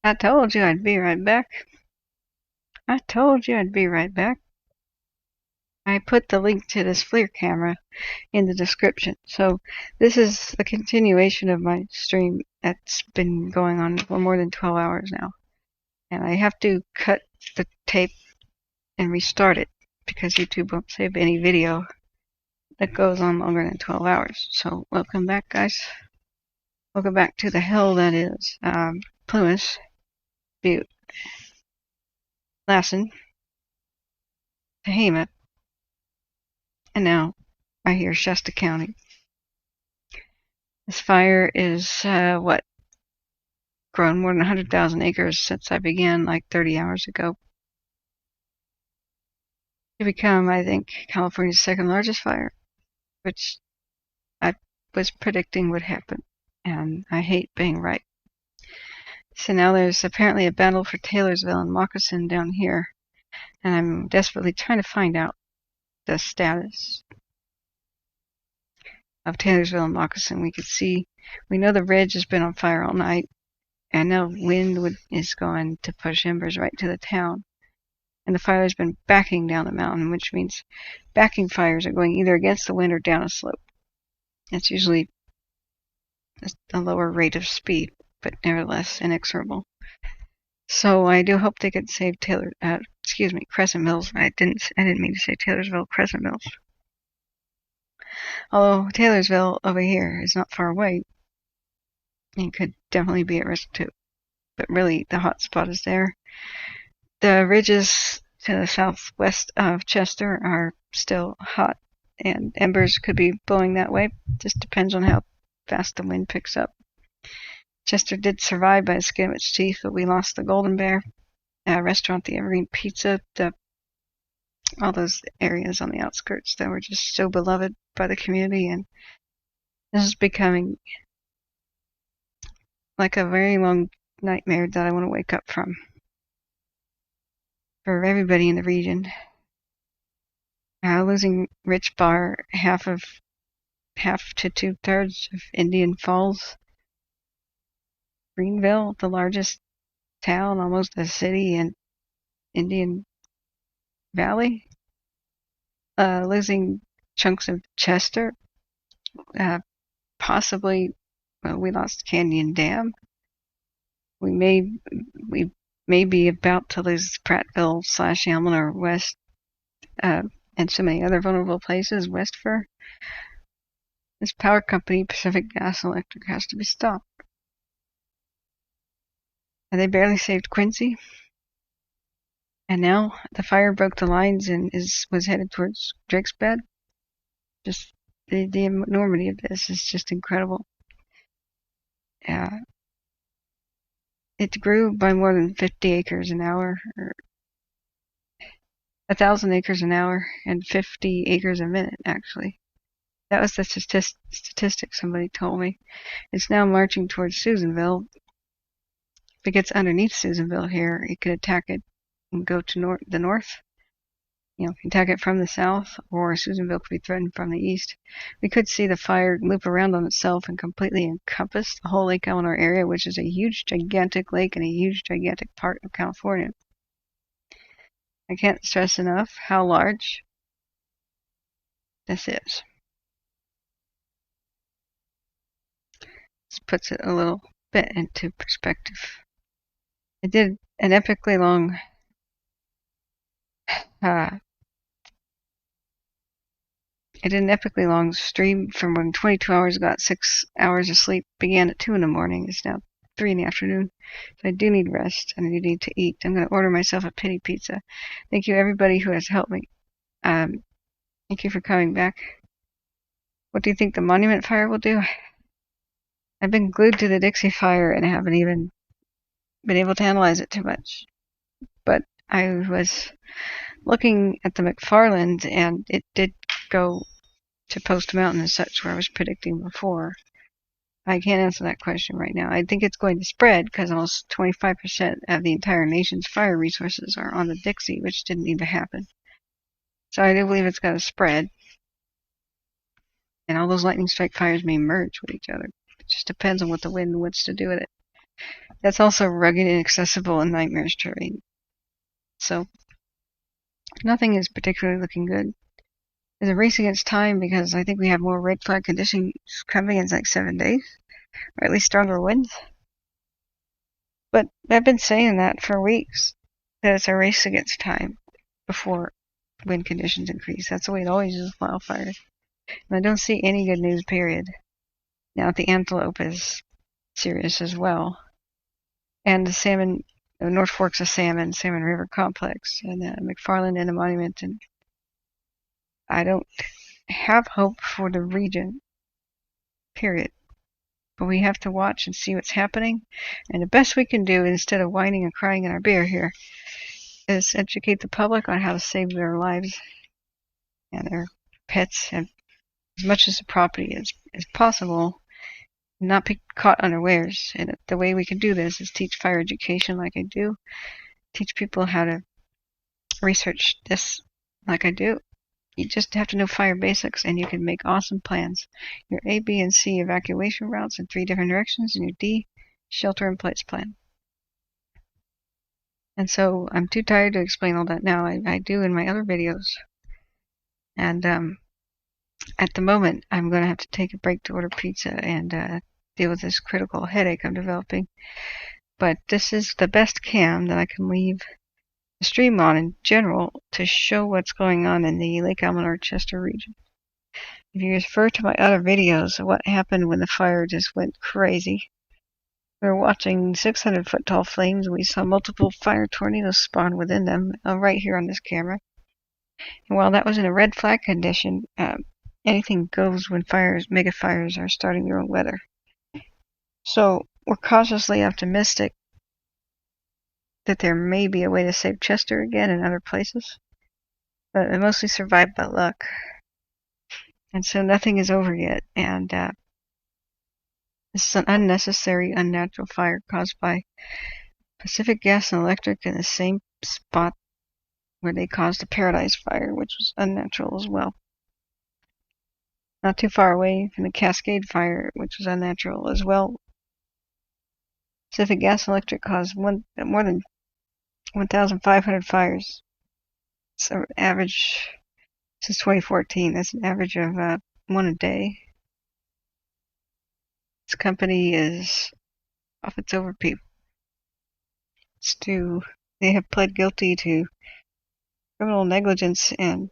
I told you I'd be right back. I told you I'd be right back. I put the link to this FLIR camera in the description. So this is a continuation of my stream that's been going on for more than 12 hours now. And I have to cut the tape and restart it because YouTube won't save any video that goes on longer than 12 hours. So welcome back, guys. Welcome back to the hell that is Plumas, Butte, Lassen, Tehama, and now I hear Shasta County. This fire is grown more than 100,000 acres since I began like 30 hours ago. To become, I think, California's second largest fire, which I was predicting would happen, and I hate being right. So now there's apparently a battle for Taylorsville and Moccasin down here, and I'm desperately trying to find out the status of Taylorsville and Moccasin. We know the ridge has been on fire all night, and now wind is going to push embers right to the town. And the fire has been backing down the mountain, which means backing fires are going either against the wind or down a slope. It's usually a lower rate of speed, but nevertheless inexorable. So I do hope they could save Crescent Mills. I didn't mean to say Taylorsville, Crescent Mills. Although Taylorsville over here is not far away, it could definitely be at risk too. But really, the hot spot is there. The ridges to the southwest of Chester are still hot, and embers could be blowing that way. Just depends on how fast the wind picks up. Chester did survive by the skin of its teeth, but we lost the Golden Bear restaurant, the Evergreen Pizza, all those areas on the outskirts that were just so beloved by the community, and this is becoming like a very long nightmare that I want to wake up from for everybody in the region. Losing Rich Bar, half to 2/3 of Indian Falls, Greenville, the largest town, almost a city in Indian Valley, losing chunks of Chester, possibly. We lost Canyon Dam. We may be about to lose Prattville / Elmore West, and so many other vulnerable places west for. This power company, Pacific Gas and Electric, has to be stopped. And they barely saved Quincy. And now the fire broke the lines and was headed towards Drake's Bed. Just the enormity of this is just incredible. It grew by more than 50 acres an hour, or 1,000 acres an hour, and 50 acres a minute, actually. That was the statistic somebody told me. It's now marching towards Susanville. If it gets underneath Susanville here, it could attack it and go to the north. Attack it from the south, or Susanville could be threatened from the east. We could see the fire loop around on itself and completely encompass the whole Lake Eleanor area, which is a huge, gigantic lake and a huge, gigantic part of California. I can't stress enough how large this is. This puts it a little bit into perspective. I did an epically long stream from when 22 hours got 6 hours of sleep, began at 2 in the morning. It's now 3 in the afternoon. So I do need rest and I do need to eat. I'm going to order myself a pity pizza. Thank you everybody who has helped me. Thank you for coming back. What do you think the monument fire will do? I've been glued to the Dixie fire and I haven't even been able to analyze it too much. But I was looking at the McFarland, and it did go to Post Mountain and such, where I was predicting before. I can't answer that question right now. I think it's going to spread because almost 25% of the entire nation's fire resources are on the Dixie, which didn't need to happen. So I do believe it's going to spread. And all those lightning strike fires may merge with each other. It just depends on what the wind wants to do with it. That's also rugged, inaccessible, and nightmarish terrain. So nothing is particularly looking good. There's a race against time because I think we have more red flag conditions coming in like 7 days, or at least stronger winds. But I've been saying that for weeks, that it's a race against time before wind conditions increase. That's the way it always is with wildfires. And I don't see any good news, period. Now, the antelope is serious as well. And the salmon, North Forks of Salmon River Complex, and McFarland and the Monument. And I don't have hope for the region, period. But we have to watch and see what's happening. And the best we can do, instead of whining and crying in our beer here, is educate the public on how to save their lives and their pets, and as much as the property as possible, not be caught unawares. And the way we can do this is teach fire education like I do, teach people how to research this like I do. You just have to know fire basics, and you can make awesome plans. Your A, B, and C evacuation routes in 3 different directions, and your D, shelter-in-place plan. And so I'm too tired to explain all that now. I do in my other videos. And at the moment, I'm going to have to take a break to order pizza and deal with this critical headache I'm developing. But this is the best cam that I can leave the stream on in general to show what's going on in the Lake Almanor-Chester region. If you refer to my other videos of what happened when the fire just went crazy, we were watching 600-foot tall flames. We saw multiple fire tornadoes spawn within them, right here on this camera. And while that was in a red flag condition, anything goes when mega fires are starting their own weather. So we're cautiously optimistic that there may be a way to save Chester again and other places, but it mostly survived by luck. And so nothing is over yet, and this is an unnecessary, unnatural fire caused by Pacific Gas and Electric in the same spot where they caused the Paradise Fire, which was unnatural as well. Not too far away from the Cascade Fire, which was unnatural as well. Pacific Gas and Electric caused more than 1,500 fires. It's an average since 2014. That's an average of 1 a day. This company is off its overpeak. They have pled guilty to criminal negligence and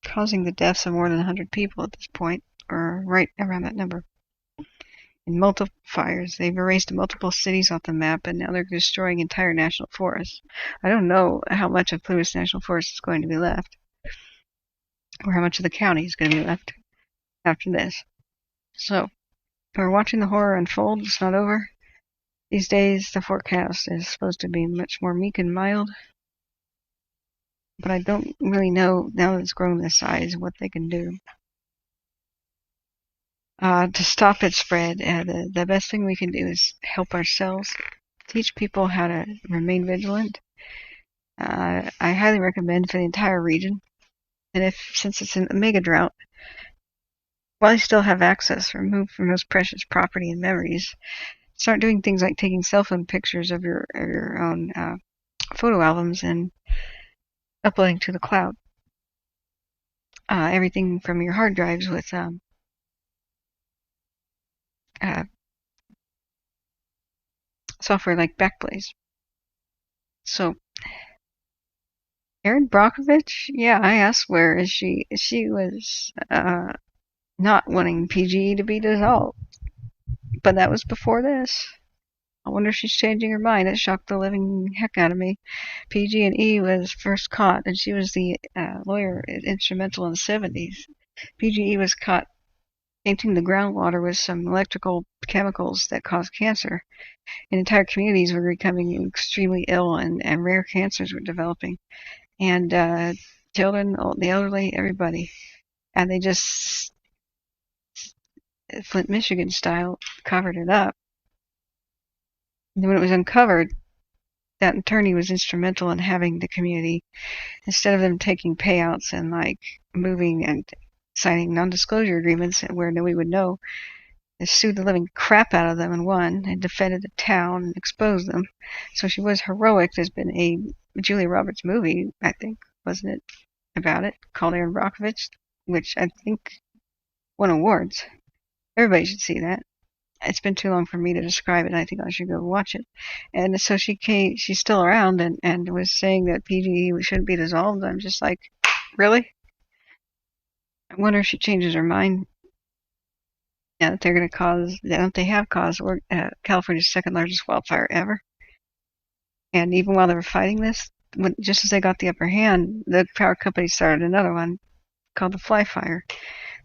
causing the deaths of more than 100 people at this point, or right around that number. In multiple fires, they've erased multiple cities off the map, and now they're destroying entire national forests. I don't know how much of Plumas National Forest is going to be left, or how much of the county is going to be left after this. So, we're watching the horror unfold. It's not over. These days, the forecast is supposed to be much more meek and mild, but I don't really know, now that it's grown this size, what they can do to stop its spread. The best thing we can do is help ourselves, teach people how to remain vigilant. I highly recommend for the entire region, and since it's in a mega drought, while you still have access, remove from most precious property and memories. Start doing things like taking cell phone pictures of your own photo albums and uploading to the cloud. Everything from your hard drives with software like Backblaze. So, Erin Brockovich, yeah, I asked where is she. She was not wanting PG&E to be dissolved, but that was before this. I wonder if she's changing her mind. It shocked the living heck out of me. PG&E was first caught, and she was the lawyer instrumental in the 70s. PG&E was caught tainting the groundwater with some electrical chemicals that cause cancer. And entire communities were becoming extremely ill, and rare cancers were developing. And children, the elderly, everybody. And they just, Flint, Michigan style, covered it up. And when it was uncovered, that attorney was instrumental in having the community, instead of them taking payouts and like moving and signing non-disclosure agreements where nobody would know, They sued the living crap out of them and won, and defended the town and exposed them. So she was heroic. There's been a Julia Roberts movie, I think, wasn't it, about it, called Aaron Brockovich, which I think won awards. Everybody should see that. It's been too long for me to describe it. I think I should go watch it. And so she's still around and was saying that PG&E shouldn't be dissolved. I'm just like, really? I wonder if she changes her mind now that they're going to cause, that they have caused California's second largest wildfire ever. And even while they were fighting this, just as they got the upper hand, the power company started another one called the firefighter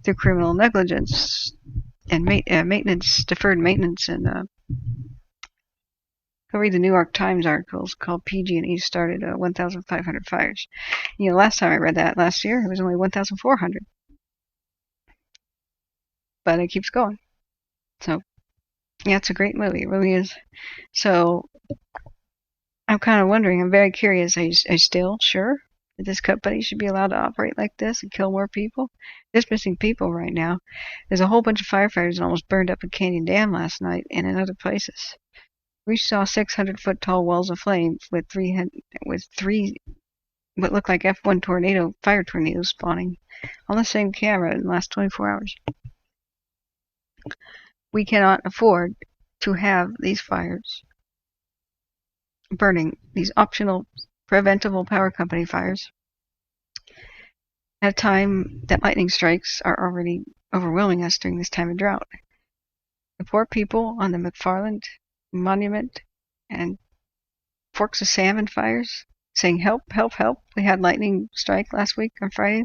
through criminal negligence and deferred maintenance. And go read the New York Times articles called PG&E started 1,500 fires. Last time I read that last year, it was only 1,400. But it keeps going. So, yeah, it's a great movie. It really is. So, I'm kind of wondering, I'm very curious, are you still sure that this company should be allowed to operate like this and kill more people? There's missing people right now. There's a whole bunch of firefighters that almost burned up a Canyon Dam last night and in other places. We saw 600-foot tall walls of flame with three what looked like F1 fire tornadoes spawning on the same camera in the last 24 hours. We cannot afford to have these fires burning, these optional preventable power company fires, at a time that lightning strikes are already overwhelming us during this time of drought. The poor people on the McFarland Monument and Forks of Salmon fires saying, help, help, help. We had lightning strike last week on Friday.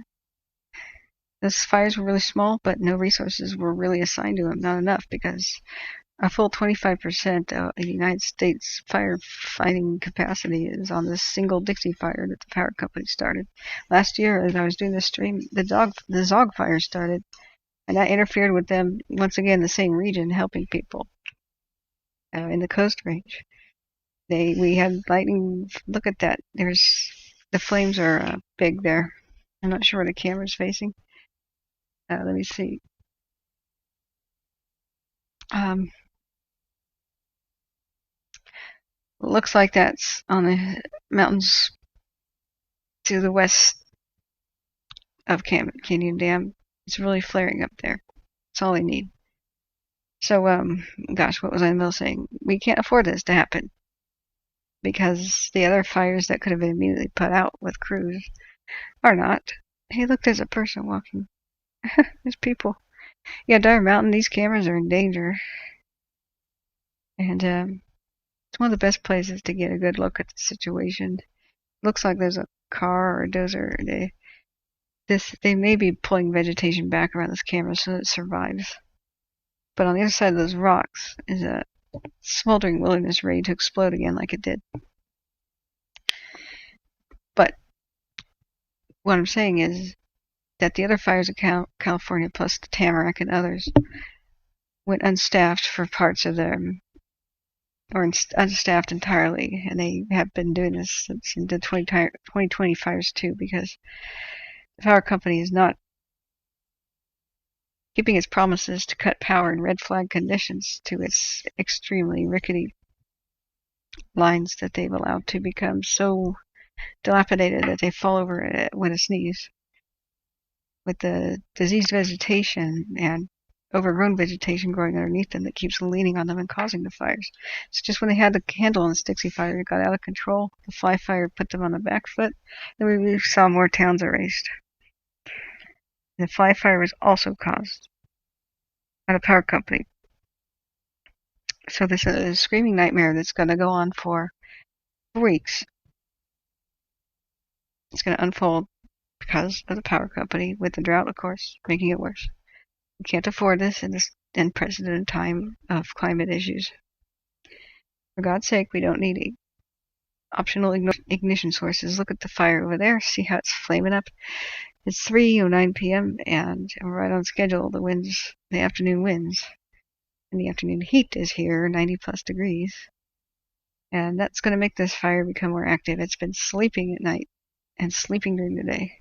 Those fires were really small, but no resources were really assigned to them. Not enough, because a full 25% of the United States firefighting capacity is on this single Dixie fire that the power company started. Last year, as I was doing this stream, the Zog fire started, and that interfered with them, once again, the same region, helping people in the Coast Range. We had lightning. Look at that. The flames are big there. I'm not sure where the camera's facing. Let me see. Looks like that's on the mountains to the west of Canyon Dam. It's really flaring up there. That's all they need. So, gosh, what was I in the middle saying? We can't afford this to happen, because the other fires that could have been immediately put out with crews are not. Hey, look, there's a person walking. There's people. Yeah, Dire Mountain, these cameras are in danger. And it's one of the best places to get a good look at the situation. Looks like there's a car or a dozer. They may be pulling vegetation back around this camera so that it survives. But on the other side of those rocks is a smoldering wilderness ready to explode again like it did. But what I'm saying is that the other fires in California, plus the Tamarack and others, went unstaffed for parts of them, or unstaffed entirely, and they have been doing this since the 2020 fires too, because the power company is not keeping its promises to cut power in red flag conditions to its extremely rickety lines that they've allowed to become so dilapidated that they fall over when a sneeze. With the diseased vegetation and overgrown vegetation growing underneath them that keeps leaning on them and causing the fires. So just when they had the handle on this Dixie fire, it got out of control. The fly fire put them on the back foot, and we saw more towns erased. The fly fire was also caused by the power company. So this is a screaming nightmare that's going to go on for weeks. It's going to unfold because of the power company, with the drought, of course, making it worse. We can't afford this in this unprecedented time of climate issues. For God's sake, we don't need optional ignition sources. Look at the fire over there. See how it's flaming up? It's 3:09 p.m. and we're right on schedule. The afternoon winds, and the afternoon heat is here, 90 plus degrees. And that's going to make this fire become more active. It's been sleeping at night and sleeping during the day.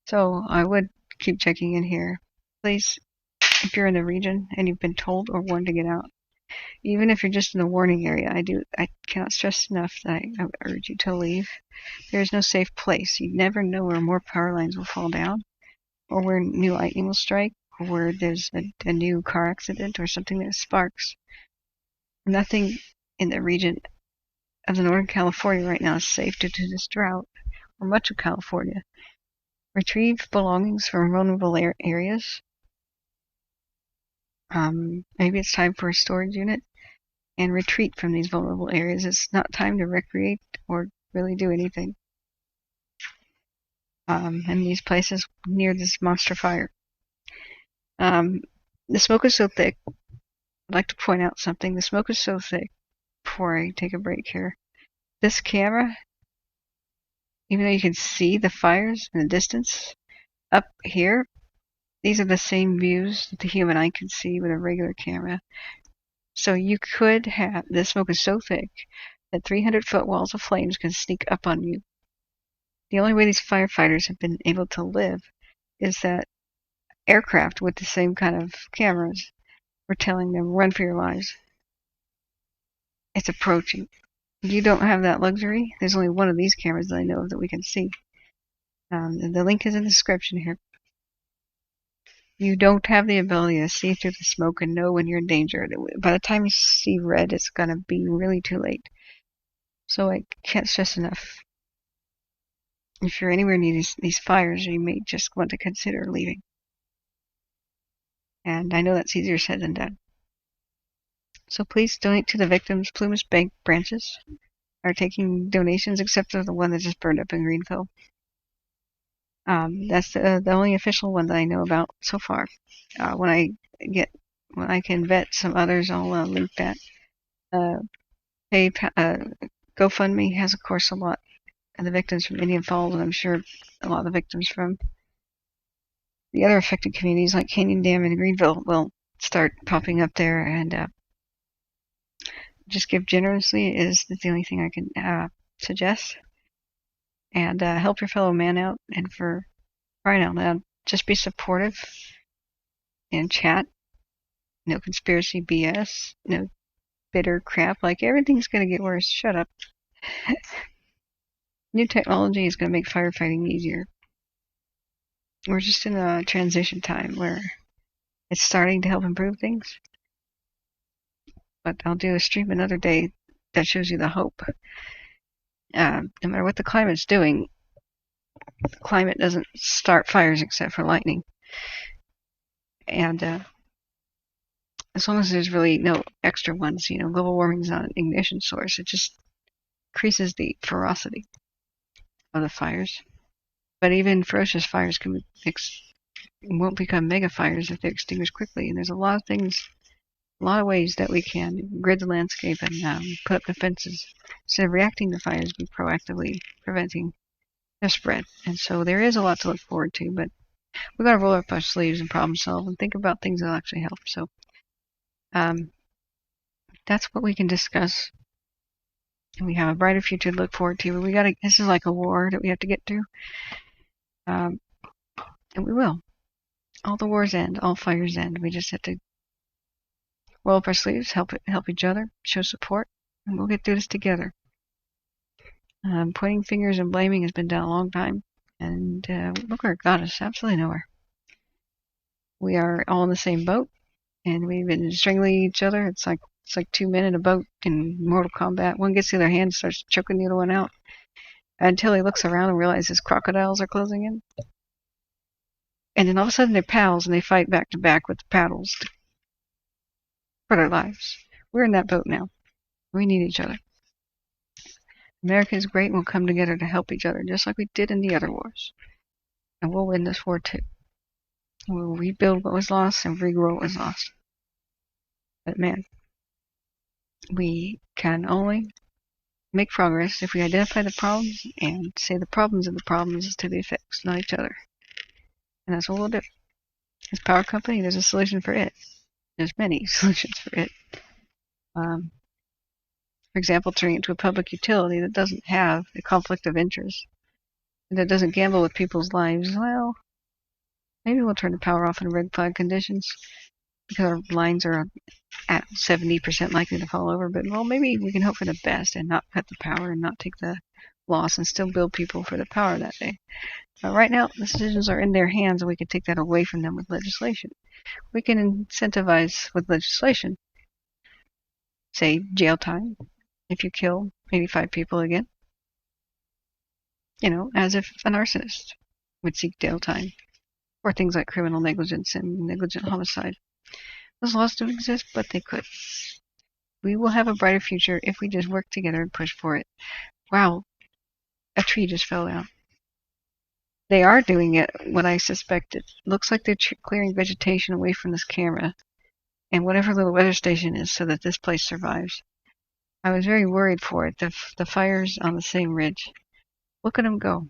So I would keep checking in here. Please if you're in the region and you've been told or warned to get out. Even if you're just in the warning area, I cannot stress enough that I urge you to leave. There is no safe place. You never know where more power lines will fall down, or where new lightning will strike, or where there's a new car accident or something that sparks. Nothing in the region of the Northern California right now is safe due to this drought, or much of California. Retrieve belongings from vulnerable areas. Maybe it's time for a storage unit, and retreat from these vulnerable areas. It's not time to recreate or really do anything in these places near this monster fire. The smoke is so thick. I'd like to point out something. The smoke is so thick, before I take a break here. This camera, even though you can see the fires in the distance, up here, these are the same views that the human eye can see with a regular camera. So you could have, the smoke is so thick that 300-foot walls of flames can sneak up on you. The only way these firefighters have been able to live is that aircraft with the same kind of cameras were telling them, run for your lives. It's approaching. You don't have that luxury. There's only one of these cameras that I know of that we can see. The link is in the description here. You don't have the ability to see through the smoke and know when you're in danger. By the time you see red, it's going to be really too late. So I can't stress enough. If you're anywhere near these fires, you may just want to consider leaving. And I know that's easier said than done. So please donate to the victims. Plumas bank branches are taking donations, except for the one that just burned up in Greenville. That's the only official one that I know about so far. When I can vet some others, I'll link that. GoFundMe has, of course, a lot of the victims from Indian Falls, and I'm sure a lot of the victims from the other affected communities like Canyon Dam and Greenville will start popping up there, and just give generously is the only thing I can suggest. And help your fellow man out, and for crying out loud, just be supportive and chat. No conspiracy BS, no bitter crap like everything's going to get worse. Shut up. New technology is going to make firefighting easier. We're just in a transition time where it's starting to help improve things. But I'll do a stream another day that shows you the hope. No matter what the climate's doing, the climate doesn't start fires except for lightning. And as long as there's really no extra ones, global warming is not an ignition source. It just increases the ferocity of the fires. But even ferocious fires won't become mega fires if they're extinguished quickly. And there's a lot of things, a lot of ways that we can grid the landscape and put up defenses. Instead of reacting to fires, be proactively preventing their spread. And so there is a lot to look forward to, but we've got to roll up our sleeves and problem solve and think about things that will actually help. So that's what we can discuss. And we have a brighter future to look forward to. But this is like a war that we have to get through. And we will. All the wars end, all fires end. We just have to roll up our sleeves, help each other, show support, and we'll get through this together. Pointing fingers and blaming has been done a long time, and look where it got us. Absolutely nowhere. We are all in the same boat, and we've been strangling each other. It's like two men in a boat in Mortal Kombat. One gets the other hand and starts choking the other one out until he looks around and realizes crocodiles are closing in. And then all of a sudden they're pals, and they fight back to back with the paddles for their lives. We're in that boat now. We need each other. America is great, and we'll come together to help each other, just like we did in the other wars. And we'll win this war too. We'll rebuild what was lost and regrow what was lost. But man, we can only make progress if we identify the problems and say the problems of the problems is to the effects, not each other. And that's what we'll do. This power company, there's a solution for it. There's many solutions for it. For example, turning it to a public utility that doesn't have a conflict of interest, and that doesn't gamble with people's lives. Well, maybe we'll turn the power off in red flag conditions. because our lines are at 70% likely to fall over. But well, maybe we can hope for the best and not cut the power and not take the loss and still bill people for the power that day. But right now, the decisions are in their hands, and we can take that away from them with legislation. We can incentivize with legislation, say jail time if you kill 85 people again. As if an arsonist would seek jail time, or things like criminal negligence and negligent homicide. Those laws don't exist, but they could. We will have a brighter future if we just work together and push for it. Wow, a tree just fell down. They are doing it, what I suspected. Looks like they're clearing vegetation away from this camera and whatever little weather station is so that this place survives. I was very worried for it. The fires on the same ridge. Look at them go.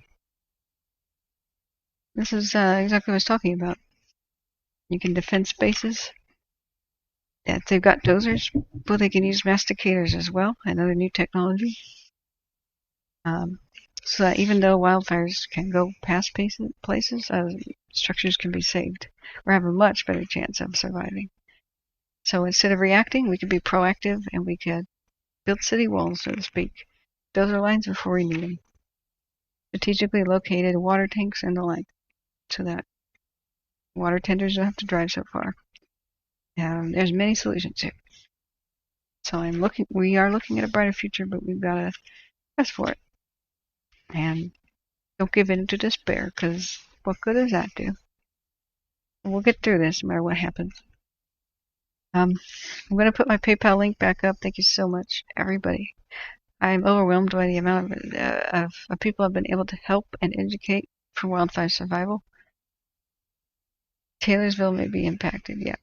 This is exactly what I was talking about. You can defend spaces. That they've got dozers, but they can use masticators as well, another new technology. So that even though wildfires can go past places, structures can be saved or have a much better chance of surviving. So instead of reacting, we could be proactive and we could build city walls, so to speak. Dozer lines before we need them. Strategically located water tanks and the like, so that water tenders don't have to drive so far. There's many solutions here. So we are looking at a brighter future, but we've got to press for it. And don't give in to despair, because what good does that do? We'll get through this no matter what happens. I'm going to put my PayPal link back up. Thank you so much, everybody. I'm overwhelmed by the amount of people I've been able to help and educate for wildfire survival. Taylorsville may be impacted, yeah.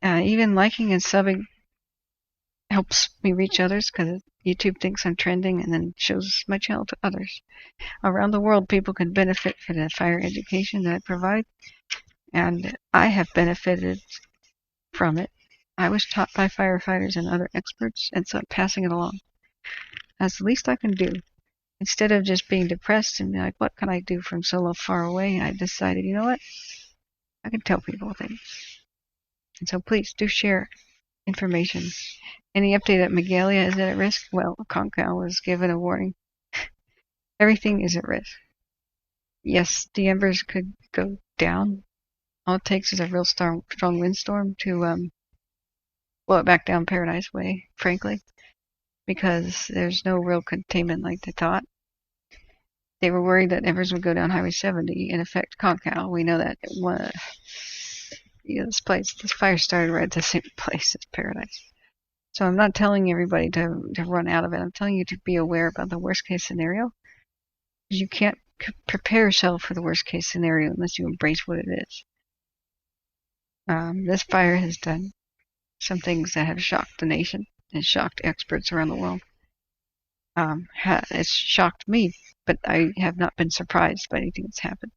Even liking and subbing helps me reach others, because YouTube thinks I'm trending and then shows my channel to others. Around the world, people can benefit from the fire education that I provide, and I have benefited from it. I was taught by firefighters and other experts, and so I'm passing it along. That's the least I can do. Instead of just being depressed and like, what can I do from so far away, I decided, you know what? I can tell people things. And so please do share information. Any update that Megalia is at risk? Well, Concal was given a warning. Everything is at risk. Yes, the embers could go down. All it takes is a real strong windstorm to blow it back down Paradise Way, frankly, because there's no real containment like they thought. They were worried that embers would go down Highway 70 and affect Concal. We know that this fire started right at the same place as Paradise. So I'm not telling everybody to run out of it. I'm telling you to be aware about the worst case scenario. You can't prepare yourself for the worst case scenario unless you embrace what it is. This fire has done some things that have shocked the nation and shocked experts around the world. It's shocked me, but I have not been surprised by anything that's happened.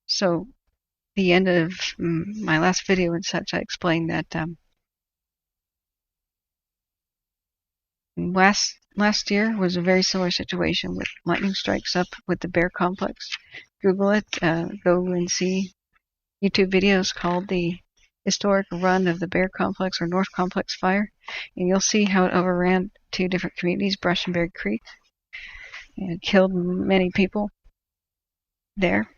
So, the end of my last video and such, I explained that last year was a very similar situation with lightning strikes up with the Bear Complex. Google it, go and see YouTube videos called the historic run of the Bear Complex or North Complex fire, and you'll see how it overran 2 different communities, Brush and Berry Creek, and killed many people there,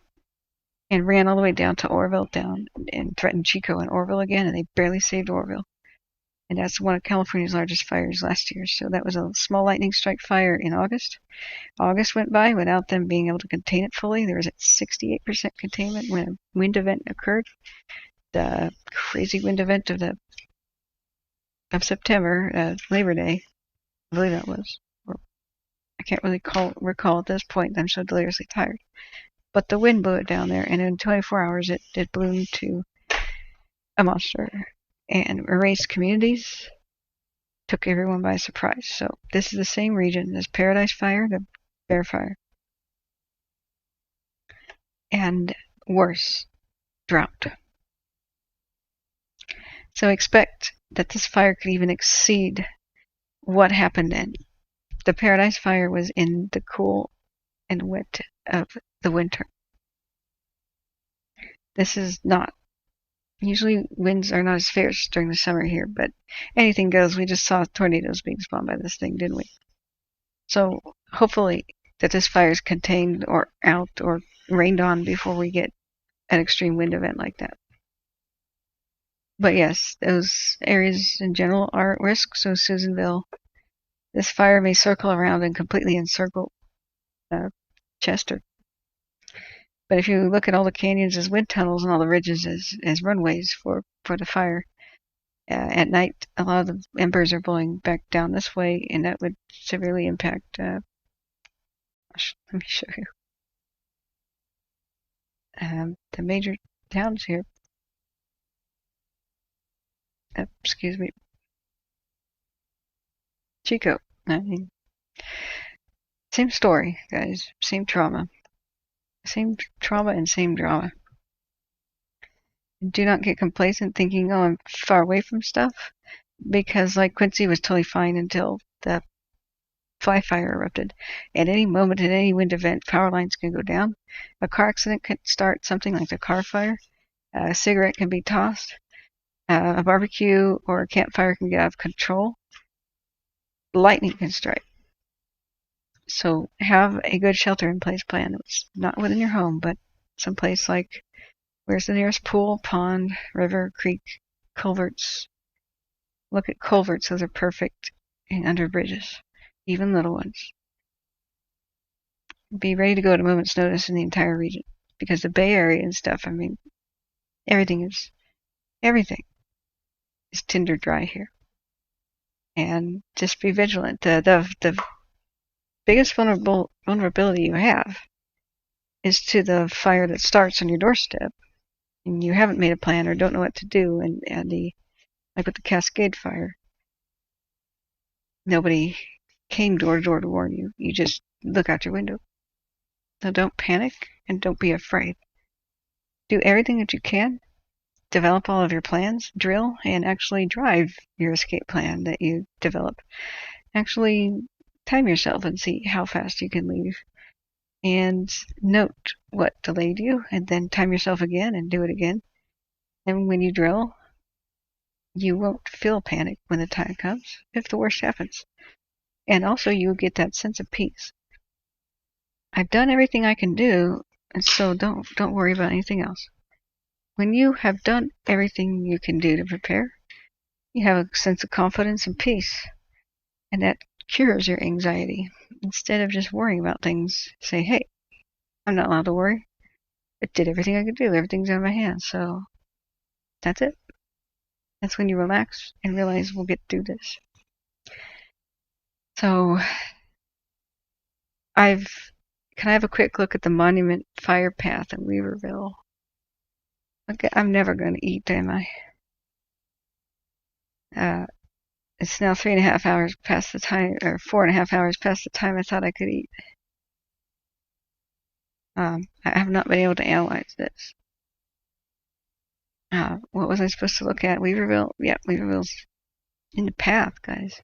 and ran all the way down to Orville, and threatened Chico and Orville again, and they barely saved Orville. And that's one of California's largest fires last year. So that was a small lightning strike fire in August. August went by without them being able to contain it fully. There was a 68% containment when a wind event occurred. The crazy wind event of September, Labor Day, I believe that was. I can't really recall at this point. I'm so deliriously tired. But the wind blew it down there, and in 24 hours it bloomed to a monster and erased communities, took everyone by surprise. So this is the same region as Paradise Fire, the Bear Fire, and worse, drought. So expect that this fire could even exceed what happened then. The Paradise Fire was in the cool and wet of the winter. This is not Usually winds are not as fierce during the summer here, but anything goes. We just saw tornadoes being spawned by this thing, didn't we? So hopefully that this fire is contained or out or rained on before we get an extreme wind event like that. But yes, those areas in general are at risk. So Susanville, this fire may circle around and completely encircle Chester. But if you look at all the canyons as wind tunnels and all the ridges as runways for the fire, at night a lot of the embers are blowing back down this way, and that would severely impact. Let me show you the major towns here. Excuse me, Chico. I mean, same story, guys. Same trauma and same drama. Do not get complacent thinking, oh, I'm far away from stuff, because like Quincy was totally fine until the fire erupted. At any moment, in any wind event, power lines can go down. A car accident can start something like a car fire. A cigarette can be tossed. A barbecue or a campfire can get out of control. Lightning can strike. So have a good shelter-in-place plan. It's not within your home, but someplace like, where's the nearest pool, pond, river, creek, culverts. Look at culverts. Those are perfect under bridges, even little ones. Be ready to go at a moment's notice in the entire region, because the Bay Area and stuff, I mean, everything is tinder dry here. And just be vigilant. The biggest vulnerability you have is to the fire that starts on your doorstep, and you haven't made a plan or don't know what to do. And like with the Cascade fire, nobody came door to door to warn you. You just look out your window. So don't panic and don't be afraid. Do everything that you can. Develop all of your plans, drill, and actually drive your escape plan that you develop. Actually time yourself and see how fast you can leave. And note what delayed you, and then time yourself again and do it again. And when you drill, you won't feel panic when the time comes, if the worst happens. And also you'll get that sense of peace. I've done everything I can do, and so don't worry about anything else. When you have done everything you can do to prepare, you have a sense of confidence and peace, and that cures your anxiety. Instead of just worrying about things, say, hey, I'm not allowed to worry. I did everything I could do. Everything's out of my hands, so that's it. That's when you relax and realize we'll get through this. So, can I have a quick look at the Monument Fire Path in Weaverville? Okay, I'm never going to eat, am I? It's now 3.5 hours past the time, or 4.5 hours past the time I thought I could eat. I have not been able to analyze this. What was I supposed to look at? Weaverville? Yeah, Weaverville's in the path, guys.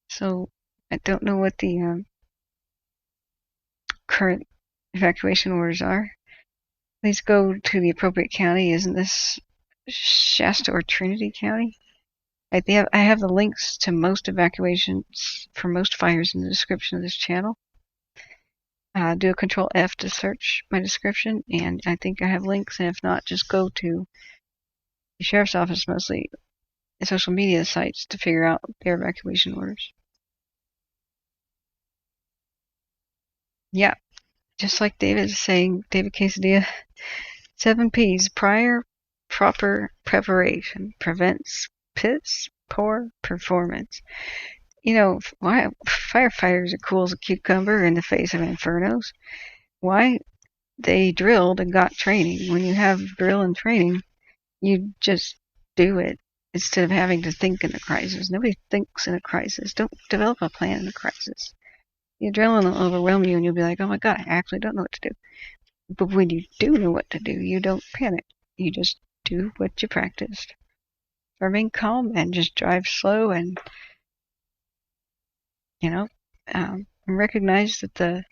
So I don't know what the current evacuation orders are. Please go to the appropriate county. Isn't this Shasta or Trinity County? I have the links to most evacuations for most fires in the description of this channel. Do a Control F to search my description, and I think I have links, and if not, just go to the sheriff's office, mostly social media sites, to figure out their evacuation orders. Yeah, just like David is saying, David Quesadilla, 7 P's, prior proper preparation prevents piss poor performance. You know, why firefighters are cool as a cucumber in the face of infernos. Why? They drilled and got training. When you have drill and training, you just do it instead of having to think in a crisis. Nobody thinks in a crisis. Don't develop a plan in a crisis. The adrenaline will overwhelm you and you'll be like, oh my God, I actually don't know what to do. But when you do know what to do, you don't panic. You just do what you practiced. Remain calm and just drive slow, and recognize that the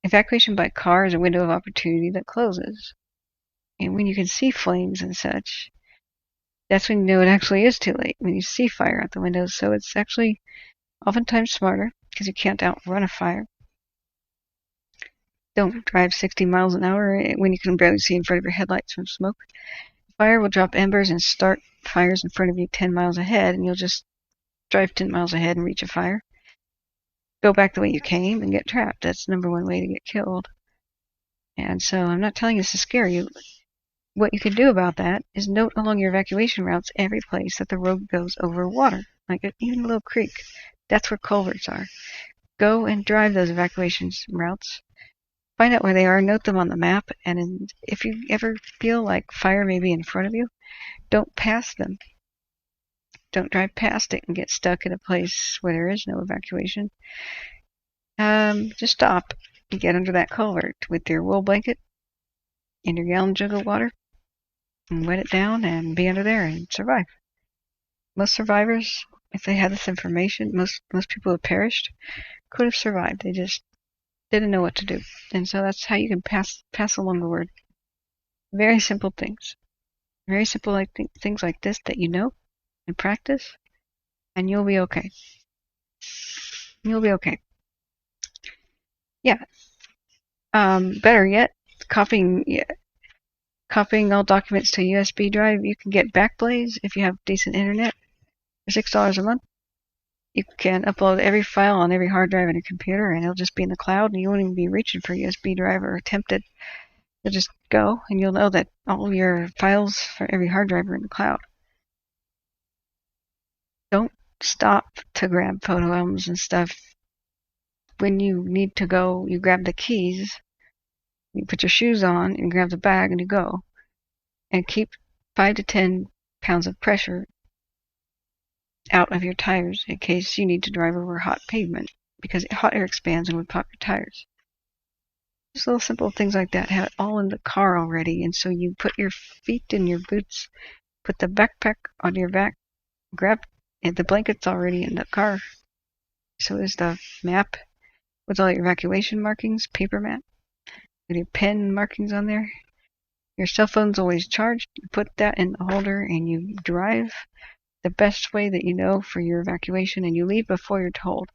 evacuation by car is a window of opportunity that closes. And when you can see flames and such, that's when you know it actually is too late, when you see fire out the windows. So it's actually oftentimes smarter, because you can't outrun a fire. Don't drive 60 miles an hour when you can barely see in front of your headlights from smoke. Fire will drop embers and start fires in front of you 10 miles ahead, and you'll just drive 10 miles ahead and reach a fire. Go back the way you came and get trapped. That's the number one way to get killed. And so I'm not telling you this to scare you. What you can do about that is note along your evacuation routes every place that the road goes over water, like even a little creek. That's where culverts are. Go and drive those evacuation routes. Find out where they are, note them on the map, and if you ever feel like fire may be in front of you, don't pass them. Don't drive past it and get stuck in a place where there is no evacuation. Just stop and get under that culvert with your wool blanket and your gallon jug of water and wet it down and be under there and survive. Most survivors, if they had this information, most people who have perished could have survived. They just didn't know what to do. And so that's how you can pass along the word. Very simple things. Very simple things like this that you know and practice, and you'll be okay. You'll be okay. Yeah. Better yet, copying all documents to a USB drive. You can get Backblaze if you have decent internet for $6 a month. You can upload every file on every hard drive in your computer, and it'll just be in the cloud, and you won't even be reaching for a USB drive or attempt it. You'll just go, and you'll know that all your files for every hard drive are in the cloud. Don't stop to grab photo albums and stuff. When you need to go, you grab the keys, you put your shoes on, and grab the bag, and you go. And keep 5 to 10 pounds of pressure out of your tires in case you need to drive over hot pavement, because hot air expands and would pop your tires. Just little simple things like that. Have it all in the car already, and so you put your feet in your boots, put the backpack on your back, grab the blankets already in the car. So is the map with all your evacuation markings, paper map, with your pen markings on there. Your cell phone's always charged. You put that in the holder and you drive the best way that you know for your evacuation, and you leave before you're told.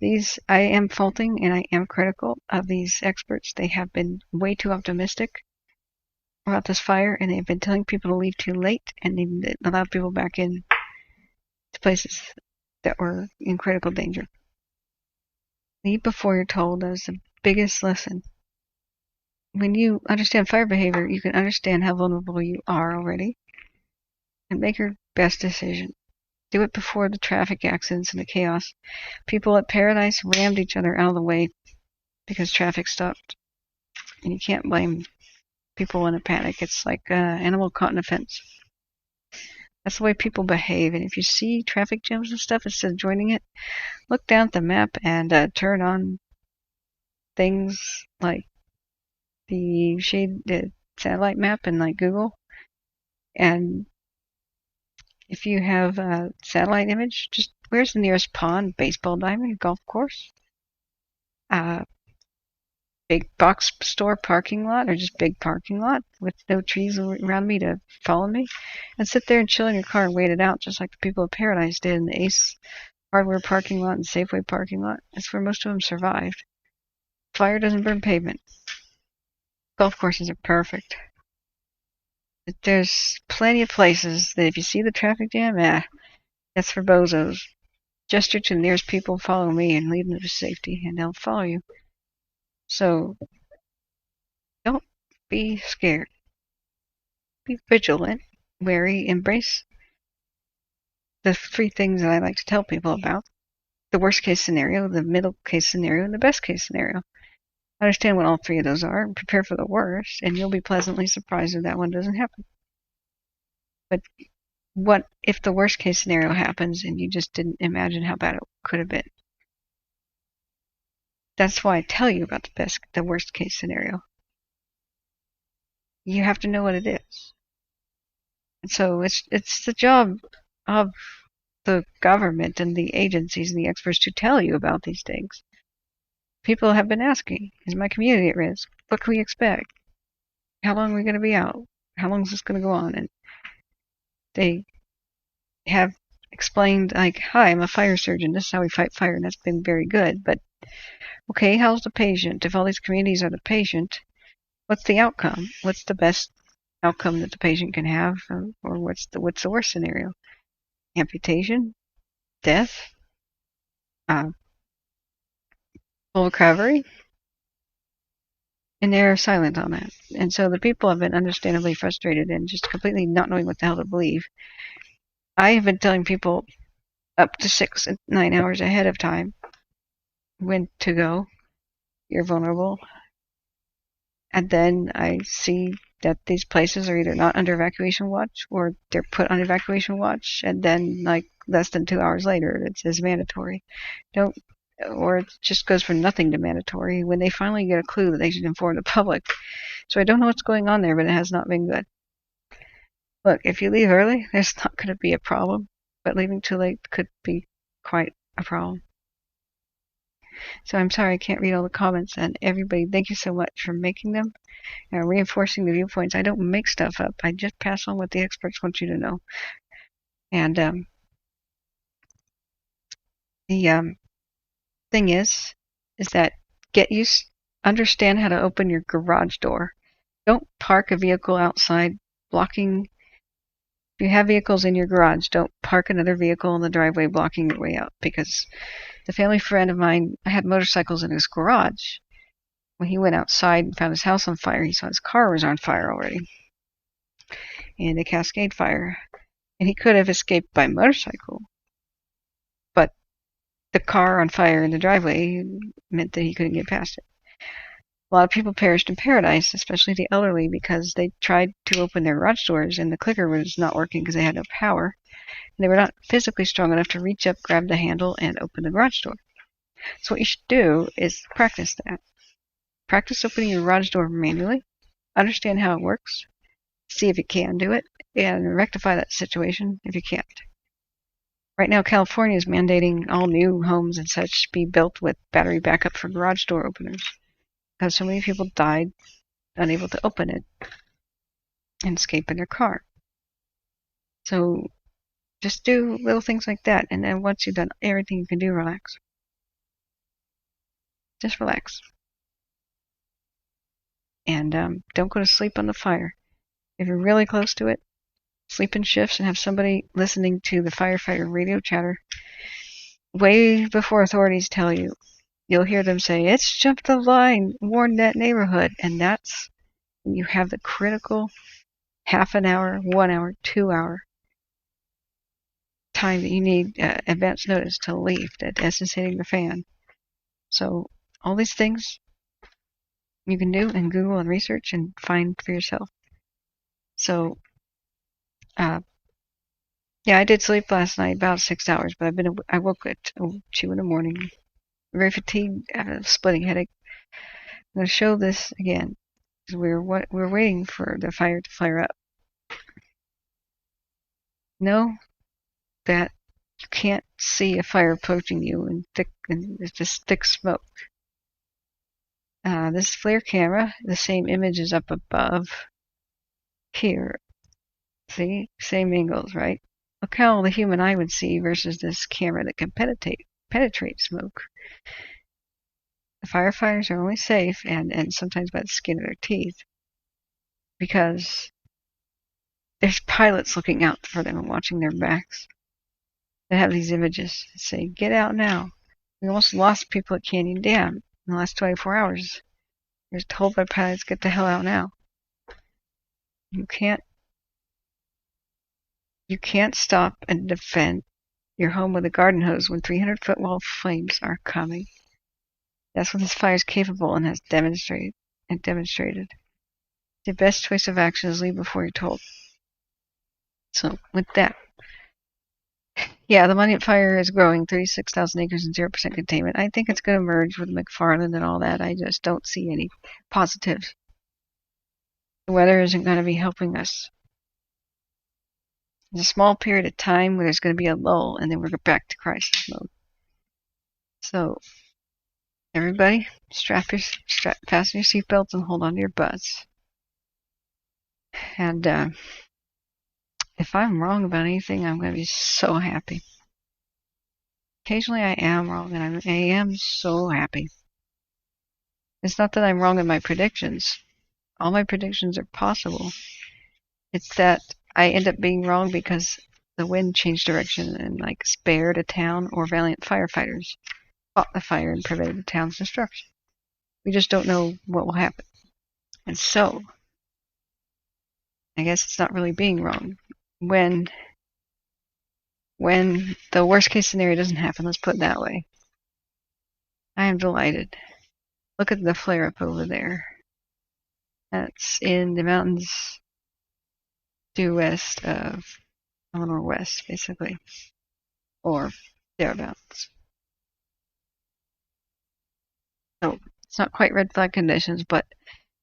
I am faulting and I am critical of these experts. They have been way too optimistic about this fire, and they've been telling people to leave too late, and they've allowed people back in to places that were in critical danger. Leave before you're told. That is the biggest lesson. When you understand fire behavior, you can understand how vulnerable you are already and make your best decision. Do it before the traffic accidents and the chaos. People at Paradise rammed each other out of the way because traffic stopped. And you can't blame people in a panic. It's like animal caught in a fence. That's the way people behave. And if you see traffic jams and stuff, instead of joining it, look down at the map and turn on things like the satellite map in like Google. And if you have a satellite image, just where's the nearest pond, baseball diamond, golf course, big box store parking lot, or just big parking lot with no trees around me to follow me, and sit there and chill in your car and wait it out, just like the people of Paradise did in the Ace Hardware parking lot and Safeway parking lot. That's where most of them survived. Fire doesn't burn pavement. Golf courses are perfect. But there's plenty of places that if you see the traffic jam, that's for bozos. Gesture to the nearest people, follow me, and lead them to safety, and they'll follow you. So, don't be scared. Be vigilant, wary, embrace the 3 things that I like to tell people about. The worst case scenario, the middle case scenario, and the best case scenario. Understand what all 3 of those are and prepare for the worst, and you'll be pleasantly surprised if that one doesn't happen. But what if the worst case scenario happens and you just didn't imagine how bad it could have been? That's why I tell you about the worst case scenario. You have to know what it is. And so it's the job of the government and the agencies and the experts to tell you about these things. People have been asking, is my community at risk? What can we expect? How long are we going to be out? How long is this going to go on? And they have explained, like, hi, I'm a fire surgeon. This is how we fight fire. And that's been very good. But, okay, how's the patient? If all these communities are the patient, what's the outcome? What's the best outcome that the patient can have? Or what's the worst scenario? Amputation? Death? Full recovery? And they're silent on that. And so the people have been understandably frustrated and just completely not knowing what the hell to believe. I have been telling people up to 6 and 9 hours ahead of time when to go. You're vulnerable. And then I see that these places are either not under evacuation watch or they're put on evacuation watch, and then like less than 2 hours later it says mandatory. Or it just goes from nothing to mandatory when they finally get a clue that they should inform the public. So I don't know what's going on there, but it has not been good. Look, if you leave early, there's not going to be a problem, but leaving too late could be quite a problem. So I'm sorry I can't read all the comments, and everybody, thank you so much for making them and reinforcing the viewpoints. I don't make stuff up. I just pass on what the experts want you to know. And the thing is that understand how to open your garage door. Don't park a vehicle outside blocking. If you have vehicles in your garage, don't park another vehicle in the driveway blocking your way out, because the family friend of mine had motorcycles in his garage. When he went outside and found his house on fire, he saw his car was on fire already, and a cascade fire. And he could have escaped by motorcycle, but the car on fire in the driveway meant that he couldn't get past it. A lot of people perished in paradise, especially the elderly, because they tried to open their garage doors and the clicker was not working because they had no power. And they were not physically strong enough to reach up, grab the handle, and open the garage door. So what you should do is practice that. Practice opening your garage door manually. Understand how it works. See if you can do it, and rectify that situation if you can't. Right now, California is mandating all new homes and such be built with battery backup for garage door openers, because so many people died unable to open it and escape in their car. So just do little things like that, and then once you've done everything you can do, relax. Just relax. And don't go to sleep on the fire. If you're really close to it, sleep in shifts and have somebody listening to the firefighter radio chatter way before authorities tell you. You'll hear them say, it's jumped the line, warn that neighborhood. And that's when you have the critical half an hour, 1 hour, 2 hour time that you need advance notice to leave, that is hitting the fan. So all these things you can do and Google and research and find for yourself. So yeah, I did sleep last night about 6 hours, but I woke at 2 in the morning, very fatigued, a splitting headache. I'm going to show this again, because we're waiting for the fire to flare up. Know that you can't see a fire approaching you in it's just thick smoke. This FLIR camera, the same image is up above here. See, same angles, right? Look how the human eye would see versus this camera that can penetrate smoke. The firefighters are only safe, and sometimes by the skin of their teeth, because there's pilots looking out for them and watching their backs. They have these images that say, get out now. We almost lost people at Canyon Dam in the last 24 hours. They're told by pilots, get the hell out now. You can't stop and defend your home with a garden hose when 300-foot wall flames are coming. That's what this fire is capable and has demonstrated. The best choice of action is leave before you're told. So with that, yeah, the Monument Fire is growing, 36,000 acres and 0% containment. I think it's going to merge with McFarland and all that. I just don't see any positives. The weather isn't going to be helping us. There's a small period of time where there's going to be a lull, and then we're back to crisis mode. So, everybody, fasten your seatbelts and hold on to your butts. And if I'm wrong about anything, I'm going to be so happy. Occasionally I am wrong, and I am so happy. It's not that I'm wrong in my predictions. All my predictions are possible. It's that I end up being wrong because the wind changed direction and like spared a town, or valiant firefighters fought the fire and prevented the town's destruction. We just don't know what will happen. And so, I guess it's not really being wrong. When the worst case scenario doesn't happen, let's put it that way, I am delighted. Look at the flare up over there. That's in the mountains due west of Eleanor West, basically, or thereabouts. So it's not quite red flag conditions, but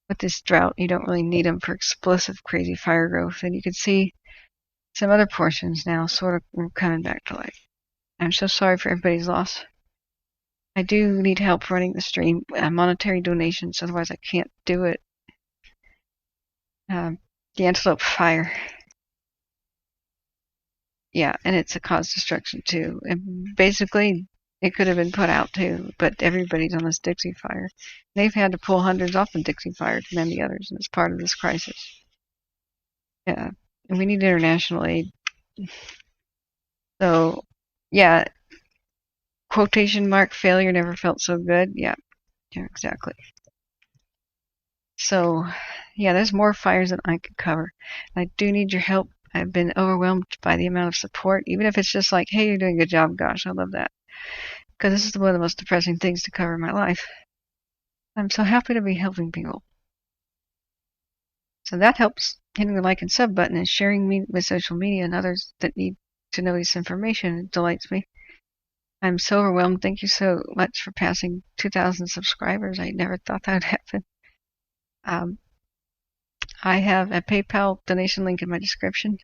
with this drought, you don't really need them for explosive, crazy fire growth. And you can see some other portions now sort of coming back to life. I'm so sorry for everybody's loss. I do need help running the stream, monetary donations, otherwise I can't do it. The antelope fire. Yeah, and it's a cause destruction too. And basically, it could have been put out too, but everybody's on this Dixie fire. They've had to pull hundreds off the Dixie fire to mend the others, and it's part of this crisis. Yeah, and we need international aid. So, yeah, quotation mark, failure never felt so good. Yeah, exactly. So, yeah, there's more fires than I could cover. I do need your help. I've been overwhelmed by the amount of support, even if it's just like, hey, you're doing a good job. Gosh, I love that. Because this is one of the most depressing things to cover in my life. I'm so happy to be helping people. So that helps. Hitting the like and sub button and sharing me with social media and others that need to know this information. It delights me. I'm so overwhelmed. Thank you so much for passing 2,000 subscribers. I never thought that would happen. I have a PayPal donation link in my description.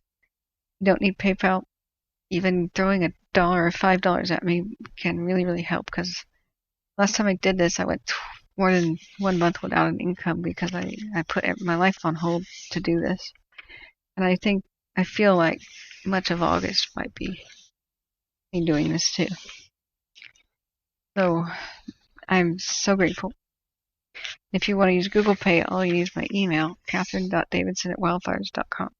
You don't need PayPal. Even throwing $1 or $5 at me can really, really help, because last time I did this, I went more than 1 month without an income because I put my life on hold to do this. And I feel like much of August might be me doing this too. So I'm so grateful. If you want to use Google Pay, all you need is my email, catherine.davidson@wildfires.com.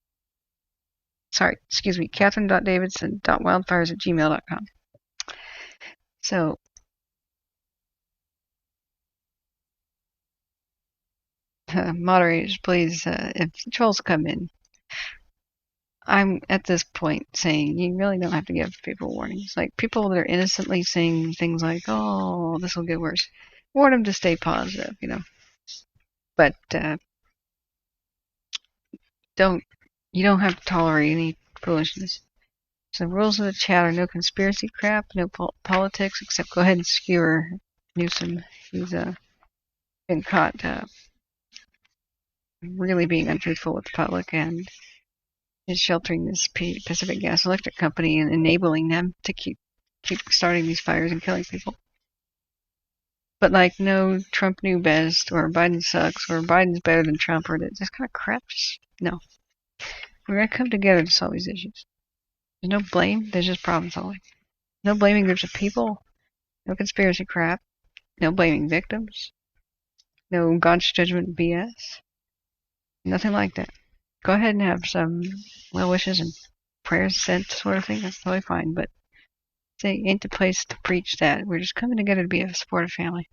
Sorry, excuse me, catherine.davidson.wildfires@gmail.com. So, moderators, please, if trolls come in, I'm at this point saying you really don't have to give people warnings. Like, people that are innocently saying things like, oh, this will get worse, warn them to stay positive, But you don't have to tolerate any foolishness. So the rules of the chat are no conspiracy crap, no politics, except go ahead and skewer Newsom. He's been caught really being untruthful with the public, and is sheltering this Pacific Gas Electric Company and enabling them to keep starting these fires and killing people. But like, no, Trump knew best, or Biden sucks, or Biden's better than Trump, or this kind of crap. No. We're going to come together to solve these issues. There's no blame, there's just problem solving. No blaming groups of people, no conspiracy crap, no blaming victims, no God's judgment BS. Nothing like that. Go ahead and have some well wishes and prayers sent, sort of thing. That's totally fine. But it ain't the place to preach that. We're just coming together to be a supportive family.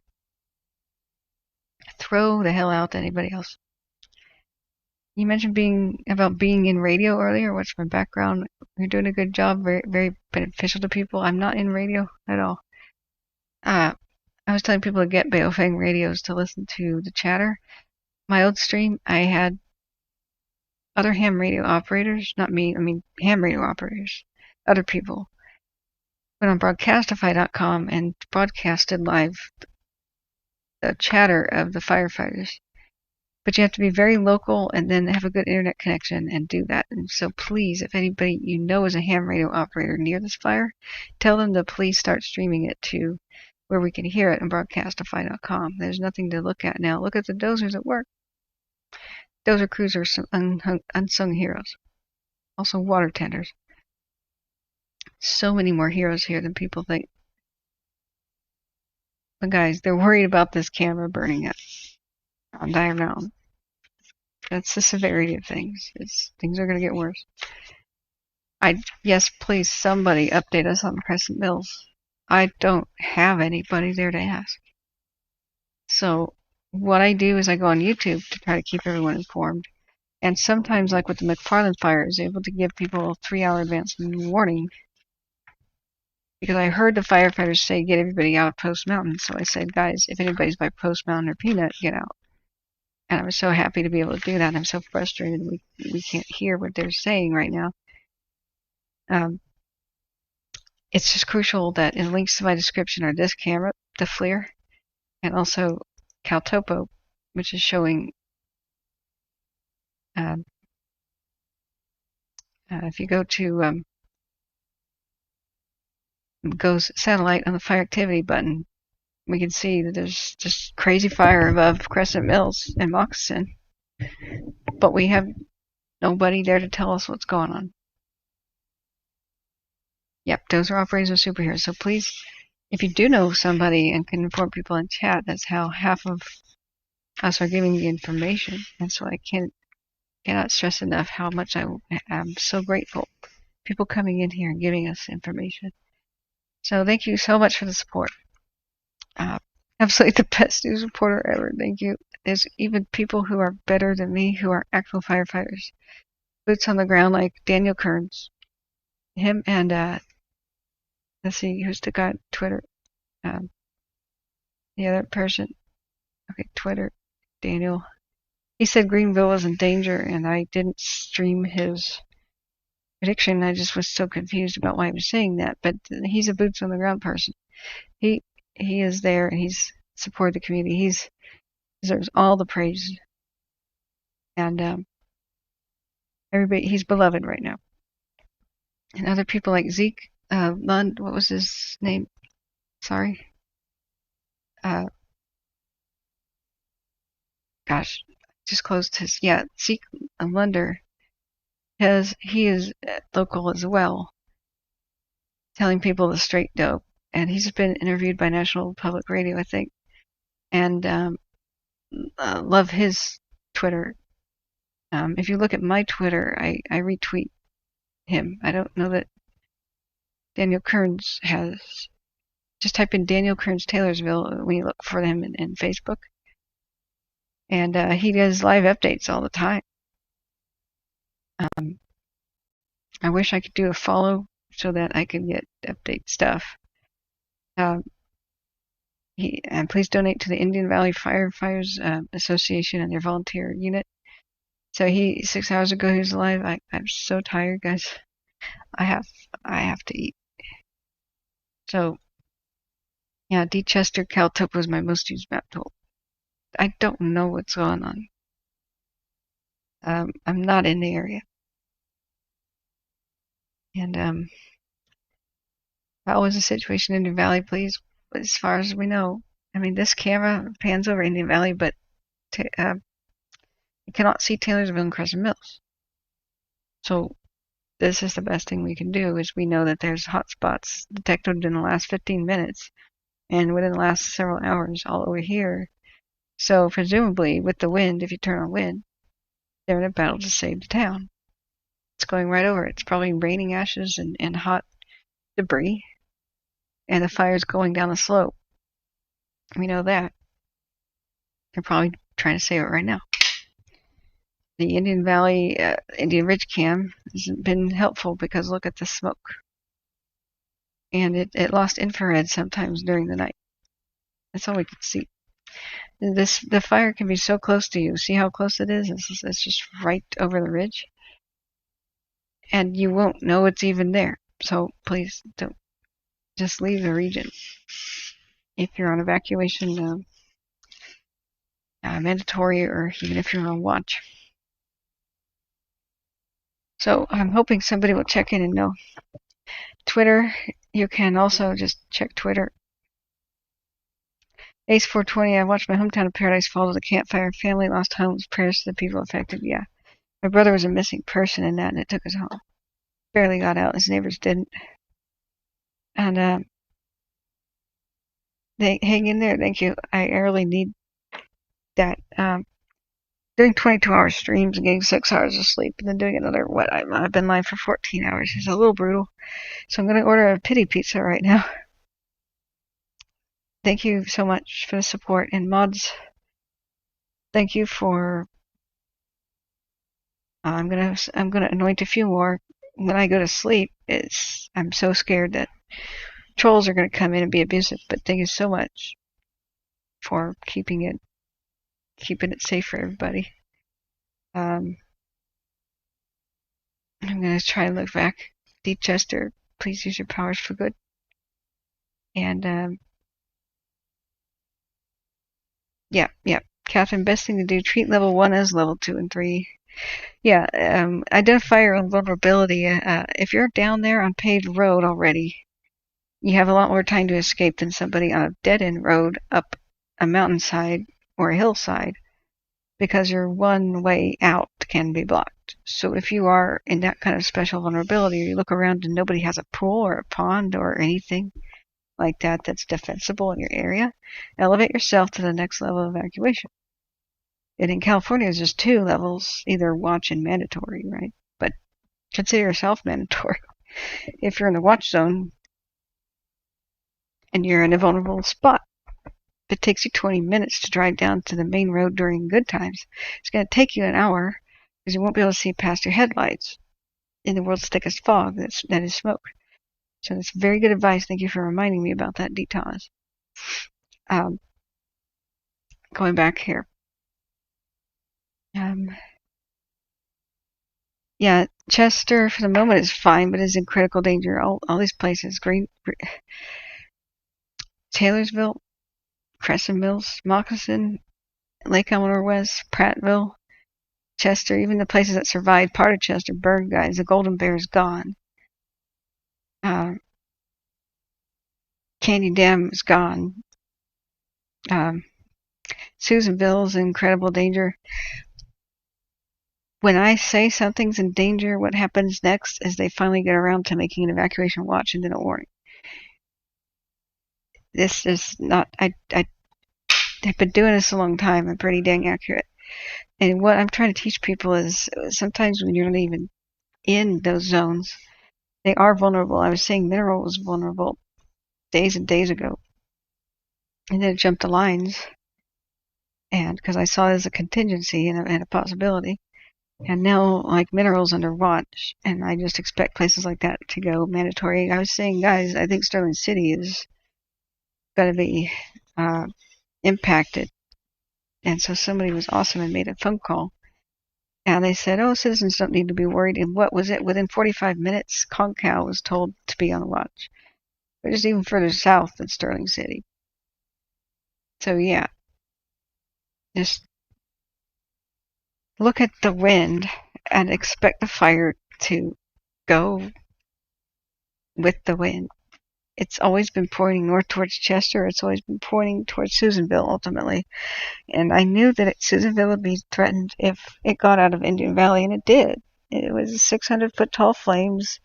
Throw the hell out to anybody else. You mentioned being in radio earlier. What's my background? You're doing a good job. Very, very beneficial to people. I'm not in radio at all. I was telling people to get Baofeng radios to listen to the chatter. My old stream, I had other ham radio operators, not me, I mean ham radio operators, other people, went on broadcastify.com and broadcasted live the chatter of the firefighters. But you have to be very local and then have a good internet connection and do that. And so please, if anybody you know is a ham radio operator near this fire, tell them to please start streaming it to where we can hear it on broadcastify.com. There's nothing to look at now. Look at the dozers at work. Dozer crews are some unsung heroes. Also water tenders. So many more heroes here than people think. But guys, they're worried about this camera burning up on Dyer Mountain. That's the severity of things. Things are going to get worse. Yes, please, somebody update us on Crescent Mills. I don't have anybody there to ask. So what I do is I go on YouTube to try to keep everyone informed. And sometimes, like with the McFarland fire, I was able to give people a 3-hour advance warning. Because I heard the firefighters say, get everybody out of Post Mountain. So I said, guys, if anybody's by Post Mountain or Peanut, get out. And I was so happy to be able to do that. And I'm so frustrated we can't hear what they're saying right now. It's just crucial that in links to my description are this camera, the FLIR, and also CalTopo, which is showing, if you go to goes satellite on the fire activity button, we can see that there's just crazy fire above Crescent Mills and Moccasin, but we have nobody there to tell us what's going on. Yep, those are operators of superheroes. So please, if you do know somebody and can inform people in chat, that's how half of us are giving the information. And so I cannot stress enough how much I am so grateful. People coming in here and giving us information. So thank you so much for the support. Absolutely the best news reporter ever. Thank you. There's even people who are better than me who are actual firefighters. Boots on the ground like Daniel Kearns. Him and, let's see, who's the guy on Twitter? The other person. Okay, Twitter. Daniel. He said Greenville was in danger, and I didn't stream his prediction. I just was so confused about why he was saying that. But he's a boots on the ground person. He is there, and he's supported the community. He deserves all the praise, and everybody. He's beloved right now. And other people like Zeke Lund. What was his name? Sorry. Gosh, just closed his. Yeah, Zeke Lunder. He is local as well, telling people the straight dope. And he's been interviewed by National Public Radio, I think. And love his Twitter. If you look at my Twitter, I retweet him. I don't know that Daniel Kearns has. Just type in Daniel Kearns Taylorsville when you look for him in Facebook. And he does live updates all the time. I wish I could do a follow so that I could get update stuff. And please donate to the Indian Valley Firefighters Association and their volunteer unit. So 6 hours ago he was alive. I'm so tired, guys. I have to eat. So yeah, D. Chester CalTopo was my most used map tool. I don't know what's going on. I'm not in the area. And how was the situation in Indian Valley, please? As far as we know, I mean, this camera pans over Indian Valley, but you cannot see Taylorsville and Crescent Mills. So this is the best thing we can do, is we know that there's hot spots detected in the last 15 minutes and within the last several hours all over here. So presumably with the wind, if you turn on wind, they're in a battle to save the town. It's going right over it. It's probably raining ashes and hot debris, and the fire's going down the slope. We know that. They're probably trying to save it right now. The Indian Valley, Indian Ridge cam hasn't been helpful because look at the smoke. And it lost infrared sometimes during the night. That's all we could see. The fire can be so close to you. See how close it is? It's just right over the ridge. And you won't know it's even there. So please don't just leave the region. If you're on evacuation, mandatory, or even if you're on watch. So I'm hoping somebody will check in and know. Twitter, you can also just check Twitter. Ace 420, I watched my hometown of Paradise fall to the campfire. Family lost homes. Prayers to the people affected. Yeah. My brother was a missing person in that, and it took us home. Barely got out. His neighbors didn't. And they hang in there. Thank you. I really need that. Doing 22-hour streams and getting 6 hours of sleep, and then doing another, I've been live for 14 hours. It's a little brutal. So I'm going to order a pity pizza right now. Thank you so much for the support. And mods, thank you for... I'm gonna anoint a few more when I go to sleep. I'm so scared that trolls are gonna come in and be abusive. But thank you so much for keeping it safe for everybody. I'm gonna try and look back. Deep Chester, please use your powers for good. And yeah. Catherine, best thing to do: treat level 1 as level 2 and 3. Yeah, identify your own vulnerability. If you're down there on paved road already, you have a lot more time to escape than somebody on a dead-end road up a mountainside or a hillside, because your one way out can be blocked. So if you are in that kind of special vulnerability, or you look around and nobody has a pool or a pond or anything like that that's defensible in your area, elevate yourself to the next level of evacuation. And in California, there's just 2 levels, either watch and mandatory, right? But consider yourself mandatory. If you're in the watch zone and you're in a vulnerable spot, if it takes you 20 minutes to drive down to the main road during good times, it's going to take you an hour because you won't be able to see past your headlights in the world's thickest fog that is smoke. So that's very good advice. Thank you for reminding me about that, D. Thomas. Going back here. Yeah, Chester for the moment is fine, but is in critical danger. All these places, Taylorsville, Crescent Mills, Moccasin, Lake Elmore West, Prattville, Chester, even the places that survived part of Chester burned, guys. The Golden Bear is gone. Candy Dam is gone. Susanville's in incredible danger. When I say something's in danger, what happens next is they finally get around to making an evacuation watch and then a warning. This is not... I've been doing this a long time. I'm pretty dang accurate. And what I'm trying to teach people is sometimes when you're not even in those zones, they are vulnerable. I was saying Mineral was vulnerable days and days ago. And then it jumped the lines. And because I saw it as a contingency and a possibility. And now, like, Mineral's under watch. And I just expect places like that to go mandatory. I was saying, guys, I think Sterling City is going to be impacted. And so somebody was awesome and made a phone call. And they said, oh, citizens don't need to be worried. And what was it? Within 45 minutes, Concal was told to be on watch. But just even further south than Sterling City. So, yeah. Just look at the wind and expect the fire to go with the wind. It's always been pointing north towards Chester. It's always been pointing towards Susanville, ultimately. And I knew that Susanville would be threatened if it got out of Indian Valley, and it did. It was 600-foot tall flames.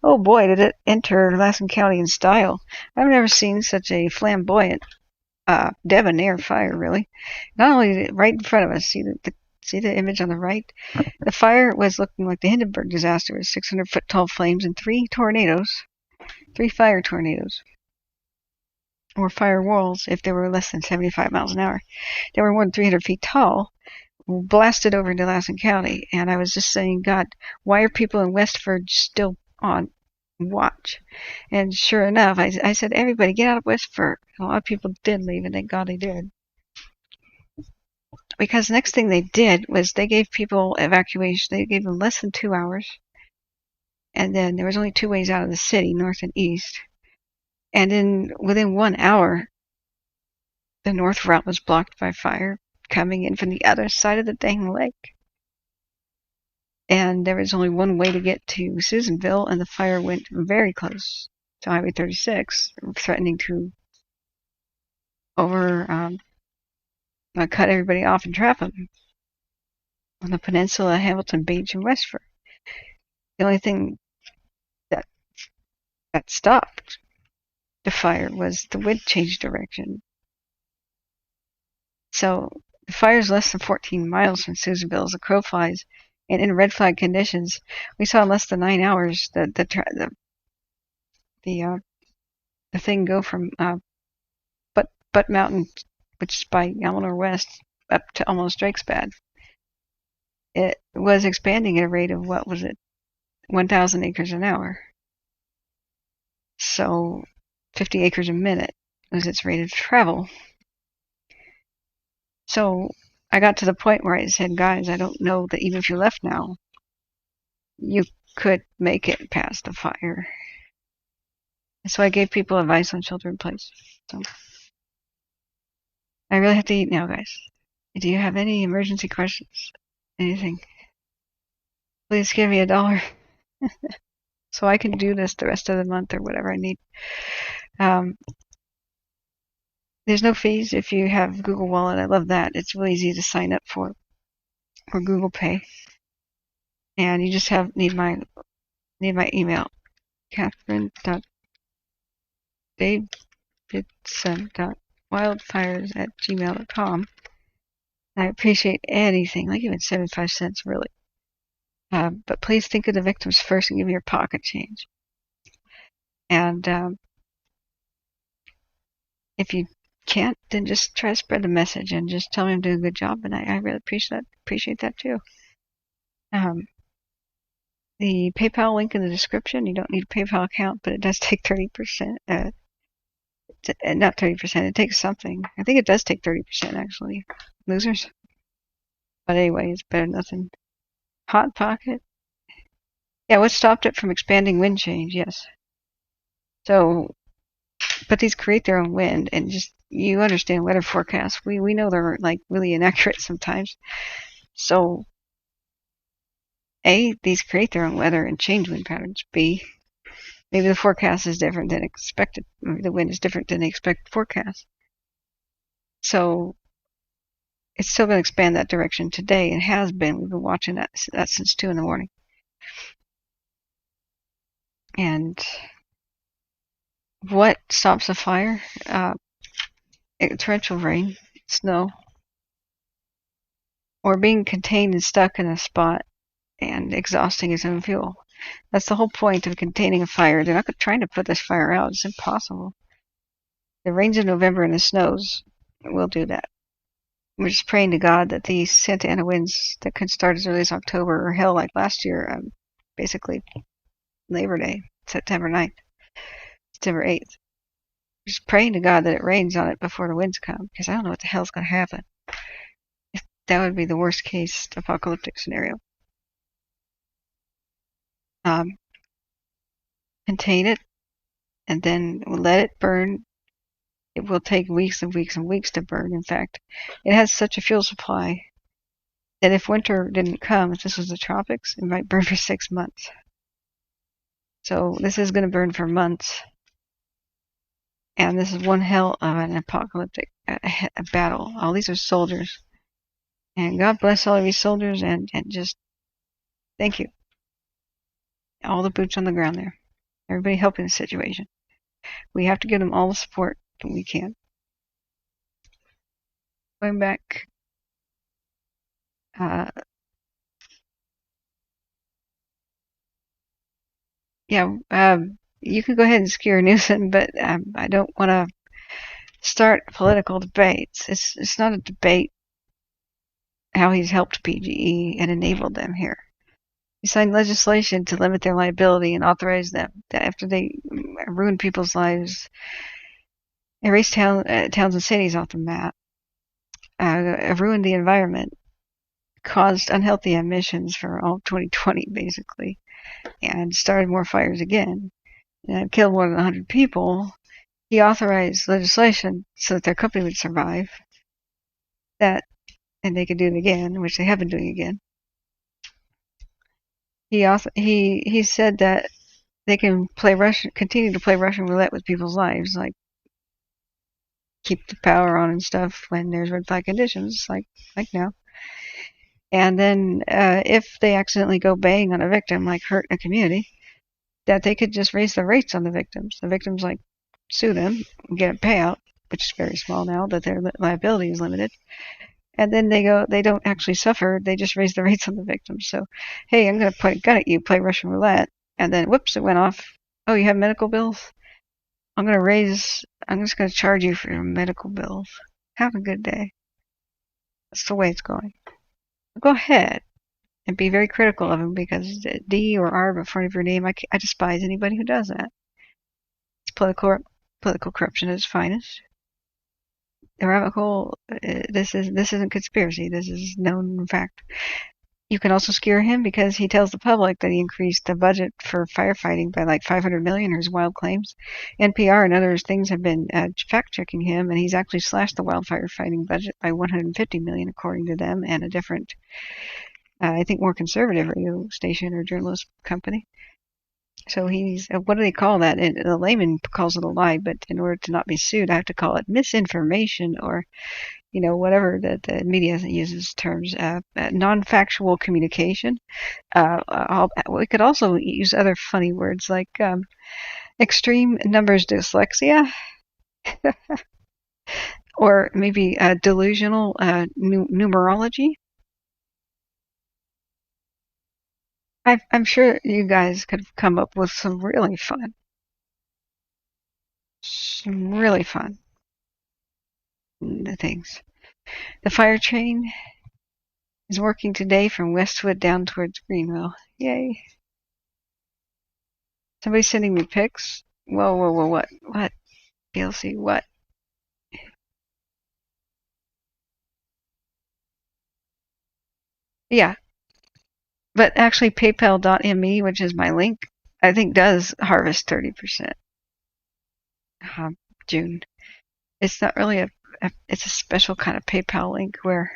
Oh boy, did it enter Lassen County in style. I've never seen such a flamboyant, debonair fire, really. Not only right in front of us, see the image on the right? The fire was looking like the Hindenburg disaster with 600-foot tall flames and 3 tornadoes. 3 fire tornadoes. Or fire walls, if they were less than 75 miles an hour. They were more than 300 feet tall, blasted over into Lassen County. And I was just saying, God, why are people in Westford still on watch? And sure enough, I said, everybody get out of Westford. A lot of people did leave, and thank God they did. Because the next thing they did was they gave people evacuation. They gave them less than 2 hours. And then there was only 2 ways out of the city, north and east. And then within 1 hour, the north route was blocked by fire coming in from the other side of the dang lake. And there was only one way to get to Susanville, and the fire went very close to Highway 36, threatening to over, cut everybody off and trap them on the peninsula, Hamilton Beach, and Westford. The only thing that stopped the fire was the wind change direction. So the fire is less than 14 miles from Susanville as the crow flies, and in red flag conditions, we saw in less than 9 hours the thing go from Butte Mountain, which is by Eleanor West, up to almost Drakesbad. It was expanding at a rate of, 1,000 acres an hour. So 50 acres a minute was its rate of travel. So I got to the point where I said, guys, I don't know that even if you left now, you could make it past the fire. And so I gave people advice on shelter in place. So I really have to eat now, guys. Do you have any emergency questions? Anything? Please give me $1 so I can do this the rest of the month or whatever I need. There's no fees if you have Google Wallet. I love that. It's really easy to sign up for, or Google Pay. And you just need my email, Catherine.davidson.wildfires@gmail.com. I appreciate anything, like even 75 cents, really. But please think of the victims first and give me your pocket change. And if you can't, then just try to spread the message and just tell me I'm doing a good job. And I really appreciate that too. The PayPal link in the description. You don't need a PayPal account, but it does take 30%. Not 30%. It takes something. I think it does take 30% actually. Losers. But anyway, it's better than nothing. Hot Pocket. Yeah, what stopped it from expanding wind change? Yes. So, but these create their own wind, and just you understand weather forecasts. We know they're like really inaccurate sometimes. So, A, these create their own weather and change wind patterns. B, maybe the forecast is different than expected. Maybe the wind is different than the expected forecast. So it's still going to expand that direction today, and has been. We've been watching that since 2 in the morning. And what stops a fire? Torrential rain, snow, or being contained and stuck in a spot and exhausting its own fuel. That's the whole point of containing a fire. They're not trying to put this fire out. It's impossible. The rains of November and the snows will do that. We're just praying to God that these Santa Ana winds that could start as early as October, or hell, like last year, basically Labor Day, September 9th, September 8th. Just praying to God that it rains on it before the winds come, because I don't know what the hell's going to happen. That would be the worst case apocalyptic scenario. Contain it, and then let it burn. It will take weeks and weeks and weeks to burn. In fact, it has such a fuel supply that if winter didn't come, if this was the tropics, it might burn for 6 months. So this is going to burn for months. And this is one hell of an apocalyptic battle. All these are soldiers. And God bless all of you soldiers, and just thank you. All the boots on the ground there. Everybody helping the situation. We have to give them all the support that we can. Going back, you can go ahead and skewer Newsom, but I don't want to start political debates. It's not a debate how he's helped PG&E and enabled them here. He signed legislation to limit their liability and authorize them that after they ruin people's lives, erase towns and cities off the map, ruined the environment, caused unhealthy emissions for all of 2020 basically, and started more fires again, and killed more than 100 people. He authorized legislation so that their company would survive that, and they could do it again, which they have been doing again. He said that they can continue to play Russian roulette with people's lives, like keep the power on and stuff when there's red flag conditions, like now. And then if they accidentally go bang on a victim, like hurt a community, that they could just raise the rates on the victims. The victims like sue them and get a payout, which is very small now that their liability is limited. And then they don't actually suffer. They just raise the rates on the victims. So, hey, I'm going to point a gun at you, play Russian roulette, and then whoops, it went off. Oh, you have medical bills? I'm just going to charge you for your medical bills. Have a good day. That's the way it's going. Go ahead and be very critical of him, because D or R before of your name, I despise anybody who does that. It's political corruption at its finest. The rabbit hole. This isn't conspiracy. This is known fact. You can also scare him because he tells the public that he increased the budget for firefighting by like $500 million, or his wild claims. NPR and other things have been fact-checking him, and he's actually slashed the wildfire fighting budget by $150 million, according to them, and a different, I think, more conservative radio station or journalist company. So he's, what do they call that? The layman calls it a lie, but in order to not be sued, I have to call it misinformation, or whatever the media uses terms, non-factual communication. We could also use other funny words like extreme numbers dyslexia, or maybe delusional numerology. I'm sure you guys could have come up with some really fun things. The fire train is working today from Westwood down towards Greenville. Yay. Somebody's sending me pics. Whoa, what? DLC, what? Yeah. But actually PayPal.me, which is my link, I think does harvest 30%. June. It's not really it's a special kind of PayPal link where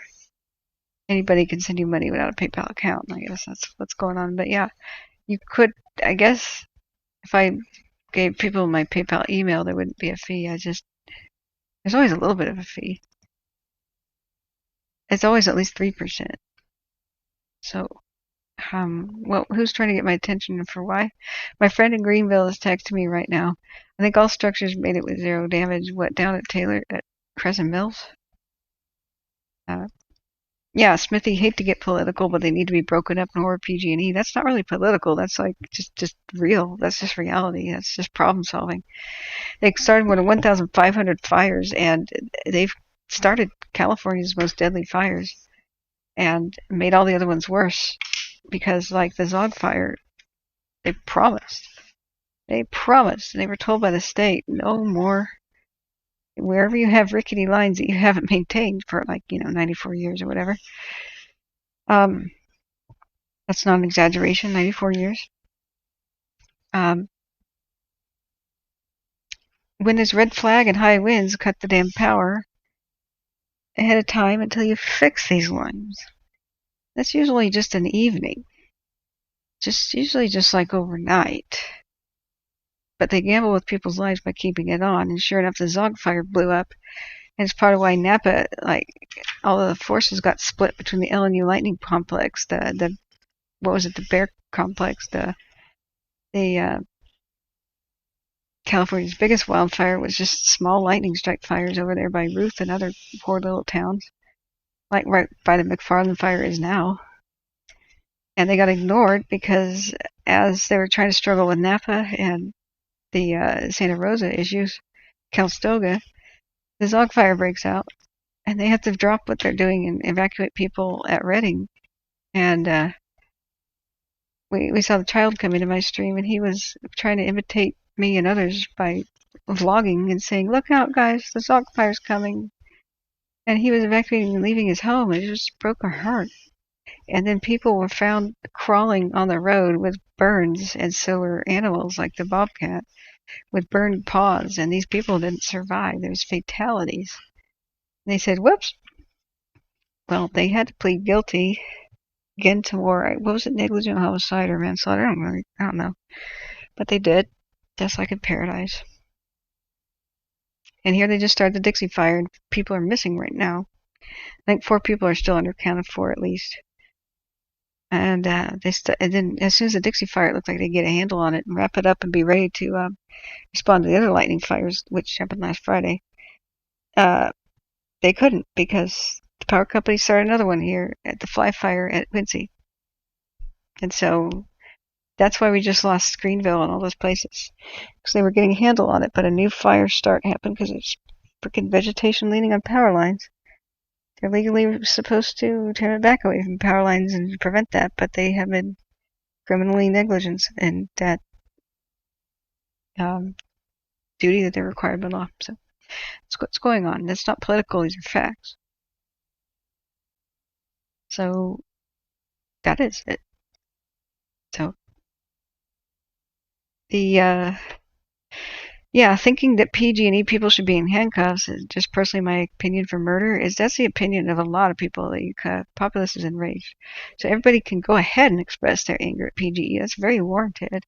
anybody can send you money without a PayPal account. I guess that's what's going on. But yeah, you could, I guess, if I gave people my PayPal email, there wouldn't be a fee. There's always a little bit of a fee. It's always at least 3%. So, well, who's trying to get my attention and for why? My friend in Greenville is texting me right now. I think all structures made it with 0 damage. What, down at Crescent Mills? Yeah, Smithy, hate to get political, but they need to be broken up in horror pg&e. That's not really political. That's like just real. That's just reality. That's just problem solving. They started more than 1,500 fires, and they've started California's most deadly fires and made all the other ones worse, because like the Zog fire, they promised. They were told by the state, no more. Wherever you have rickety lines that you haven't maintained for 94 years or whatever. That's not an exaggeration, 94 years. When there's red flag and high winds, cut the damn power ahead of time until you fix these lines. That's usually just an evening. Usually just like overnight. But they gamble with people's lives by keeping it on, and sure enough, the Zog fire blew up. And it's part of why Napa, all of the forces got split between the LNU lightning complex, the Bear complex, the California's biggest wildfire was just small lightning strike fires over there by Ruth and other poor little towns, like right by the McFarland fire is now. And they got ignored because as they were trying to struggle with Napa and the Santa Rosa issues, Calistoga, the Zog fire breaks out, and they have to drop what they're doing and evacuate people at Redding. And we saw the child come into my stream, and he was trying to imitate me and others by vlogging and saying, "Look out, guys, the Zog fire's coming." And he was evacuating and leaving his home, and it just broke our heart. And then people were found crawling on the road with burns, and so were animals like the bobcat with burned paws, and these people didn't survive. There was fatalities. And they said, whoops. Well, they had to plead guilty again to more, what was it, negligent homicide or manslaughter? I don't know. But they did, just like in Paradise. And here they just started the Dixie fire, and people are missing right now. I think 4 people are still unaccounted for at least. And and then as soon as the Dixie fire, it looked like they'd get a handle on it and wrap it up and be ready to respond to the other lightning fires, which happened last Friday. They couldn't because the power company started another one here at the Fly Fire at Quincy. And so that's why we just lost Greenville and all those places, because they were getting a handle on it. But a new fire start happened because it's freaking vegetation leaning on power lines. They're legally supposed to turn it back away from power lines and prevent that, but they have been criminally negligent in that duty that they're required by law. So that's what's going on. That's not political. These are facts. So that is it. So the thinking that PG&E people should be in handcuffs is just personally my opinion for murder. That's the opinion of a lot of people. The populace is enraged. So everybody can go ahead and express their anger at PG&E. That's very warranted.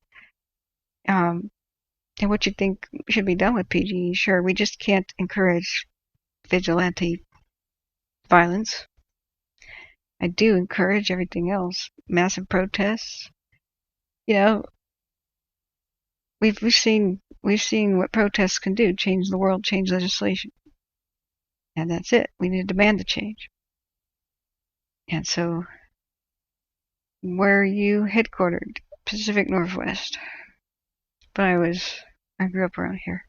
And what you think should be done with PG&E, sure, we just can't encourage vigilante violence. I do encourage everything else. Massive protests. You know, we've seen what protests can do. Change the world, change legislation. And that's it. We need to demand the change. And so, where are you headquartered? Pacific Northwest. But I grew up around here.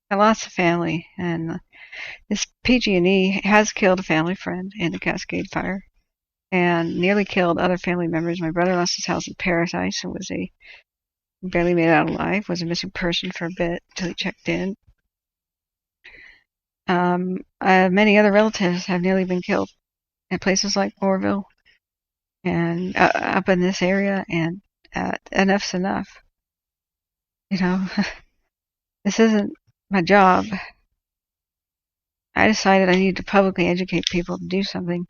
I lost a family, and this PG&E has killed a family friend in the Cascade Fire, and nearly killed other family members. My brother lost his house in Paradise and barely made it out alive. Was a missing person for a bit until he checked in. Many other relatives have nearly been killed at places like Orville and up in this area, and enough's enough. This isn't my job. I decided I needed to publicly educate people to do something.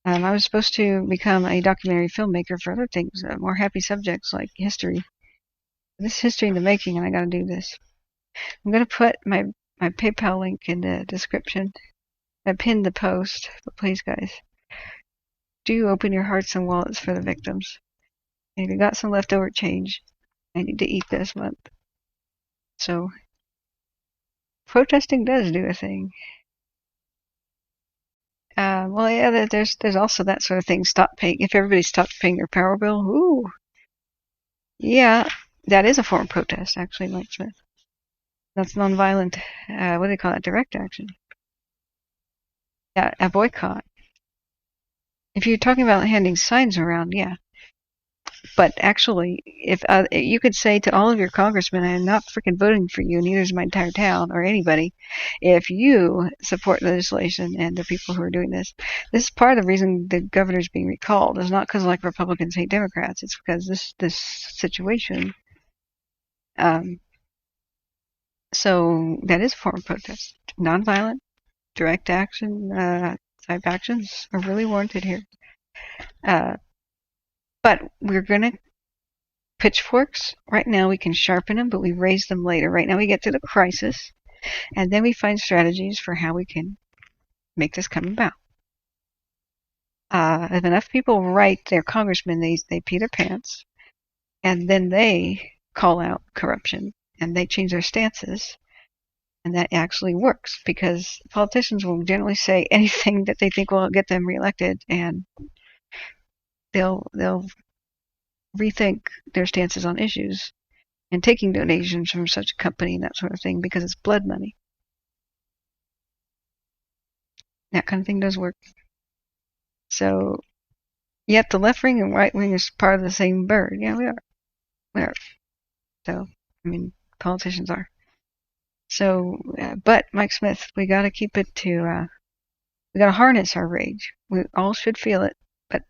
I was supposed to become a documentary filmmaker for other things, more happy subjects like history. This is history in the making, and I gotta do this. I'm gonna put my PayPal link in the description. I pinned the post, but please, guys, do open your hearts and wallets for the victims. And if you got some leftover change, I need to eat this month. So, protesting does do a thing. There's also that sort of thing. If everybody stopped paying their power bill, ooh, yeah, that is a form of protest, actually, Mike Smith. That's nonviolent. What do they call that? Direct action. Yeah, a boycott. If you're talking about handing signs around, yeah. But actually, if you could say to all of your congressmen, I'm not freaking voting for you, neither is my entire town or anybody, if you support legislation and the people who are doing this. This is part of the reason the governor's being recalled. It's not because like Republicans hate Democrats. It's because this situation. So that is a form of protest. Nonviolent, direct action type actions are really warranted here. But we're going to pitchforks. Right now we can sharpen them, but we raise them later. Right now we get to the crisis, and then we find strategies for how we can make this come about. If enough people write their congressmen, they pee their pants, and then they call out corruption, and they change their stances, and that actually works, because politicians will generally say anything that they think will get them reelected, and they'll rethink their stances on issues and taking donations from such a company and that sort of thing, because it's blood money. That kind of thing does work. So, yet the left wing and right wing is part of the same bird. Yeah, we are. So, politicians are. So, but Mike Smith, we got to keep it to. We got to harness our rage. We all should feel it, but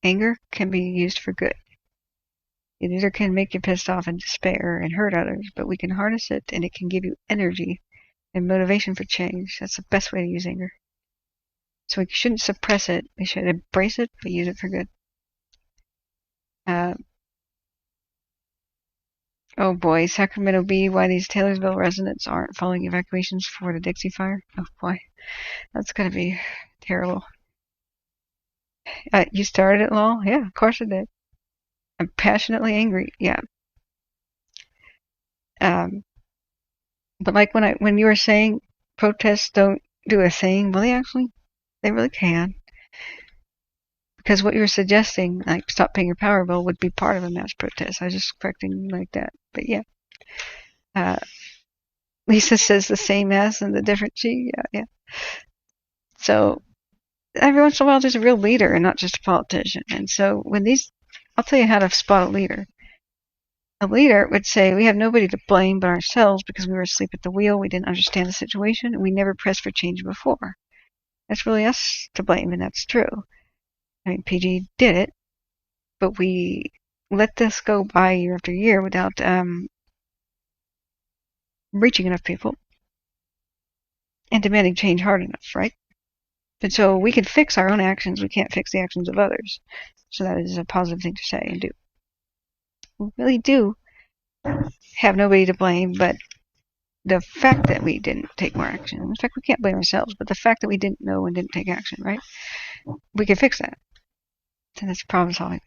anger can be used for good. It either can make you pissed off and despair and hurt others, but we can harness it, and it can give you energy and motivation for change. That's the best way to use anger. So we shouldn't suppress it. We should embrace it, but use it for good. Oh boy, Sacramento Bee, why these Taylorsville residents aren't following evacuations for the Dixie fire? Oh boy, that's gonna be terrible. You started it, Lowell? Yeah, of course I did. I'm passionately angry. Yeah. Um, but like when you were saying protests don't do a thing, well, they really can. Because what you were suggesting, like stop paying your power bill, would be part of a mass protest. I was just correcting like that. But yeah. Uh, Lisa says the same as and the different she. Yeah, yeah. So every once in a while, there's a real leader and not just a politician. And so I'll tell you how to spot a leader. A leader would say, we have nobody to blame but ourselves because we were asleep at the wheel, we didn't understand the situation, and we never pressed for change before. That's really us to blame, and that's true. I mean, PG did it, but we let this go by year after year without reaching enough people and demanding change hard enough, right? And so we can fix our own actions, we can't fix the actions of others. So that is a positive thing to say and do. We really do have nobody to blame, but the fact that we didn't take more action, in fact, we can't blame ourselves, but the fact that we didn't know and didn't take action, right? We can fix that. And that's problem solving.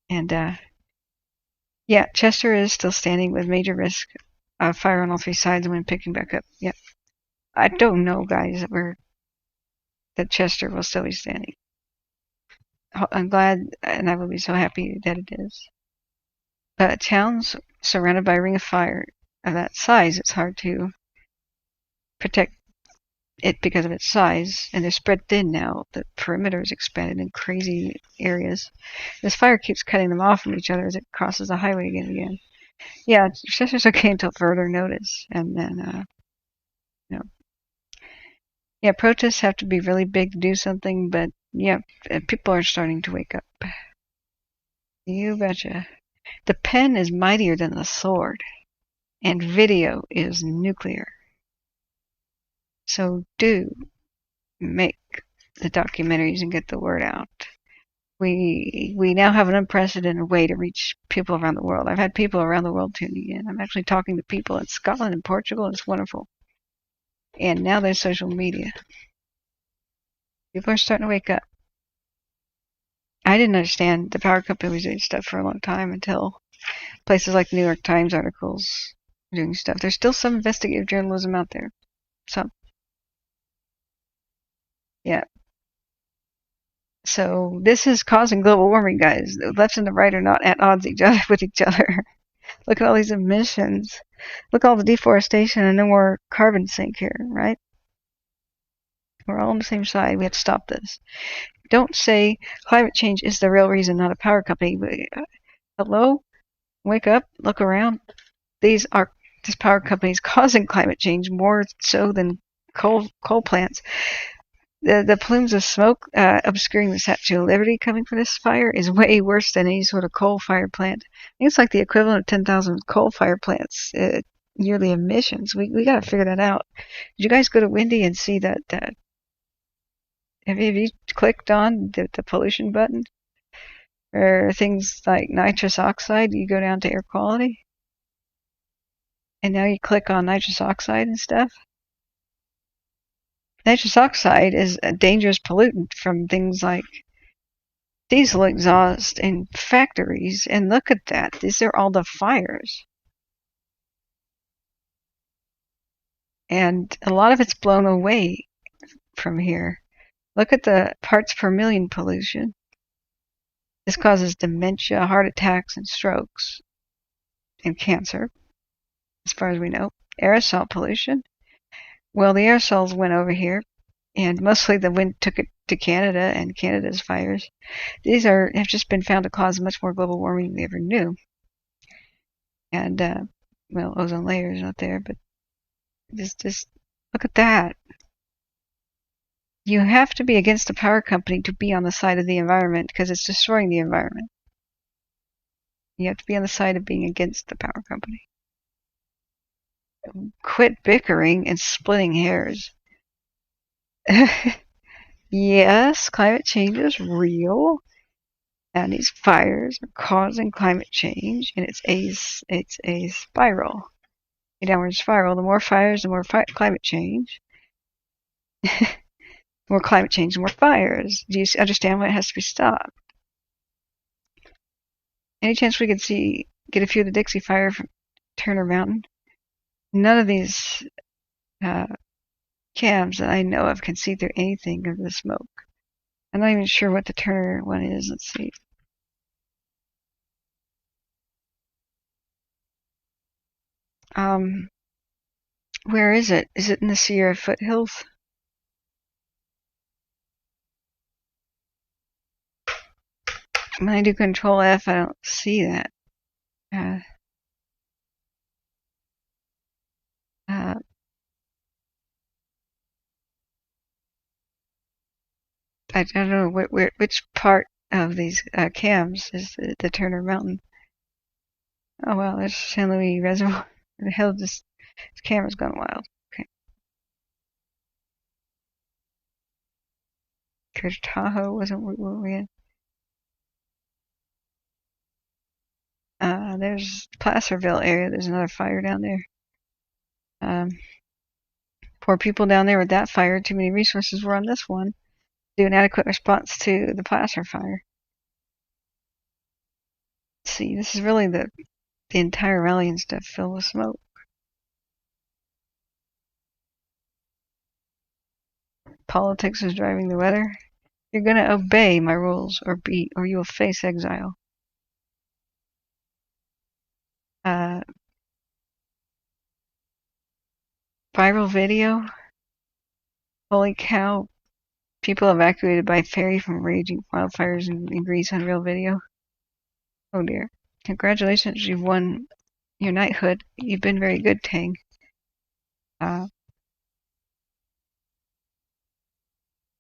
And yeah, Chester is still standing with major risk of fire on all three sides when picking back up. Yeah. I don't know, guys, that Chester will still be standing. I'm glad, and I will be so happy that it is. Towns surrounded by a ring of fire of that size, it's hard to protect it because of its size, and they're spread thin now. The perimeter is expanded in crazy areas. This fire keeps cutting them off from each other as it crosses the highway again and again. Yeah, Chester's okay until further notice, and then, you know, yeah, protests have to be really big to do something, but yeah, people are starting to wake up. You betcha. The pen is mightier than the sword, and video is nuclear. So do make the documentaries and get the word out. We now have an unprecedented way to reach people around the world. I've had people around the world tuning in. I'm actually talking to people in Scotland and Portugal, and it's wonderful. And now there's social media. People are starting to wake up. I didn't understand the power company was doing stuff for a long time until places like the New York Times articles are doing stuff. There's still some investigative journalism out there. Some. Yeah. So this is causing global warming, guys. The left and the right are not at odds with each other. Look at all these emissions. Look at all the deforestation and no more carbon sink here, right? We're all on the same side. We have to stop this. Don't say climate change is the real reason, not a power company. Hello? Wake up. Look around. This power companies causing climate change more so than coal plants. The plumes of smoke obscuring the Statue of Liberty coming from this fire is way worse than any sort of coal-fired plant. I think it's like the equivalent of 10,000 coal-fired plants yearly emissions. We got to figure that out. Did you guys go to Windy and see that? Have you clicked on the pollution button? Or things like nitrous oxide, you go down to air quality? And now you click on nitrous oxide and stuff? Nitrous oxide is a dangerous pollutant from things like diesel exhaust in factories. And look at that. These are all the fires. And a lot of it's blown away from here. Look at the parts per million pollution. This causes dementia, heart attacks, and strokes, and cancer, as far as we know. Aerosol pollution. Well, the aerosols went over here, and mostly the wind took it to Canada and Canada's fires. These have just been found to cause much more global warming than we ever knew. And, well, ozone layer is not there, but just look at that. You have to be against the power company to be on the side of the environment because it's destroying the environment. You have to be on the side of being against the power company. Quit bickering and splitting hairs. Yes, climate change is real. And these fires are causing climate change, and it's a spiral, a downward spiral. The more fires, the more climate change. More climate change, more fires. Do you understand why it has to be stopped? Any chance we could get a few of the Dixie fire from Turner Mountain? None of these cams that I know of can see through anything of the smoke. I'm not even sure what the Turner one is. Let's see. Where is it? Is it in the Sierra foothills? When I do Control F, I don't see that. I don't know which part of these cams is the Turner Mountain. Oh well, there's San Luis Reservoir. The hell, this camera's gone wild. Okay. Greater Tahoe wasn't where we in. There's Placerville area. There's another fire down there. Poor people down there with that fire. Too many resources were on this one. Do an adequate response to the Placer fire. See, this is really the entire valley and stuff filled with smoke. Politics is driving the weather. You're gonna obey my rules, or you will face exile. Viral video. Holy cow! People evacuated by ferry from raging wildfires in Greece on real video. Oh dear! Congratulations, you've won your knighthood. You've been very good, Tang.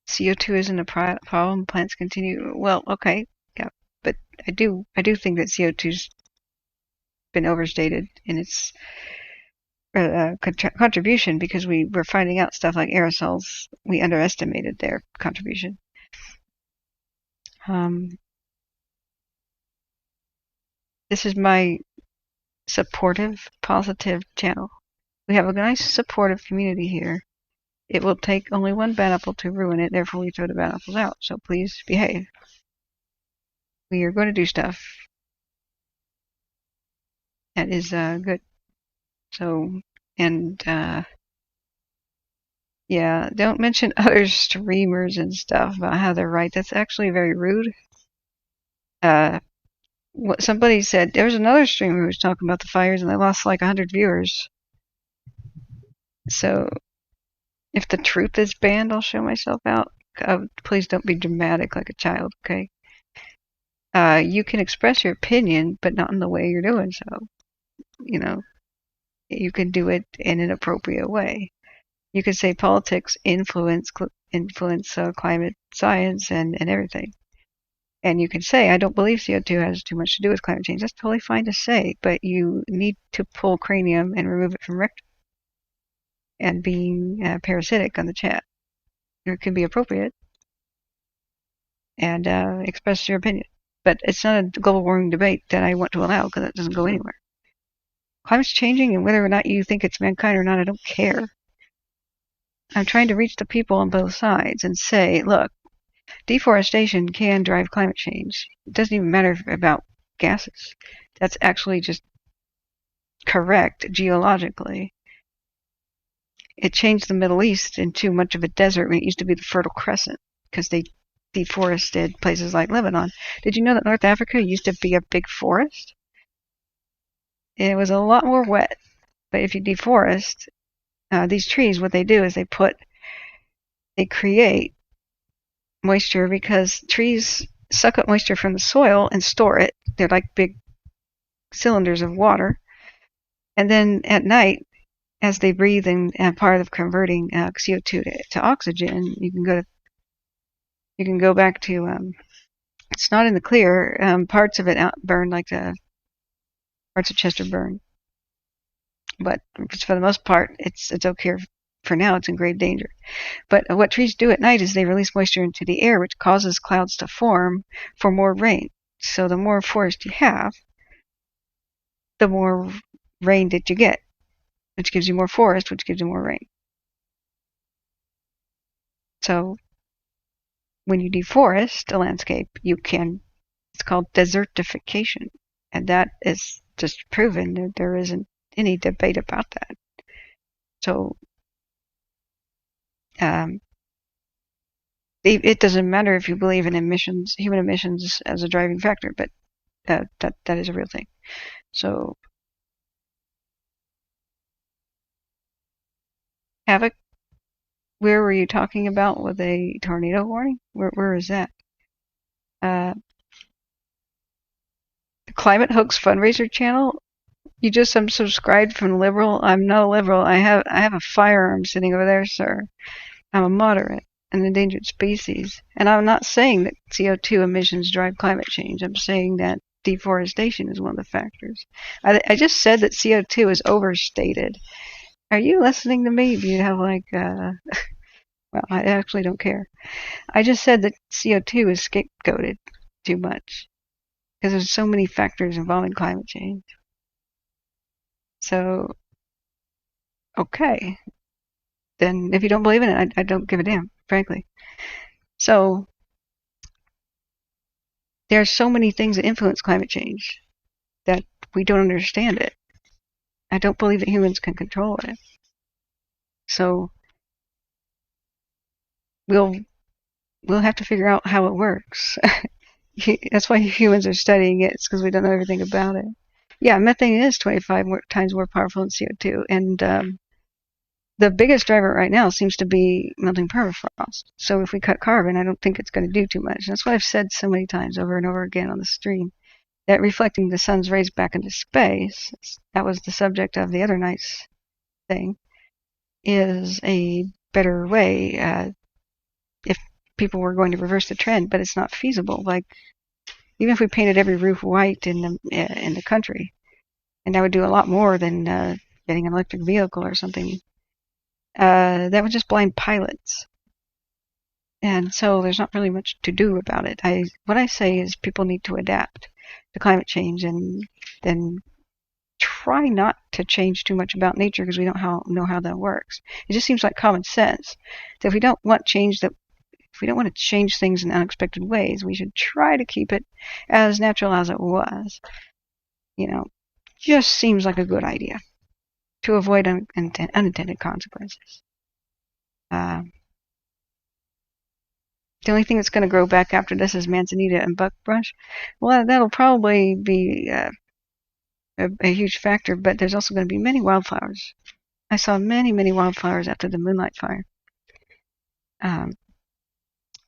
CO2 isn't a problem. Plants continue. Well, okay, yeah, but I do think that CO2's been overstated in its contribution, because we were finding out stuff like aerosols. We underestimated their contribution. This is my supportive, positive channel. We have a nice, supportive community here. It will take only one bad apple to ruin it, therefore we throw the bad apples out. So please behave. We are going to do stuff that is good. So, and yeah, don't mention other streamers and stuff about how they're right. That's actually very rude. What somebody said, there was another streamer who was talking about the fires and they lost like 100 viewers. So, if the truth is banned, I'll show myself out. Please don't be dramatic like a child, okay? You can express your opinion, but not in the way you're doing so. You know, you can do it in an appropriate way. You could say politics influence climate science and everything. And you can say, I don't believe CO2 has too much to do with climate change. That's totally fine to say, but you need to pull cranium and remove it from rectum. And being parasitic on the chat. It can be appropriate. And express your opinion. But it's not a global warming debate that I want to allow, because that doesn't go anywhere. Climate's changing, and whether or not you think it's mankind or not, I don't care. I'm trying to reach the people on both sides and say, look, deforestation can drive climate change. It doesn't even matter about gases. That's actually just correct geologically. It changed the Middle East into much of a desert when it used to be the Fertile Crescent, because they deforested places like Lebanon. Did you know that North Africa used to be a big forest? It was a lot more wet. But if you deforest, these trees, what they do is they create moisture, because trees suck up moisture from the soil and store it. They're like big cylinders of water. And then at night, as they breathe and part of converting CO2 to oxygen, you can go back to it's not in the clear. Parts of it burn, like the parts of Chester burn, but for the most part, it's okay for now. It's in grave danger. But what trees do at night is they release moisture into the air, which causes clouds to form for more rain. So the more forest you have, the more rain that you get, which gives you more forest, which gives you more rain. So when you deforest a landscape, it's called desertification. And that is just proven. There isn't any debate about that. So it doesn't matter if you believe in human emissions as a driving factor, but that is a real thing. So havoc. Where were you talking about with a tornado warning? Where is that? The Climate Hoax fundraiser channel. You just unsubscribed from liberal. I'm not a liberal. I have a firearm sitting over there, sir. I'm a moderate, an endangered species, and I'm not saying that CO2 emissions drive climate change. I'm saying that deforestation is one of the factors. I just said that CO2 is overstated. Are you listening to me? Do you have well, I actually don't care. I just said that CO2 is scapegoated too much because there's so many factors involving climate change. So, okay. Then if you don't believe in it, I don't give a damn, frankly. So, there are so many things that influence climate change that we don't understand it. I don't believe that humans can control it. So, we'll have to figure out how it works. That's why humans are studying it. It's because we don't know everything about it. Yeah, methane is 25 times more powerful than CO2, and the biggest driver right now seems to be melting permafrost. So if we cut carbon, I don't think it's going to do too much. That's what I've said so many times over and over again on the stream, that reflecting the sun's rays back into space, that was the subject of the other night's thing, is a better way if people were going to reverse the trend, but it's not feasible. Like, even if we painted every roof white in the country, and that would do a lot more than getting an electric vehicle or something, that would just blind pilots. And so there's not really much to do about it. What I say is people need to adapt to climate change and then try not to change too much about nature because we don't know how that works. It just seems like common sense that if we don't want to change things in unexpected ways, we should try to keep it as natural as it was. Just seems like a good idea to avoid unintended consequences. The only thing that's going to grow back after this is manzanita and buckbrush. Well, that'll probably be a huge factor, but there's also going to be many wildflowers. I saw many, many wildflowers after the Moonlight Fire.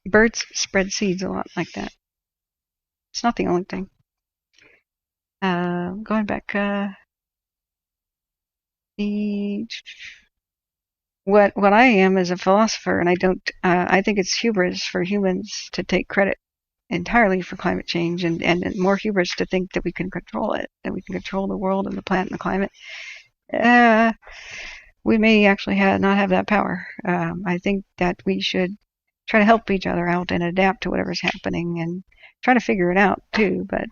Birds spread seeds a lot like that. It's not the only thing. Going back, what I am is a philosopher, and I think it's hubris for humans to take credit entirely for climate change, and more hubris to think that we can control it, that we can control the world and the planet and the climate. We may actually not have that power. I think that we should try to help each other out and adapt to whatever's happening and try to figure it out too. But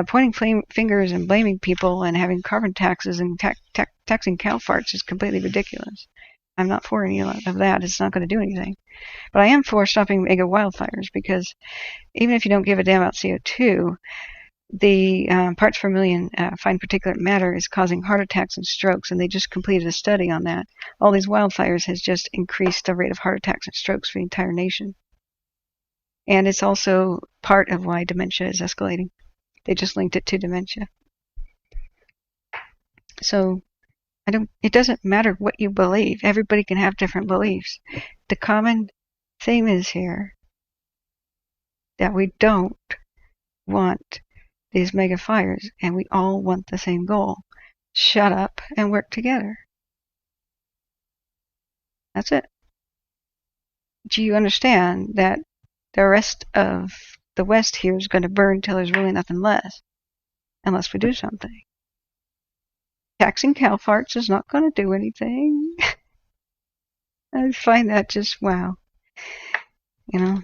pointing fingers and blaming people and having carbon taxes and taxing cow farts is completely ridiculous. I'm not for any of that. It's not going to do anything. But I am for stopping mega wildfires because even if you don't give a damn about CO2, the parts per million fine particulate matter is causing heart attacks and strokes, and they just completed a study on that. All these wildfires has just increased the rate of heart attacks and strokes for the entire nation. And it's also part of why dementia is escalating. They just linked it to dementia. So it doesn't matter what you believe. Everybody can have different beliefs. The common theme is here that we don't want these mega fires, and we all want the same goal. Shut up and work together. That's it. Do you understand that the rest of the West here is going to burn until there's really nothing left, unless we do something? Taxing cow farts is not going to do anything. I find that just wow.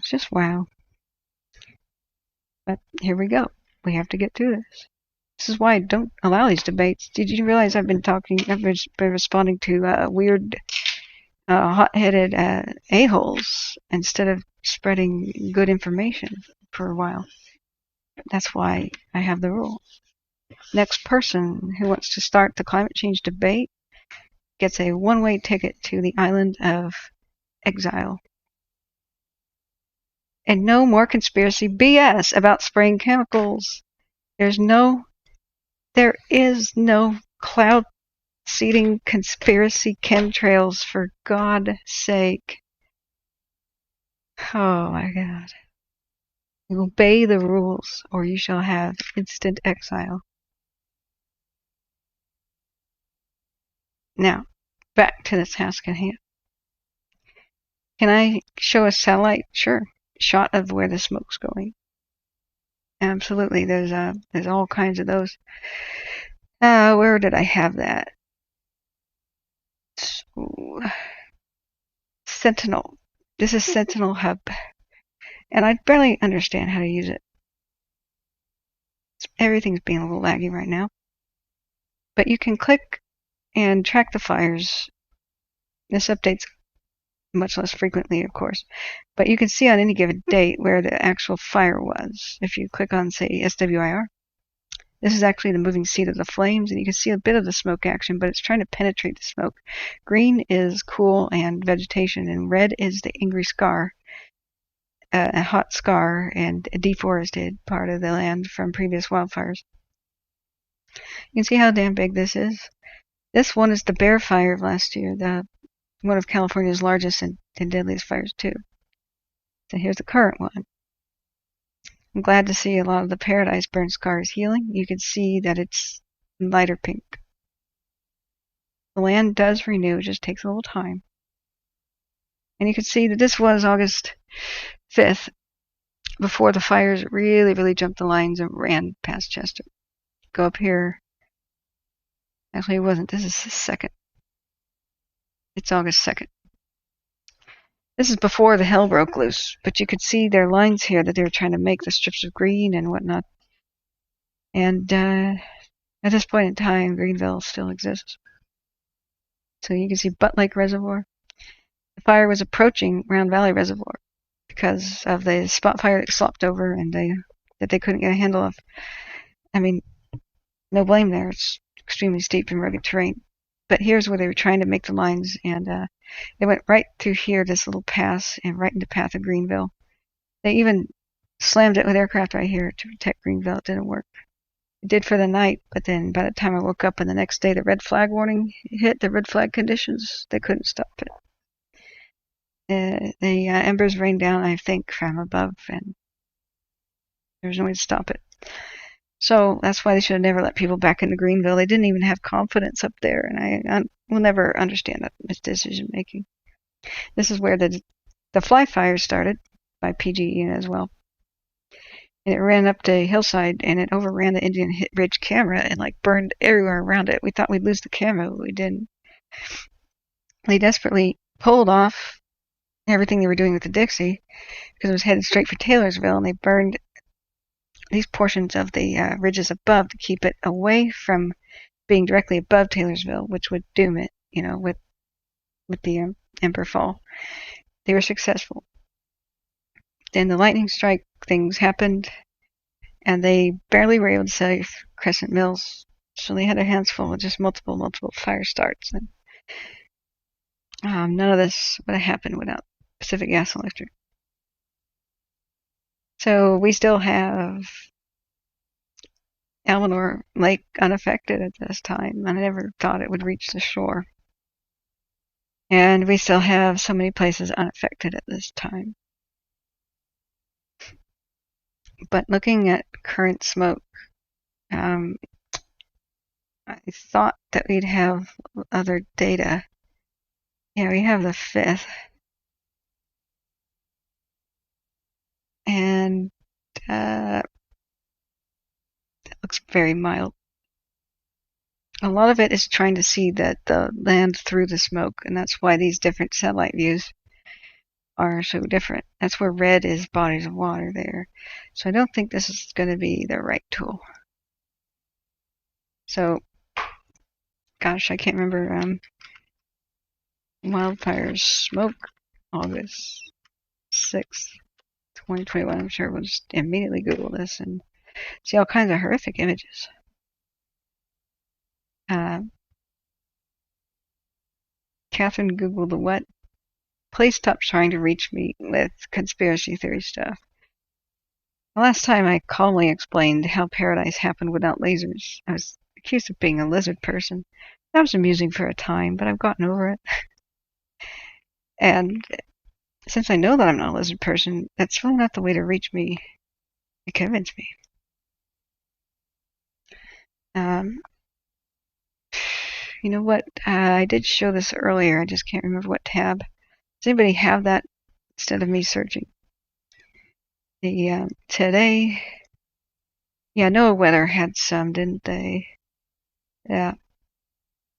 Just wow. But here we go. We have to get through this. This is why I don't allow these debates. Did you realize I've been responding to weird, hot-headed a-holes instead of spreading good information for a while? That's why I have the rule. Next person who wants to start the climate change debate gets a one-way ticket to the island of exile. And no more conspiracy BS about spraying chemicals. There is no cloud seeding conspiracy chemtrails, for God's sake. Oh my God. You obey the rules or you shall have instant exile. Now, back to this task at hand. Can I show a satellite? Sure. Shot of where the smoke's going. Absolutely. There's all kinds of those. Where did I have that? So, Sentinel. This is Sentinel Hub. And I barely understand how to use it. Everything's being a little laggy right now. But you can click and track the fires. This updates much less frequently, of course. But you can see on any given date where the actual fire was. If you click on, say, SWIR, this is actually the moving seat of the flames, and you can see a bit of the smoke action, but it's trying to penetrate the smoke. Green is cool and vegetation, and red is the angry scar, a hot scar and a deforested part of the land from previous wildfires. You can see how damn big this is. This one is the Bear Fire of last year, one of California's largest and deadliest fires, too. So here's the current one. I'm glad to see a lot of the Paradise burn scar is healing. You can see that it's lighter pink. The land does renew, it just takes a little time. And you can see that this was August 5th, before the fires really jumped the lines and ran past Chester. Go up here. Actually, it wasn't. This is the 2nd. It's August 2nd. This is before the hell broke loose, but you could see their lines here that they were trying to make, the strips of green and whatnot. And at this point in time, Greenville still exists. So you can see Butte Lake Reservoir. The fire was approaching Round Valley Reservoir because of the spot fire that slopped over and that they couldn't get a handle of. I mean, no blame there. It's extremely steep and rugged terrain. But here's where they were trying to make the lines, and they went right through here, this little pass, and right into the path of Greenville. They even slammed it with aircraft right here to protect Greenville. It didn't work. It did for the night, but then by the time I woke up and the next day the red flag warning hit, the red flag conditions, they couldn't stop it. The embers rained down, I think, from above, and there was no way to stop it. So that's why they should have never let people back into Greenville. They didn't even have confidence up there, and I will never understand that decision making. This is where the fly fire started by pg&e as well. And it ran up the hillside, and it overran the Indian Ridge camera and burned everywhere around it. We thought we'd lose the camera, but we didn't. They desperately pulled off everything they were doing with the Dixie because it was headed straight for Taylorsville, and they burned these portions of the ridges above to keep it away from being directly above Taylorsville, which would doom it, with the Emperor Fall. They were successful. Then the lightning strike things happened, and they barely were able to save Crescent Mills, so they had their hands full with just multiple fire starts. And none of this would have happened without Pacific Gas and Electric. So we still have Almanor Lake unaffected at this time. I never thought it would reach the shore. And we still have so many places unaffected at this time. But looking at current smoke, I thought that we'd have other data. Yeah, we have the 5th. And that looks very mild. A lot of it is trying to see the land through the smoke, and that's why these different satellite views are so different. That's where red is bodies of water there. So I don't think this is going to be the right tool. So, gosh, I can't remember. Wildfires smoke August 6th, 2021. I'm sure we'll just immediately Google this and see all kinds of horrific images. Catherine Googled the what? Please stop trying to reach me with conspiracy theory stuff. The last time I calmly explained how paradise happened without lasers, I was accused of being a lizard person. That was amusing for a time, but I've gotten over it. And since I know that I'm not a lizard person, that's really not the way to reach me and convince me. You know what? I did show this earlier. I just can't remember what tab. Does anybody have that instead of me searching? The today, yeah, NOAA weather had some, didn't they? Yeah.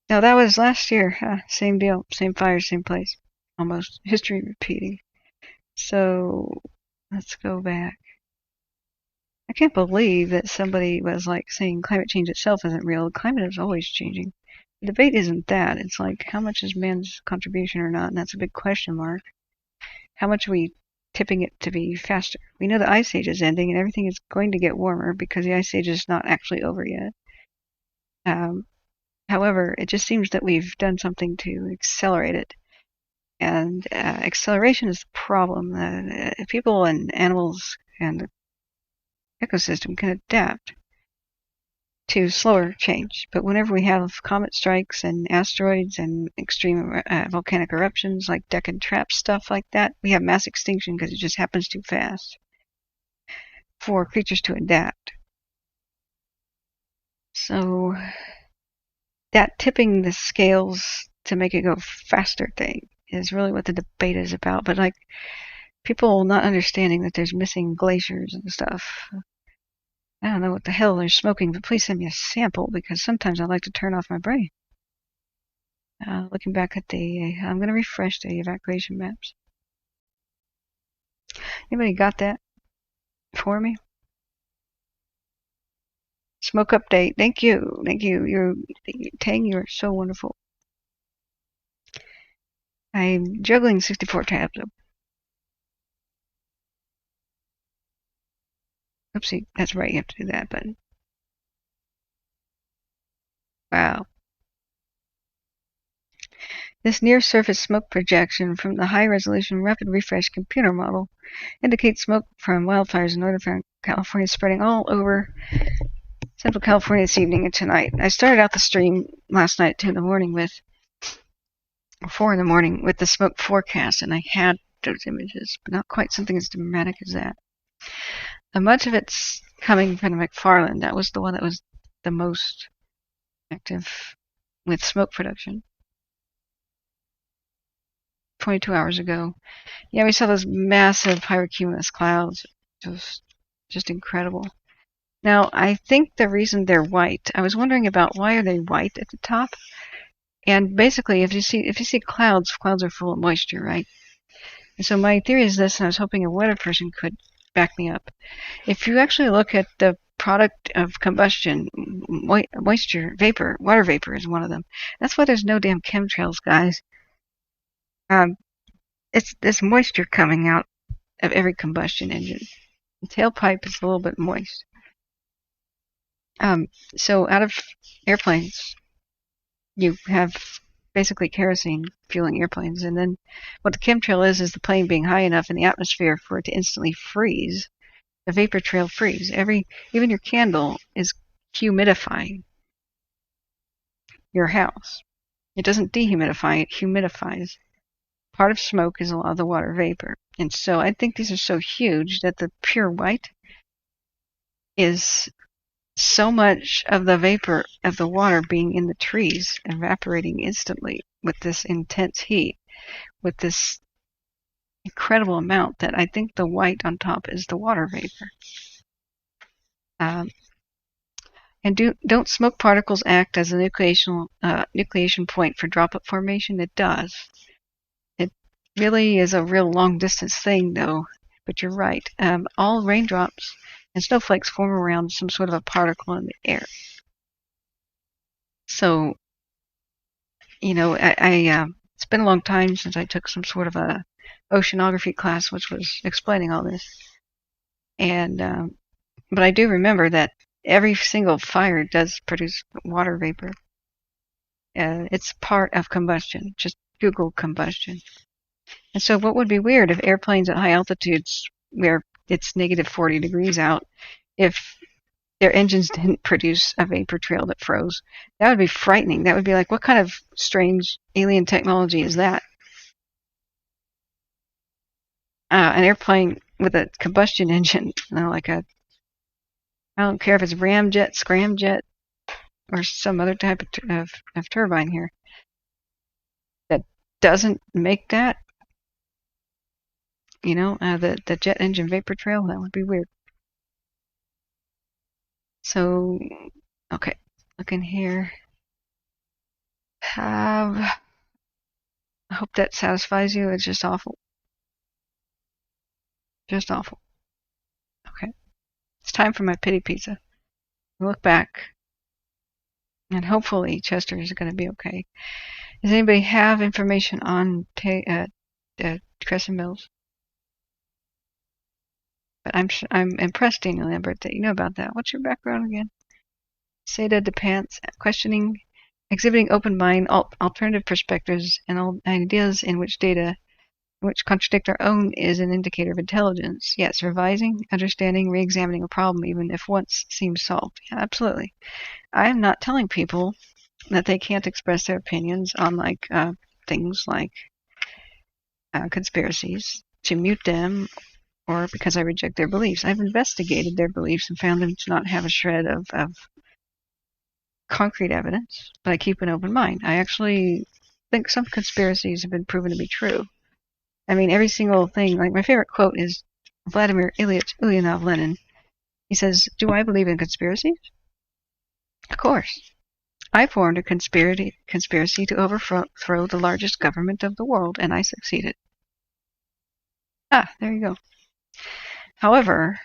No, that was last year. Same deal, same fire, same place. Almost history repeating. So let's go back. I can't believe that somebody was like saying climate change itself isn't real. The climate is always changing. The debate isn't that. It's like how much is man's contribution or not, and that's a big question mark. How much are we tipping it to be faster? We know the ice age is ending and everything is going to get warmer because the ice age is not actually over yet. However, it just seems that we've done something to accelerate it. And acceleration is the problem. People and animals and the ecosystem can adapt to slower change. But whenever we have comet strikes and asteroids and extreme volcanic eruptions like Deccan Trap, stuff like that, we have mass extinction because it just happens too fast for creatures to adapt. So that tipping the scales to make it go faster thing is really what the debate is about. But like people not understanding that there's missing glaciers and stuff. I don't know what the hell they're smoking, but please send me a sample because sometimes I like to turn off my brain. Looking back at I'm going to refresh the evacuation maps. Anybody got that for me? Smoke update. Thank you. Thank you. Tang, you're so wonderful. I'm juggling 64 tabs up. Oopsie, that's right, you have to do that button. Wow. This near-surface smoke projection from the high-resolution rapid refresh computer model indicates smoke from wildfires in Northern California spreading all over Central California this evening and tonight. I started out the stream last night at 2 in the morning with 4 in the morning with the smoke forecast, and I had those images, but not quite something as dramatic as that. Much of it's coming from McFarland. That was the one that was the most active with smoke production. 22 hours ago. Yeah, we saw those massive pyrocumulus clouds. It was just incredible. Now, I think the reason they're white, I was wondering about why are they white at the top? And basically, if you see clouds, clouds are full of moisture, right? And so my theory is this, and I was hoping a weather person could back me up. If you actually look at the product of combustion, moisture, vapor, water vapor is one of them. That's why there's no damn chemtrails, guys. It's this moisture coming out of every combustion engine. The tailpipe is a little bit moist. So out of airplanes, you have basically kerosene fueling airplanes, and then what the chemtrail is the plane being high enough in the atmosphere for it to instantly freeze. The vapor trail freeze. Even your candle is humidifying your house. It doesn't dehumidify, it humidifies. Part of smoke is a lot of the water vapor. And so I think these are so huge that the pure white is so much of the vapor of the water being in the trees evaporating instantly with this intense heat, with this incredible amount, that I think the white on top is the water vapor. And don't smoke particles act as a nucleation point for drop-up formation? It does. really is a real long distance thing, though. But you're right. All raindrops and snowflakes form around some sort of a particle in the air. So, it's been a long time since I took some sort of a oceanography class, which was explaining all this. And but I do remember that every single fire does produce water vapor. It's part of combustion. Just Google combustion. And so what would be weird if airplanes at high altitudes where it's negative 40 degrees out, if their engines didn't produce a vapor trail that froze? That would be frightening. That would be like, what kind of strange alien technology is that? An airplane with a combustion engine, I don't care if it's ramjet, scramjet, or some other type of turbine here, that doesn't make that, the jet engine vapor trail, that would be weird. So, okay, look in here. I hope that satisfies you. It's just awful. Just awful. Okay. It's time for my pity pizza. Look back. And hopefully Chester is going to be okay. Does anybody have information on Crescent Mills? But I'm impressed, Daniel Lambert, that you know about that. What's your background again? Seda DePants, questioning, exhibiting open mind, alternative perspectives, and ideas in which data which contradict our own is an indicator of intelligence. Yes, revising, understanding, re-examining a problem, even if once seems solved. Yeah, absolutely. I am not telling people that they can't express their opinions on things like conspiracies, to mute them, or because I reject their beliefs. I've investigated their beliefs and found them to not have a shred of concrete evidence, but I keep an open mind. I actually think some conspiracies have been proven to be true. I mean, every single thing. Like, my favorite quote is Vladimir Ilyich Ulyanov Lenin. He says, "Do I believe in conspiracies? Of course. I formed a conspiracy to overthrow the largest government of the world, and I succeeded." There you go. However,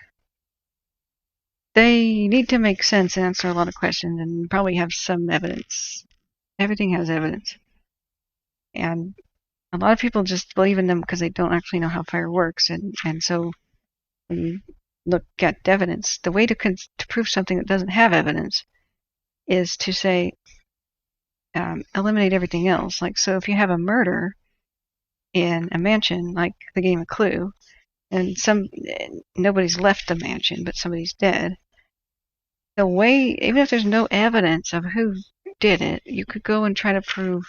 they need to make sense and answer a lot of questions and probably have some evidence. Everything has evidence. And a lot of people just believe in them because they don't actually know how fire works. And so when you look at evidence, the way to prove something that doesn't have evidence is to say, eliminate everything else. Like, so if you have a murder in a mansion, like the game of Clue, and nobody's left the mansion, but somebody's dead, the way, even if there's no evidence of who did it, you could go and try to prove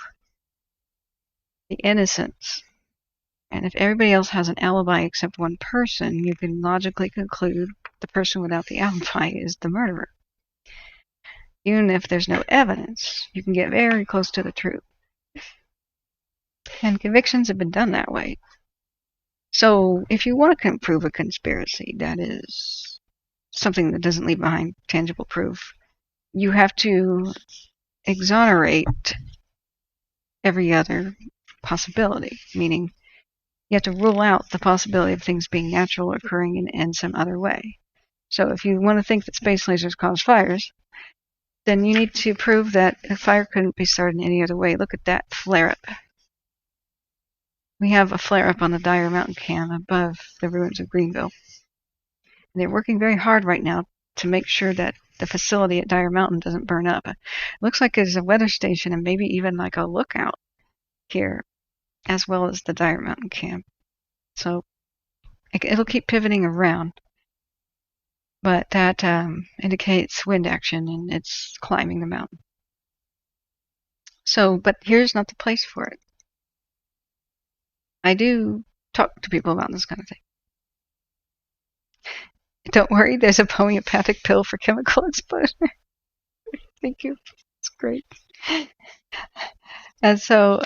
the innocence. And if everybody else has an alibi except one person, you can logically conclude the person without the alibi is the murderer. Even if there's no evidence, you can get very close to the truth. And convictions have been done that way. So if you want to prove a conspiracy, that is something that doesn't leave behind tangible proof, you have to exonerate every other possibility, meaning you have to rule out the possibility of things being natural or occurring in some other way. So if you want to think that space lasers cause fires, then you need to prove that a fire couldn't be started in any other way. Look at that flare-up. We have a flare-up on the Dyer Mountain Cam above the ruins of Greenville. And they're working very hard right now to make sure that the facility at Dyer Mountain doesn't burn up. It looks like there's a weather station and maybe even like a lookout here, as well as the Dyer Mountain Camp. So it'll keep pivoting around. But that indicates wind action, and it's climbing the mountain. So, but here's not the place for it. I do talk to people about this kind of thing. Don't worry, there's a homeopathic pill for chemical exposure. Thank you. It's great. And so,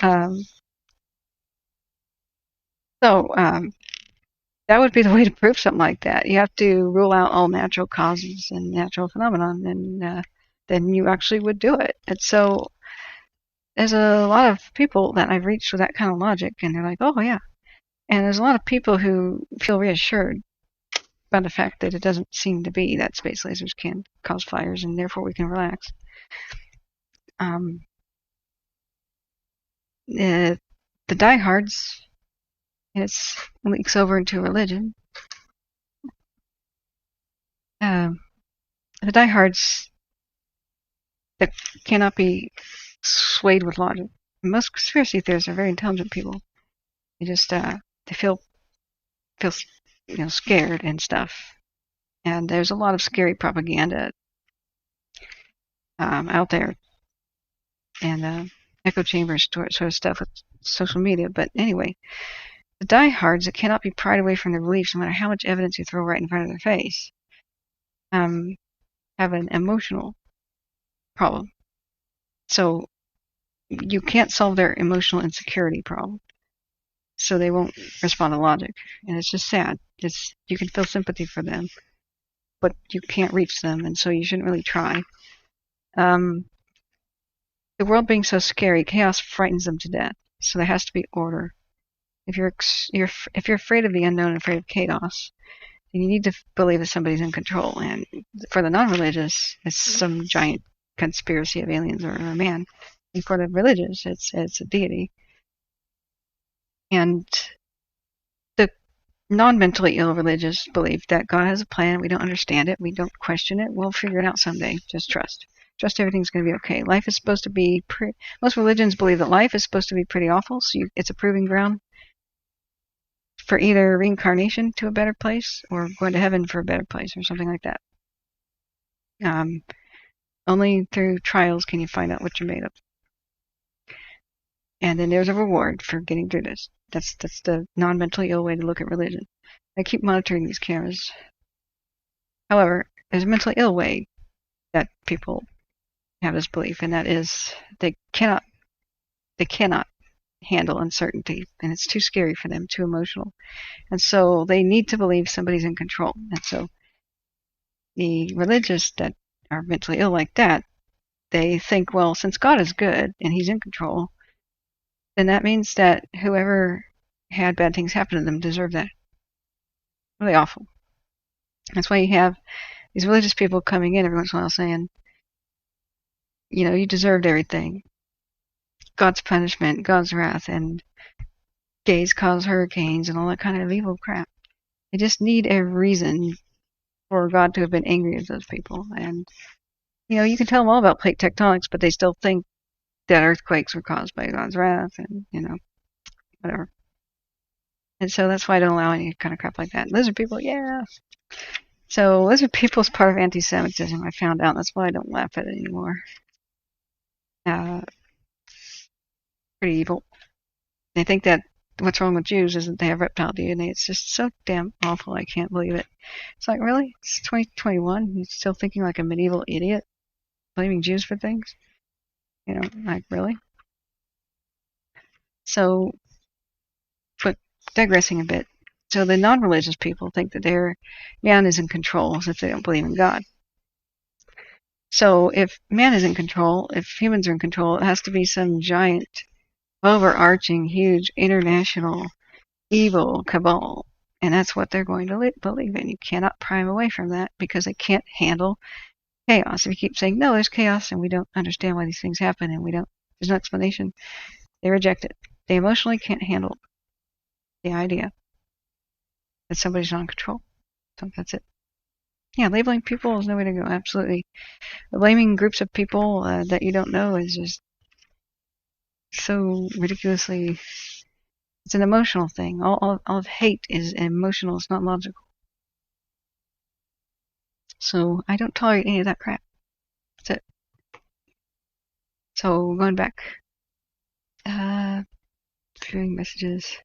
that would be the way to prove something like that. You have to rule out all natural causes and natural phenomenon, and then you actually would do it. And so there's a lot of people that I've reached with that kind of logic, and they're like, oh, yeah. And there's a lot of people who feel reassured by the fact that it doesn't seem to be that space lasers can cause fires, and therefore we can relax. Um, the diehards, it leaks over into religion. The diehards that cannot be swayed with logic. Most conspiracy theorists are very intelligent people. They just they feel scared and stuff. And there's a lot of scary propaganda out there, and echo chambers sort of stuff with social media. But anyway, the diehards that cannot be pried away from their beliefs, no matter how much evidence you throw right in front of their face, have an emotional problem. So you can't solve their emotional insecurity problem. So they won't respond to logic. And it's just sad. You can feel sympathy for them, but you can't reach them, and so you shouldn't really try. The world being so scary, chaos frightens them to death. So there has to be order. If you're afraid of the unknown and afraid of chaos, then you need to believe that somebody's in control. And for the non-religious, it's some giant conspiracy of aliens or a man. And for the religious, it's a deity. And the non-mentally ill religious believe that God has a plan. We don't understand it. We don't question it. We'll figure it out someday. Just trust. Trust everything's going to be okay. Life is supposed to be most religions believe that life is supposed to be pretty awful. So it's a proving ground for either reincarnation to a better place or going to heaven for a better place or something like that. Only through trials can you find out what you're made of. And then there's a reward for getting through this. That's the non-mentally ill way to look at religion. I keep monitoring these cameras. However, there's a mentally ill way that people have this belief, and that is they cannot handle uncertainty, and it's too scary for them, too emotional. And so they need to believe somebody's in control. And so the religious that are mentally ill like that, they think, well, since God is good and he's in control, then that means that whoever had bad things happen to them deserve that. Really awful. That's why you have these religious people coming in every once in a while saying, you deserved everything. God's punishment, God's wrath, and gays cause hurricanes and all that kind of evil crap. They just need a reason for God to have been angry at those people. And, you can tell them all about plate tectonics, but they still think that earthquakes were caused by God's wrath and, whatever. And so that's why I don't allow any kind of crap like that. Lizard people, yeah. So lizard people is part of anti-Semitism, I found out. That's why I don't laugh at it anymore. Pretty evil. They think that what's wrong with Jews is that they have reptile DNA. It's just so damn awful. I can't believe it. It's like, really? It's 2021? You're still thinking like a medieval idiot? Blaming Jews for things? Like, really? So, but digressing a bit. So the non-religious people think that their man is in control since they don't believe in God. So if man is in control, if humans are in control, it has to be some giant, overarching, huge, international, evil cabal. And that's what they're going to believe in. You cannot pry them away from that because they can't handle chaos. If you keep saying, no, there's chaos and we don't understand why these things happen and there's no explanation, they reject it. They emotionally can't handle the idea that somebody's not in control. So that's it. Yeah, labeling people is no way to go. Absolutely. Blaming groups of people that you don't know is just so ridiculously. It's an emotional thing. All of hate is emotional. It's not logical. So I don't tolerate any of that crap. That's it. So going back. Viewing messages.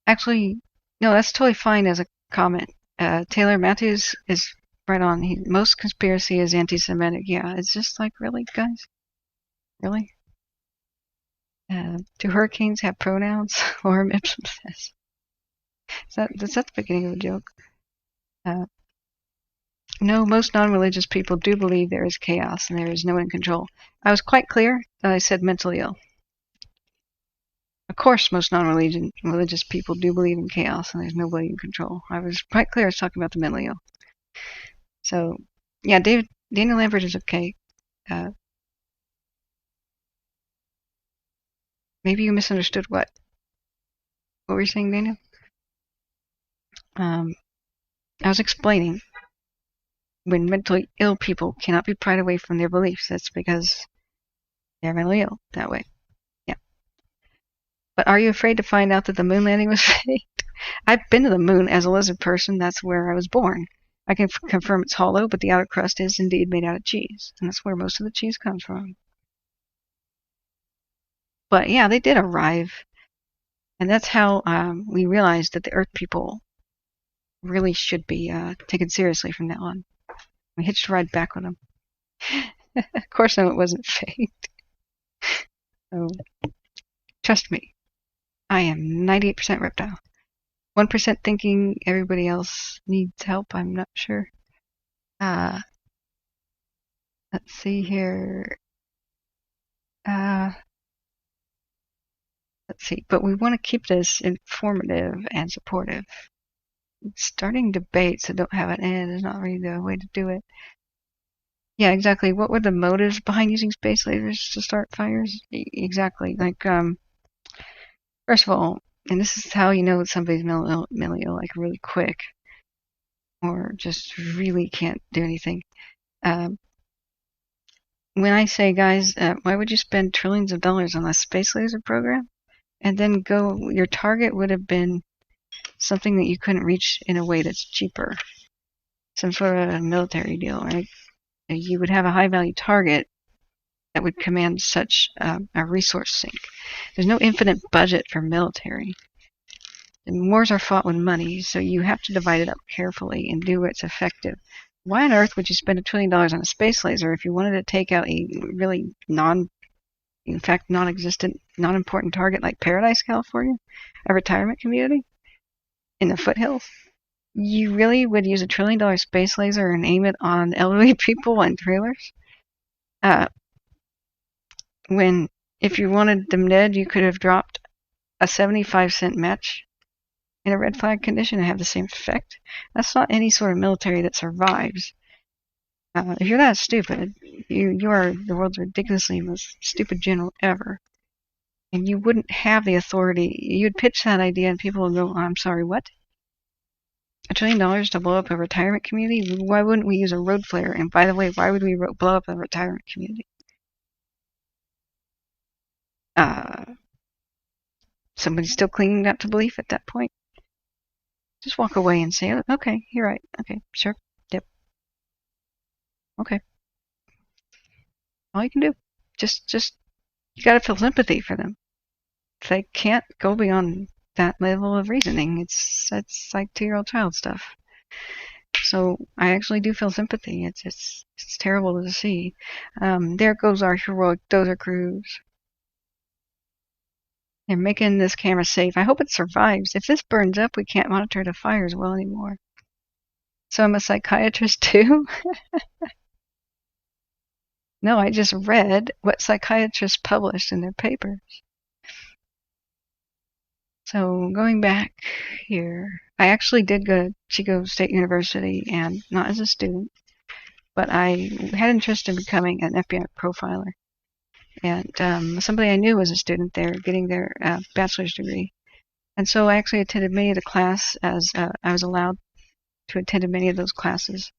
Actually, no, that's totally fine as a comment. Taylor Matthews is right on. Most conspiracy is anti-Semitic. Yeah, it's just like, really, guys? Really? Do hurricanes have pronouns? Lorem ipsum says. Is that the beginning of a joke? No, most non-religious people do believe there is chaos and there is no one in control. I was quite clear that I said mentally ill. Of course, most non-religious people do believe in chaos and there's nobody in control. I was quite clear I was talking about the mentally ill. So, yeah, Daniel Lambert is okay. Maybe you misunderstood what? What were you saying, Daniel? I was explaining when mentally ill people cannot be pried away from their beliefs. That's because they're mentally ill that way. Yeah. But are you afraid to find out that the moon landing was faked? I've been to the moon as a lizard person. That's where I was born. I can confirm it's hollow, but the outer crust is indeed made out of cheese. And that's where most of the cheese comes from. But yeah, they did arrive. And that's how we realized that the Earth people really should be taken seriously from now on. We hitched a ride back with them. Of course, no, it wasn't faked. So, trust me, I am 98% reptile. 1% thinking everybody else needs help. I'm not sure. Let's see here. Let's see. But we want to keep this informative and supportive. Starting debates that don't have an end is not really the way to do it. Yeah, exactly. What were the motives behind using space lasers to start fires? Exactly. Like, first of all, and this is how you know somebody's mentally ill, like really quick, or just really can't do anything. When I say, guys, why would you spend trillions of dollars on a space laser program? And then your target would have been something that you couldn't reach in a way that's cheaper. Some sort of military deal, right? You would have a high value target that would command such a resource sink. There's no infinite budget for military. And wars are fought with money, so you have to divide it up carefully and do what's effective. Why on earth would you spend $1 trillion on a space laser if you wanted to take out a really non-existent, non-important target like Paradise, California, a retirement community in the foothills? You really would use $1 trillion space laser and aim it on elderly people and trailers? When if you wanted them dead, you could have dropped a 75-cent match in a red flag condition and have the same effect. That's not any sort of military that survives. If you're that stupid, you are the world's ridiculously most stupid general ever. And you wouldn't have the authority. You'd pitch that idea and people would go, I'm sorry, what? $1 trillion to blow up a retirement community? Why wouldn't we use a road flare? And by the way, why would we blow up a retirement community? Somebody's still clinging that to belief at that point. Just walk away and say, okay, you're right. Okay, sure. Yep. Okay. All you can do. Just you gotta feel sympathy for them. They can't go beyond that level of reasoning. It's like 2-year-old child stuff. So I actually do feel sympathy. It's terrible to see. There goes our heroic dozer crews. They're making this camera safe. I hope it survives. If this burns up, we can't monitor the fires well anymore. So I'm a psychiatrist too? No, I just read what psychiatrists published in their papers. So going back here, I actually did go to Chico State University, and not as a student, but I had interest in becoming an FBI profiler. And somebody I knew was a student there getting their bachelor's degree. And so I actually attended many of the class as I was allowed to attend many of those classes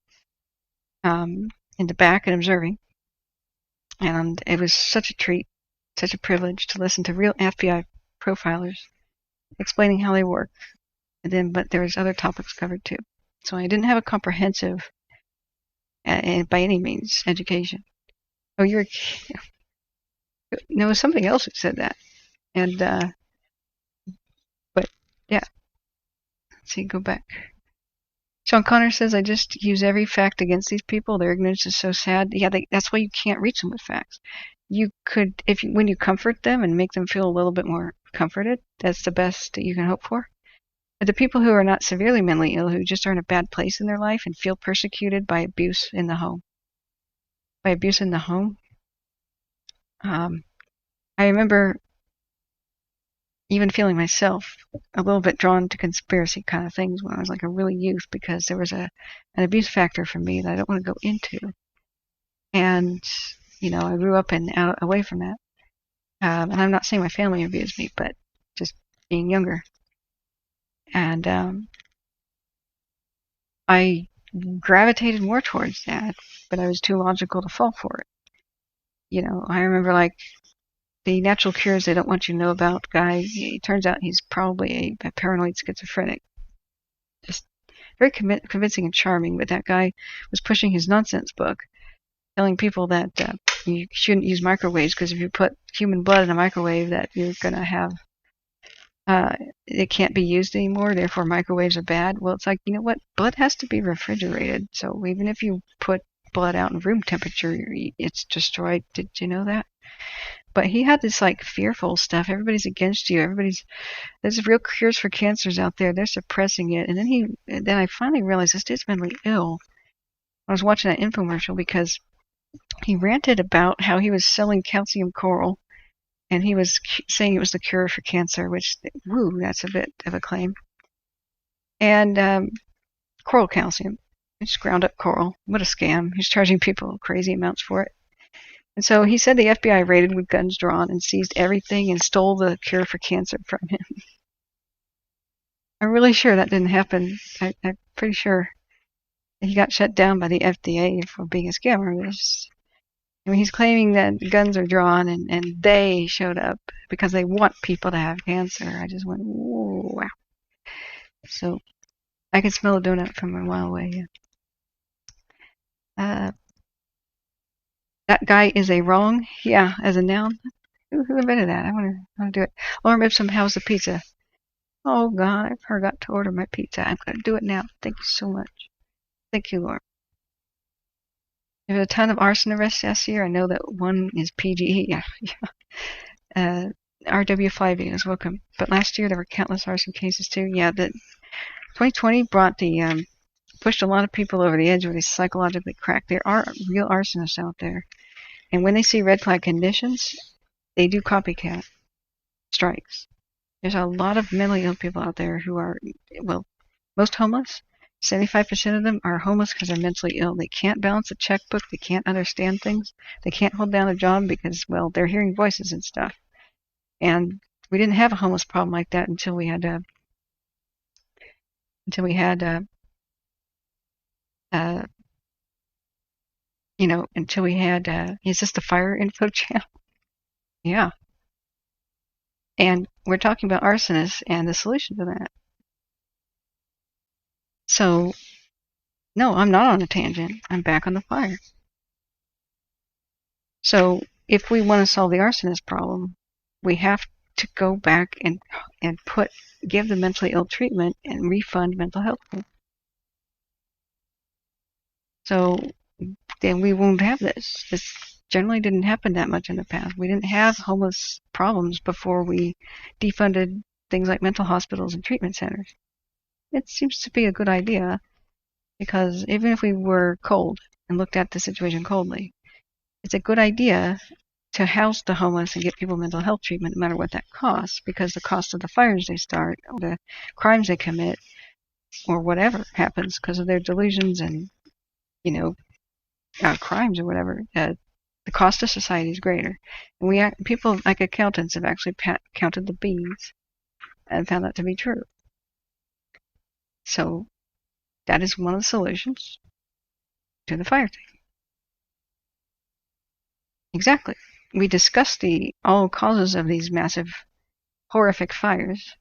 in the back and observing. And it was such a treat, such a privilege to listen to real FBI profilers explaining how they work. But there was other topics covered too. So I didn't have a comprehensive, by any means, education. Oh, no, it was something else who said that. And, but yeah. Let's see, go back. Sean Connor says, I just use every fact against these people. Their ignorance is so sad. Yeah, that's why you can't reach them with facts. You could, when you comfort them and make them feel a little bit more comforted, that's the best that you can hope for. But the people who are not severely mentally ill, who just are in a bad place in their life and feel persecuted by abuse in the home. I remember even feeling myself a little bit drawn to conspiracy kind of things when I was like a really youth, because there was an abuse factor for me that I don't want to go into. And, I grew up and out away from that. And I'm not saying my family abused me, but just being younger. And I gravitated more towards that, but I was too logical to fall for it. I remember like the natural cures they don't want you to know about guy. It turns out he's probably a paranoid schizophrenic. Just very convincing and charming, but that guy was pushing his nonsense book, telling people that you shouldn't use microwaves because if you put human blood in a microwave, that you're going to have it can't be used anymore, therefore microwaves are bad. Well, it's like, you know what? Blood has to be refrigerated, so even if you put blood out in room temperature, it's destroyed. Did you know that? But he had this like fearful stuff. Everybody's against you. There's real cures for cancers out there. They're suppressing it. And then I finally realized this dude's mentally ill. I was watching that infomercial because he ranted about how he was selling calcium coral, and he was saying it was the cure for cancer, which, woo, that's a bit of a claim. And coral calcium, just ground up coral. What a scam. He's charging people crazy amounts for it. And so he said the FBI raided with guns drawn and seized everything and stole the cure for cancer from him. I'm really sure that didn't happen. I'm pretty sure he got shut down by the FDA for being a scammer. He's claiming that guns are drawn and they showed up because they want people to have cancer. I just went, whoa, wow. So I could smell a donut from a while away. Yeah. That guy is a wrong, yeah, as a noun. Who invented that? I want to do it. Lorem ipsum, how's the pizza? Oh God, I forgot to order my pizza. I'm going to do it now. Thank you so much. Thank you, Lorem. There's a ton of arson arrests last year. I know that one is pg&e. Yeah. RW Flyving is welcome. But last year there were countless arson cases too. Yeah, the 2020 pushed a lot of people over the edge where they psychologically cracked. There are real arsonists out there. And when they see red flag conditions, they do copycat strikes. There's a lot of mentally ill people out there who are, well, most homeless. 75% of them are homeless because they're mentally ill. They can't balance a checkbook. They can't understand things. They can't hold down a job because, well, they're hearing voices and stuff. And we didn't have a homeless problem like that until we had is this the fire info channel? Yeah. And we're talking about arsonists and the solution to that. So, no, I'm not on a tangent. I'm back on the fire. So, if we want to solve the arsonist problem, we have to go back and give the mentally ill treatment and refund mental health. So, then we won't have this. This generally didn't happen that much in the past. We didn't have homeless problems before we defunded things like mental hospitals and treatment centers. It seems to be a good idea because even if we were cold and looked at the situation coldly, it's a good idea to house the homeless and get people mental health treatment no matter what that costs, because the cost of the fires they start, or the crimes they commit, or whatever happens because of their delusions and, crimes or whatever, the cost of society is greater. And people like accountants have actually counted the bees and found that to be true. So that is one of the solutions to the fire thing. Exactly. We discussed all causes of these massive, horrific fires,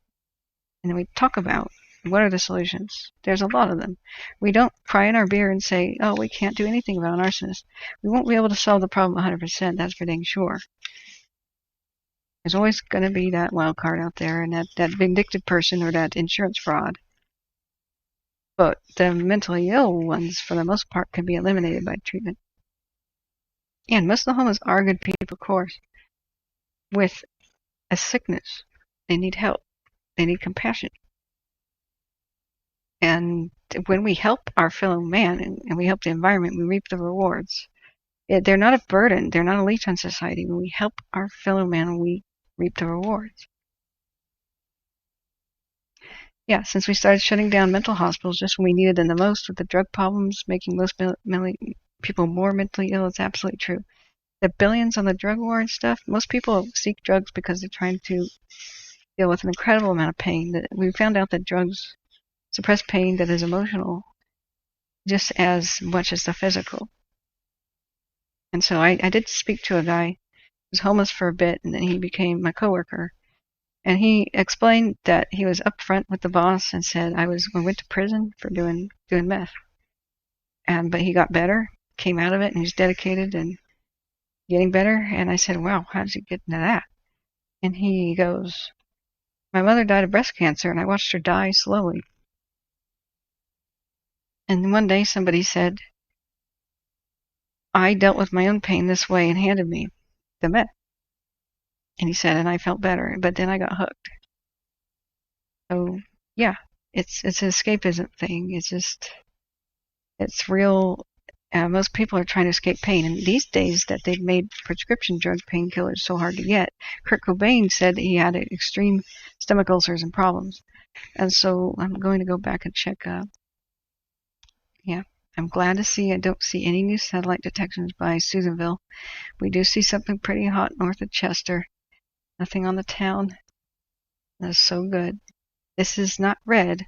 and then we talk about what are the solutions. There's a lot of them. We don't cry in our beer and say, oh, we can't do anything about an arsonist. We won't be able to solve the problem 100%, that's for dang sure. There's always going to be that wild card out there, and that vindictive person or that insurance fraud. But the mentally ill ones, for the most part, can be eliminated by treatment. And most of the homeless are good people, of course, with a sickness. They need help. They need compassion. And when we help our fellow man and we help the environment, we reap the rewards. They're not a burden. They're not a leech on society. When we help our fellow man, we reap the rewards. Yeah, since we started shutting down mental hospitals just when we needed them the most with the drug problems, making most people more mentally ill, it's absolutely true. The billions on the drug war and stuff, most people seek drugs because they're trying to deal with an incredible amount of pain. We found out that drugs suppress pain that is emotional just as much as the physical. And so I did speak to a guy who was homeless for a bit, and then he became my coworker. And he explained that he was upfront with the boss and said I went to prison for doing meth. But he got better, came out of it, and he's dedicated and getting better. And I said, wow, how did you get into that? And he goes, my mother died of breast cancer, and I watched her die slowly. And one day somebody said, I dealt with my own pain this way and handed me the meth. And he said, and I felt better, but then I got hooked. So, yeah, it's an escapism thing. It's real. Most people are trying to escape pain. And these days that they've made prescription drug painkillers so hard to get, Kurt Cobain said he had extreme stomach ulcers and problems. And so I'm going to go back and check. Yeah, I'm glad to see I don't see any new satellite detections by Susanville. We do see something pretty hot north of Chester. Nothing on the town. That's so good. This is not red,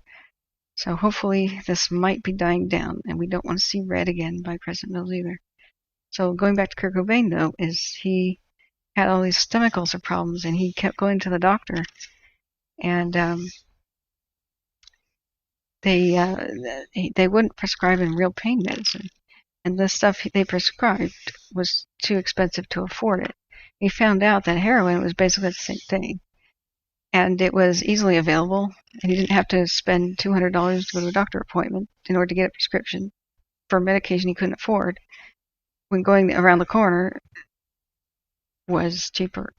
so hopefully this might be dying down, and we don't want to see red again by Crescent Mills either. So going back to Kurt Cobain, though, is he had all these stomach ulcer problems, and he kept going to the doctor, and they wouldn't prescribe him real pain medicine, and the stuff they prescribed was too expensive to afford it. He found out that heroin was basically the same thing, and it was easily available, and he didn't have to spend $200 to go to a doctor appointment in order to get a prescription for a medication he couldn't afford, when going around the corner was cheaper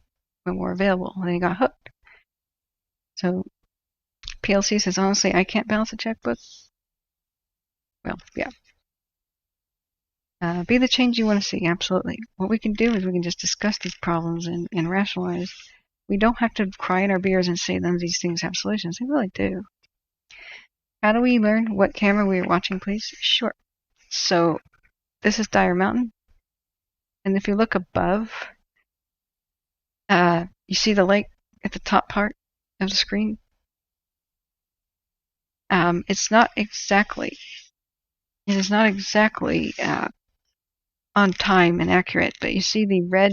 and more available, and then he got hooked. So PLC says, honestly, I can't balance a checkbook. Well, yeah. Be the change you want to see, absolutely. What we can do is we can just discuss these problems and rationalize. We don't have to cry in our beers and say none of these things have solutions. They really do. How do we learn what camera we are watching, please? Sure. So this is Dyer Mountain. And if you look above, you see the lake at the top part of the screen? It is not exactly on time and accurate, but you see the red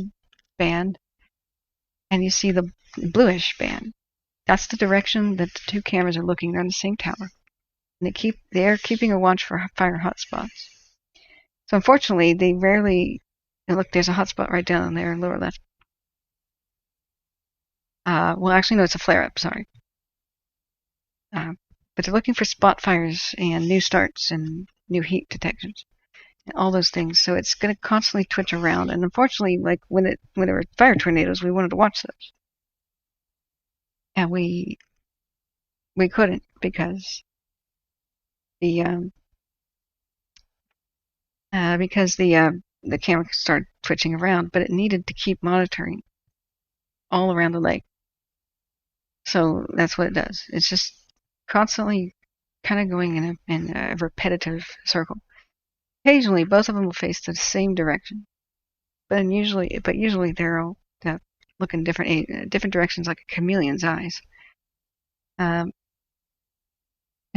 band and you see the bluish band. That's the direction that the two cameras are looking. They're on the same tower. And they are keeping a watch for fire hotspots. So unfortunately, they rarely, and look, there's a hotspot right down there, lower left. Well, actually, no, it's a flare-up, sorry. But they're looking for spot fires and new starts and new heat detections and all those things. So it's going to constantly twitch around. And unfortunately, like when there were fire tornadoes, we wanted to watch those. And we couldn't because the camera started twitching around, but it needed to keep monitoring all around the lake. So that's what it does. It's just constantly kind of going in a repetitive circle. Occasionally, both of them will face the same direction, but usually they're all look in different directions like a chameleon's eyes. If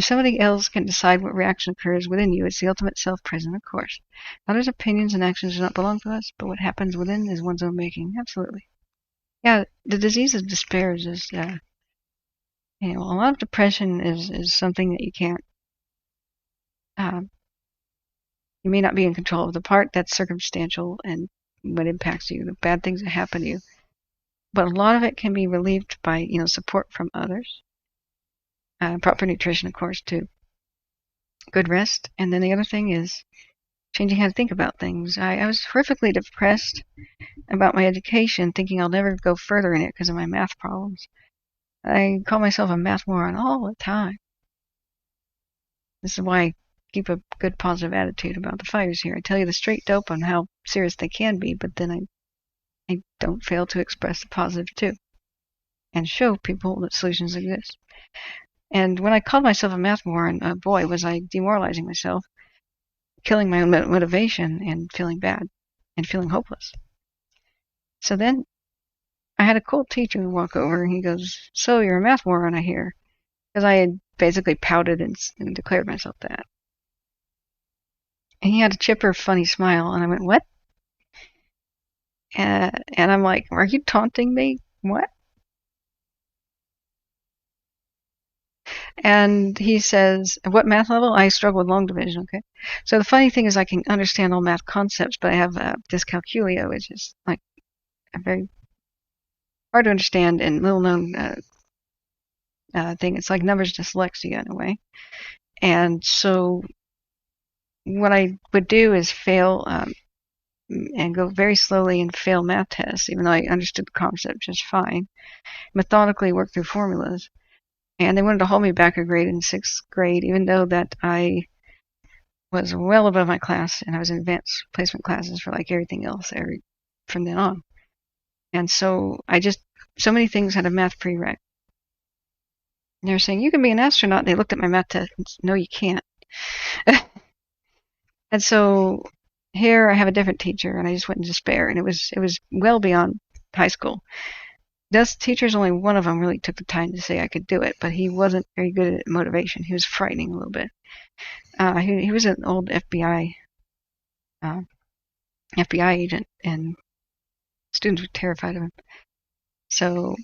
somebody else can decide what reaction occurs within you, it's the ultimate self-present, of course. Others' opinions and actions do not belong to us, but what happens within is one's own making. Absolutely. Yeah, the disease of despair is just, a lot of depression is something that you can't, you may not be in control of. The part that's circumstantial and what impacts you, the bad things that happen to you. But a lot of it can be relieved by, support from others. Proper nutrition, of course, too. Good rest. And then the other thing is changing how to think about things. I was horrifically depressed about my education, thinking I'll never go further in it because of my math problems. I call myself a math moron all the time. This is why I keep a good positive attitude about the fires here. I tell you the straight dope on how serious they can be, but then I don't fail to express the positive too and show people that solutions exist. And when I called myself a math moron, boy, was I demoralizing myself, killing my own motivation and feeling bad and feeling hopeless. So then I had a cool teacher walk over and he goes, "So you're a math moron, I hear." Because I had basically pouted and declared myself that. And he had a chipper, funny smile, and I went, "What?" And I'm like, "Are you taunting me? What?" And he says, "What math level?" I struggle with long division, okay? So the funny thing is I can understand all math concepts, but I have dyscalculia, which is like a very hard to understand and little known thing. It's like numbers dyslexia in a way. And so what I would do is fail and go very slowly and fail math tests, even though I understood the concept just fine, methodically work through formulas. And they wanted to hold me back a grade in 6th grade, even though that I was well above my class and I was in advanced placement classes for like everything else from then on. And so so many things had a math prereq. And they were saying, "You can be an astronaut." They looked at my math test and said, "No, you can't." And so here I have a different teacher, and I just went in despair. And it was well beyond high school. Those teachers, only one of them really took the time to say I could do it, but he wasn't very good at motivation. He was frightening a little bit. He was an old FBI agent, and students were terrified of him. So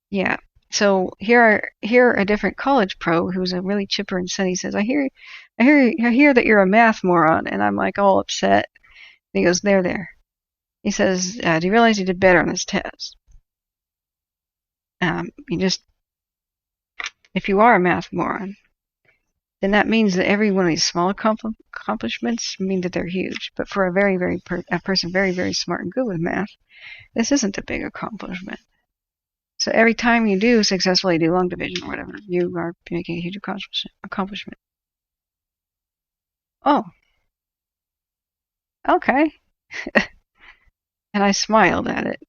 yeah. So here a different college pro who's a really chipper and sunny says, I hear that you're a math moron," and I'm like all upset. And he goes, There." He says, "Do you realize you did better on this test? If you are a math moron, then that means that every one of these small accomplishments mean that they're huge. But for a person very, very smart and good with math, this isn't a big accomplishment. So every time you do successfully do long division or whatever, you are making a huge accomplishment." Oh, okay. And I smiled at it.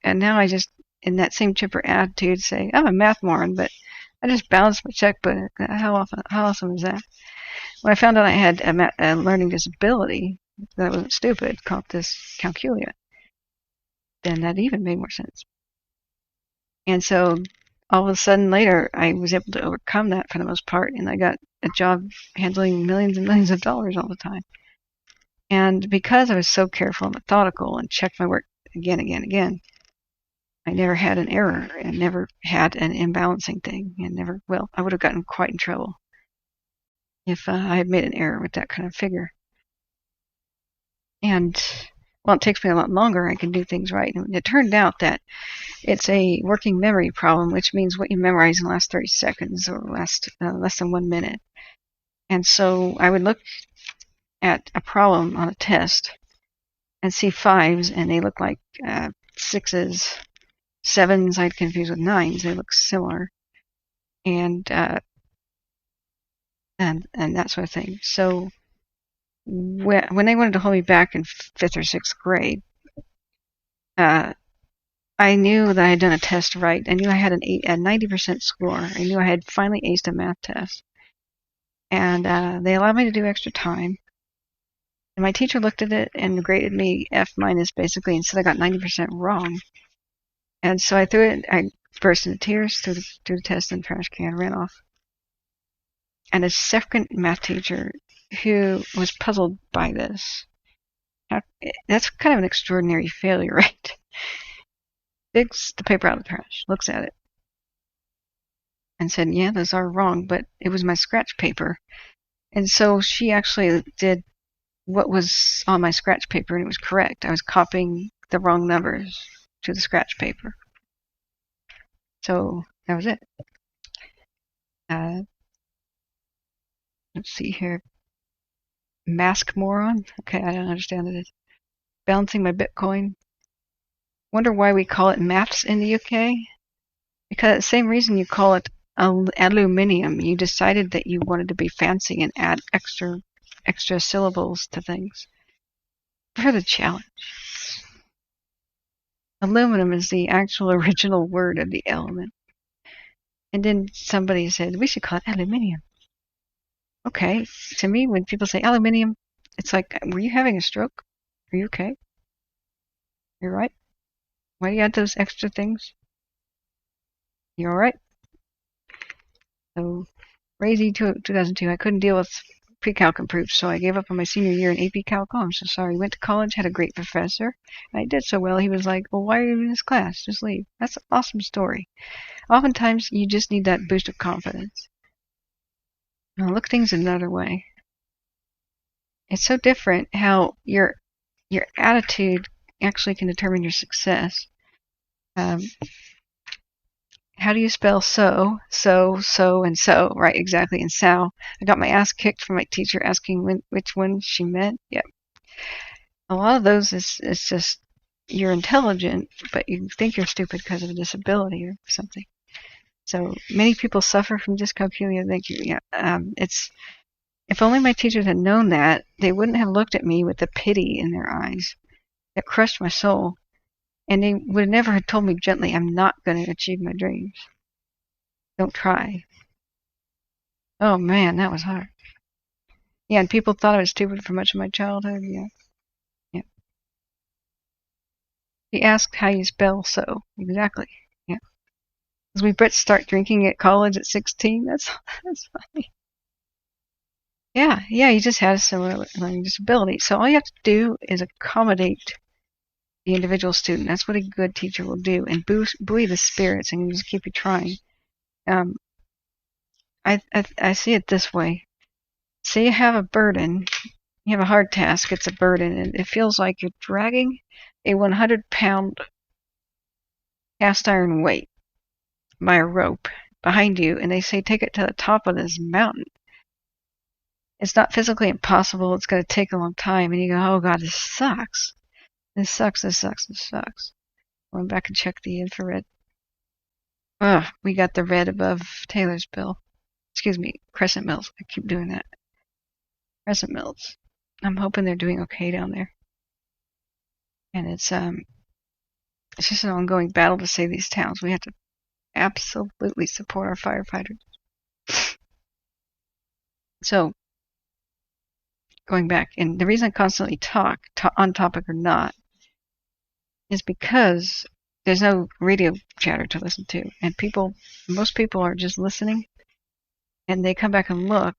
And now I just, in that same chipper attitude, say, "I'm a math moron, but I just balanced my checkbook." How awesome is that? When I found out I had a learning disability that wasn't stupid, called dyscalculia, then that even made more sense. And so all of a sudden later, I was able to overcome that for the most part, and I got a job handling millions and millions of dollars all the time. And because I was so careful and methodical and checked my work again, I never had an error and never had an imbalancing thing, and I would have gotten quite in trouble if I had made an error with that kind of figure. And while it takes me a lot longer, I can do things right. And it turned out that it's a working memory problem, which means what you memorize in the last 30 seconds or less than 1 minute. And so I would look at a problem on a test and see 5s, and they look like 6s. 7s I'd confuse with 9s. They look similar. And that sort of thing. So when they wanted to hold me back in 5th or 6th grade, I knew that I had done a test right. I knew I had a 90% score. I knew I had finally aced a math test. And they allowed me to do extra time. And my teacher looked at it and graded me F minus basically and said I got 90% wrong. And so I burst into tears, threw the test in the trash can, ran off. And a second math teacher who was puzzled by this, that's kind of an extraordinary failure, right? Digs the paper out of the trash, looks at it, and said, "Yeah, those are wrong, but it was my scratch paper." And so she actually did what was on my scratch paper, and it was correct. I was copying the wrong numbers to the scratch paper. So that was it. Let's see here. Mask moron? Okay, I don't understand it. Balancing my Bitcoin. Wonder why we call it maths in the UK? Because the same reason you call it aluminium. You decided that you wanted to be fancy and add extra syllables to things. For the challenge. Aluminum is the actual original word of the element. And then somebody said, we should call it aluminium. Okay. To me, when people say aluminium, it's like, were you having a stroke? Are you okay? You're right. Why do you add those extra things? You all right? So, Crazy 2002, I couldn't deal with pre-calc and proofs, so I gave up on my senior year in AP Calc. Oh, I'm so sorry. Went to college, had a great professor. I did so well. He was like, well, why are you in this class? Just leave. That's an awesome story. Oftentimes, you just need that boost of confidence. Now, look things another way. It's so different how your attitude actually can determine your success. How do you spell so, and so, right? Exactly. And so, I got my ass kicked from my teacher asking which one she meant. Yep. A lot of those is just you're intelligent, but you think you're stupid because of a disability or something. So many people suffer from dyscalculia. Thank you. Yeah. It's if only my teachers had known that, they wouldn't have looked at me with the pity in their eyes. It crushed my soul. And they would never have told me gently, I'm not going to achieve my dreams. Don't try. Oh man, that was hard. Yeah, and people thought I was stupid for much of my childhood. Yeah. Yeah. He asked how you spell so. Exactly. Yeah. Because we Brits start drinking at college at 16. That's funny. Yeah, you just had a similar learning disability. So all you have to do is accommodate the individual student. That's what a good teacher will do, and buoy the spirits, and just keep you trying. I see it this way. Say you have a burden, you have a hard task. It's a burden, and it feels like you're dragging a 100-pound cast iron weight by a rope behind you, and they say take it to the top of this mountain. It's not physically impossible. It's going to take a long time, and you go, oh God, this sucks. This sucks. Going back and check the infrared. Ugh, we got the red above Taylorsville. Excuse me, Crescent Mills. I keep doing that. Crescent Mills. I'm hoping they're doing okay down there. And it's just an ongoing battle to save these towns. We have to absolutely support our firefighters. So, going back, and the reason I constantly talk on topic or not is because there's no radio chatter to listen to, and most people are just listening, and they come back and look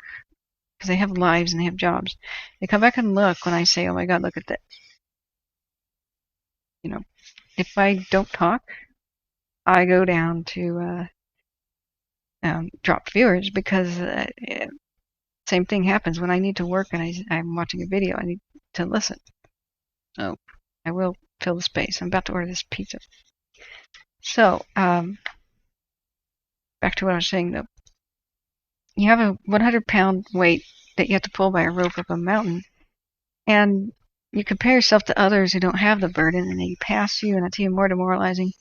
because they have lives and they have jobs. They come back and look when I say, "Oh my God, look at that." You know, if I don't talk, I go down to drop viewers because same thing happens when I need to work and I'm watching a video. I need to listen. So I will fill the space. I'm about to order this pizza. So back to what I was saying though. You have a 100-pound weight that you have to pull by a rope up a mountain, and you compare yourself to others who don't have the burden, and they pass you, and it's even more demoralizing.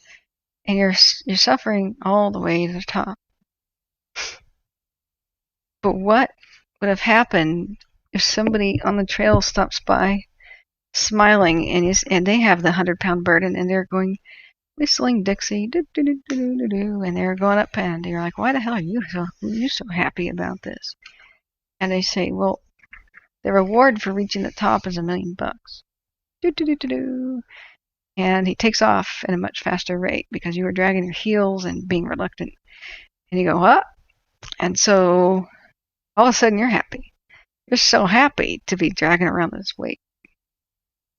And you're suffering all the way to the top. But what would have happened if somebody on the trail stops by, smiling, and they have the 100-pound burden, and they're going whistling Dixie, do, do, do, do, do, do, and they're going up, and you're like, why the hell are you so happy about this? And they say, well, the reward for reaching the top is $1 million. Do, do, do, do, do. And he takes off at a much faster rate because you were dragging your heels and being reluctant. And you go, what? And so all of a sudden you're happy. You're so happy to be dragging around this weight.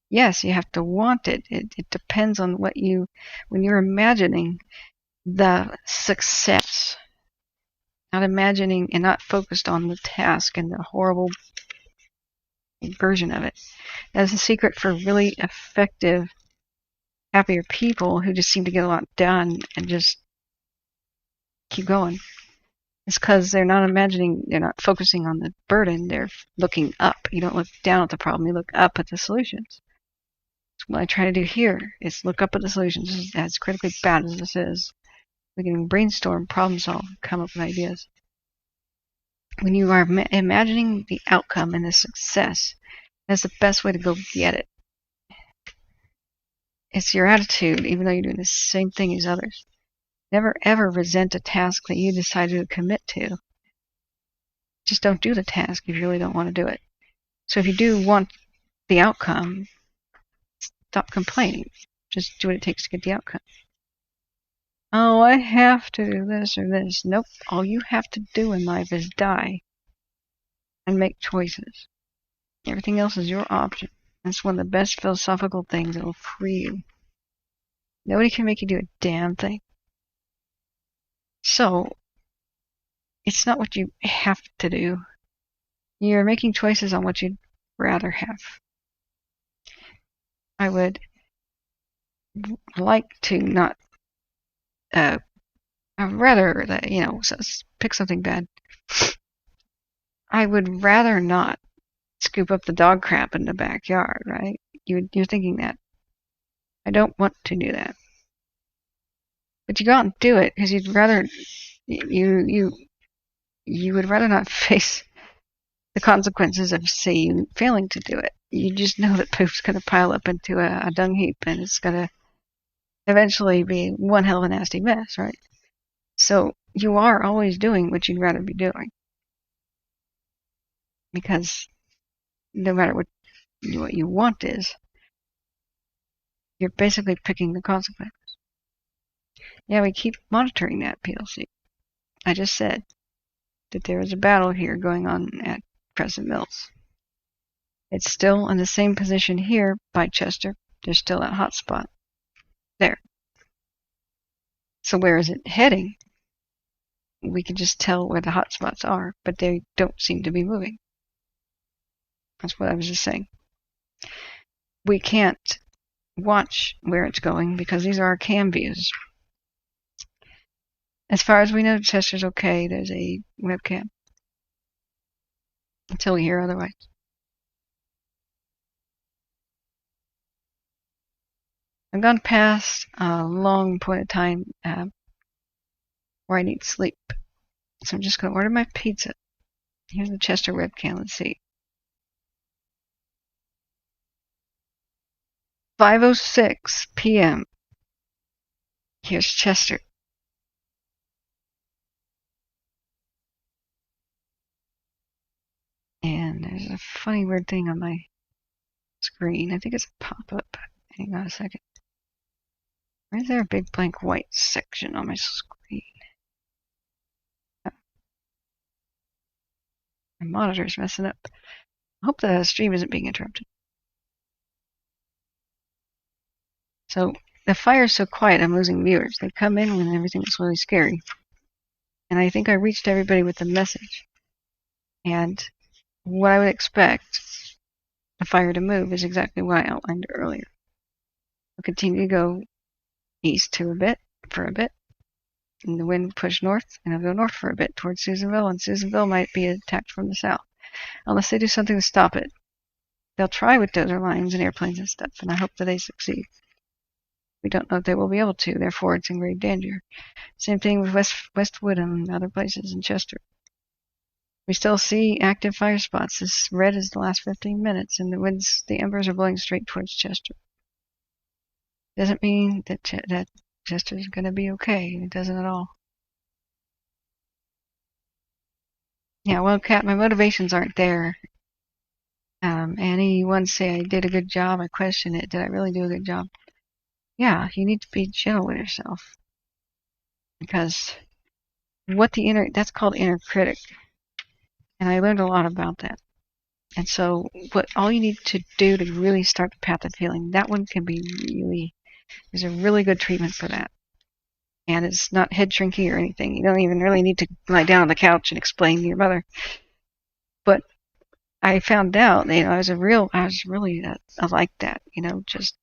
Yes, you have to want it. It depends on when you're imagining the success, not imagining and not focused on the task and the horrible version of it. That's the secret for really effective, happier people who just seem to get a lot done and just keep going. It's because they're not focusing on the burden, they're looking up. You don't look down at the problem, you look up at the solutions. What I try to do here is look up at the solutions. This is as critically bad as this is. We can brainstorm, problem solve, come up with ideas. When you are imagining the outcome and the success, that's the best way to go get it. It's your attitude, even though you're doing the same thing as others. Never ever resent a task that you decided to commit to. Just don't do the task if you really don't want to do it. So if you do want the outcome, stop complaining. Just do what it takes to get the outcome. Oh, I have to do this or this. Nope. All you have to do in life is die and make choices. Everything else is your option. That's one of the best philosophical things that will free you. Nobody can make you do a damn thing. So, it's not what you have to do. You're making choices on what you'd rather have. I would like to not, I'd rather that, pick something bad. I would rather not scoop up the dog crap in the backyard, right? You're thinking that. I don't want to do that. But you go out and do it because you'd rather, you would rather not face the consequences of, say, you failing to do it. You just know that poop's going to pile up into a dung heap and it's going to eventually be one hell of a nasty mess, right? So you are always doing what you'd rather be doing. Because no matter what you want is, you're basically picking the consequences. Yeah, we keep monitoring that, PLC. I just said that there is a battle here going on at Crescent Mills. It's still in the same position here by Chester. There's still that hot spot there. So where is it heading? We can just tell where the hot spots are, but they don't seem to be moving. That's what I was just saying. We can't watch where it's going because these are our cam views. As far as we know, Chester's okay. There's a webcam. Until we hear otherwise. I've gone past a long point of time where I need sleep. So I'm just going to order my pizza. Here's the Chester webcam. Let's see. 5:06 p.m. Here's Chester. And there's a funny weird thing on my screen. I think it's a pop-up. Hang on a second. Why is there a big blank white section on my screen? Oh. My monitor's messing up. I hope the stream isn't being interrupted. So the fire's so quiet, I'm losing viewers. They come in when everything is really scary. And I think I reached everybody with the message. And what I would expect the fire to move is exactly what I outlined earlier. We'll continue to go east for a bit, and the wind push north, and it'll go north for a bit towards Susanville, and Susanville might be attacked from the south, unless they do something to stop it. They'll try with dozer lines and airplanes and stuff, and I hope that they succeed. We don't know if they will be able to, therefore it's in grave danger. Same thing with Westwood and other places in Chester. We still see active fire spots. This red is the last 15 minutes, and the embers are blowing straight towards Chester. Doesn't mean that Chester's going to be okay. It doesn't at all. Yeah, well, Kat, my motivations aren't there. Anyone say I did a good job, I question it. Did I really do a good job? Yeah, you need to be gentle with yourself. Because that's called inner critic. And I learned a lot about that. And so all you need to do to really start the path of healing, that one can be there's a really good treatment for that. And it's not head shrinky or anything. You don't even really need to lie down on the couch and explain to your mother. But I found out, I was really like that, just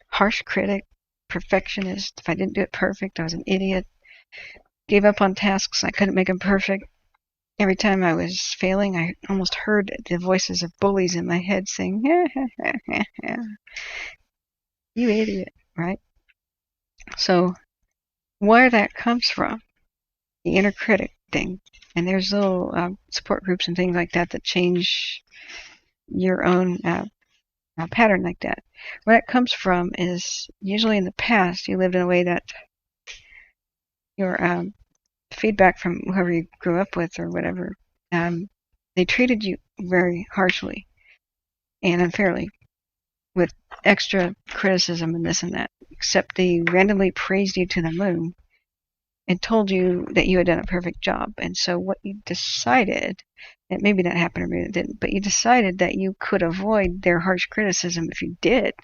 harsh critic, perfectionist. If I didn't do it perfect, I was an idiot. Gave up on tasks. I couldn't make them perfect. Every time I was failing, I almost heard the voices of bullies in my head saying, you idiot, right? So where that comes from, the inner critic thing, and there's little support groups and things like that change your own pattern like that. Where that comes from is usually in the past you lived in a way that your feedback from whoever you grew up with or whatever, they treated you very harshly and unfairly with extra criticism and this and that, except they randomly praised you to the moon and told you that you had done a perfect job. And so what you decided, and maybe that happened or maybe it didn't, but you decided that you could avoid their harsh criticism if you did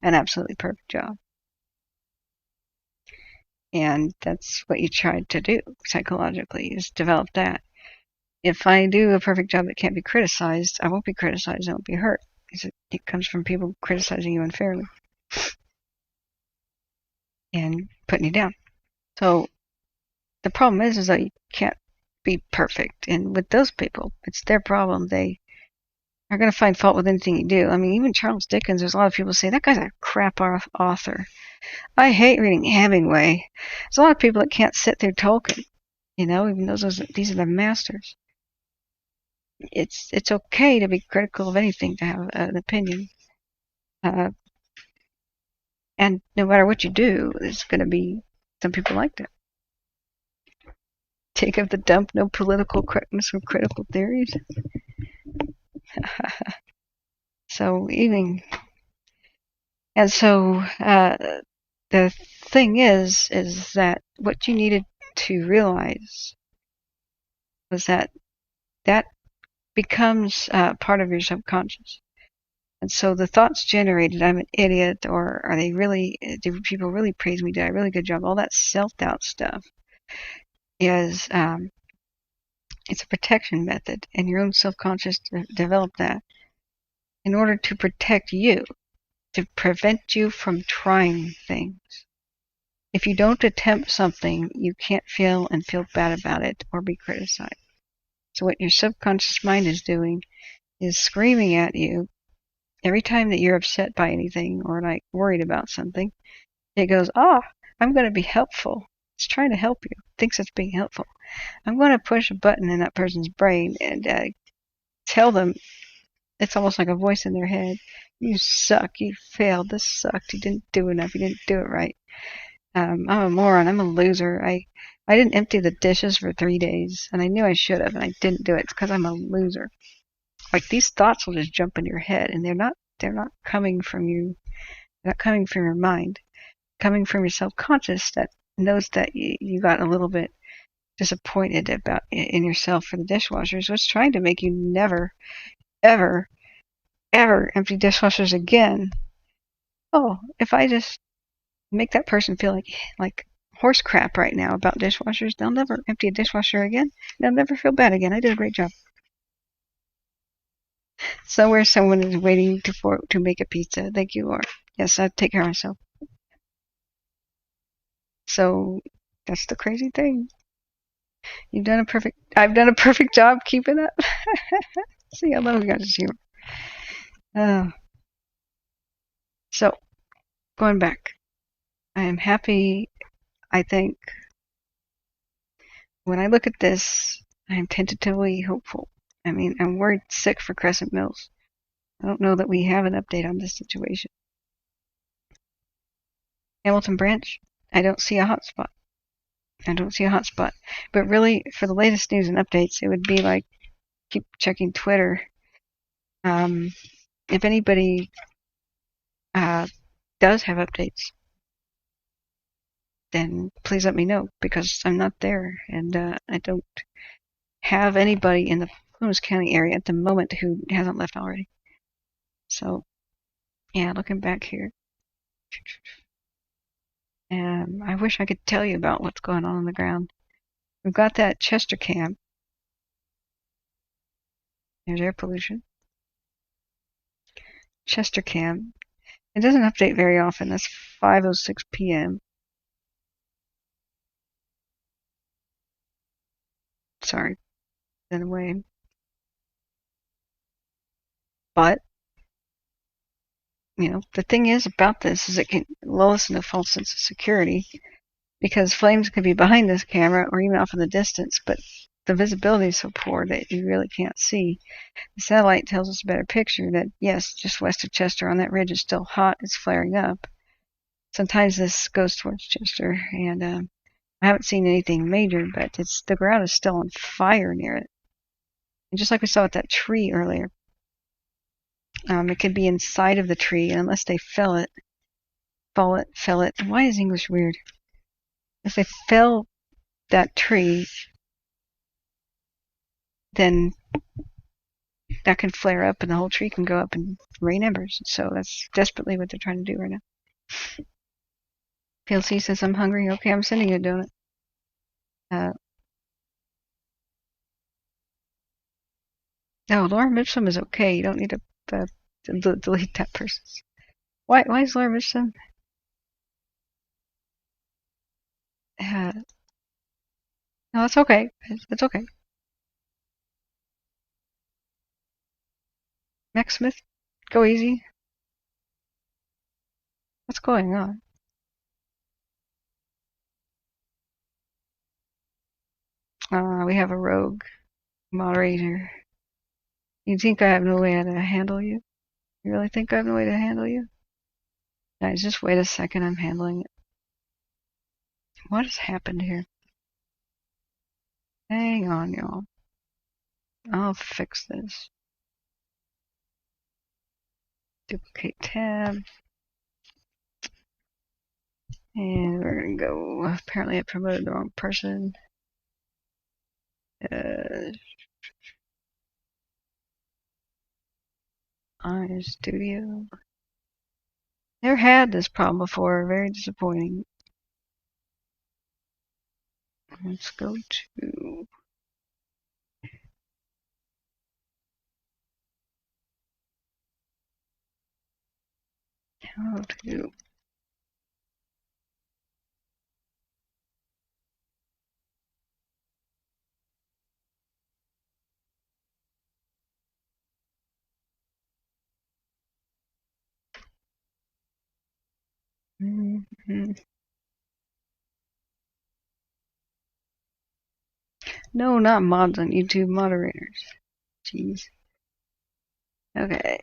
an absolutely perfect job. And that's what you tried to do psychologically, is develop that. If I do a perfect job that can't be criticized, I won't be criticized, I won't be hurt. Because it comes from people criticizing you unfairly and putting you down. So the problem is that you can't be perfect. And with those people, it's their problem. They are going to find fault with anything you do. I mean, even Charles Dickens, there's a lot of people say, that guy's a crap author. I hate reading Hemingway. There's a lot of people that can't sit through Tolkien, even though these are the masters. It's okay to be critical of anything, to have an opinion. And no matter what you do, there's going to be some people like that. Take up the dump, no political correctness from critical theories. So the thing is that what you needed to realize was that becomes part of your subconscious. And so the thoughts generated, I'm an idiot, or do people really praise me? Did I really good job? All that self-doubt stuff is, it's a protection method, and your own self-conscious developed that in order to protect you, to prevent you from trying things. If you don't attempt something, you can't feel bad about it or be criticized. So what your subconscious mind is doing is screaming at you every time that you're upset by anything or like worried about something. It goes, I'm going to be helpful. It's trying to help you. It thinks it's being helpful. I'm going to push a button in that person's brain and tell them, it's almost like a voice in their head, you suck, you failed, this sucked, you didn't do enough, you didn't do it right. I'm a moron, I'm a loser. I didn't empty the dishes for 3 days, and I knew I should have, and I didn't do it. It's because I'm a loser. Like, these thoughts will just jump into your head, and they're not coming from you. They're not coming from your mind. Coming from your self-conscious that knows that you got a little bit disappointed about in yourself for the dishwashers, was trying to make you never, ever, ever empty dishwashers again. If I just make that person feel like horse crap right now about dishwashers, they'll never empty a dishwasher again. They'll never feel bad again. I did a great job. Somewhere someone is waiting to make a pizza. Thank you, Lord. Yes, I take care of myself. So that's the crazy thing. I've done a perfect job keeping up. See, I love you guys' humor. So, going back, I am happy. I think when I look at this, I am tentatively hopeful. I mean, I'm worried sick for Crescent Mills. I don't know that we have an update on this situation. Hamilton Branch, I don't see a hotspot. But really, for the latest news and updates, it would be like, keep checking Twitter. If anybody does have updates, then please let me know, because I'm not there, and I don't have anybody in the Plumas County area at the moment who hasn't left already. So, yeah, looking back here. I wish I could tell you about what's going on the ground. We've got that Chester cam. There's air pollution. Chester cam. It doesn't update very often. That's 5:06 p.m. Sorry, in a way. But, the thing is about this is it can lull us into a false sense of security, because flames could be behind this camera or even off in the distance, but the visibility is so poor that you really can't see. The satellite tells us a better picture that, yes, just west of Chester on that ridge is still hot, it's flaring up. Sometimes this goes towards Chester, and I haven't seen anything major, but the ground is still on fire near it. And just like we saw with that tree earlier, it could be inside of the tree unless they fell it. Why is English weird? If they fell that tree, then that can flare up and the whole tree can go up and rain embers. So that's desperately what they're trying to do right now. PLC says, I'm hungry. Okay, I'm sending you a donut. No, Laura Mitchum is okay. You don't need to delete that person. Why is Laura Mitchum? No, it's okay. It's okay. Max Smith, go easy. What's going on? We have a rogue moderator. You think I have no way to handle you? You really think I have no way to handle you? Guys, just wait a second. I'm handling it. What has happened here? Hang on, y'all. I'll fix this. Duplicate tab. And we're going to go. Apparently I promoted the wrong person. Studio. Never had this problem before. Very disappointing. Let's go to how to No, not mods on YouTube, moderators. Jeez. Okay.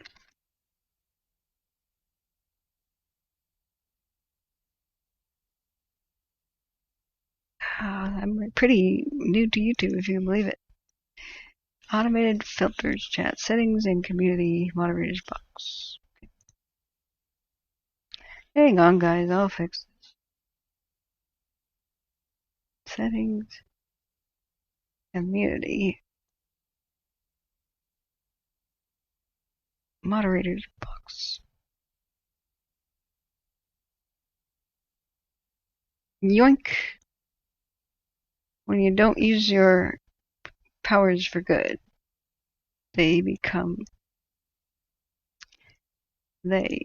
I'm pretty new to YouTube, if you can believe it. Automated filters, chat settings, and community moderators box. Hang on, guys. I'll fix this. Settings. Community. Moderators box. Yoink. When you don't use your powers for good, they become revoked.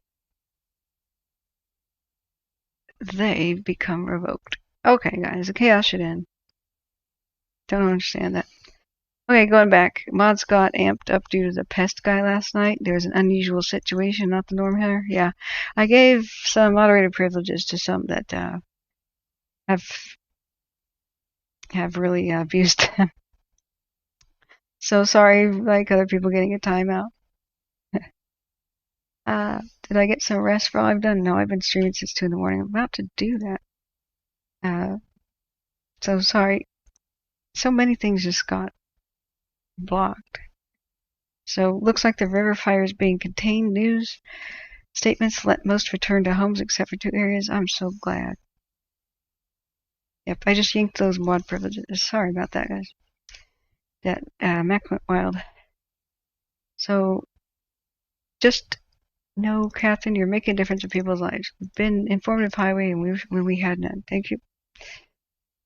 Okay, guys, the chaos should end. Don't understand that. Okay, going back. Mods got amped up due to the pest guy last night. There was an unusual situation, not the norm here. Yeah. I gave some moderator privileges to some that have really abused them. So sorry, like other people getting a timeout. Did I get some rest for all I've done? No, I've been streaming since 2 in the morning. I'm about to do that. So sorry. So many things just got blocked. So looks like the river fire is being contained. News statements let most return to homes except for 2 areas. I'm so glad. Yep, I just yanked those mod privileges. Sorry about that, guys. That Mac went wild. So just know, Catherine, you're making a difference in people's lives. We've been informative highway when we had none. Thank you.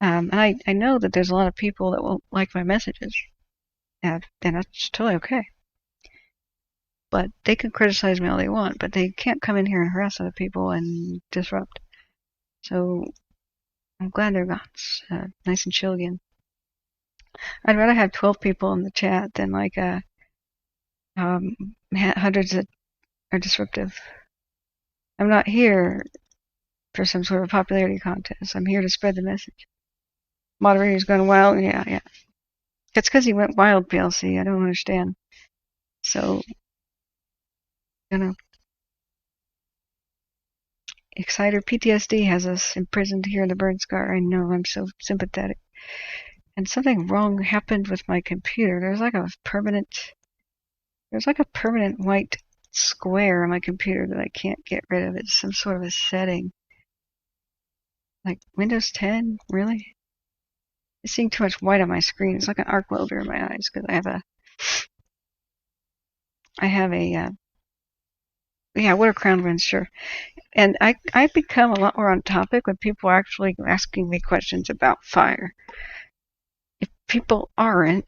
And I know that there's a lot of people that won't like my messages. And that's totally okay. But they can criticize me all they want, but they can't come in here and harass other people and disrupt. So I'm glad they're gone. It's nice and chill again. I'd rather have 12 people in the chat than like hundreds that are disruptive. I'm not here for some sort of popularity contest. I'm here to spread the message. Moderator's gone wild. Yeah. It's because he went wild, PLC. I don't understand. So, Exciter PTSD has us imprisoned here in the burn scar. I know, I'm so sympathetic. And something wrong happened with my computer. There's like a permanent white square on my computer that I can't get rid of. It's some sort of a setting. Like Windows 10? Really? I'm seeing too much white on my screen. It's like an arc welder in my eyes because I have a water crown lens, sure. And I've become a lot more on topic when people are actually asking me questions about fire. If people aren't,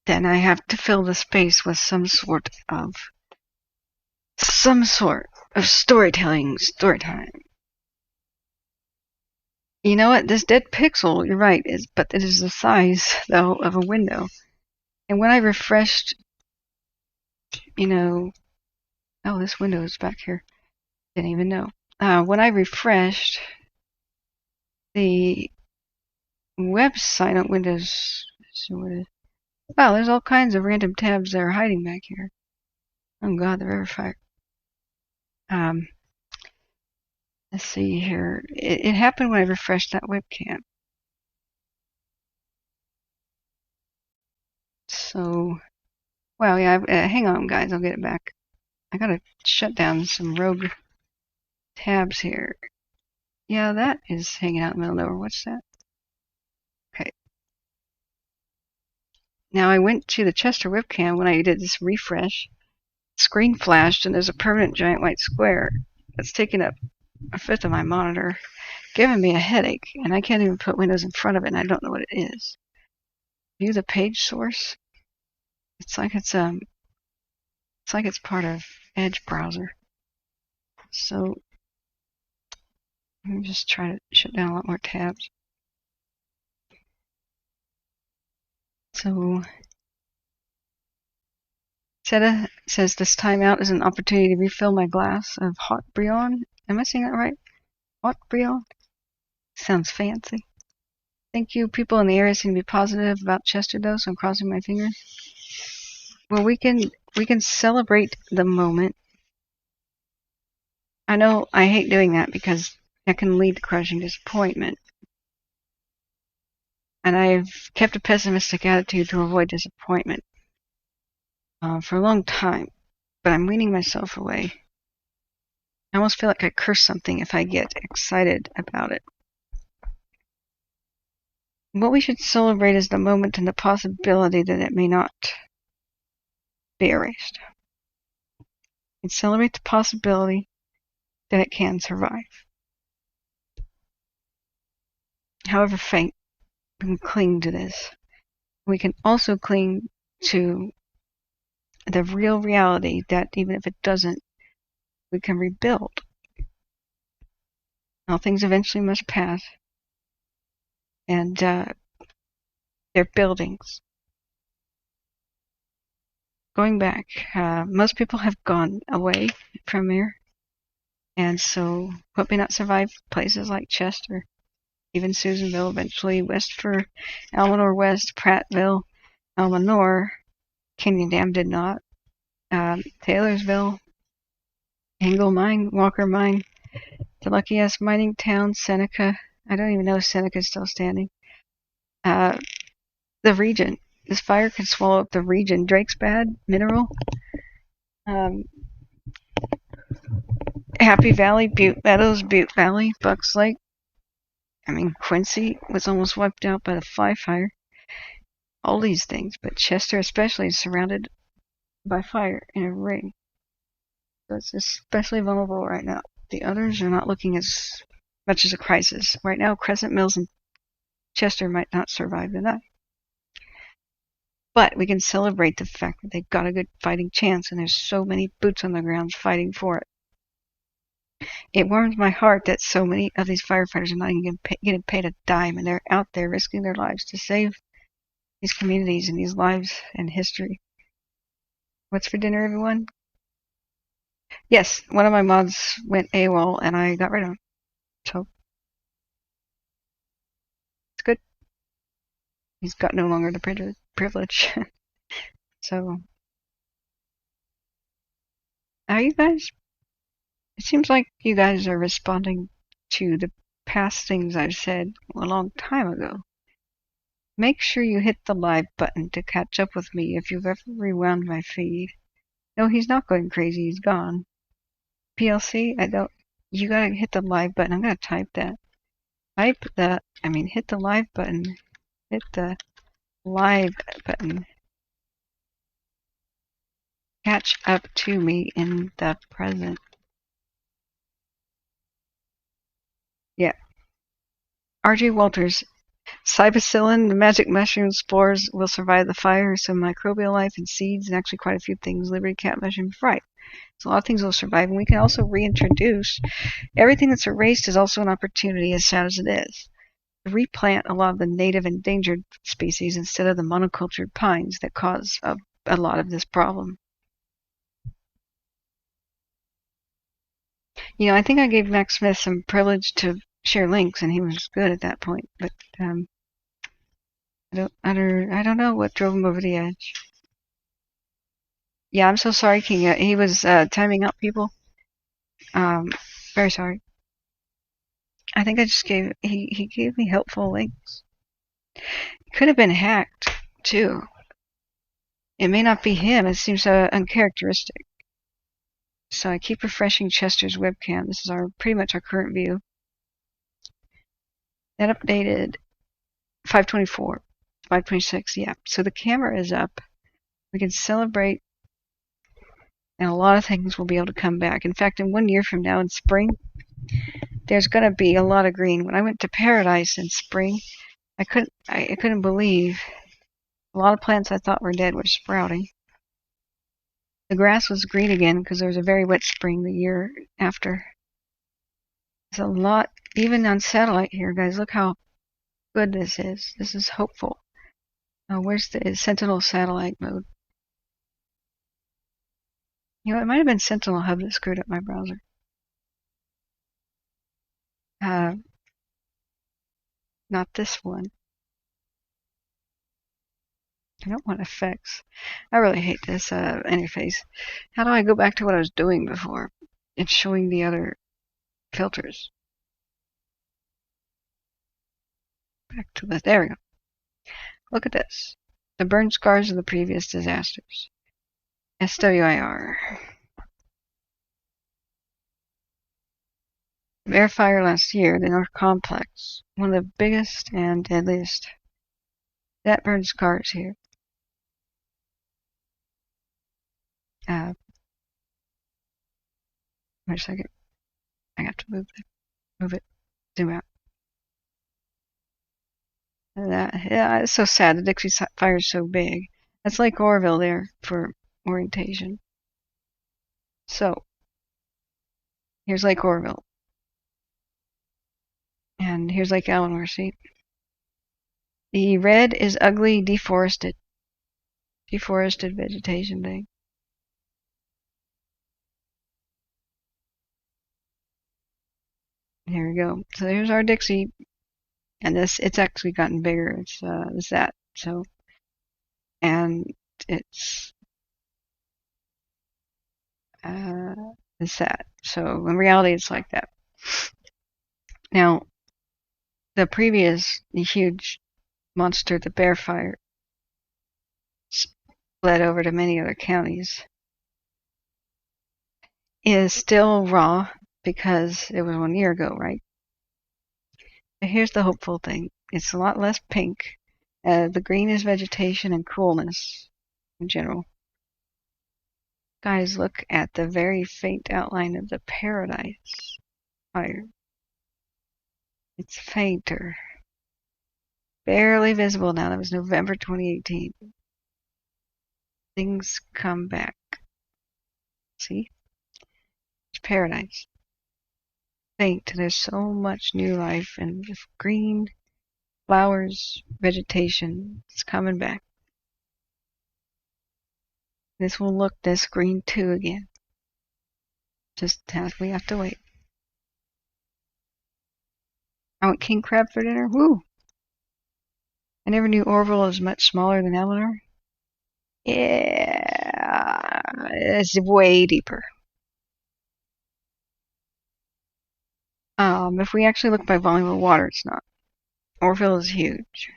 then I have to fill the space with some sort of story time. You know what? This dead pixel, you're right, but it is the size, though, of a window. And when I refreshed, oh, this window is back here. Didn't even know. When I refreshed the website on Windows, wow, there's all kinds of random tabs that are hiding back here. Oh God, the verifier. Let's see here. It happened when I refreshed that webcam. So, wow, yeah, hang on, guys, I'll get it back. I gotta shut down some rogue tabs here. Yeah, that is hanging out in the middle of nowhere. What's that? Okay. Now I went to the Chester webcam when I did this refresh. Screen flashed, and there's a permanent giant white square that's taking up a fifth of my monitor, giving me a headache, and I can't even put Windows in front of it, and I don't know what it is. View the page source. It's like it's part of Edge browser. So let me just try to shut down a lot more tabs. So Seta says this timeout is an opportunity to refill my glass of hot Brion. Am I saying that right? Hot Brion? Sounds fancy. Thank you. People in the area seem to be positive about Chester, though, so I'm crossing my fingers. Well, we can celebrate the moment. I know I hate doing that because that can lead to crushing disappointment. And I've kept a pessimistic attitude to avoid disappointment for a long time, but I'm weaning myself away. I almost feel like I curse something if I get excited about it. What we should celebrate is the moment and the possibility that it may not be erased. And celebrate the possibility that it can survive. However faint, we can cling to this. We can also cling to the real reality that even if it doesn't, we can rebuild. All things eventually must pass. And they're buildings. Going back, most people have gone away from here. And so what may not survive places like Chester, even Susanville, eventually west for Almanor West, Prattville, Almanor, Canyon Dam did not, Taylorsville, Engle Mine, Walker Mine, the luckiest mining town, Seneca. I don't even know if Seneca is still standing. The region. This fire could swallow up the region. Drake's Bad Mineral. Happy Valley, Butte Meadows, Butte Valley, Bucks Lake. Quincy was almost wiped out by the fire. All these things, but Chester especially is surrounded by fire in a ring. So it's especially vulnerable right now. The others are not looking as much as a crisis. Right now, Crescent Mills and Chester might not survive the night. But we can celebrate the fact that they've got a good fighting chance, and there's so many boots on the ground fighting for it. It warms my heart that so many of these firefighters are not even getting paid a dime, and they're out there risking their lives to save these communities and these lives and history. What's for dinner, everyone? Yes, one of my mods went AWOL, and I got rid of him. So it's good. He's got no longer the privilege. So, how are you guys? It seems like you guys are responding to the past things I've said a long time ago. Make sure you hit the live button to catch up with me if you've ever rewound my feed. No, he's not going crazy. He's gone. PLC, you gotta hit the live button. I'm gonna type that. Hit the live button. Hit the live button. Catch up to me in the present. Yeah. R.J. Walters. Cybacillin, the magic mushroom spores will survive the fire, so microbial life and seeds, and actually quite a few things. Liberty cat mushroom, right. So a lot of things will survive, and we can also reintroduce. Everything that's erased is also an opportunity, as sad as it is, to replant a lot of the native endangered species instead of the monocultured pines that cause a lot of this problem. I think I gave Max Smith some privilege to share links, and he was good at that point. But I don't know what drove him over the edge. Yeah, I'm so sorry, King. He was timing out people. Very sorry. I think I just he gave me helpful links. It could have been hacked too. It may not be him. It seems so uncharacteristic. So I keep refreshing Chester's webcam. This is pretty much our current view. That updated 524, 526. Yeah. So the camera is up. We can celebrate, and a lot of things will be able to come back. In fact, in 1 year from now, in spring, there's going to be a lot of green. When I went to Paradise in spring, I couldn't believe a lot of plants I thought were dead were sprouting. The grass was green again because there was a very wet spring the year after. There's a lot, even on satellite here, guys. Look how good this is. This is hopeful. Where's the Sentinel satellite mode? It might have been Sentinel Hub that screwed up my browser. Not this one. I don't want effects. I really hate this interface. How do I go back to what I was doing before? It's showing the other filters. Back to this. There we go. Look at this. The burn scars of the previous disasters. SWIR. The bear fire last year, the North Complex, one of the biggest and deadliest. That burn scars here. Wait a second. I have to move it. Zoom out. Yeah, it's so sad. The Dixie fire is so big. That's Lake Oroville there for orientation. So, here's Lake Oroville. And here's Lake Eleanor, see? The red is ugly, deforested vegetation thing. Here we go. So there's our Dixie. And it's actually gotten bigger. It's that. So, and it's that. So in reality, it's like that. Now, the previous huge monster, the bear fire, spread over to many other counties, is still raw because it was 1 year ago, right? But here's the hopeful thing. It's a lot less pink. The green is vegetation and coolness in general. Guys, look at the very faint outline of the Paradise fire. It's fainter. Barely visible now. That was November 2018. Things come back. See? It's Paradise. Faint. There's so much new life and green, flowers, vegetation. It's coming back. This will look this green too again. Just we have to wait. I want king crab for dinner. Woo! I never knew Orville was much smaller than Eleanor. Yeah, it's way deeper. If we actually look by volume of water, it's not. Orville is huge.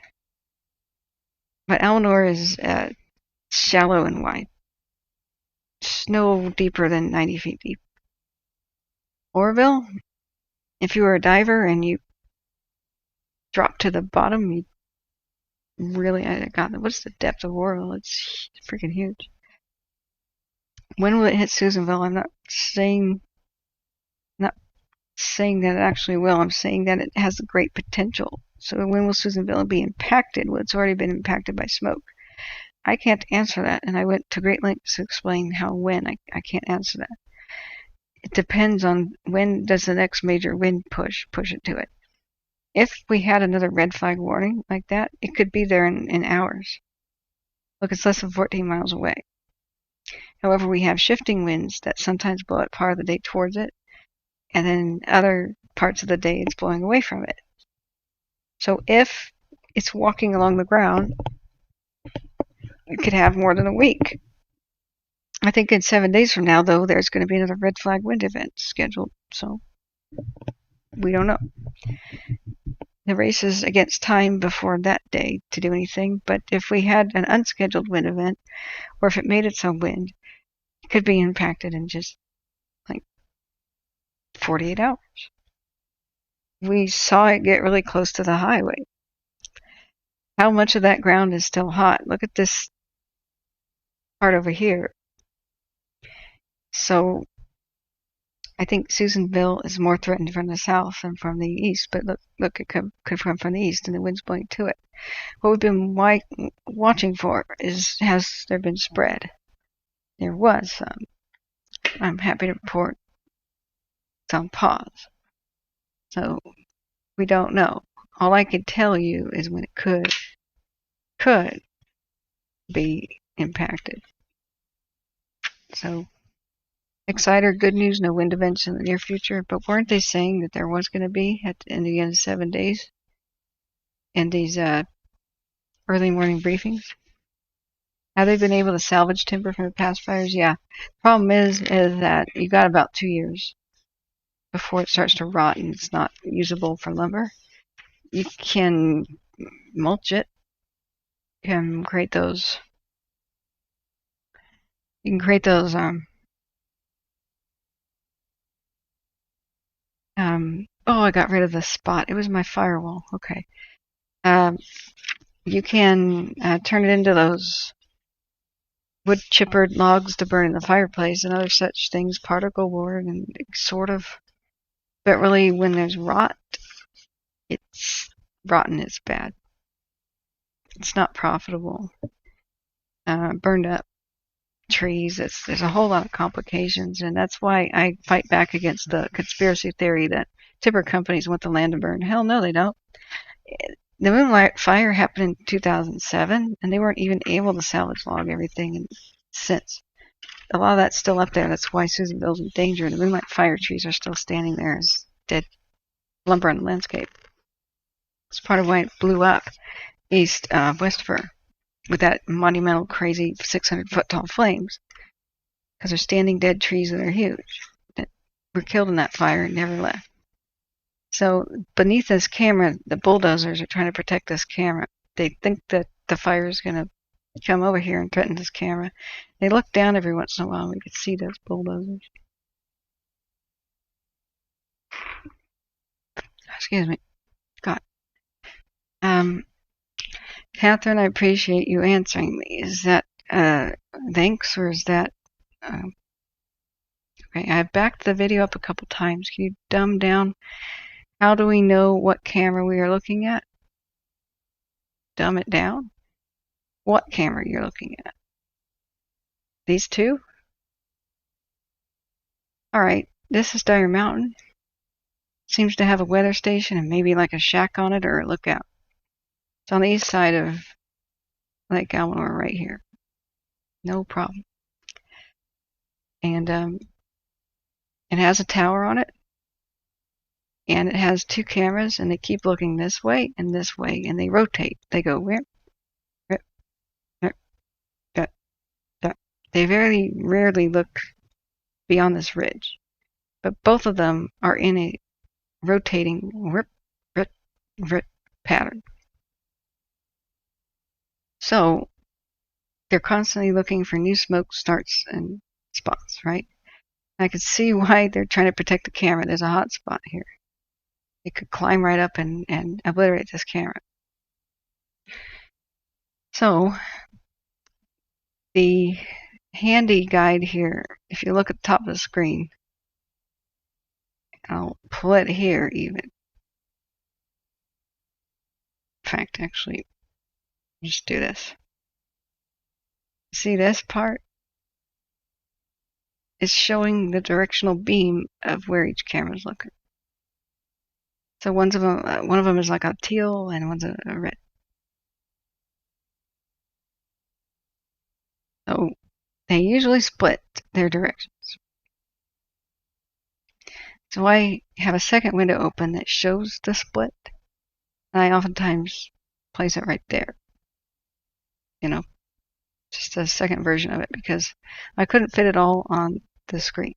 But Eleanor is shallow and wide. It's no deeper than 90 feet deep. Orville, if you were a diver and you dropped to the bottom, you really, what's the depth of Orville? It's freaking huge. When will it hit Susanville? I'm not saying that it actually will. I'm saying that it has a great potential. So when will Susanville be impacted? Well, it's already been impacted by smoke. I can't answer that, and I went to great lengths to explain when. I can't answer that. It depends on when does the next major wind push it to it. If we had another red flag warning like that, it could be there in hours. Look, it's less than 14 miles away. However, we have shifting winds that sometimes blow it part of the day towards it, and then other parts of the day it's blowing away from it. So if it's walking along the ground, it could have more than a week. I think in 7 days from now, though, there's going to be another red flag wind event scheduled, so we don't know. The race is against time before that day to do anything, but if we had an unscheduled wind event, or if it made its own wind, it could be impacted in just like 48 hours. We saw it get really close to the highway. How much of that ground is still hot? Look at this part over here. So I think Susanville is more threatened from the south than from the east, but look, it could come from the east, and the wind's blowing to it. What we've been watching for is, has there been spread? There was some. I'm happy to report it's on pause. So we don't know. All I can tell you is when it could be impacted. So Exciter, good news, no wind events in the near future, but weren't they saying that there was going to be at the end of 7 days in these early morning briefings? Have they been able to salvage timber from the past fires? Yeah. Problem is that you got about 2 years before it starts to rot and it's not usable for lumber. You can mulch it. You can create those. You can create those. Oh, I got rid of the spot. It was my firewall. Okay. You can turn it into those wood chippered logs to burn in the fireplace and other such things, particle board and sort of. But really, when there's rot, it's rotten. It's bad. It's not profitable. Burned up trees. There's a whole lot of complications, and that's why I fight back against the conspiracy theory that timber companies want the land to burn. Hell no, they don't. The Moonlight Fire happened in 2007, and they weren't even able to salvage log everything since. A lot of that's still up there. That's why Susanville's in danger. The Moonlight Fire trees are still standing there as dead lumber on the landscape. It's part of why it blew up west of her with that monumental, crazy 600-foot tall flames. Because they're standing dead trees that are huge. That were killed in that fire and never left. So beneath this camera, the bulldozers are trying to protect this camera. They think that the fire is going to come over here and threaten this camera. They look down every once in a while and we can see those bulldozers. Excuse me. God. Catherine, I appreciate you answering me. Is that thanks, or is that okay? I backed the video up a couple times. Can you dumb down? How do we know what camera we are looking at? Dumb it down. What camera you're looking at? These two? Alright, this is Dire Mountain. Seems to have a weather station and maybe like a shack on it or a lookout. It's on the east side of Lake Eleanor right here. No problem. And it has a tower on it. And it has two cameras, and they keep looking this way, and they rotate. They go where? They very rarely look beyond this ridge. But both of them are in rotating rip, rip, rip pattern. So they're constantly looking for new smoke starts and spots, right? I could see why they're trying to protect the camera. There's a hot spot here. It could climb right up and obliterate this camera. So the handy guide here, if you look at the top of the screen, I'll pull it here even. In fact, actually, just do this. See this part? It's showing the directional beam of where each camera is looking. So one of them is like a teal and one's a red. So they usually split their directions. So I have a second window open that shows the split, and I oftentimes place it right there. You know, just a second version of it because I couldn't fit it all on the screen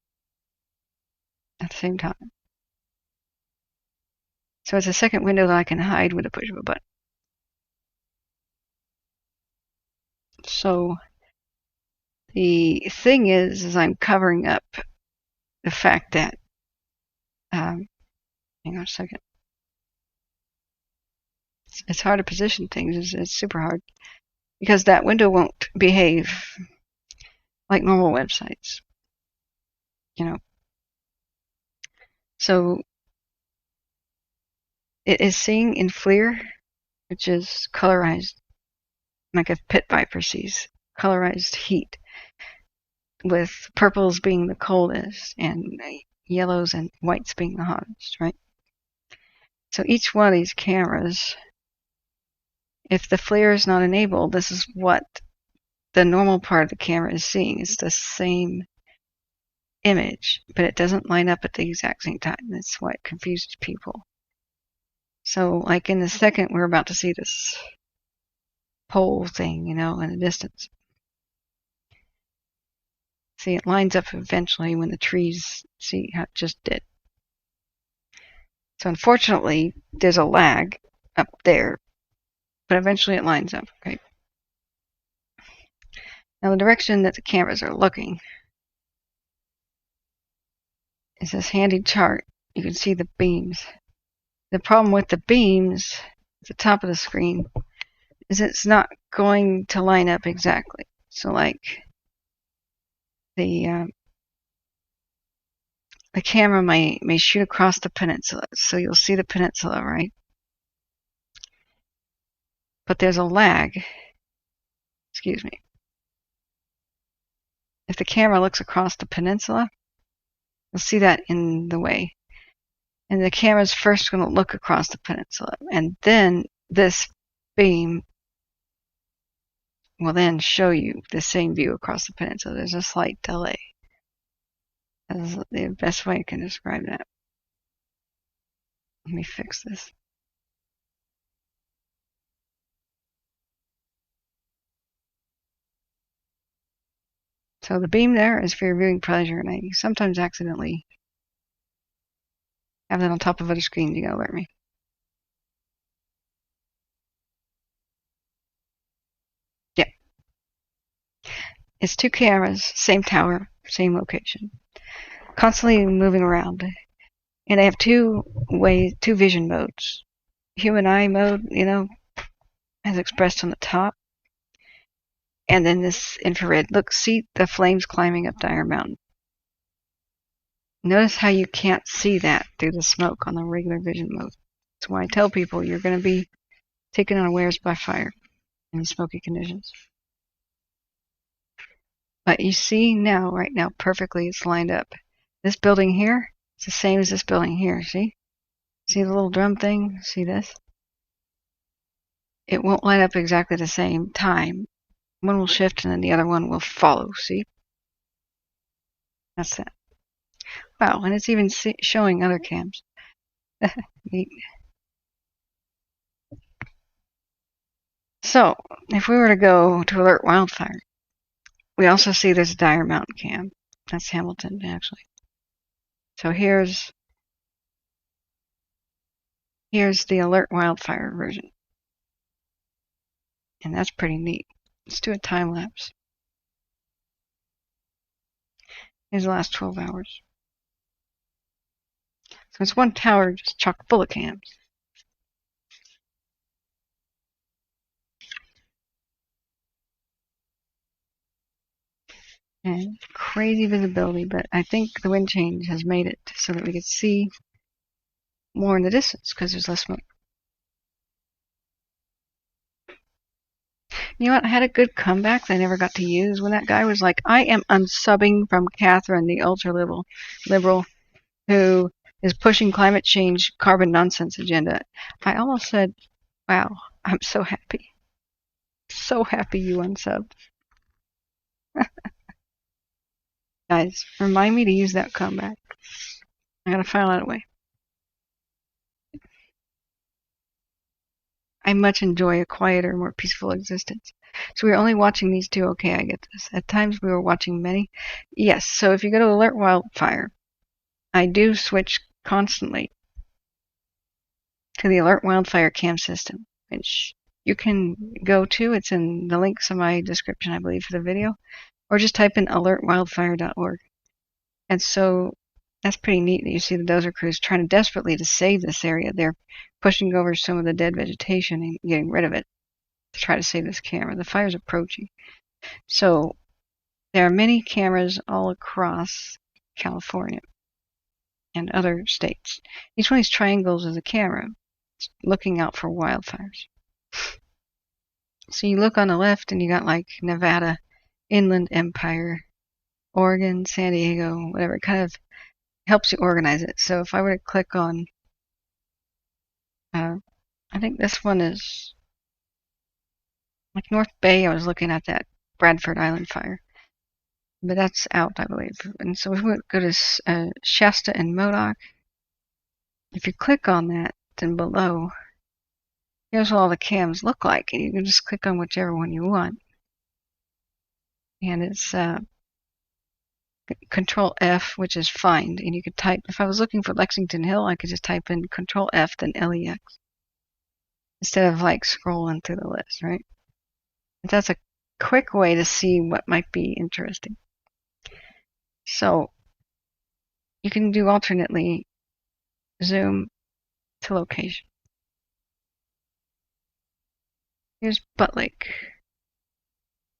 at the same time. So it's a second window that I can hide with a push of a button. So the thing is I'm covering up the fact that, hang on a second. It's hard to position things. It's super hard because that window won't behave like normal websites, you know. So it is seeing in FLIR, which is colorized, like a pit viper sees, colorized heat, with purples being the coldest and yellows and whites being the hottest, right? So each one of these cameras, if the FLIR is not enabled, this is what the normal part of the camera is seeing. It's the same image, but it doesn't line up at the exact same time. That's why it confuses people. So like in the second, we're about to see this pole thing, you know, in the distance. See, it lines up eventually when the trees, see how it just did. So unfortunately, there's a lag up there, but eventually it lines up, okay? Now the direction that the cameras are looking is this handy chart. You can see the beams. The problem with the beams at the top of the screen is it's not going to line up exactly. So like the camera may shoot across the peninsula, so you'll see the peninsula, right? But there's a lag. Excuse me. If the camera looks across the peninsula, you'll see that in the way. And the camera's first going to look across the peninsula, and then this beam will then show you the same view across the peninsula. There's a slight delay. That's the best way I can describe that. Let me fix this. So the beam there is for your viewing pleasure, and I sometimes accidentally have that on top of other screens. You gotta alert me. Yeah. It's two cameras, same tower, same location, constantly moving around. And they have two vision modes. Human eye mode, you know, as expressed on the top. And then this infrared. Look, see the flames climbing up Dire Mountain. Notice how you can't see that through the smoke on the regular vision mode. That's why I tell people you're going to be taken unawares by fire in smoky conditions. But you see now, right now, perfectly it's lined up. This building here is the same as this building here, see? See the little drum thing? See this? It won't line up exactly the same time. One will shift and then the other one will follow, see? That's that. Wow, and it's even showing other cams. Neat. So, if we were to go to alert wildfire, we also see there's a Dire Mountain cam. That's Hamilton, actually. So here's Here's the alert wildfire version. And that's pretty neat. Let's do a time lapse. Here's the last 12 hours. So it's one tower just chock full of cams. And crazy visibility, but I think the wind change has made it so that we could see more in the distance because there's less smoke. You know what? I had a good comeback that I never got to use when that guy was like, I am unsubbing from Catherine, the ultra-liberal who is pushing climate change, carbon nonsense agenda. I almost said, wow, I'm so happy. So happy you unsubbed. Guys, remind me to use that comeback. I gotta file that away. I much enjoy a quieter, more peaceful existence. So we were only watching these two. Okay, I get this. At times we were watching many. Yes, so if you go to alert wildfire, I do switch constantly to the alert wildfire cam system, which you can go to. It's in the links in my description, I believe, for the video. Or just type in alertwildfire.org. And so that's pretty neat that you see the dozer crews trying desperately to save this area. They're pushing over some of the dead vegetation and getting rid of it to try to save this camera. The fire's approaching. So there are many cameras all across California and other states. Each one of these triangles is a camera looking out for wildfires. So you look on the left and you got like Nevada, Inland Empire, Oregon, San Diego, whatever. It kind of helps you organize it. So if I were to click on, I think this one is like North Bay. I was looking at that Bradford Island fire, but that's out, I believe. And so if we go to Shasta and Modoc, if you click on that, then below, here's what all the cams look like, and you can just click on whichever one you want. And it's Control F, which is find, and you could type, if I was looking for Lexington Hill, I could just type in Control F, then LEX, instead of like scrolling through the list, right? But that's a quick way to see what might be interesting. So you can do alternately zoom to location. Here's Butte Lake.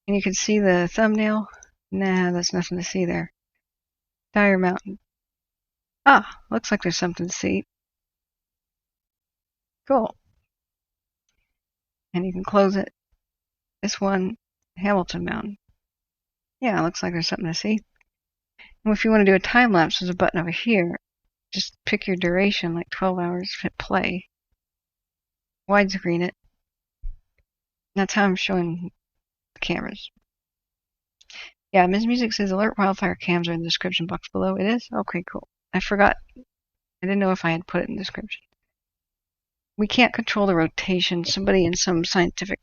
And you can see the thumbnail. Nah, that's nothing to see there. Dyer Mountain. Ah, looks like there's something to see. Cool. And you can close it. This one, Hamilton Mountain. Yeah, looks like there's something to see. And if you want to do a time lapse, there's a button over here. Just pick your duration, like 12 hours, hit play. Widescreen it. That's how I'm showing the cameras. Yeah, Ms. Music says alert wildfire cams are in the description box below. It is? Okay, cool. I forgot. I didn't know if I had put it in the description. We can't control the rotation. Somebody in some scientific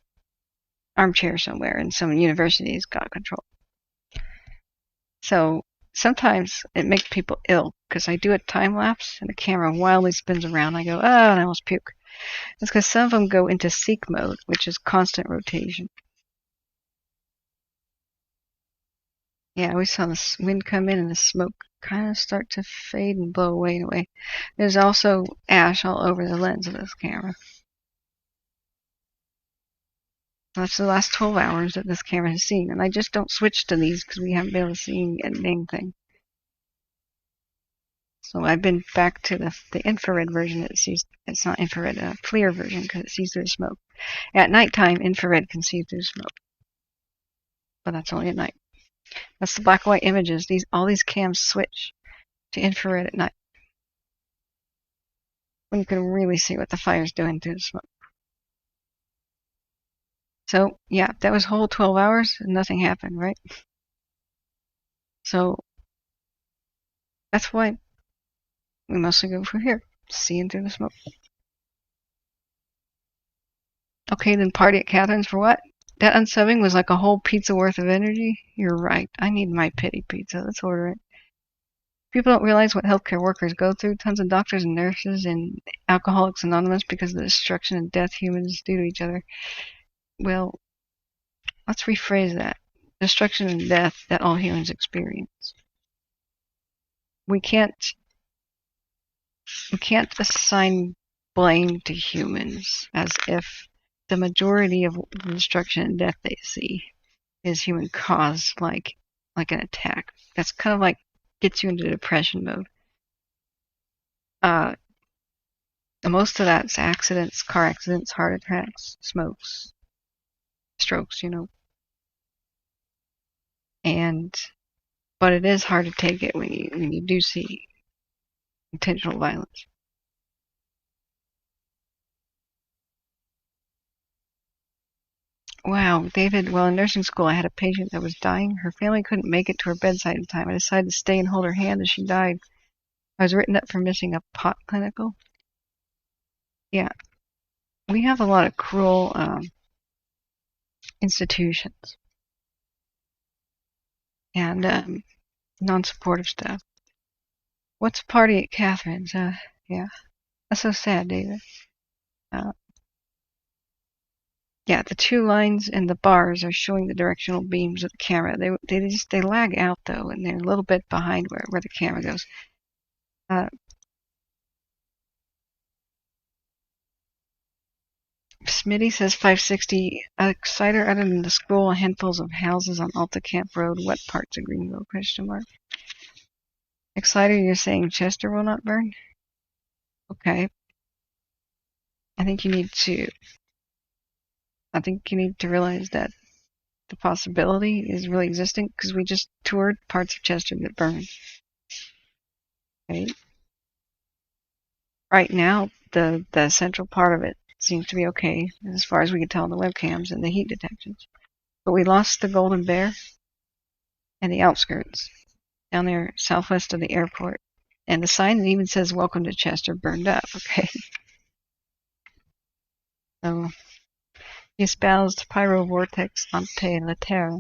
armchair somewhere in some university's got control. So sometimes it makes people ill because I do a time lapse and the camera wildly spins around. I go, oh, and I almost puke. That's because some of them go into seek mode, which is constant rotation. Yeah, we saw the wind come in and the smoke kind of start to fade and blow away in a way. There's also ash all over the lens of this camera. That's the last 12 hours that this camera has seen. And I just don't switch to these because we haven't been able to see anything. So I've been back to the infrared version that sees, it's not infrared, a FLIR version because it sees through the smoke. At nighttime, infrared can see through smoke. But that's only at night. That's the black and white images. All these cams switch to infrared at night, when you can really see what the fire's doing through the smoke. So yeah, that was whole 12 hours and nothing happened, right? So that's why we mostly go for here, seeing through the smoke. Okay, then party at Catherine's for what? That unsubbing was like a whole pizza worth of energy? You're right. I need my pity pizza. Let's order it. People don't realize what healthcare workers go through. Tons of doctors and nurses and Alcoholics Anonymous because of the destruction and death humans do to each other. Well, let's rephrase that. Destruction and death that all humans experience. We can't assign blame to humans as if the majority of the destruction and death they see is human caused, like an attack. That's kind of like gets you into depression mode. Most of that's accidents, car accidents, heart attacks, smokes, strokes, but it is hard to take it when you do see intentional violence. Wow, David, well, in nursing school, I had a patient that was dying. Her family couldn't make it to her bedside in time. I decided to stay and hold her hand as she died. I was written up for missing a pot clinical. Yeah, we have a lot of cruel institutions and non-supportive stuff. What's a party at Catherine's? Yeah, that's so sad, David. Yeah, the two lines and the bars are showing the directional beams of the camera. They lag out though, and they're a little bit behind where the camera goes. Smitty says 560. Exciter other than the school, handfuls of houses on Alta Camp Road. What parts of Greenville? ? Exciter, you're saying Chester will not burn? Okay. I think you need to realize that the possibility is really existing because we just toured parts of Chester that burned. Okay. Right now, the central part of it seems to be okay as far as we can tell on the webcams and the heat detections. But we lost the Golden Bear and the outskirts down there southwest of the airport. And the sign that even says "Welcome to Chester" burned up, okay? So, he espoused pyro vortex ante la terre.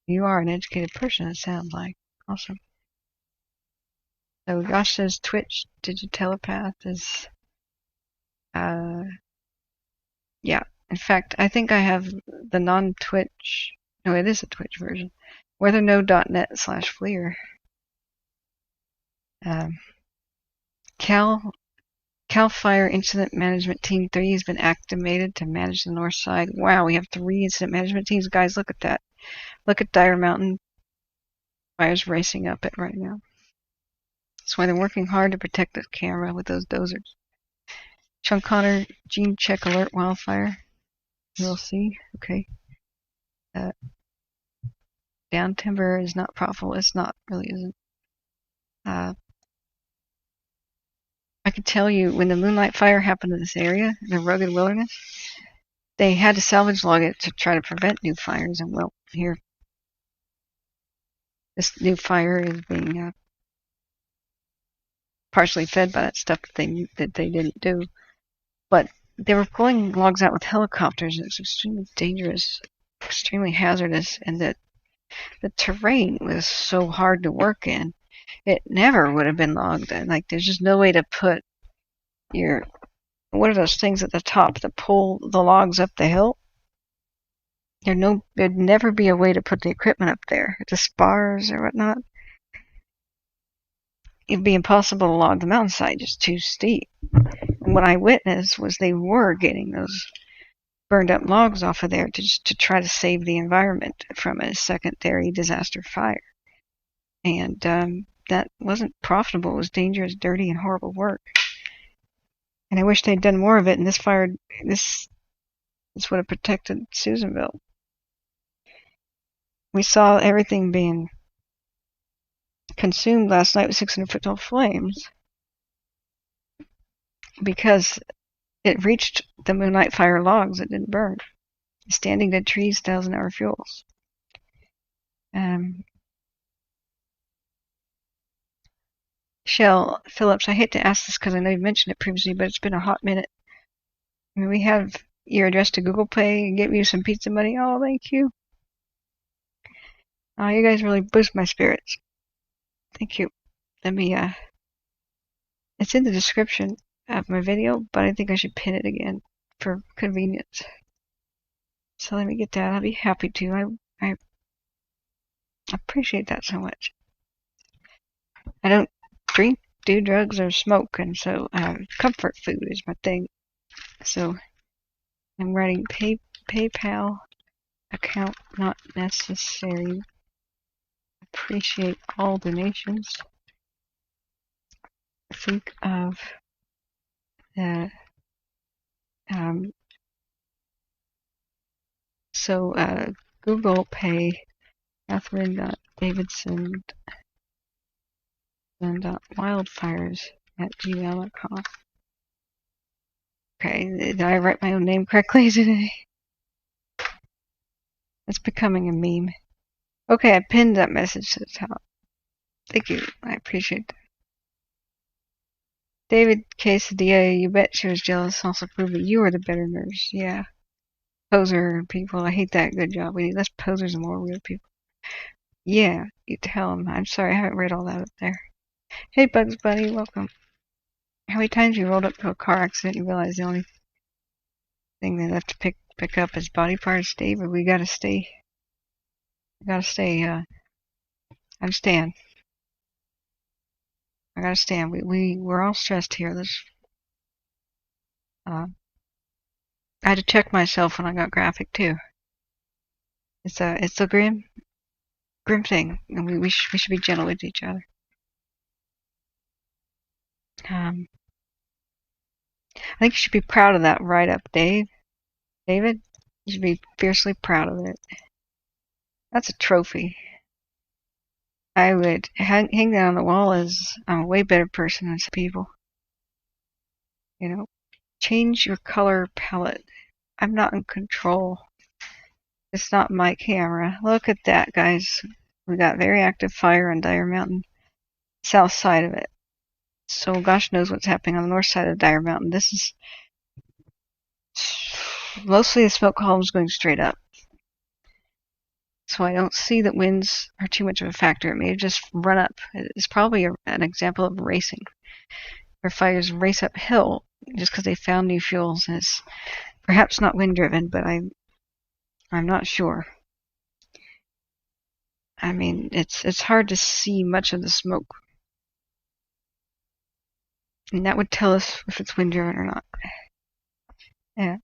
You are an educated person, it sounds like. Awesome. So, Josh says Twitch, Digitelepath is, yeah. In fact, I think I have the non-Twitch, no, it is a Twitch version. Weathernode.net/Fleer. Cal Fire Incident Management Team 3 has been activated to manage the north side. Wow, we have 3 incident management teams. Guys, look at that. Look at Dire Mountain. Fire's racing up it right now. That's why they're working hard to protect the camera with those dozers. Sean Connor, gene check alert wildfire. We'll see. Okay. Down timber is not profitable. It's not, really isn't. I could tell you when the Moonlight Fire happened in this area, the rugged wilderness, they had to salvage log it to try to prevent new fires. And well, here, this new fire is being partially fed by that stuff that they didn't do. But they were pulling logs out with helicopters. And it's extremely dangerous, extremely hazardous, and that the terrain was so hard to work in. It never would have been logged. Like, there's just no way to put what are those things at the top that pull the logs up the hill? There'd never be a way to put the equipment up there, the spars or whatnot. It'd be impossible to log the mountainside, just too steep. And what I witnessed was they were getting those burned up logs off of there to try to save the environment from a secondary disaster fire. And that wasn't profitable. It was dangerous, dirty, and horrible work. And I wish they'd done more of it, and this would have protected Susanville. We saw everything being consumed last night with 600-foot tall flames because it reached the Moonlight Fire logs. It didn't burn. Standing dead trees, 1,000-hour fuels. Shell Phillips, I hate to ask this because I know you mentioned it previously, but it's been a hot minute. I mean, we have your address to Google Pay and give you some pizza money. Oh, thank you. You guys really boost my spirits. Thank you. let me, it's in the description of my video, but I think I should pin it again for convenience. So let me get that. I'll be happy to. I appreciate that so much. I don't drink, do drugs, or smoke, and so comfort food is my thing. So I'm writing PayPal account not necessary. Appreciate all donations. Think of the Google Pay Catherine.Davidson and wildfires@gmail.com. Okay, did I write my own name correctly today? It's becoming a meme. Okay, I pinned that message to the top. Thank you. I appreciate that. David Quesadilla, you bet she was jealous. Also prove that you are the better nurse. Yeah. Poser people. I hate that. Good job. We need less posers and more real people. Yeah, you tell them. I'm sorry, I haven't read all that up there. Hey, Bugs Buddy, welcome. How many times you rolled up to a car accident and you realized the only thing they left to pick up is body parts, Dave? But we gotta stay. I'm staying. I gotta stand. We're all stressed here. I had to check myself when I got graphic too. It's a grim thing, and we should be gentle with each other. I think you should be proud of that write-up, David. You should be fiercely proud of it. That's a trophy. I would hang that on the wall as I'm a way better person than some people. You know, change your color palette. I'm not in control. It's not my camera. Look at that, guys. We got very active fire on Dyer Mountain, south side of it. So gosh knows what's happening on the north side of Dyer Mountain. This is mostly the smoke columns going straight up. So I don't see that winds are too much of a factor. It may have just run up. It's probably an example of racing, where fires race uphill just because they found new fuels. And it's perhaps not wind-driven, but I'm not sure. I mean, it's hard to see much of the smoke. And that would tell us if it's wind-driven or not. Yeah.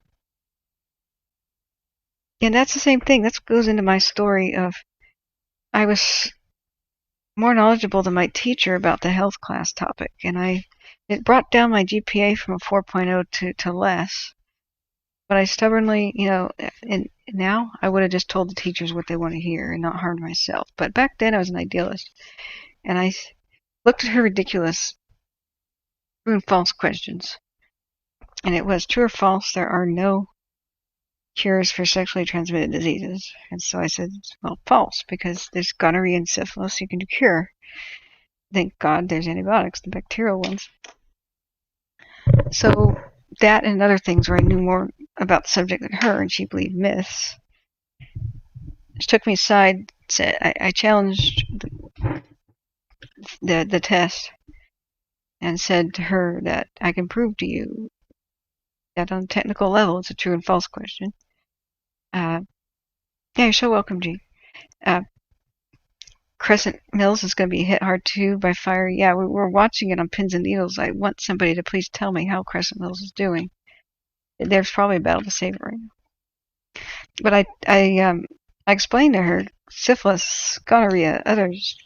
And that's the same thing. That goes into my story of I was more knowledgeable than my teacher about the health class topic, and it brought down my GPA from a 4.0 to less. But I stubbornly, and now I would have just told the teachers what they want to hear and not harmed myself. But back then I was an idealist, and I looked at her ridiculous, true and false questions. And it was true or false, there are no cures for sexually transmitted diseases. And so I said, well, false, because there's gonorrhea and syphilis you can cure. Thank God there's antibiotics, the bacterial ones. So that and other things where I knew more about the subject than her, and she believed myths. She took me aside, said I challenged the test, and said to her that I can prove to you that on a technical level it's a true and false question. Yeah, you're so welcome, G. Crescent Mills is going to be hit hard too by fire. Yeah, we're watching it on pins and needles. I want somebody to please tell me how Crescent Mills is doing. There's probably a battle to save it right now. But I explained to her syphilis, gonorrhea, others.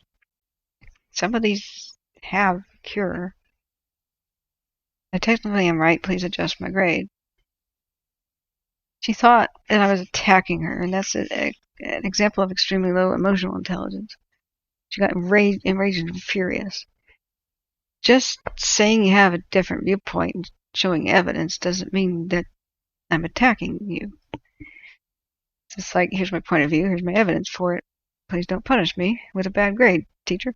Some of these have cure. I technically am right. Please adjust my grade. She thought that I was attacking her, and that's an example of extremely low emotional intelligence. She got enraged and furious. Just saying you have a different viewpoint and showing evidence doesn't mean that I'm attacking you. It's just like, here's my point of view, here's my evidence for it. Please don't punish me with a bad grade, teacher.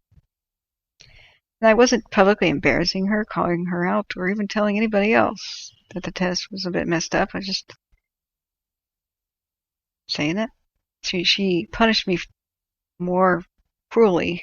And I wasn't publicly embarrassing her, calling her out, or even telling anybody else that the test was a bit messed up. I was just saying that. She punished me more cruelly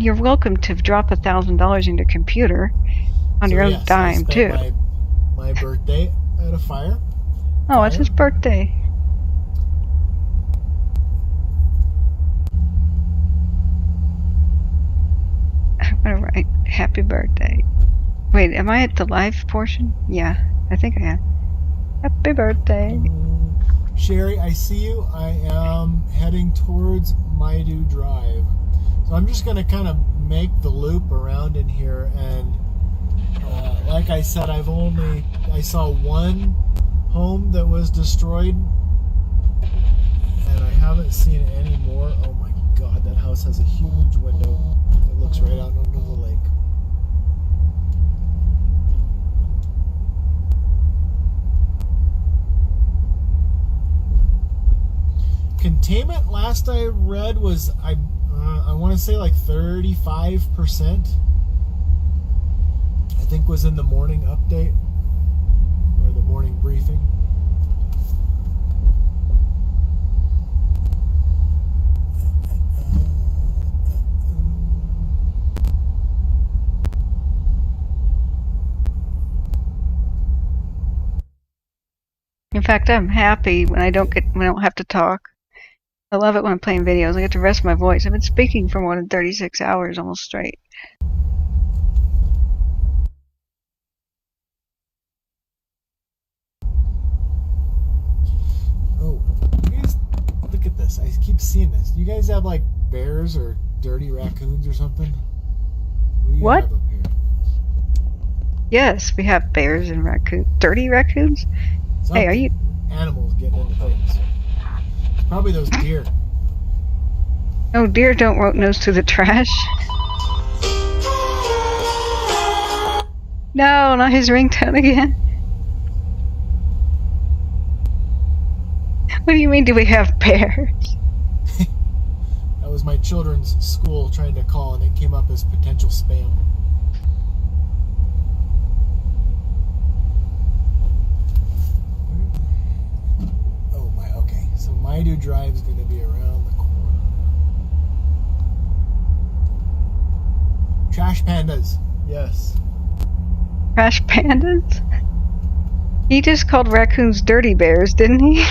And you're welcome to drop $1,000 in your computer on your own dime, I too. spent my birthday at a fire. Oh, it's his birthday. I'm gonna write happy birthday. Wait, am I at the live portion? Yeah, I think I am. Happy birthday. Sherry, I see you. I am heading towards Maidu Drive. So I'm just going to kind of make the loop around in here. And like I said, I saw one home that was destroyed. And I haven't seen any more. Oh my God, that house has a huge window. It looks right out onto the lake. Containment last I read was I want to say like 35%. I think was in the morning update or the morning briefing. In fact, I'm happy when I don't have to talk. I love it when I'm playing videos. I get to rest my voice. I've been speaking for more than 36 hours almost straight. Oh, you guys, look at this. I keep seeing this. You guys have like bears or dirty raccoons or something? What do you have up here? Yes, we have bears and raccoons. Dirty raccoons? Something. Hey, are you... Animals getting into things. It's probably those deer. No, deer don't rope nose through the trash. No, not his ringtone again. What do you mean, do we have bears? That was my children's school trying to call, and it came up as potential spam. Oh my, okay. So Maidu Drive is going to be around the corner. Trash pandas. Yes. Trash pandas? He just called raccoons dirty bears, didn't he?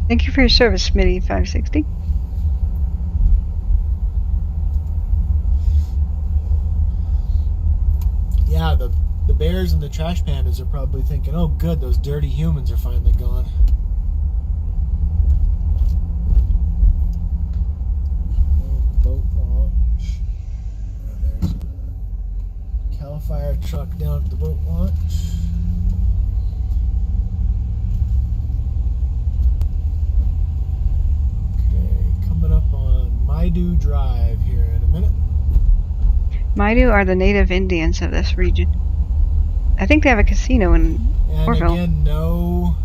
Thank you for your service, Smitty560. Yeah, the bears and the trash pandas are probably thinking, oh good, those dirty humans are finally gone. Boat launch. There's a Cal Fire truck down at the boat launch. Okay, coming up on Maidu Drive here in a minute. Maidu are the native Indians of this region. I think they have a casino in Orville. And again, no,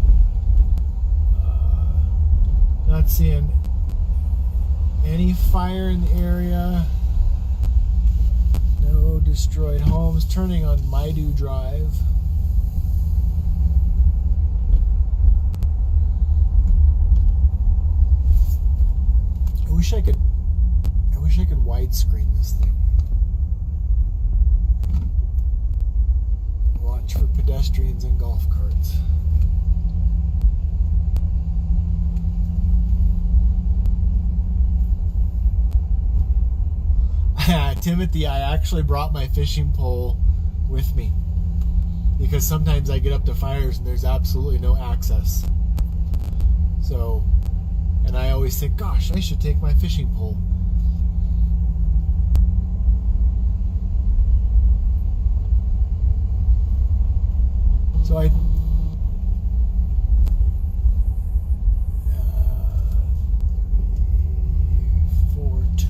not seeing any fire in the area. No destroyed homes. Turning on Maidu Drive. I wish I could widescreen this thing. Watch for pedestrians and golf carts. Timothy, I actually brought my fishing pole with me because sometimes I get up to fires and there's absolutely no access. So, and I always think, gosh, I should take my fishing pole. So I 3, 4, 2.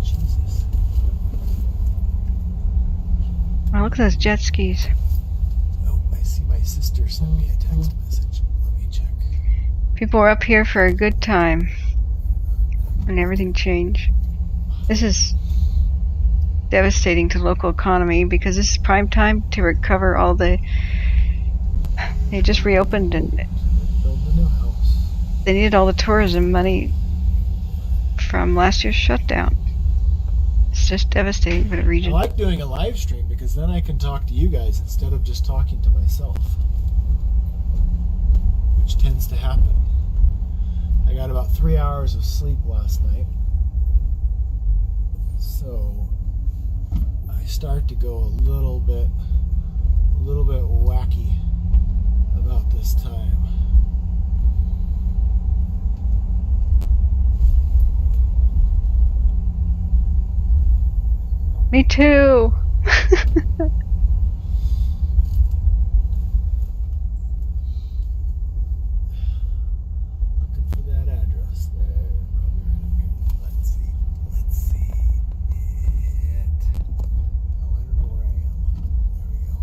Jesus. Oh, look at those jet skis. Oh, I see my sister sent me a text message. Let me check. People are up here for a good time. and everything change. This is devastating to the local economy because this is prime time to recover all the. They just reopened and Building a new house. they needed all the tourism money from last year's shutdown. It's just devastating for the I region. like doing a live stream because then I can talk to you guys instead of just talking to myself, which tends to happen. I got about 3 hours of sleep last night, so I start to go a little bit wacky about this time. Me too. Looking for that address there. Probably right up here. Let's see. It. Oh, I don't know where I am. There we go.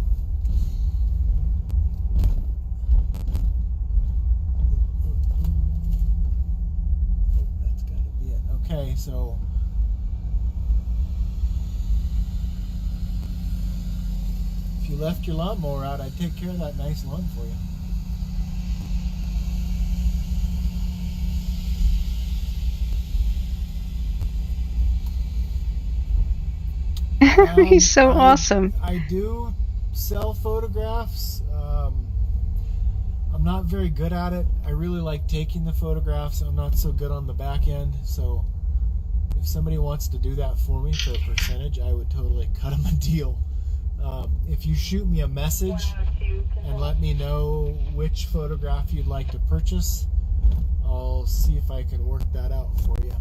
Oh, that's gotta be it. Okay, so if you left your lawnmower out, I'd take care of that nice lawn for you. He's so awesome. I do sell photographs. I'm not very good at it. I really like taking the photographs. I'm not so good on the back end. So if somebody wants to do that for me for a percentage, I would totally cut them a deal. If you shoot me a message and let me know which photograph you'd like to purchase, I'll see if I can work that out for you.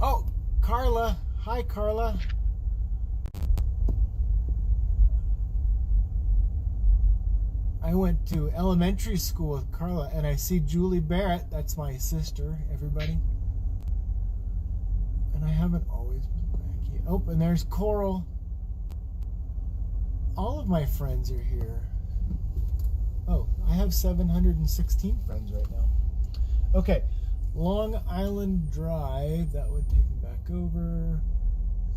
Oh, Carla. Hi, Carla. I went to elementary school with Carla, and I see Julie Barrett. That's my sister, everybody. And I haven't always been wacky. Oh, and there's Coral. All of my friends are here. Oh, I have 716 friends right now. Okay, Long Island Drive. That would take me back over.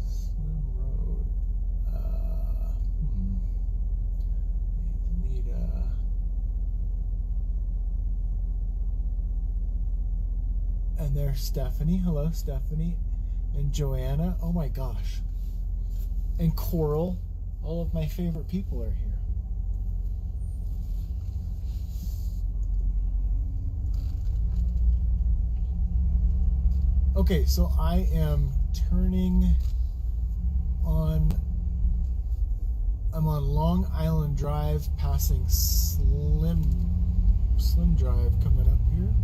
Slim Road. Need and there's Stephanie. Hello, Stephanie. And Joanna. Oh my gosh. And Coral. All of my favorite people are here. Okay, so I am turning on. I'm on Long Island Drive, passing Slim Drive coming up here.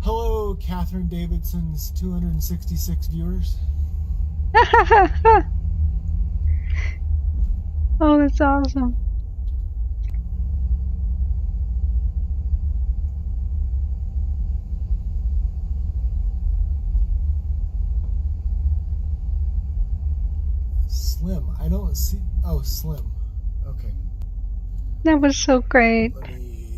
Hello, Catherine Davidson's 266 viewers. Oh, that's awesome. Slim. I don't see. Oh, Slim. Okay. That was so great. Let me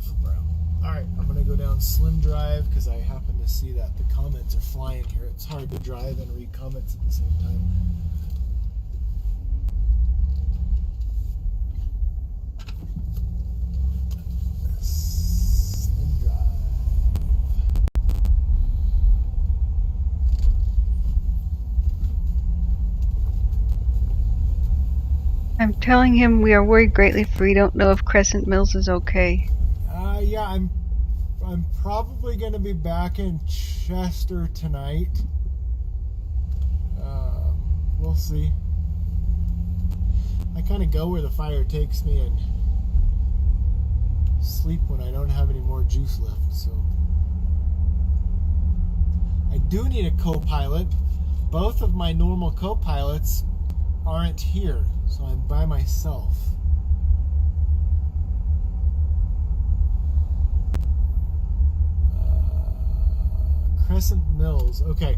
flip around. Alright, I'm going to go down Slim Drive because I happen to see that the comments are flying here. It's hard to drive and read comments at the same time. Slim Drive. I'm telling him we are worried greatly for we don't know if Crescent Mills is okay. Yeah, I'm probably going to be back in Chester tonight. We'll see. I kind of go where the fire takes me and sleep when I don't have any more juice left. So I do need a co-pilot. Both of my normal co-pilots aren't here, so I'm by myself. Crescent Mills. Okay,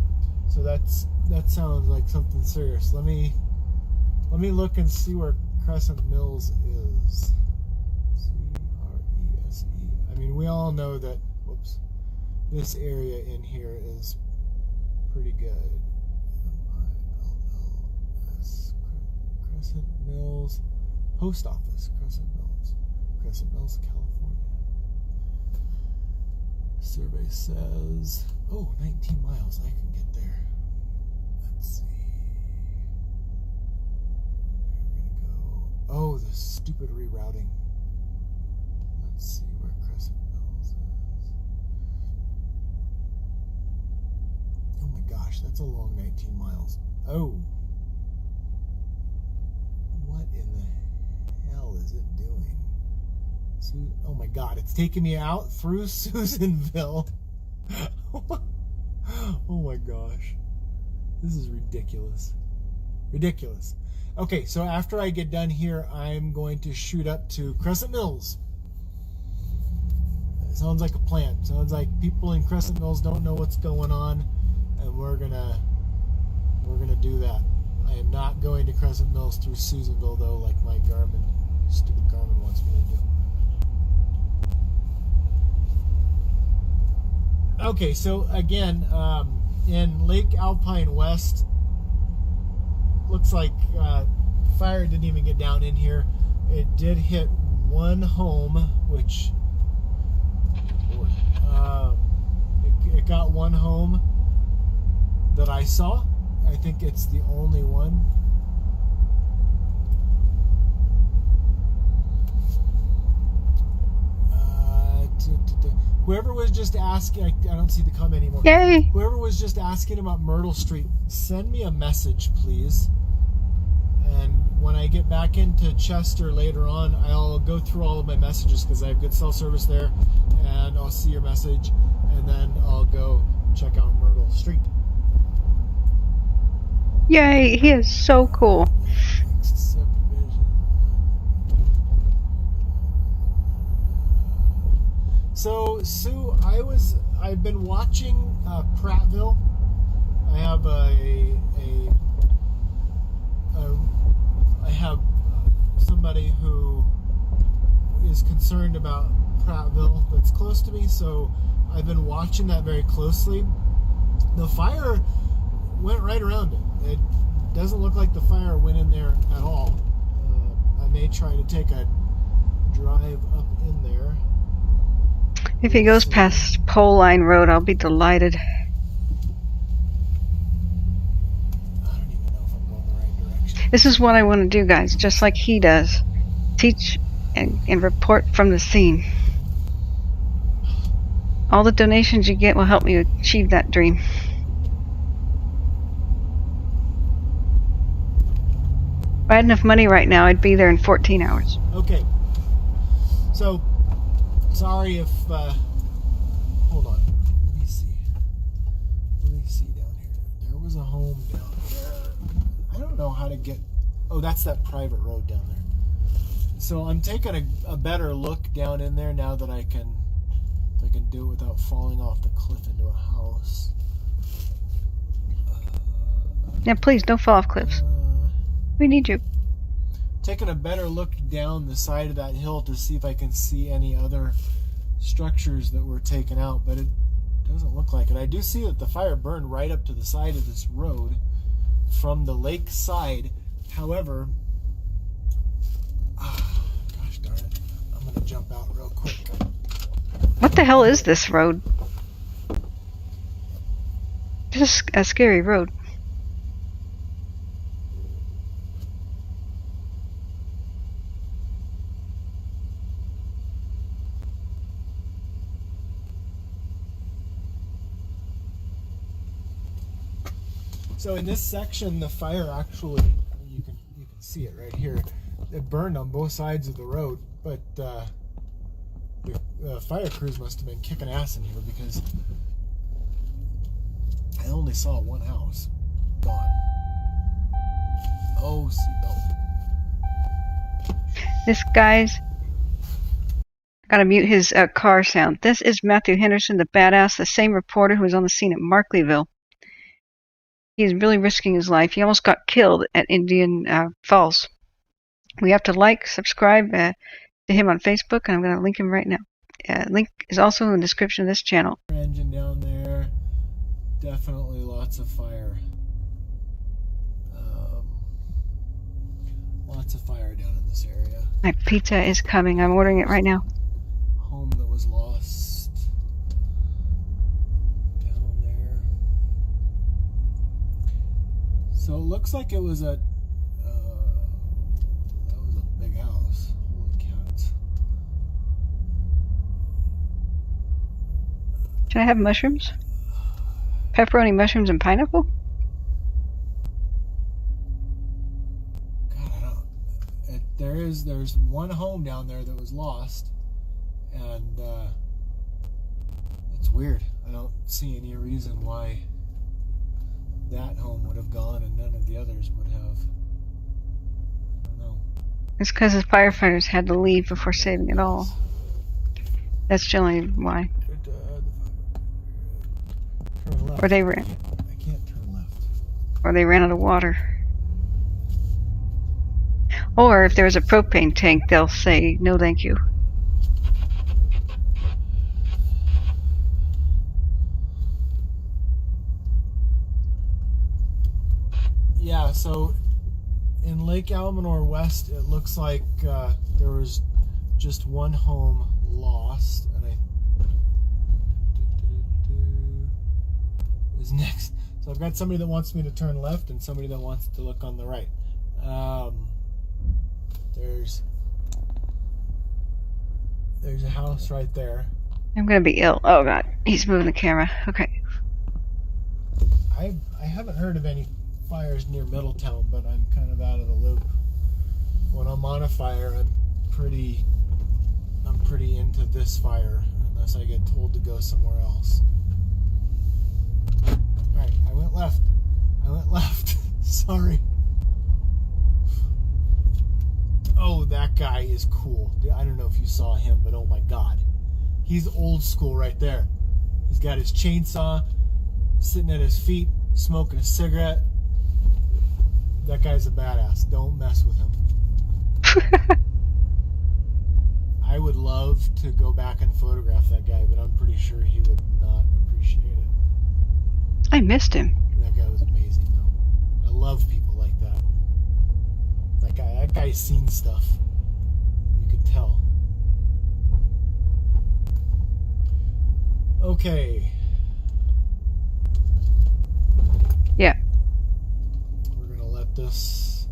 So that sounds like something serious. Let me look and see where Crescent Mills is. Crese. I mean, we all know that. Whoops. This area in here is pretty good. MILLS. Crescent Mills Post Office. Crescent Mills, California. Survey says, 19 miles. I can get there. Let's see. We're gonna go. Oh, the stupid rerouting. Let's see where Crescent Mills is. Oh my gosh, that's a long 19 miles. Oh. What in the hell is it doing? Oh my god, it's taking me out through Susanville. Oh my gosh. This is ridiculous. Ridiculous. Okay, so after I get done here, I'm going to shoot up to Crescent Mills. It sounds like a plan. Sounds like people in Crescent Mills don't know what's going on, and we're gonna do that. I am not going to Crescent Mills through Susanville though, like my stupid Garmin wants me to do. Okay, so again, in Lake Alpine West, looks like fire didn't even get down in here. It did hit one home, which it got one home that I saw. I think it's the only one. Whoever was just asking, I don't see the comment anymore. Yay! Whoever was just asking about Myrtle Street, send me a message, please. And when I get back into Chester later on, I'll go through all of my messages because I have good cell service there, and I'll see your message, and then I'll go check out Myrtle Street. Yay! He is so cool. So Sue, I've been watching Prattville. I have I have somebody who is concerned about Prattville that's close to me, so I've been watching that very closely. The fire went right around it. It doesn't look like the fire went in there at all. I may try to take a drive up in there. If he goes past Pole Line Road, I'll be delighted. I don't even know if I'm going the right direction. This is what I want to do, guys, just like he does. Teach and report from the scene. All the donations you get will help me achieve that dream. If I had enough money right now, I'd be there in 14 hours. Okay. So, sorry if, hold on. Let me see down here. There was a home down there. I don't know how to get, that's that private road down there. So I'm taking a better look down in there now that I can do it without falling off the cliff into a house. Yeah, please don't fall off cliffs. We need you. Taking a better look down the side of that hill to see if I can see any other structures that were taken out, but it doesn't look like it. I do see that the fire burned right up to the side of this road from the lake side. However, gosh darn it, I'm going to jump out real quick. What the hell is this road? Just a scary road. So in this section, the fire actually, you can see it right here. It burned on both sides of the road, but the fire crews must have been kicking ass in here because I only saw one house gone. Oh, seatbelt. This guy's gotta mute his car sound. This is Matthew Henderson, the badass, the same reporter who was on the scene at Markleyville. He's really risking his life. He almost got killed at Indian Falls. We have to subscribe to him on Facebook, and I'm going to link him right now. Link is also in the description of this channel. Engine down there. Definitely lots of fire. Lots of fire down in this area. My pizza is coming. I'm ordering it right now. Home that was lost down there. So it looks like it was that was a big house. Holy cats. Should I have mushrooms? Pepperoni, mushrooms, and pineapple? There's one home down there that was lost, and it's weird. I don't see any reason why that home would have gone and none of the others would have. I don't know. It's because the firefighters had to leave before saving it all. That's generally why. Turn left. Or they ran. I can't turn left. Or they ran out of water. Or if there was a propane tank, they'll say, no thank you. Yeah, so in Lake Almanor West, it looks like there was just one home lost, and is next. So I've got somebody that wants me to turn left and somebody that wants to look on the right. There's a house right there. I'm gonna be ill. Oh god, he's moving the camera. Okay. I haven't heard of any fires near Middletown, but I'm kind of out of the loop. When I'm on a fire, I'm pretty into this fire, unless I get told to go somewhere else. Alright, I went left. Sorry. Oh, that guy is cool. I don't know if you saw him, but oh my god. He's old school right there. He's got his chainsaw sitting at his feet, smoking a cigarette. That guy's a badass. Don't mess with him. I would love to go back and photograph that guy, but I'm pretty sure he would not appreciate it. I missed him. That guy was amazing, though. I love people like that. That guy's seen stuff. You can tell. Okay. Yeah. We're gonna let this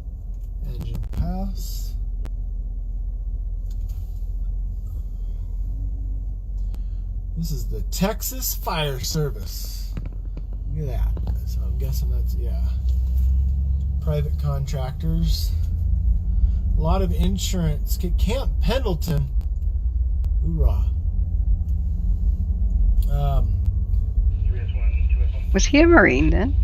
engine pass. This is the Texas Fire Service. Look at that. So I'm guessing that's, yeah, private contractors. A lot of insurance. Camp Pendleton. Hoorah. Was he a Marine then?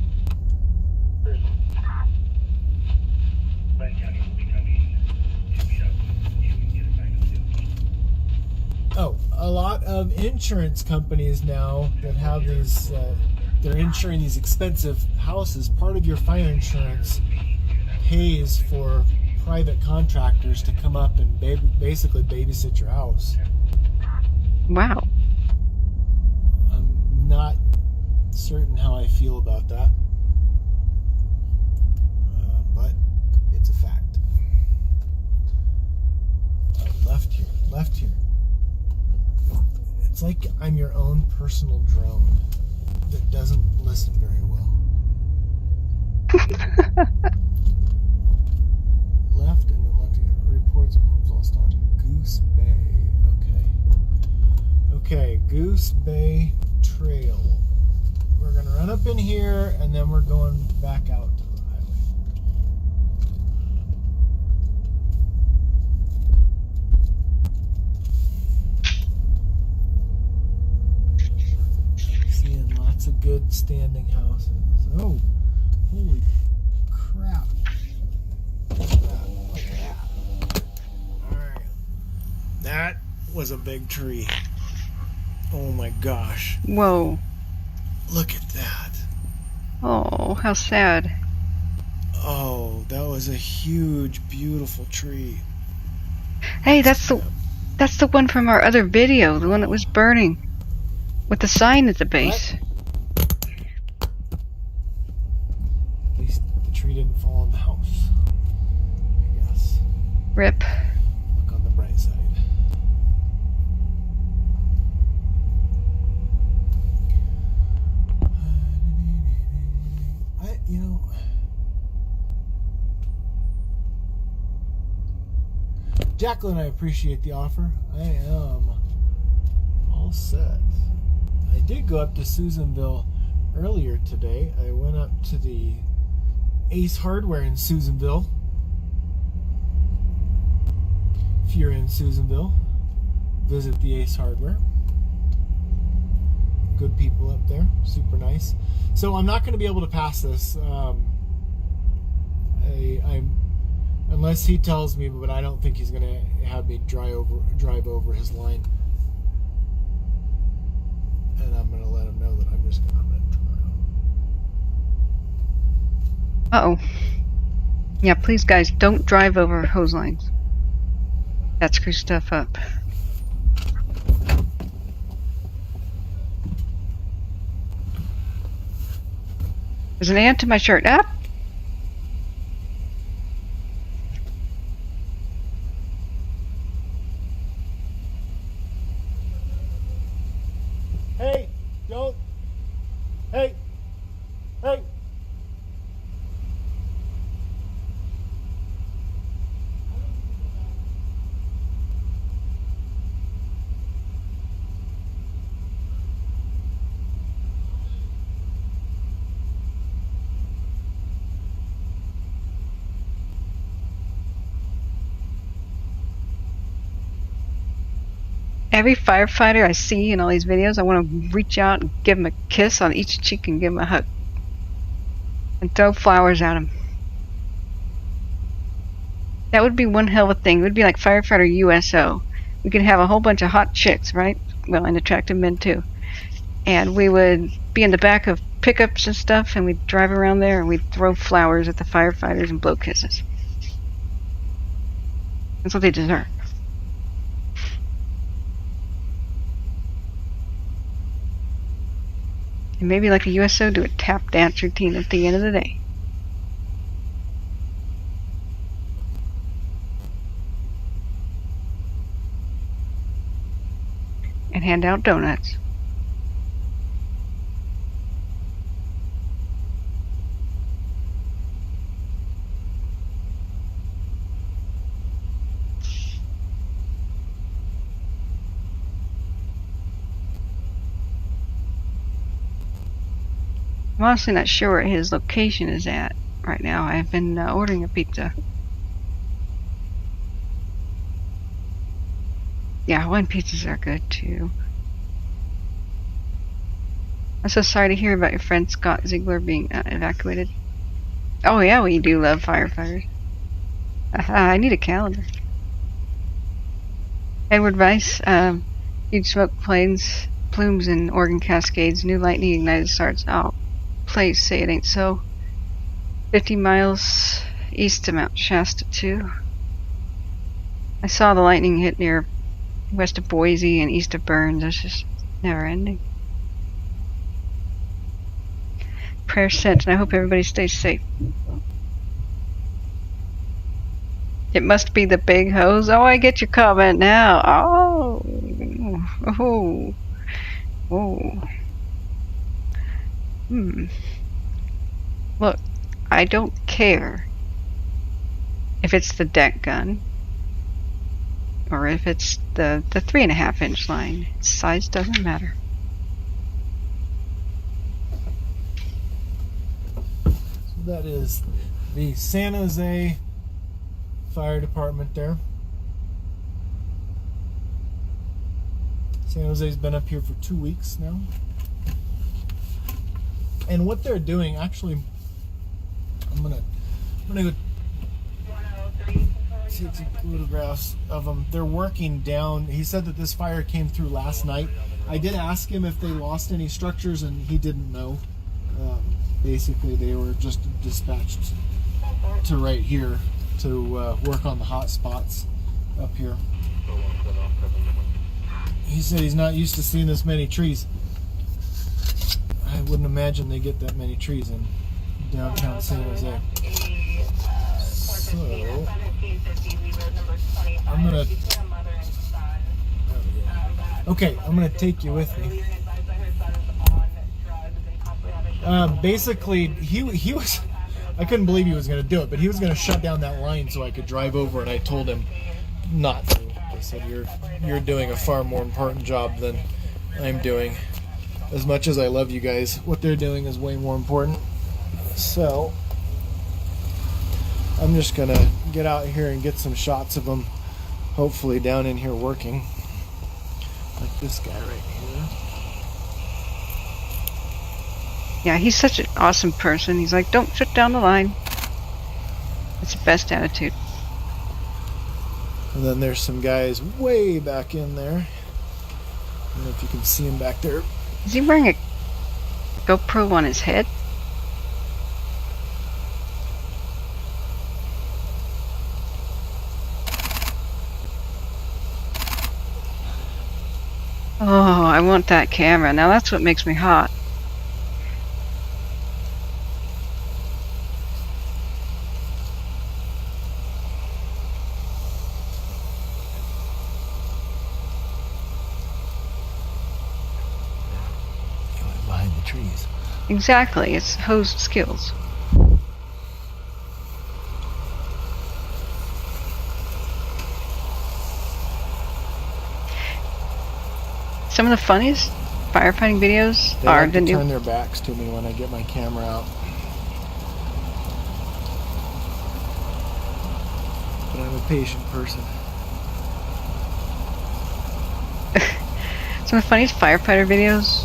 Oh, a lot of insurance companies now that have these, they're insuring these expensive houses. Part of your fire insurance pays for private contractors to come up and basically babysit your house. Wow. I'm not certain how I feel about that, but it's a fact. Left here. It's like I'm your own personal drone that doesn't listen very well. Left and then left again. Reports of homes lost on Goose Bay. Okay, Goose Bay Trail. We're going to run up in here and then we're going back out to the highway. Seeing lots of good standing houses. Oh, holy crap. Look at that. Alright. That was a big tree. Oh my gosh. Whoa. Look at that. Oh, how sad. Oh, that was a huge, beautiful tree. Hey, that's the one from our other video, the one that was burning with the sign at the base. At least the tree didn't fall on the house, I guess. Rip. Look on the bright side. Jacqueline, I appreciate the offer. I am all set. I did go up to Susanville earlier today. I went up to the Ace Hardware in Susanville. If you're in Susanville, visit the Ace Hardware. Good people up there, super nice. So I'm not going to be able to pass this. Unless he tells me, but I don't think he's going to have me drive over his line. And I'm going to let him know that I'm going to turn around. Uh-oh. Yeah, please, guys, don't drive over hose lines. That screws stuff up. There's an ant in my shirt. Up! Hey, don't. Hey, hey. Every firefighter I see in all these videos, I want to reach out and give them a kiss on each cheek and give them a hug. And throw flowers at them. That would be one hell of a thing. It would be like Firefighter USO. We could have a whole bunch of hot chicks, right? Well, and attractive men too. And we would be in the back of pickups and stuff, and we'd drive around there and we'd throw flowers at the firefighters and blow kisses. That's what they deserve. And maybe like a USO, do a tap dance routine at the end of the day. And hand out donuts. I'm honestly not sure where his location is at right now. I've been ordering a pizza. Yeah, Hawaiian pizzas are good too. I'm so sorry to hear about your friend Scott Ziegler being evacuated. Oh yeah, we do love firefighters. I need a calendar. Edward Weiss, huge smoke planes, plumes in Oregon Cascades, new lightning ignited stars. Oh, please say it ain't so. 50 miles east of Mount Shasta too. I saw the lightning hit near west of Boise and east of Burns. It's just never ending. Prayer sent, and I hope everybody stays safe. It must be the big hose. Oh, I get your comment now. Oh. Look, I don't care if it's the deck gun or if it's the 3.5 inch line. Size doesn't matter. So that is the San Jose Fire Department there. San Jose's been up here for 2 weeks now. And what they're doing, actually, I'm gonna go take some photographs of them. They're working down. He said that this fire came through last night. I did ask him if they lost any structures, and he didn't know. basically they were just dispatched to right here to work on the hot spots up here. He said he's not used to seeing this many trees. I wouldn't imagine they get that many trees in downtown San Jose. So, I'm gonna take you with me. Basically, he was, I couldn't believe he was going to do it, but he was going to shut down that line so I could drive over, and I told him not to. I said, you're doing a far more important job than I'm doing. As much as I love you guys, what they're doing is way more important. So I'm just going to get out here and get some shots of them, hopefully down in here working. Like this guy right here. Yeah, he's such an awesome person. He's like, don't shut down the line. It's the best attitude. And then there's some guys way back in there. I don't know if you can see him back there. Is he wearing a GoPro on his head? Oh, I want that camera. Now that's what makes me hot. Behind the trees. Exactly, it's host skills. Some of the funniest firefighting videos They are like the to new. turn their backs to me when I get my camera out. But I'm a patient person. Some of the funniest firefighter videos.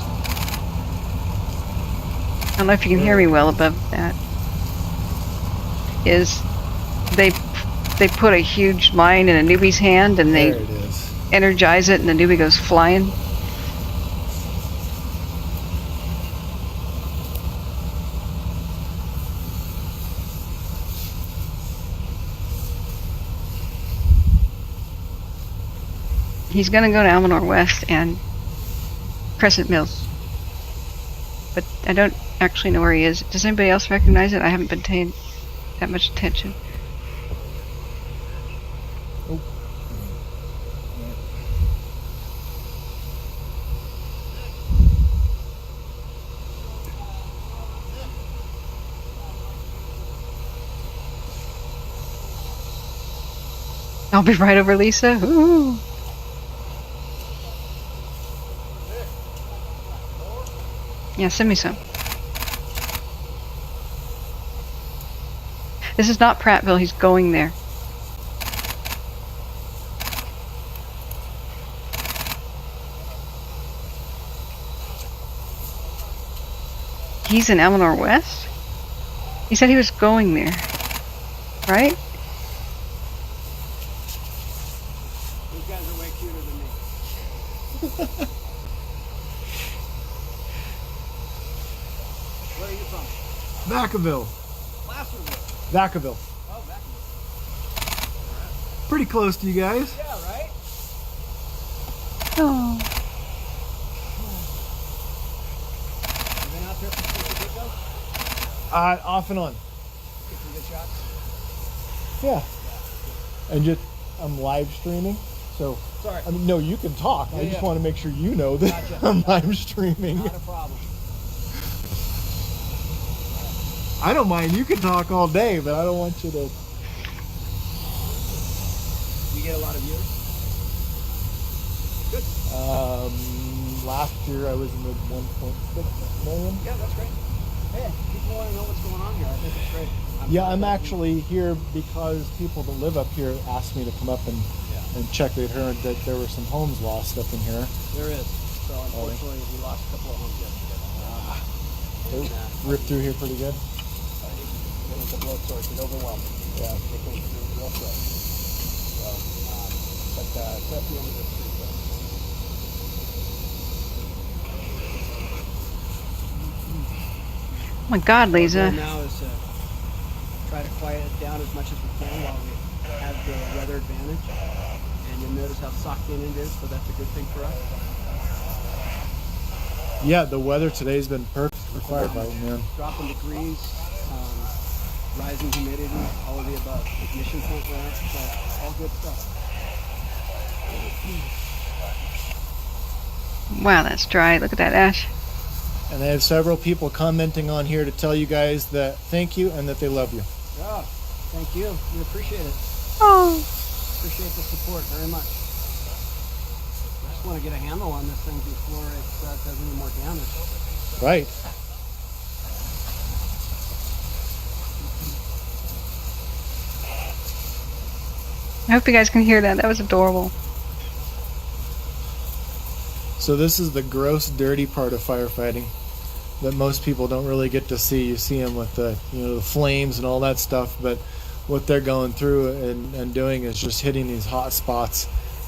I don't know if you can hear me well above that. Is they put a huge line in a newbie's hand and they There it is. energize it and the newbie goes flying. He's gonna go to Almanor West and Crescent Mills. But I don't actually know where he is. Does anybody else recognize it? I haven't been paying that much attention. Oh. I'll be right over Lisa. Ooh. Yeah, send me some. This is not Prattville, he's going there. He's in Almanor West? He said he was going there. Right? These guys are way cuter than me. Where are you from? Vacaville. Placerville. Vacaville. Oh, Vacaville. Pretty close to you guys. Yeah, right? Oh. You been out there from the get-go? Off and on. Get some good shots? Yeah. And just, I'm live streaming. So, Sorry. I mean, no, you can talk. I Yeah, just yeah. want to make sure you know that Gotcha. I'm live streaming. Not a problem. I don't mind. You can talk all day, but I don't want you to. You get a lot of viewers? Good. Last year I was in the 1.6 million. Yeah, that's great. Hey, people want to know what's going on here. I think it's great. I'm actually here because people that live up here asked me to come up and check. They'd heard that there were some homes lost up in here. There is. So unfortunately, we lost a couple of homes yesterday. They ripped through here pretty good. It was a blood source. It overwhelmed. Yeah. It came through real quick. So, but it's at the end of the street, though. my God, Our goal Lisa. now is to try to quiet it down as much as we can while we have the weather advantage. And you'll notice how socked in it is, so that's a good thing for us. Yeah, the weather today's been perfect for firefighting, man. Dropping degrees, rising humidity, all of the above. Ignition point ramp, so all good stuff. Wow, that's dry. Look at that ash. And I have several people commenting on here to tell you guys that thank you and that they love you. Yeah, thank you. We appreciate it. Oh. Appreciate the support very much. I just want to get a handle on this thing before it does any more damage. Right. I hope you guys can hear that. That was adorable. So this is the gross, dirty part of firefighting that most people don't really get to see. You see them with the, the flames and all that stuff, but what they're going through and doing is just hitting these hot spots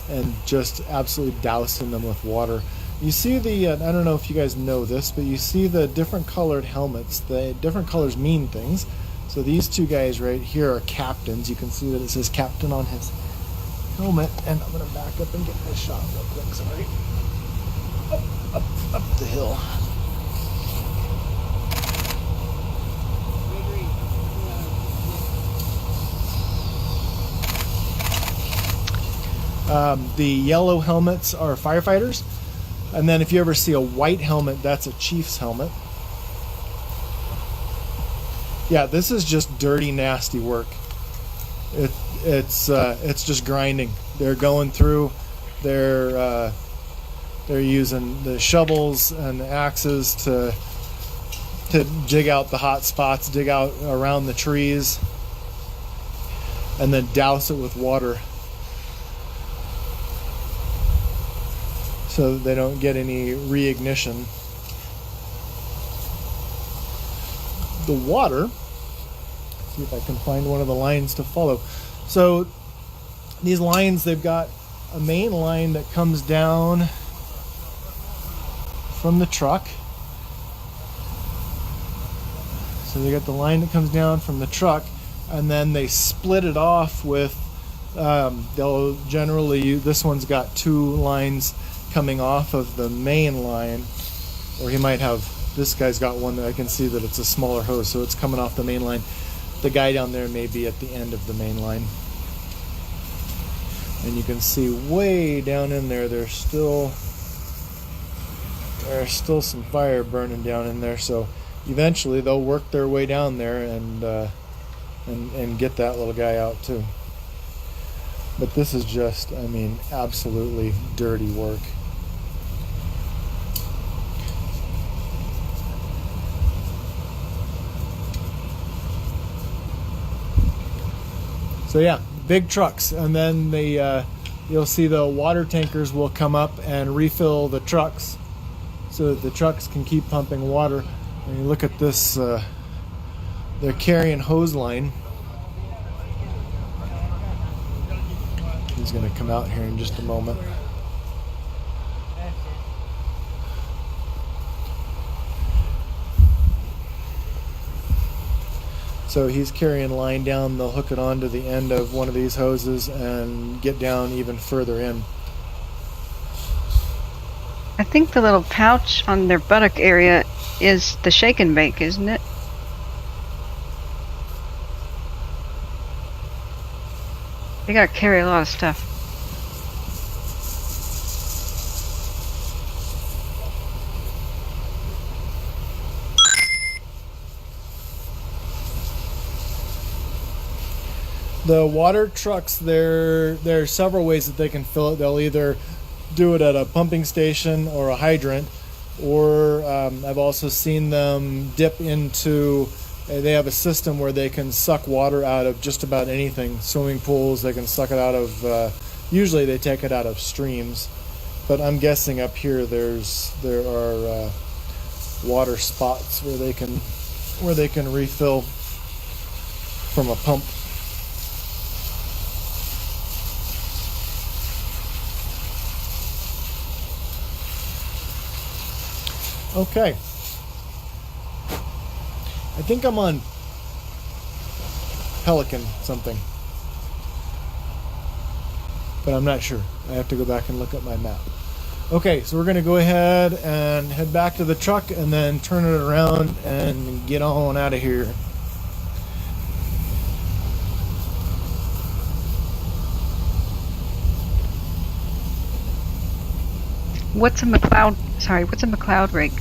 and just absolutely dousing them with water. You see the, I don't know if you guys know this, but you see the different colored helmets. The different colors mean things. So these two guys right here are captains. You can see that it says captain on his helmet. And I'm going to back up and get this shot real quick. Sorry. Up the hill. The yellow helmets are firefighters. And then if you ever see a white helmet, that's a chief's helmet. Yeah, this is just dirty, nasty work. It's just grinding. They're going through. They're using the shovels and the axes to dig out the hot spots, dig out around the trees, and then douse it with water so that they don't get any reignition. The water, let's see if I can find one of the lines to follow. So these lines, they've got a main line that comes down from the truck. So they got the line that comes down from the truck, and then they split it off with, they'll generally, this one's got two lines coming off of the main line, or he might have, this guy's got one that I can see that it's a smaller hose, so it's coming off the main line. The guy down there may be at the end of the main line. And you can see way down in there, there's still some fire burning down in there, so eventually they'll work their way down there and get that little guy out too. But this is just, I mean, absolutely dirty work. So yeah, big trucks, and then you'll see the water tankers will come up and refill the trucks so that the trucks can keep pumping water. And you look at this, they're carrying hose line. He's going to come out here in just a moment. So he's carrying line down, they'll hook it onto the end of one of these hoses and get down even further in. I think the little pouch on their buttock area is the shake and bake, isn't it? They gotta carry a lot of stuff. The water trucks, there are several ways that they can fill it. They'll either do it at a pumping station or a hydrant, or I've also seen them dip into, they have a system where they can suck water out of just about anything. Swimming pools, they can suck it out of, usually they take it out of streams, but I'm guessing up here there are water spots where they can refill from a pump. Okay. I think I'm on Pelican something, but I'm not sure. I have to go back and look at my map. Okay, so we're going to go ahead and head back to the truck and then turn it around and get on out of here. What's a McLeod rig?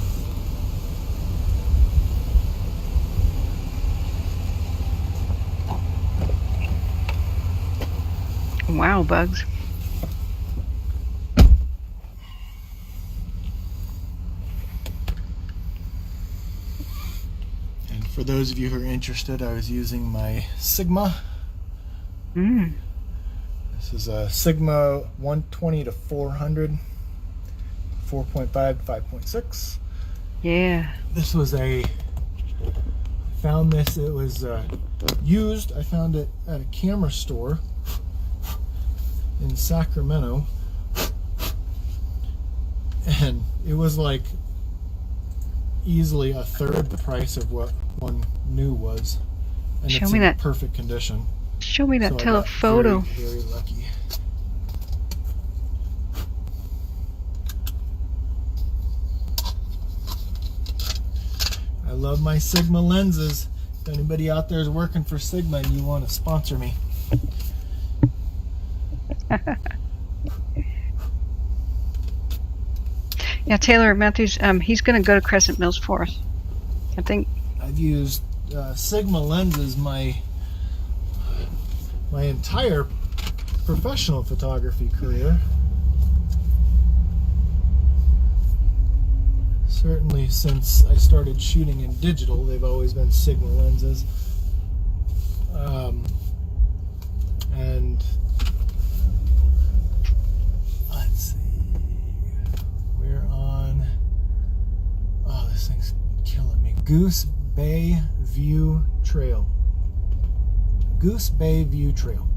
Wow, bugs. And for those of you who are interested, I was using my Sigma. This is a Sigma 120 to 400, 4.5 to 5.6. Yeah. This was found this, it was used. I found it at a camera store in Sacramento, and it was like easily a third the price of what one new was, and Show it's me in that. perfect condition. Show me that So I got telephoto. very, very lucky. I love my Sigma lenses. If anybody out there is working for Sigma and you want to sponsor me. Yeah, Taylor Matthews, he's going to go to Crescent Mills for us. I think. I've used Sigma lenses my entire professional photography career. Certainly since I started shooting in digital, they've always been Sigma lenses. And let's see, we're on, oh, this thing's killing me. Goose Bay View Trail. Goose Bay View Trail.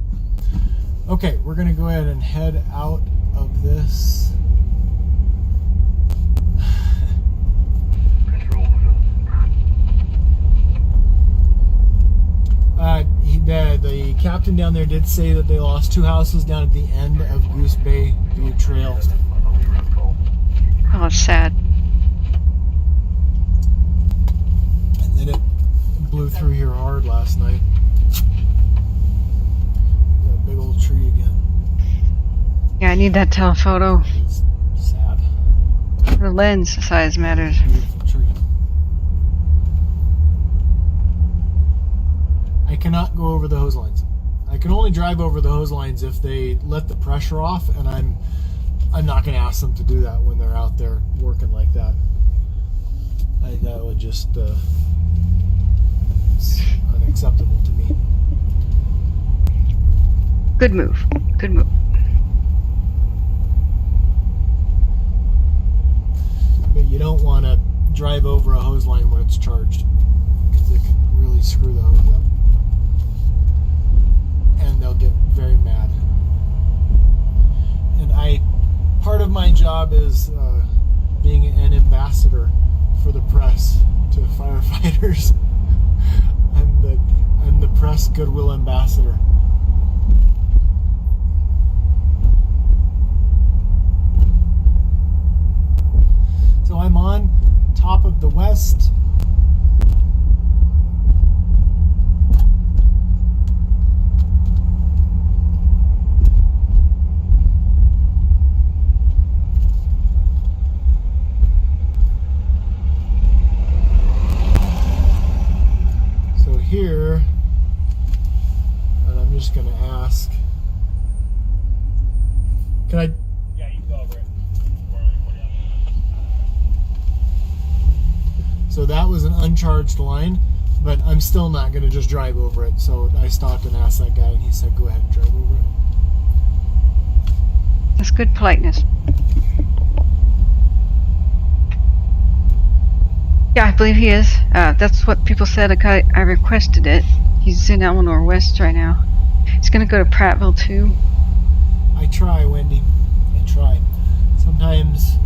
Okay, we're gonna go ahead and head out of this. The captain down there did say that they lost 2 houses down at the end of Goose Bay View Trail. Oh, it's sad. And then it blew through here hard last night. That big old tree again. Yeah, I need that telephoto. It's sad. The lens size matters. Beautiful tree. I cannot go over the hose lines. I can only drive over the hose lines if they let the pressure off, and I'm not going to ask them to do that when they're out there working like that. That would just it's unacceptable to me. Good move. Good move. But you don't want to drive over a hose line when it's charged, because it can really screw the hose up. And they'll get very mad. And part of my job is being an ambassador for the press to firefighters. I'm the press goodwill ambassador. So I'm on top of the west. Here, and I'm just going to ask, can I? Yeah, you can go over it. So that was an uncharged line, but I'm still not going to just drive over it. So I stopped and asked that guy, and he said, "Go ahead and drive over it." That's good politeness. Yeah, I believe he is. That's what people said. I requested it. He's in Eleanor West right now. He's going to go to Prattville too. I try, Wendy. I try. Sometimes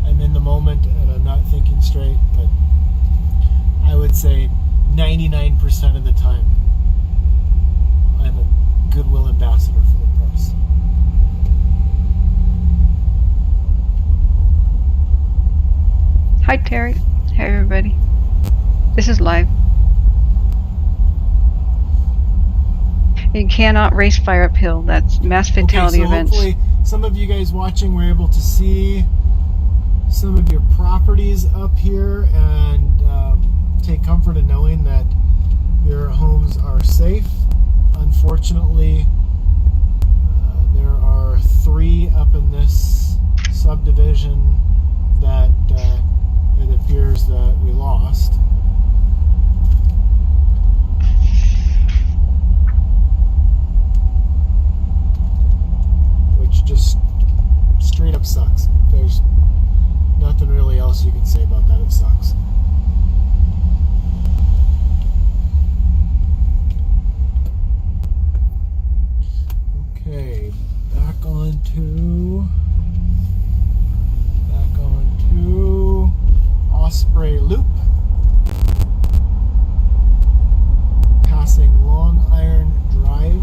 I'm in the moment and I'm not thinking straight, but I would say 99% of the time, I'm a goodwill ambassador for the press. Hi, Terry. Hey, everybody. This is live. You cannot race fire uphill. That's mass fatality Okay, so events. hopefully some of you guys watching were able to see some of your properties up here and take comfort in knowing that your homes are safe. Unfortunately, there are 3 up in this subdivision that it appears that we lost. Which just straight up sucks. There's nothing really else you can say about that. It sucks. Okay, back on to Osprey Loop, passing Long Iron Drive.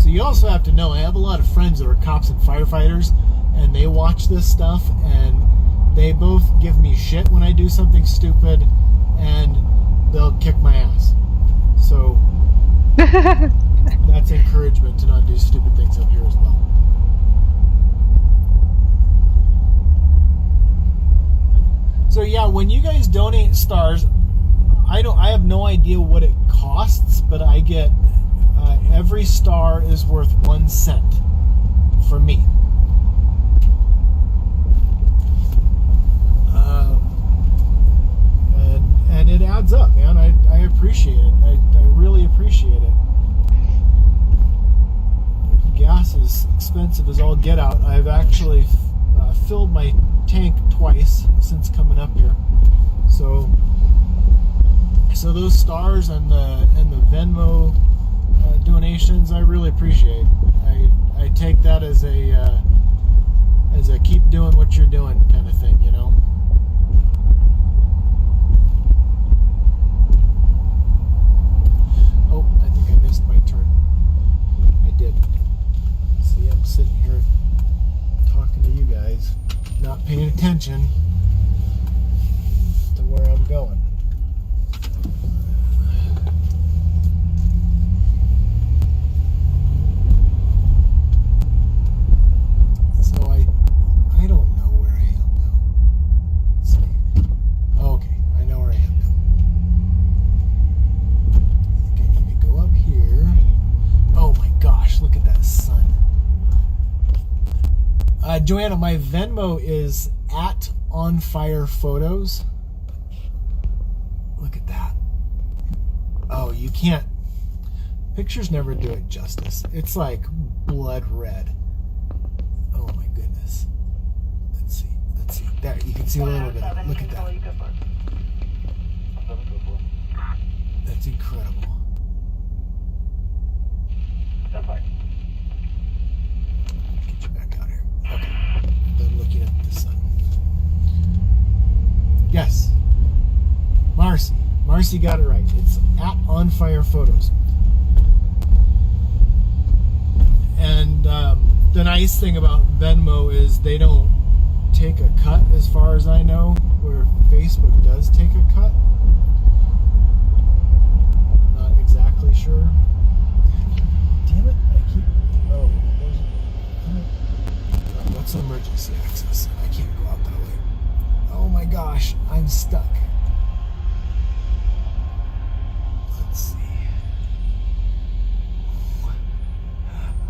So you also have to know, I have a lot of friends that are cops and firefighters, and they watch this stuff, and they both give me shit when I do something stupid, and they'll kick my ass. So that's encouragement to not do stupid things up here as well. So yeah, when you guys donate stars, I have no idea what it costs, but I get every star is worth 1 cent for me. And it adds up, man. I appreciate it. I really appreciate it. Gas is expensive as all get out. I've actually filled my tank twice since coming up here. So those stars and the Venmo donations, I really appreciate. I take that as a keep doing what you're doing kind of thing, you know. Oh, I think I missed my turn. I did. See, I'm sitting here talking to you guys, not paying attention to where I'm going. So I don't know where I am now. Let's see. Okay, I know where I am now. I think I need to go up here. Oh my gosh, look at that sun. Joanna, my Venmo is @onfirephotos. Look at that. Oh, you can't. Pictures never do it justice. It's like blood red. Oh my goodness. Let's see. There, you can see a little bit of it. Look at that. That's incredible. Get you back out here. Okay. Done looking at the sun. Yes. Marcy got it right. It's @onfirephotos. And the nice thing about Venmo is they don't take a cut, as far as I know, where Facebook does take a cut. Not exactly sure. Damn it! I keep. Oh, what's emergency access? I can't go out that way. Oh my gosh, I'm stuck. Let's see.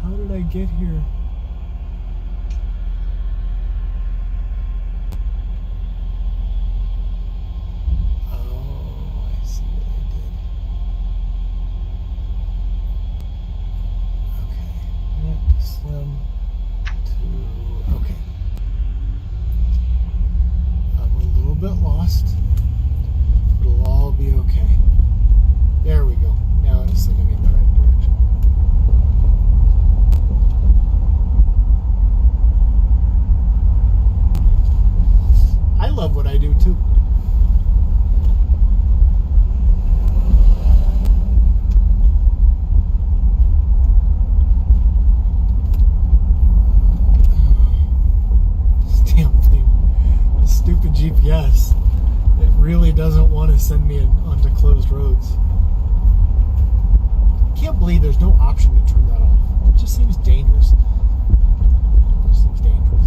How did I get here? Oh, I see what I did. Okay. Slim to. Okay. I'm a little bit lost. It'll all be okay. There we go. Now it's sending me in the right direction. want to send me onto closed roads. Can't believe there's no option to turn that off. It just seems dangerous. It just seems dangerous.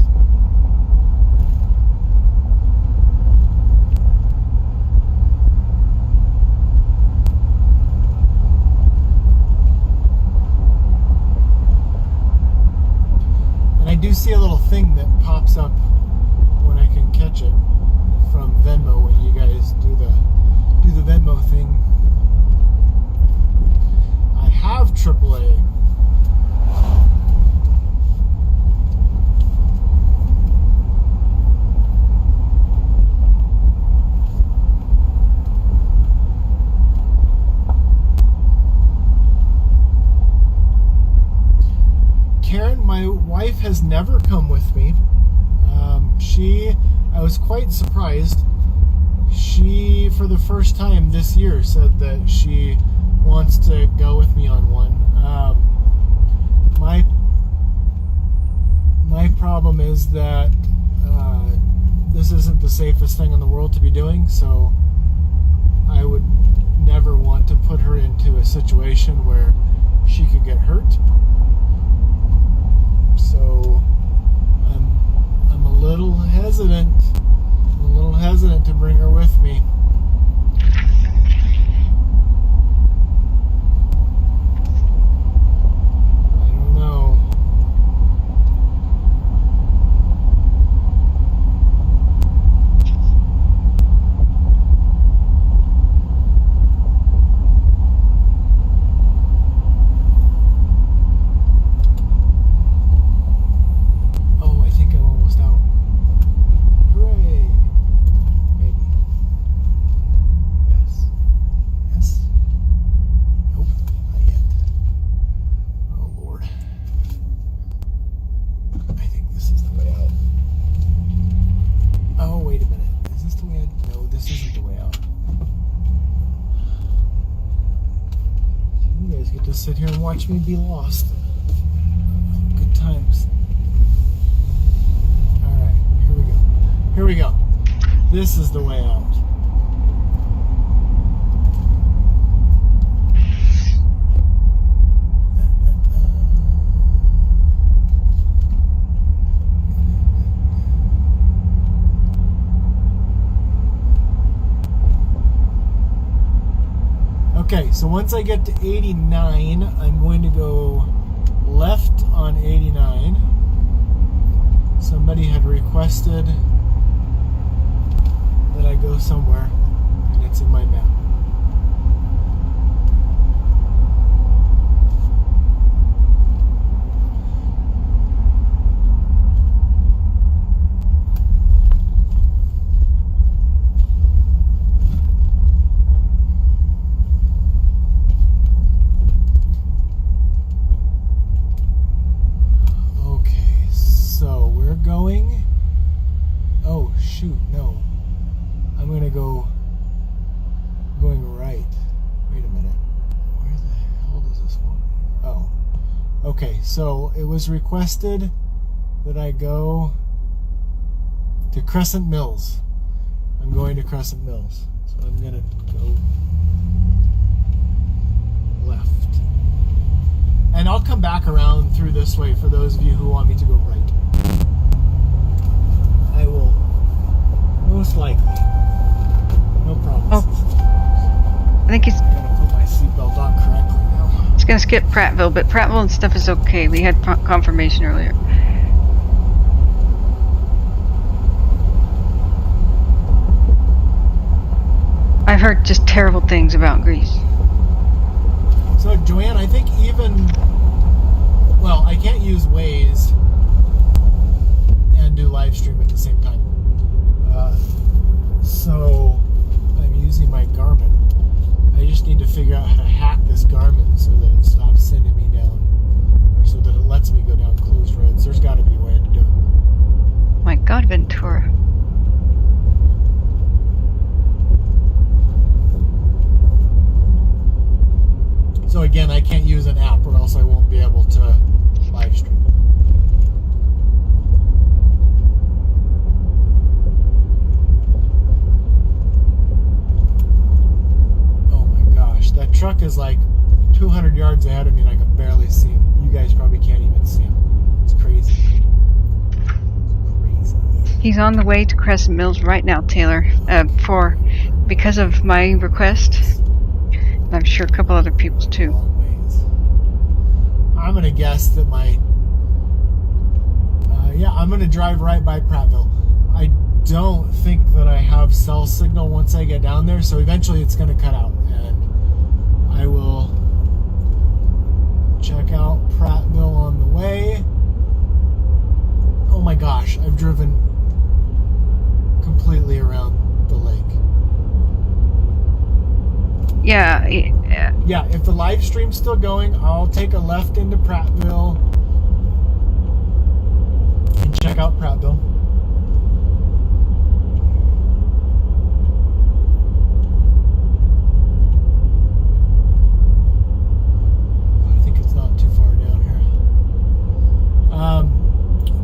And I do see a little thing that pops up when I can catch it from Venmo when you guys do the Venmo thing. I have AAA. Karen, my wife has never come with me. I was quite surprised. She, for the first time this year, said that she wants to go with me on one. My problem is that this isn't the safest thing in the world to be doing, so I would never want to put her into a situation where she could get hurt. So I'm a little hesitant. I'm a little hesitant to bring her with me. I don't know. Oh, I think I'm almost out. Hooray! Maybe. Yes. Yes. Nope, not yet. Oh, Lord. I think this is the way out. Oh, wait a minute. Is this the way out? No, this isn't the way out. You guys get to sit here and watch me be lost. Good times. Alright, here we go. Here we go. This is the way out. Okay, so once I get to 89, I'm going to go left on 89. Somebody had requested that I go somewhere, and it's in my map. Okay, so we're going. Oh, shoot, no. I'm going to go going right. Wait a minute. Where the hell does this one? Oh. Okay, so it was requested that I go to Crescent Mills. I'm going to Crescent Mills. So I'm going to go left. And I'll come back around through this way for those of you who want me to go right. I will most likely. No problem. Oh. I think he's I'm gonna put my seatbelt on correctly now. It's gonna skip Prattville, but Prattville and stuff is okay. We had confirmation earlier. I've heard just terrible things about Greece. So Joanne, I think I can't use Waze and do live stream at the same time. So I'm using my Garmin. I just need to figure out how to hack this Garmin so that it stops sending me down, or so that it lets me go down closed roads. There's got to be a way to do it. My God, Ventura. So again, I can't use an app or else I won't be able to live stream. is like 200 yards ahead of me and I can barely see him. You guys probably can't even see him. It's crazy. He's on the way to Crescent Mills right now, Taylor. Because of my request. I'm sure a couple other people's too. I'm gonna guess that I'm gonna drive right by Prattville. I don't think that I have cell signal once I get down there, so eventually it's gonna cut out, and I will check out Prattville on the way. Oh my gosh, I've driven completely around the lake. Yeah. Yeah, if the live stream's still going, I'll take a left into Prattville and check out Prattville. I think it's not too far down here.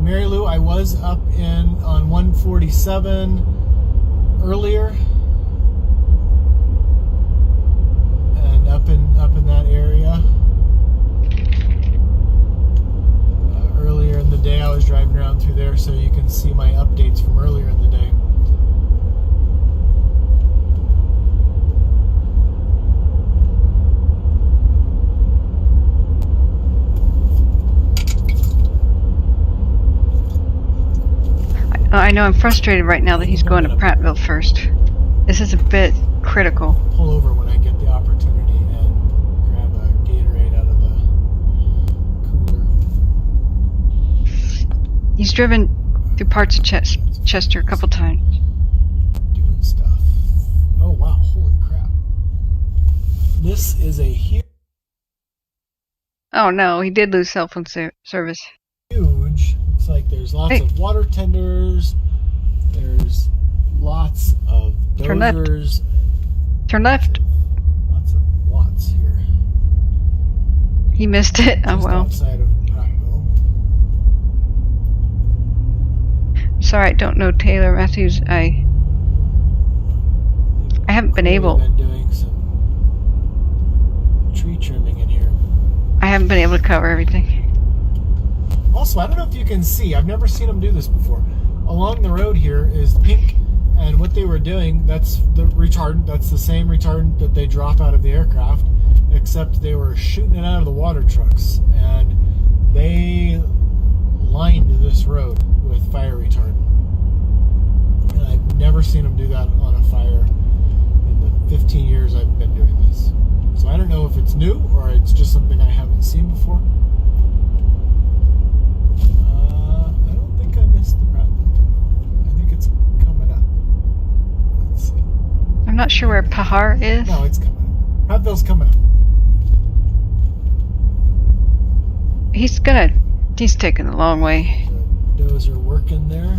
Mary Lou, I was up on 147 earlier. Up in that area. Earlier in the day I was driving around through there, so you can see my updates from earlier in the day. I know I'm frustrated right now that he's going to Prattville first. This is a bit critical. Pull over when I get the opportunity and grab a Gatorade out of the cooler. He's driven through parts of Chester a couple times. Doing stuff. Oh wow, holy crap. This is a huge... Oh no, he did lose cell phone service. Huge. Looks like there's lots of water tenders. There's lots of dozers. Turn left. Lots of watts here. He missed it. Oh well. Outside of Prattville. Sorry, I don't know Taylor Matthews. I haven't been able. Been doing some tree trimming in here. I haven't been able to cover everything. Also, I don't know if you can see. I've never seen them do this before. Along the road here is pink. And what they were doing, that's the retardant, that's the same retardant that they drop out of the aircraft, except they were shooting it out of the water trucks. And they lined this road with fire retardant. And I've never seen them do that on a fire in the 15 years I've been doing this. So I don't know if it's new or it's just something I haven't seen before. I don't think I missed the Prattville terminal. I think it's coming up. Let's see. I'm not sure where Pahar is. No, it's coming up. Prattville's coming up. He's taking the long way. The dozer working there.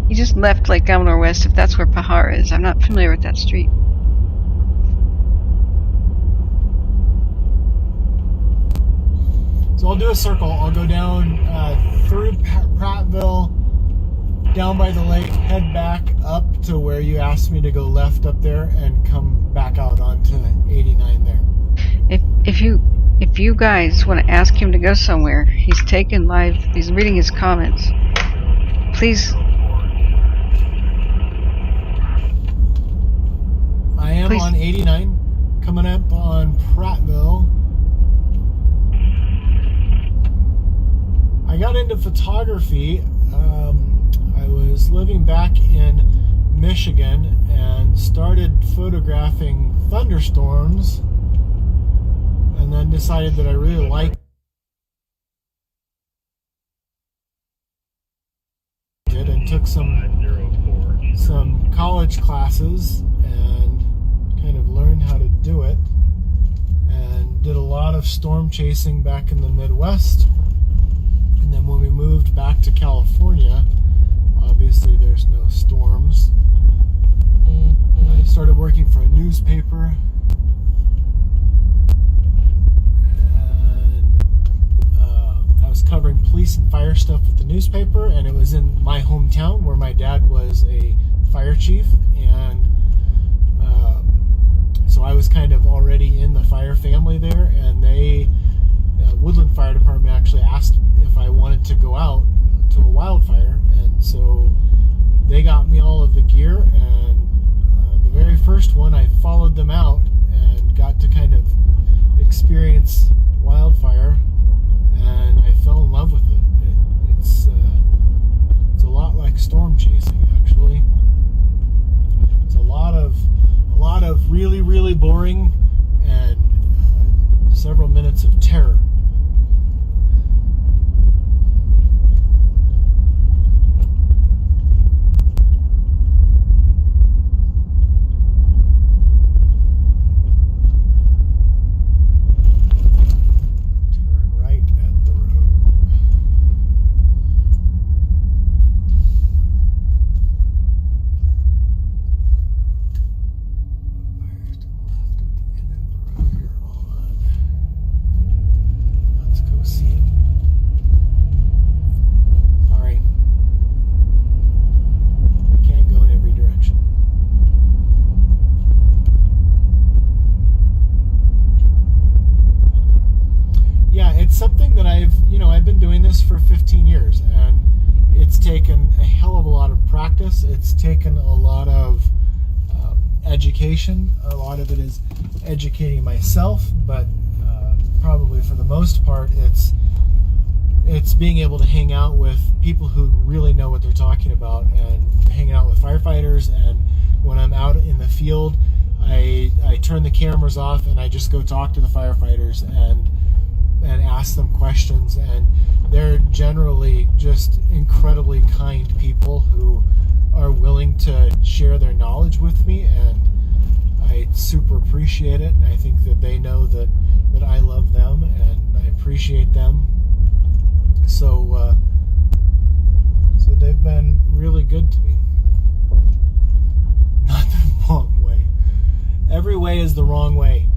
He just left Lake Elmore West, if that's where Pahar is. I'm not familiar with that street. So I'll do a circle. I'll go down through Prattville, down by the lake, head back up to where you asked me to go left up there, and come back out onto 89 there. If you guys want to ask him to go somewhere, he's reading his comments. Please. I am on 89, coming up on Prattville. I got into photography. I was living back in Michigan and started photographing thunderstorms, and then decided that I really liked it and took some college classes and kind of learned how to do it, and did a lot of storm chasing back in the Midwest. And then when we moved back to California, obviously there's no storms. I started working for a newspaper, fire stuff with the newspaper, and it was in my hometown where my dad was a fire chief, and so I was kind of already in the fire family there, and they, Woodland Fire Department actually asked if I wanted to go out to a wildfire, and so they got me all of the gear, and the very first one I followed them out and got to kind of experience wildfire, and I fell in love with it. It's a lot like storm chasing, actually. It's a lot of really, really boring and several minutes of terror. Something that I've been doing this for 15 years, and it's taken a hell of a lot of practice. It's taken a lot of education. A lot of it is educating myself, but probably for the most part it's being able to hang out with people who really know what they're talking about, and hanging out with firefighters. And when I'm out in the field, I turn the cameras off and I just go talk to the firefighters and ask them questions, and they're generally just incredibly kind people who are willing to share their knowledge with me, and I super appreciate it, and I think that they know that I love them and I appreciate them. So they've been really good to me. Not the wrong way. Every way is the wrong way.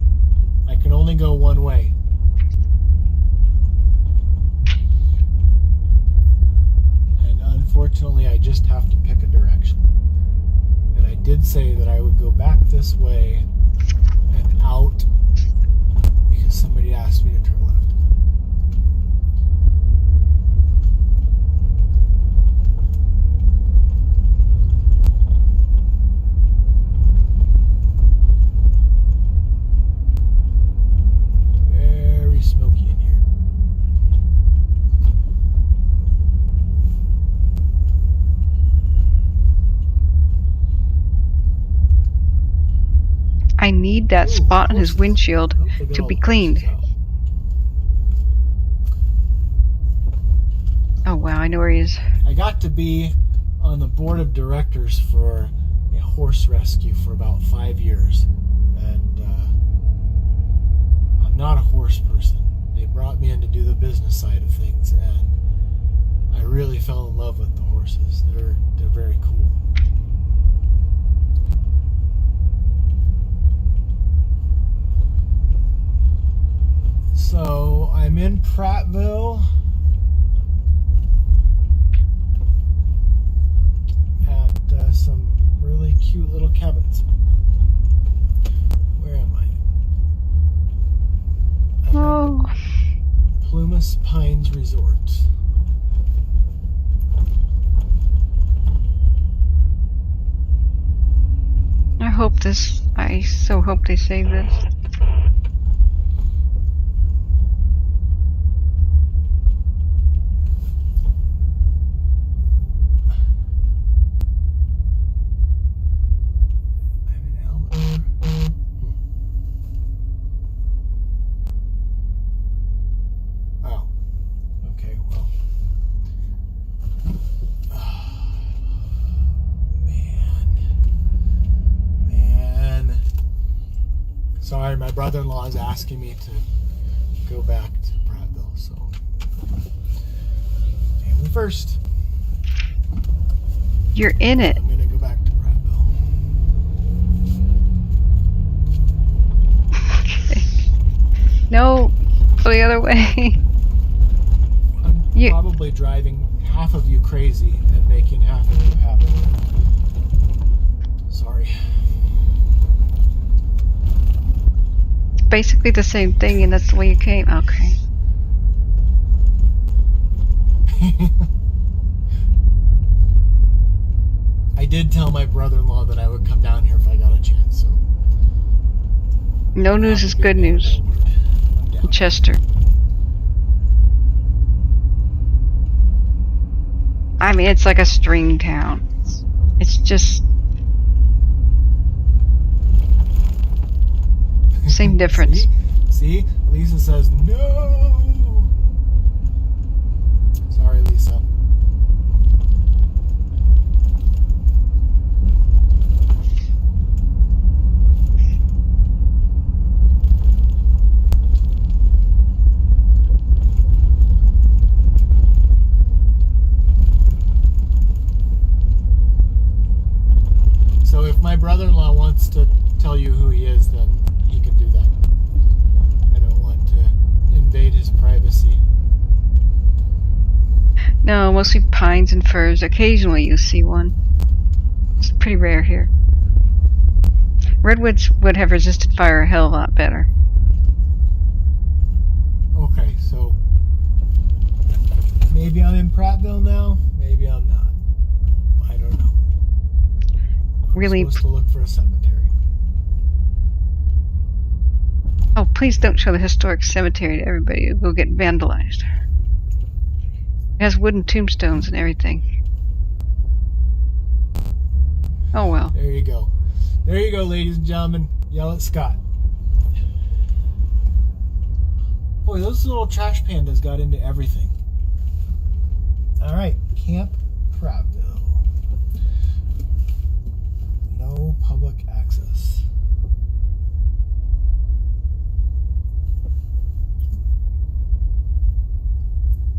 I can only go one way. Unfortunately, I just have to pick a direction. And I did say that I would go back this way and out because somebody asked me to turn left. Very smoky in here. I need that spot on his windshield to be cleaned. Oh wow, I know where he is. I got to be on the board of directors for a horse rescue for about 5 years, and I'm not a horse person. They brought me in to do the business side of things, and I really fell in love with the horses. They're very cool. So I'm in Prattville at some really cute little cabins. Where am I? Oh. Plumas Pines Resort. I so hope they save this. Sorry, my brother-in-law is asking me to go back to Prattville, so family first. You're in it. I'm gonna go back to Prattville. Okay. No, go the other way. probably driving half of you crazy and making half of you happy. Sorry. It's basically the same thing, and that's the way you came. Okay. I did tell my brother-in-law that I would come down here if I got a chance, so. No news is good news. In Chester. I mean, it's like a string town. It's just same difference. See? Lisa says no. Sorry, Lisa. So if my brother-in-law wants to tell you who he is, then he can do that. I don't want to invade his privacy. No, mostly pines and firs. Occasionally you see one. It's pretty rare here. Redwoods would have resisted fire a hell of a lot better. Okay, so maybe I'm in Prattville now, maybe I'm not. I don't know. Really? I'm supposed to look for a cemetery. Oh, please don't show the historic cemetery to everybody. It will get vandalized. It has wooden tombstones and everything. Oh well. There you go. There you go, ladies and gentlemen. Yell at Scott. Boy, those little trash pandas got into everything. Alright, Camp Prattville. No public access.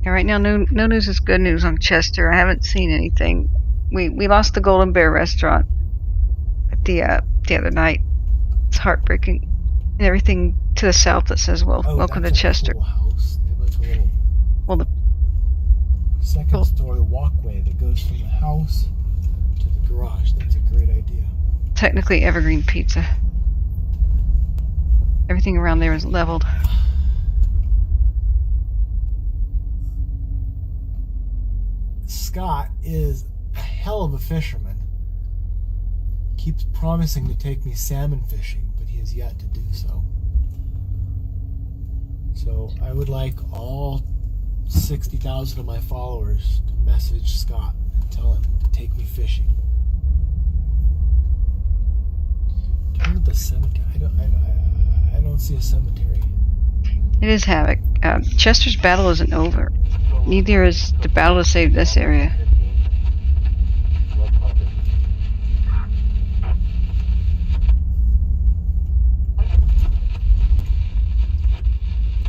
Yeah, right now, no news is good news on Chester. I haven't seen anything. We lost the Golden Bear restaurant at the other night. It's heartbreaking. And everything to the south that says, "Well, welcome to Chester." Cool house. They have like a little Well, the second story walkway that goes from the house to the garage. That's a great idea. technically Evergreen Pizza. Everything around there is leveled. Scott is a hell of a fisherman. Keeps promising to take me salmon fishing, but he has yet to do so. So I would like all 60,000 of my followers to message Scott and tell him to take me fishing. Turn to the cemetery. I don't see a cemetery. It is havoc. Chester's battle isn't over. Neither is the battle to save this area.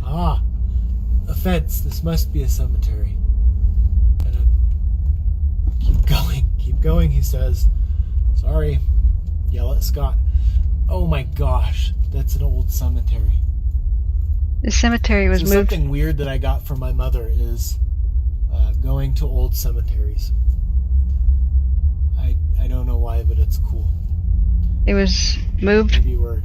Ah, a fence. This must be a cemetery. And keep going, he says. Sorry. Yell at Scott. Oh my gosh, that's an old cemetery. The cemetery was moved. Something weird that I got from my mother is going to old cemeteries. I don't know why, but it's cool. It was moved. Maybe we're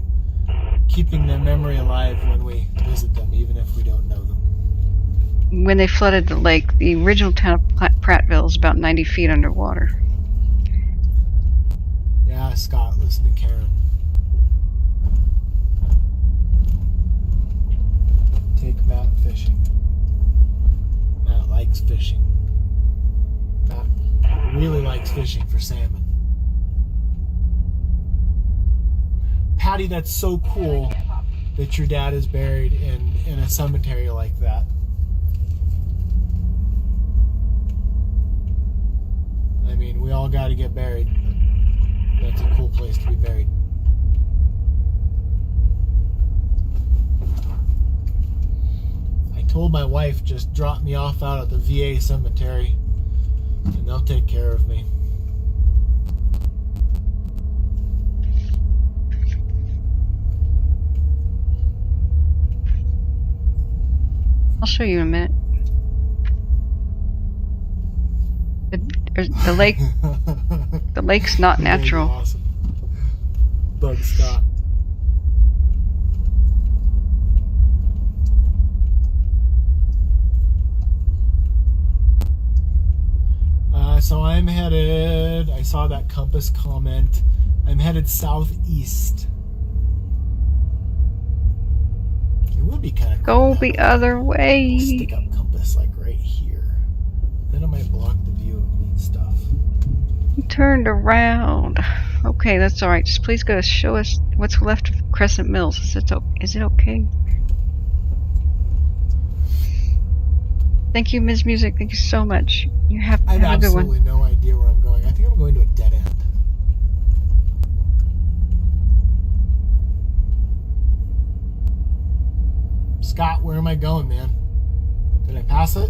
keeping their memory alive when we visit them, even if we don't know them. When they flooded the lake, the original town of Prattville is about 90 feet underwater. Yeah, Scott, listen to Karen. Take Matt fishing. Matt likes fishing. Matt really likes fishing for salmon. Patty, that's so cool that your dad is buried in a cemetery like that. I mean, we all got to get buried, but that's a cool place to be buried. I told my wife, just drop me off out at the VA cemetery and they'll take care of me. I'll show you in a minute. The lake. The lake's not natural. Awesome. Bug Scott. So I'm headed, I saw that compass comment, I'm headed southeast. It would be kind of Go cool. the other way. Stick up compass like right here. Then it might block the view of neat stuff. You turned around. Okay, that's alright. Just please go show us what's left of Crescent Mills. Is it okay? Thank you, Ms. Music. Thank you so much. You have I have a good one. absolutely no idea where I'm going. I think I'm going to a dead end. Scott, where am I going, man? Did I pass it?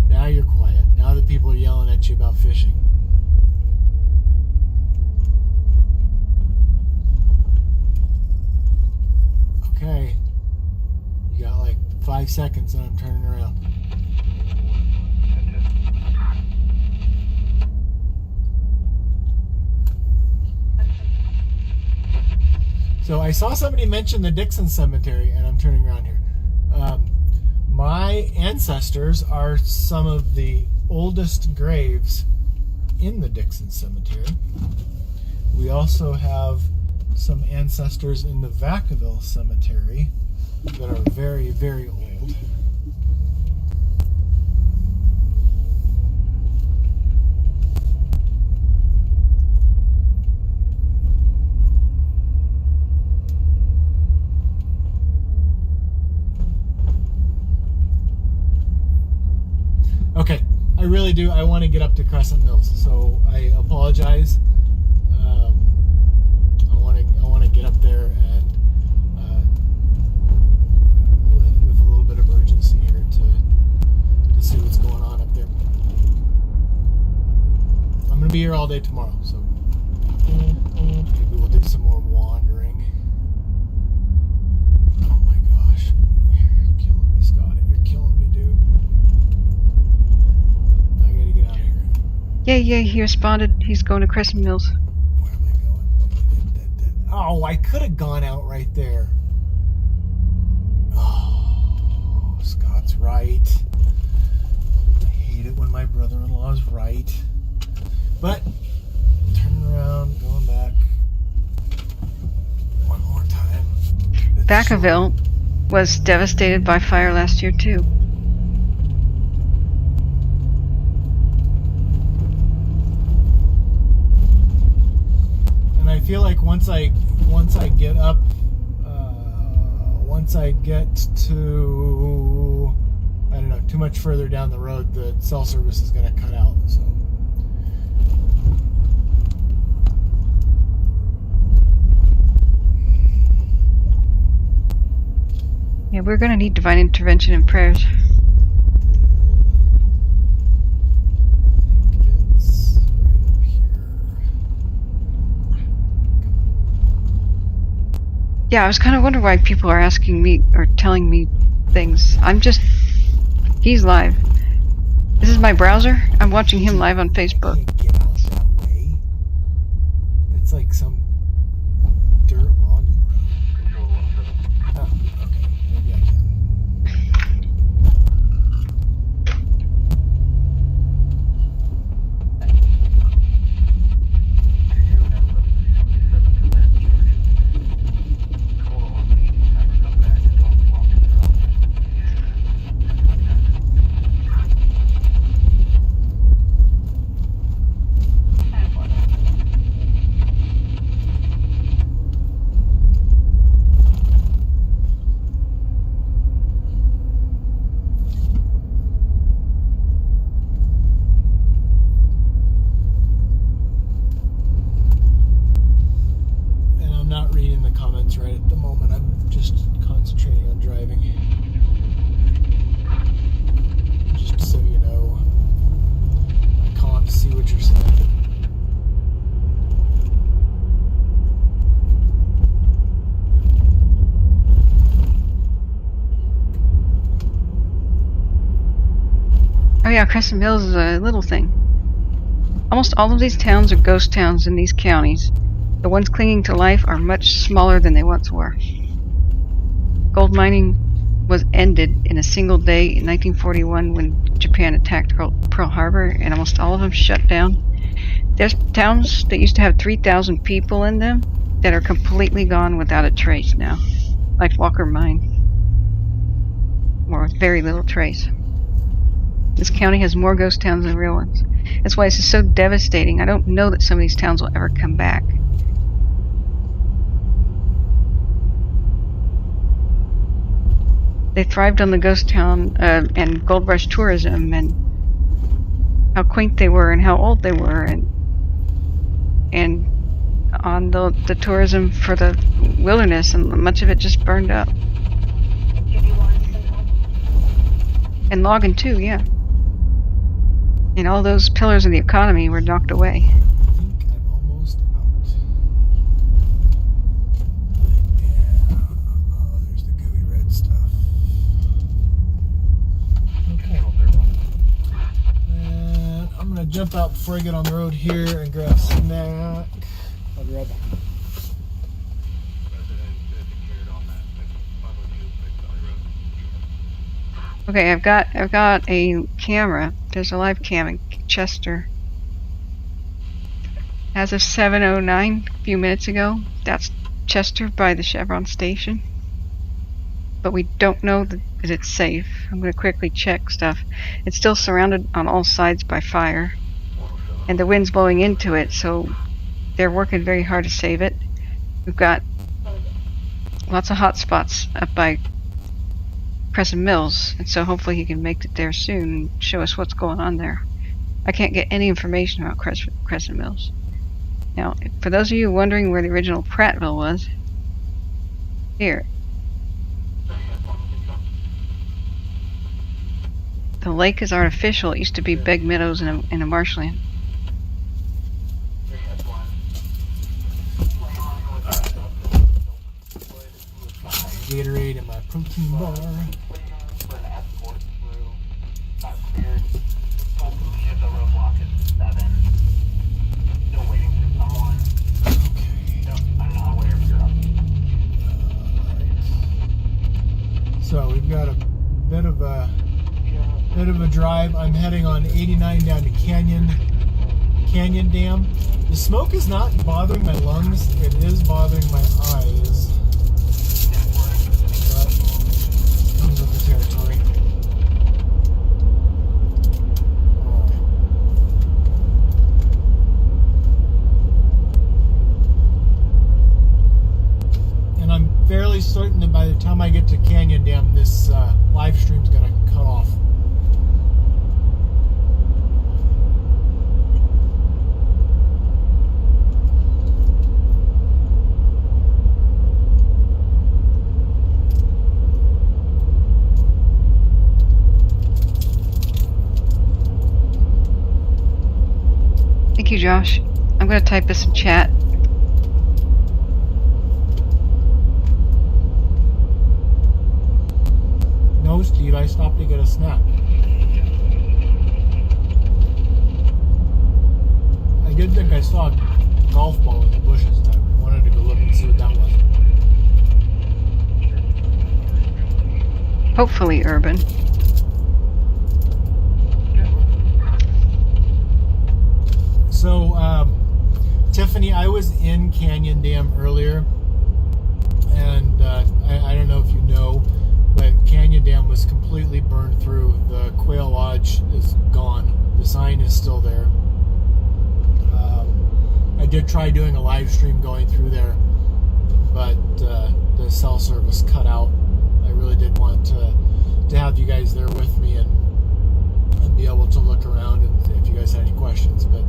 Now you're quiet. Now that people are yelling at you about fishing. Okay. You got like 5 seconds and I'm turning around. So I saw somebody mention the Dixon Cemetery, and I'm turning around here. My ancestors are some of the oldest graves in the Dixon Cemetery. We also have some ancestors in the Vacaville Cemetery that are very, very old. Okay, I really do. I want to get up to Crescent Mills, so I apologize. I want to get up there and with a little bit of urgency here to see what's going on up there. I'm going to be here all day tomorrow, so maybe we'll do some more wandering. Oh my gosh, you're killing me, Scott. You're killing me, dude. Get out of here. Yeah, he responded. He's going to Crescent Mills. Where am I going? Oh, I could have gone out right there. Oh, Scott's right. I hate it when my brother-in-law is right. But, turning around, going back. One more time. Vacaville was devastated by fire last year, too. I feel like once I get up, once I get to, I don't know, too much further down the road, the cell service is going to cut out. So. Yeah, we're going to need divine intervention and prayers. Yeah, I was kind of wondering why people are asking me or telling me things. He's live. This is my browser. I'm watching him live on Facebook. I can't get out that way. That's like some dirt logging road. Oh, okay. Maybe I can. Crescent Mills is a little thing. Almost all of these towns are ghost towns in these counties. The ones clinging to life are much smaller than they once were. Gold mining was ended in a single day in 1941 when Japan attacked Pearl Harbor, and almost all of them shut down. There's towns that used to have 3,000 people in them that are completely gone without a trace now, like Walker Mine, or with very little trace. This county has more ghost towns than real ones. That's why this is so devastating. I don't know that some of these towns will ever come back. They thrived on the ghost town and gold rush tourism, and how quaint they were and how old they were, and on the tourism for the wilderness, and much of it just burned up. And logging too, yeah. And all those pillars of the economy were knocked away. I think I'm almost out. Yeah. Oh, there's the gooey red stuff. Okay. And I'm gonna jump out before I get on the road here and grab a snack. I'll be right back. Okay, I've got a camera. There's a live cam in Chester. As of 7:09, a few minutes ago, that's Chester by the Chevron station. But we don't know that it's safe. I'm going to quickly check stuff. It's still surrounded on all sides by fire, and the wind's blowing into it, so they're working very hard to save it. We've got lots of hot spots up by Crescent Mills, and so hopefully he can make it there soon and show us what's going on there. I can't get any information about Crescent Mills. Now, for those of you wondering where the original Prattville was, here. The lake is artificial. It used to be big meadows in a marshland. Gatorade and my protein bar. So we've got a bit of a drive. I'm heading on 89 down to Canyon Dam. The smoke is not bothering my lungs. It is bothering my eyes. But it comes with the territory. And I'm fairly certain that by the time I get to Canyon Dam, this live stream's going to cut off. Thank you, Josh. I'm going to type this in chat. No, Steve, I stopped to get a snack. I did think I saw a golf ball in the bushes, and I wanted to go look and see what that was. Hopefully urban. So, Tiffany, I was in Canyon Dam earlier, and I don't know if you know, but Canyon Dam was completely burned through. The Quail Lodge is gone. The sign is still there. I did try doing a live stream going through there, but the cell service cut out. I really did want to have you guys there with me and be able to look around and if you guys had any questions. But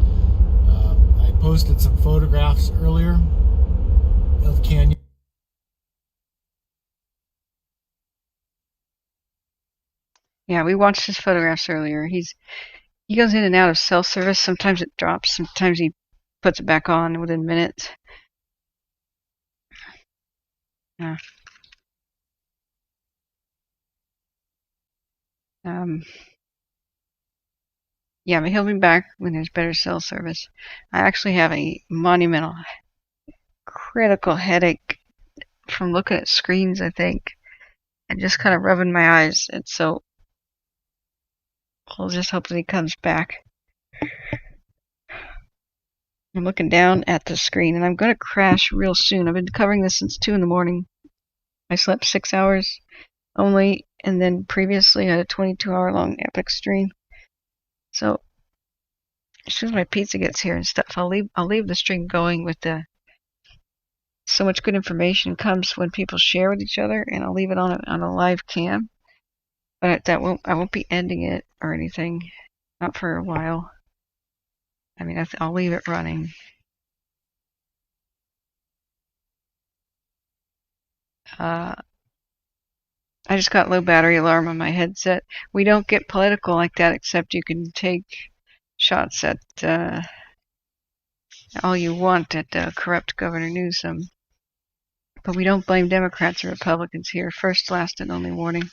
I posted some photographs earlier of Canyon. Yeah, we watched his photographs earlier. He goes in and out of cell service. Sometimes it drops. Sometimes he puts it back on within minutes. Yeah. Yeah, but he'll be back when there's better cell service. I actually have a monumental, critical headache from looking at screens, I think, and just kind of rubbing my eyes. And so I'll just hope that he comes back. I'm looking down at the screen, and I'm going to crash real soon. I've been covering this since 2 in the morning. I slept 6 hours only, and then previously I had a 22-hour-long epic stream. So as soon as my pizza gets here and stuff, I'll leave the stream going with the so much good information comes when people share with each other, and I'll leave it on a live cam. But I won't be ending it or anything, not for a while. I mean, I'll leave it running. I just got low battery alarm on my headset. We don't get political like that, except you can take shots at all you want at corrupt Governor Newsom. But we don't blame Democrats or Republicans here. First, last, and only warning.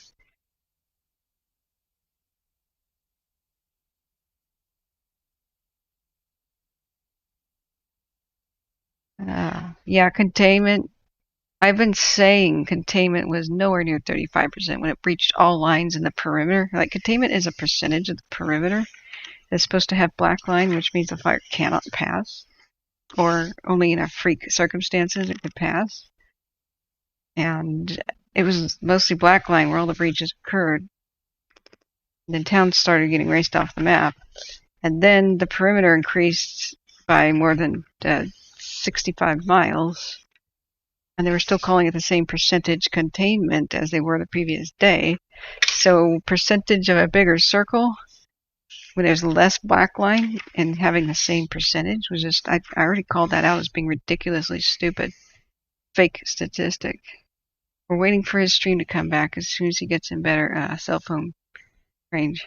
Yeah, containment. I've been saying containment was nowhere near 35% when it breached all lines in the perimeter. Like, containment is a percentage of the perimeter that's supposed to have black line, which means the fire cannot pass, or only in a freak circumstances it could pass. And it was mostly black line where all the breaches occurred. Then towns started getting raced off the map. And then the perimeter increased by more than 65 miles. And they were still calling it the same percentage containment as they were the previous day. So percentage of a bigger circle when there's less black line and having the same percentage was just, I already called that out as being ridiculously stupid. Fake statistic. We're waiting for his stream to come back as soon as he gets in better cell phone range.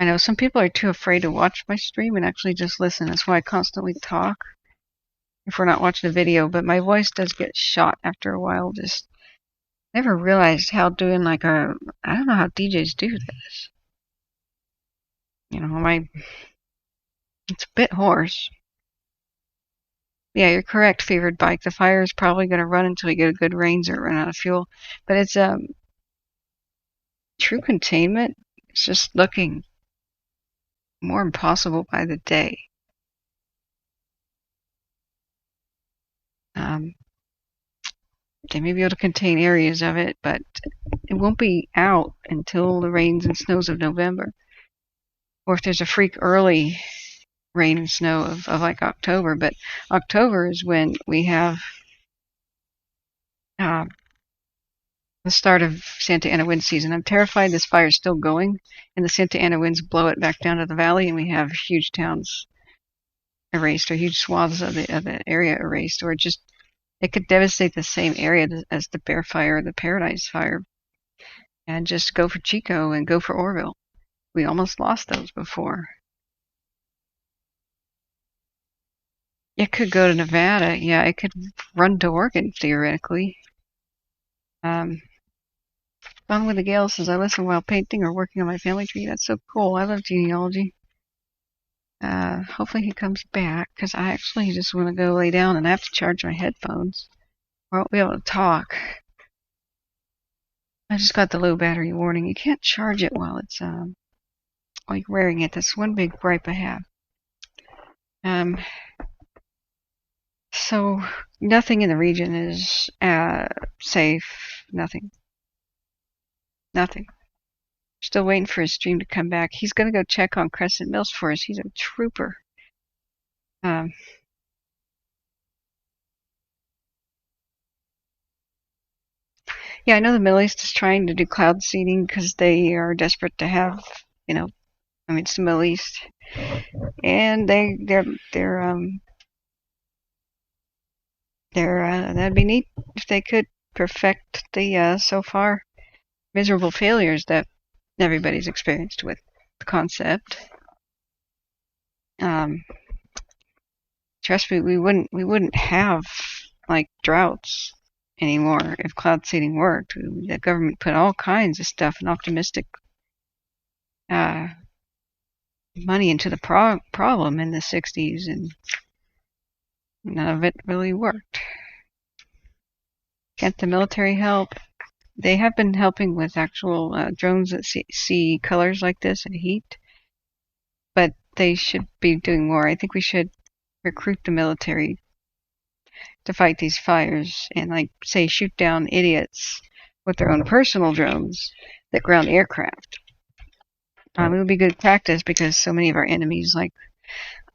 I know some people are too afraid to watch my stream and actually just listen. That's why I constantly talk if we're not watching a video. But my voice does get shot after a while. Just never realized how doing like I don't know how DJs do this. You know, it's a bit hoarse. Yeah, you're correct, Fevered Bike. The fire is probably going to run until we get a good rains or run out of fuel. But it's true containment. It's just looking more impossible by the day. They may be able to contain areas of it, but it won't be out until the rains and snows of November. Or if there's a freak early rain and snow of like October. But October is when we have the start of Santa Ana wind season. I'm terrified this fire is still going, and the Santa Ana winds blow it back down to the valley, and we have huge towns erased, or huge swaths of the area erased, or just it could devastate the same area as the Bear Fire or the Paradise Fire, and just go for Chico and go for Orville. We almost lost those before. It could go to Nevada. Yeah, it could run to Oregon, theoretically. Fun with the Gale says, I listen while painting or working on my family tree. That's so cool. I love genealogy. Hopefully he comes back, because I actually just want to go lay down and I have to charge my headphones. I won't be able to talk. I just got the low battery warning. You can't charge it while it's while you're wearing it. That's one big gripe I have. So nothing in the region is safe. Nothing. Still waiting for his stream to come back. He's going to go check on Crescent Mills for us. He's a trooper. Yeah, I know the Middle East is trying to do cloud seeding because they are desperate to have, it's the Middle East, and that'd be neat if they could perfect the so far miserable failures that everybody's experienced with the concept. Trust me, we wouldn't have like droughts anymore if cloud seeding worked. The government put all kinds of stuff in optimistic money into the problem in the 60s, and none of it really worked. Can't the military help? They have been helping with actual drones that see colors like this and heat, but they should be doing more. I think we should recruit the military to fight these fires and, like, say, shoot down idiots with their own personal drones that ground aircraft. It would be good practice because so many of our enemies, like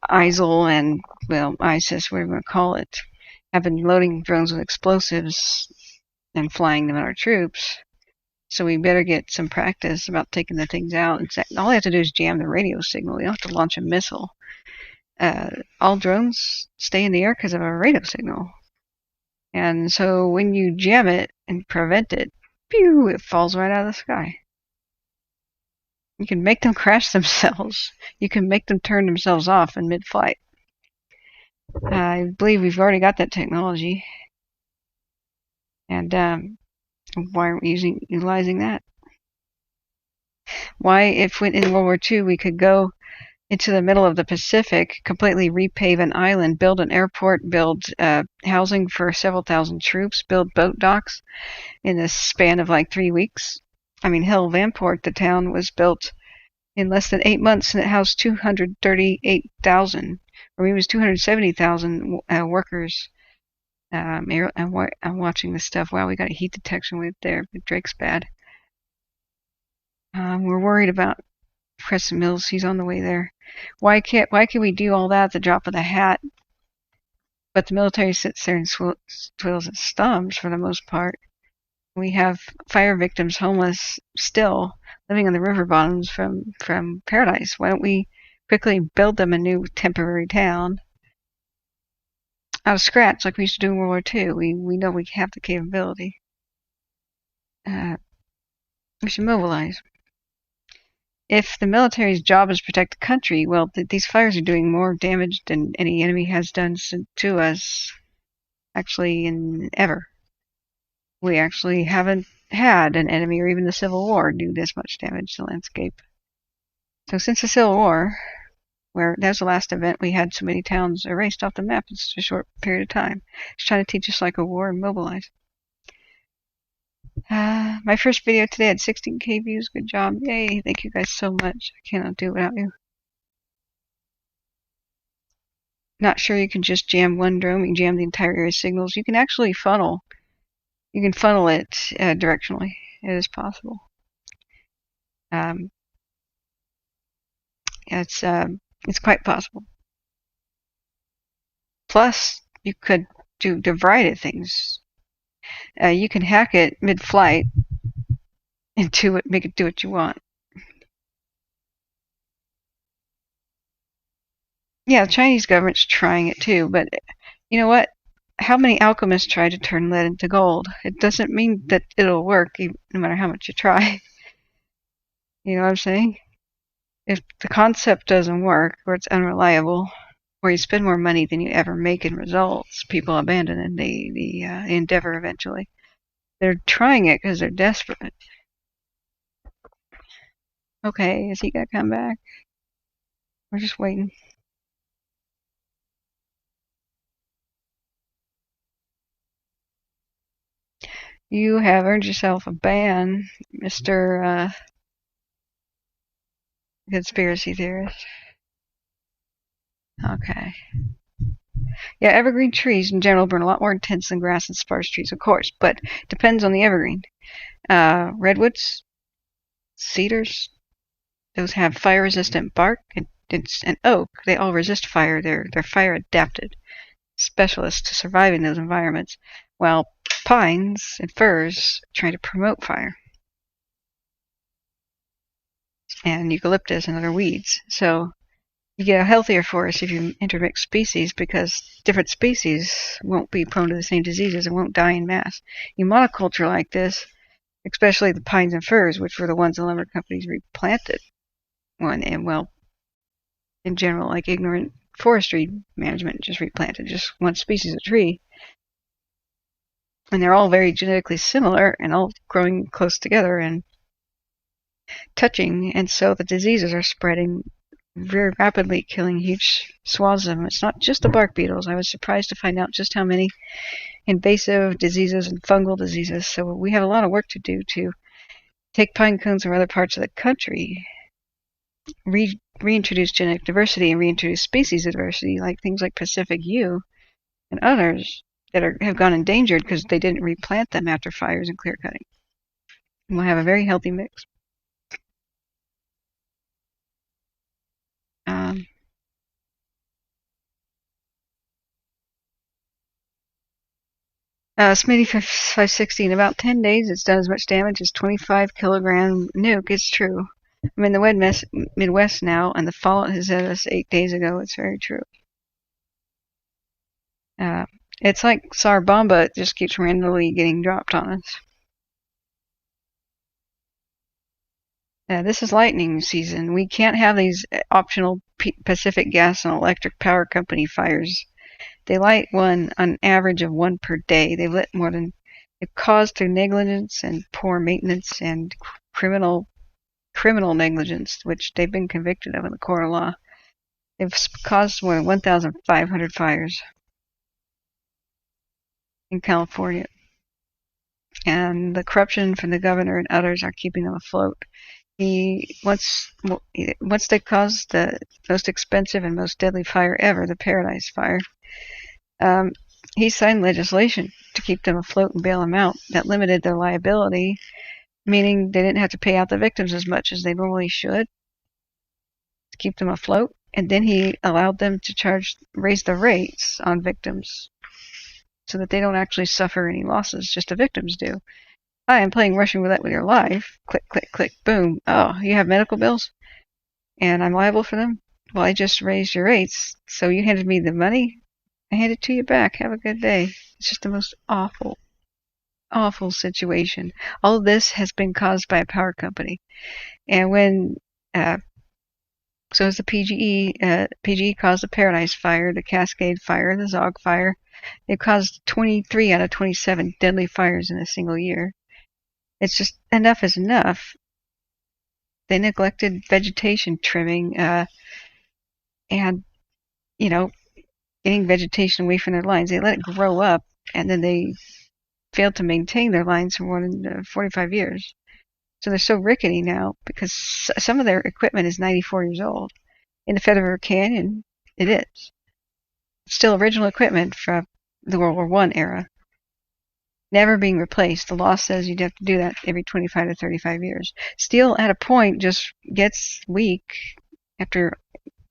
ISIL and, well, ISIS, whatever you want to call it, have been loading drones with explosives and flying them at our troops. So we better get some practice about taking the things out. All they have to do is jam the radio signal. We don't have to launch a missile. All drones stay in the air because of a radio signal. And so when you jam it and prevent it, pew, it falls right out of the sky. You can make them crash themselves. You can make them turn themselves off in mid-flight. I believe we've already got that technology. And why aren't we utilizing that? Why, if in World War II we could go into the middle of the Pacific, completely repave an island, build an airport, build housing for several thousand troops, build boat docks in the span of like 3 weeks. I mean, hell, Vanport, the town, was built in less than 8 months, and it housed 238,000, or maybe it was 270,000 workers. I'm watching this stuff. Wow, we got a heat detection with there, but Drake's bad. We're worried about Preston Mills. He's on the way there. Why can we do all that at the drop of the hat, but the military sits there and twiddles its thumbs for the most part? We have fire victims homeless still, living on the river bottoms from Paradise. Why don't we quickly build them a new temporary town out of scratch, like we used to do in World War II? We know we have the capability. We should mobilize. If the military's job is to protect the country, well, these fires are doing more damage than any enemy has done to us, actually, in ever. We actually haven't had an enemy or even the Civil War do this much damage to the landscape. So since the Civil War, where that was the last event we had so many towns erased off the map in such a short period of time, it's trying to teach us like a war and mobilize. My first video today had 16K views. Good job. Yay. Thank you guys so much. I cannot do it without you. Not sure you can just jam one drone. You can jam the entire area signals. You can actually funnel. You can funnel it directionally. It is possible. It's quite possible. Plus, you could do a variety of things. You can hack it mid-flight and make it do what you want. Yeah, the Chinese government's trying it too, but you know what? How many alchemists try to turn lead into gold? It doesn't mean that it'll work, no matter how much you try. You know what I'm saying? If the concept doesn't work, or it's unreliable, or you spend more money than you ever make in results, people abandon the endeavor eventually. They're trying it because they're desperate. Okay, is he gonna come back? We're just waiting. You have earned yourself a ban, Mr. Conspiracy theorist. Okay. Yeah, evergreen trees in general burn a lot more intense than grass and sparse trees, of course, but depends on the evergreen. Redwoods, cedars, those have fire-resistant bark, and oak. They all resist fire. They're fire-adapted specialists to survive in those environments, while pines and firs try to promote fire, and eucalyptus and other weeds. So you get a healthier forest if you intermix species, because different species won't be prone to the same diseases and won't die in mass. You monoculture like this, especially the pines and firs, which were the ones the lumber companies replanted. In general, like ignorant forestry management, just replanted just one species of tree. And they're all very genetically similar and all growing close together, and touching, and so the diseases are spreading very rapidly, killing huge swaths of them. It's not just the bark beetles. I was surprised to find out just how many invasive diseases and fungal diseases. So we have a lot of work to do to take pine cones from other parts of the country, reintroduce genetic diversity and reintroduce species diversity, like things like Pacific yew and others that have gone endangered because they didn't replant them after fires and clear cutting. And we'll have a very healthy mix. Smitty 560, in about 10 days it's done as much damage as 25 kilogram nuke. It's true. I'm in the Midwest now, and the fallout has hit us 8 days ago. It's very true. It's like SAR Bomba, it just keeps randomly getting dropped on us. This is lightning season. We can't have these optional Pacific Gas and Electric Power Company fires. They light on average of one per day. They've lit more than they've caused through negligence and poor maintenance and criminal negligence, which they've been convicted of in the court of law. They've caused more than 1,500 fires in California. And the corruption from the governor and others are keeping them afloat. Once they caused the most expensive and most deadly fire ever, the Paradise Fire, he signed legislation to keep them afloat and bail them out that limited their liability, meaning they didn't have to pay out the victims as much as they normally should to keep them afloat. And then he allowed them to raise the rates on victims so that they don't actually suffer any losses, just the victims do. Hi, I'm playing Russian roulette with your life. Click, click, click, boom. Oh, you have medical bills? And I'm liable for them? Well, I just raised your rates, so you handed me the money. I hand it to you back. Have a good day. It's just the most awful, awful situation. All of this has been caused by a power company. And when, so it's the PG&E caused the Paradise Fire, the Cascade Fire, the Zog Fire. They've caused 23 out of 27 deadly fires in a single year. It's just, enough is enough. They neglected vegetation trimming, and, getting vegetation away from their lines. They let it grow up, and then they failed to maintain their lines for more than 45 years. So they're so rickety now because some of their equipment is 94 years old. In the Federal Canyon, it is. It's still original equipment from the World War I era. Never being replaced. The law says you'd have to do that every 25 to 35 years. Steel at a point just gets weak after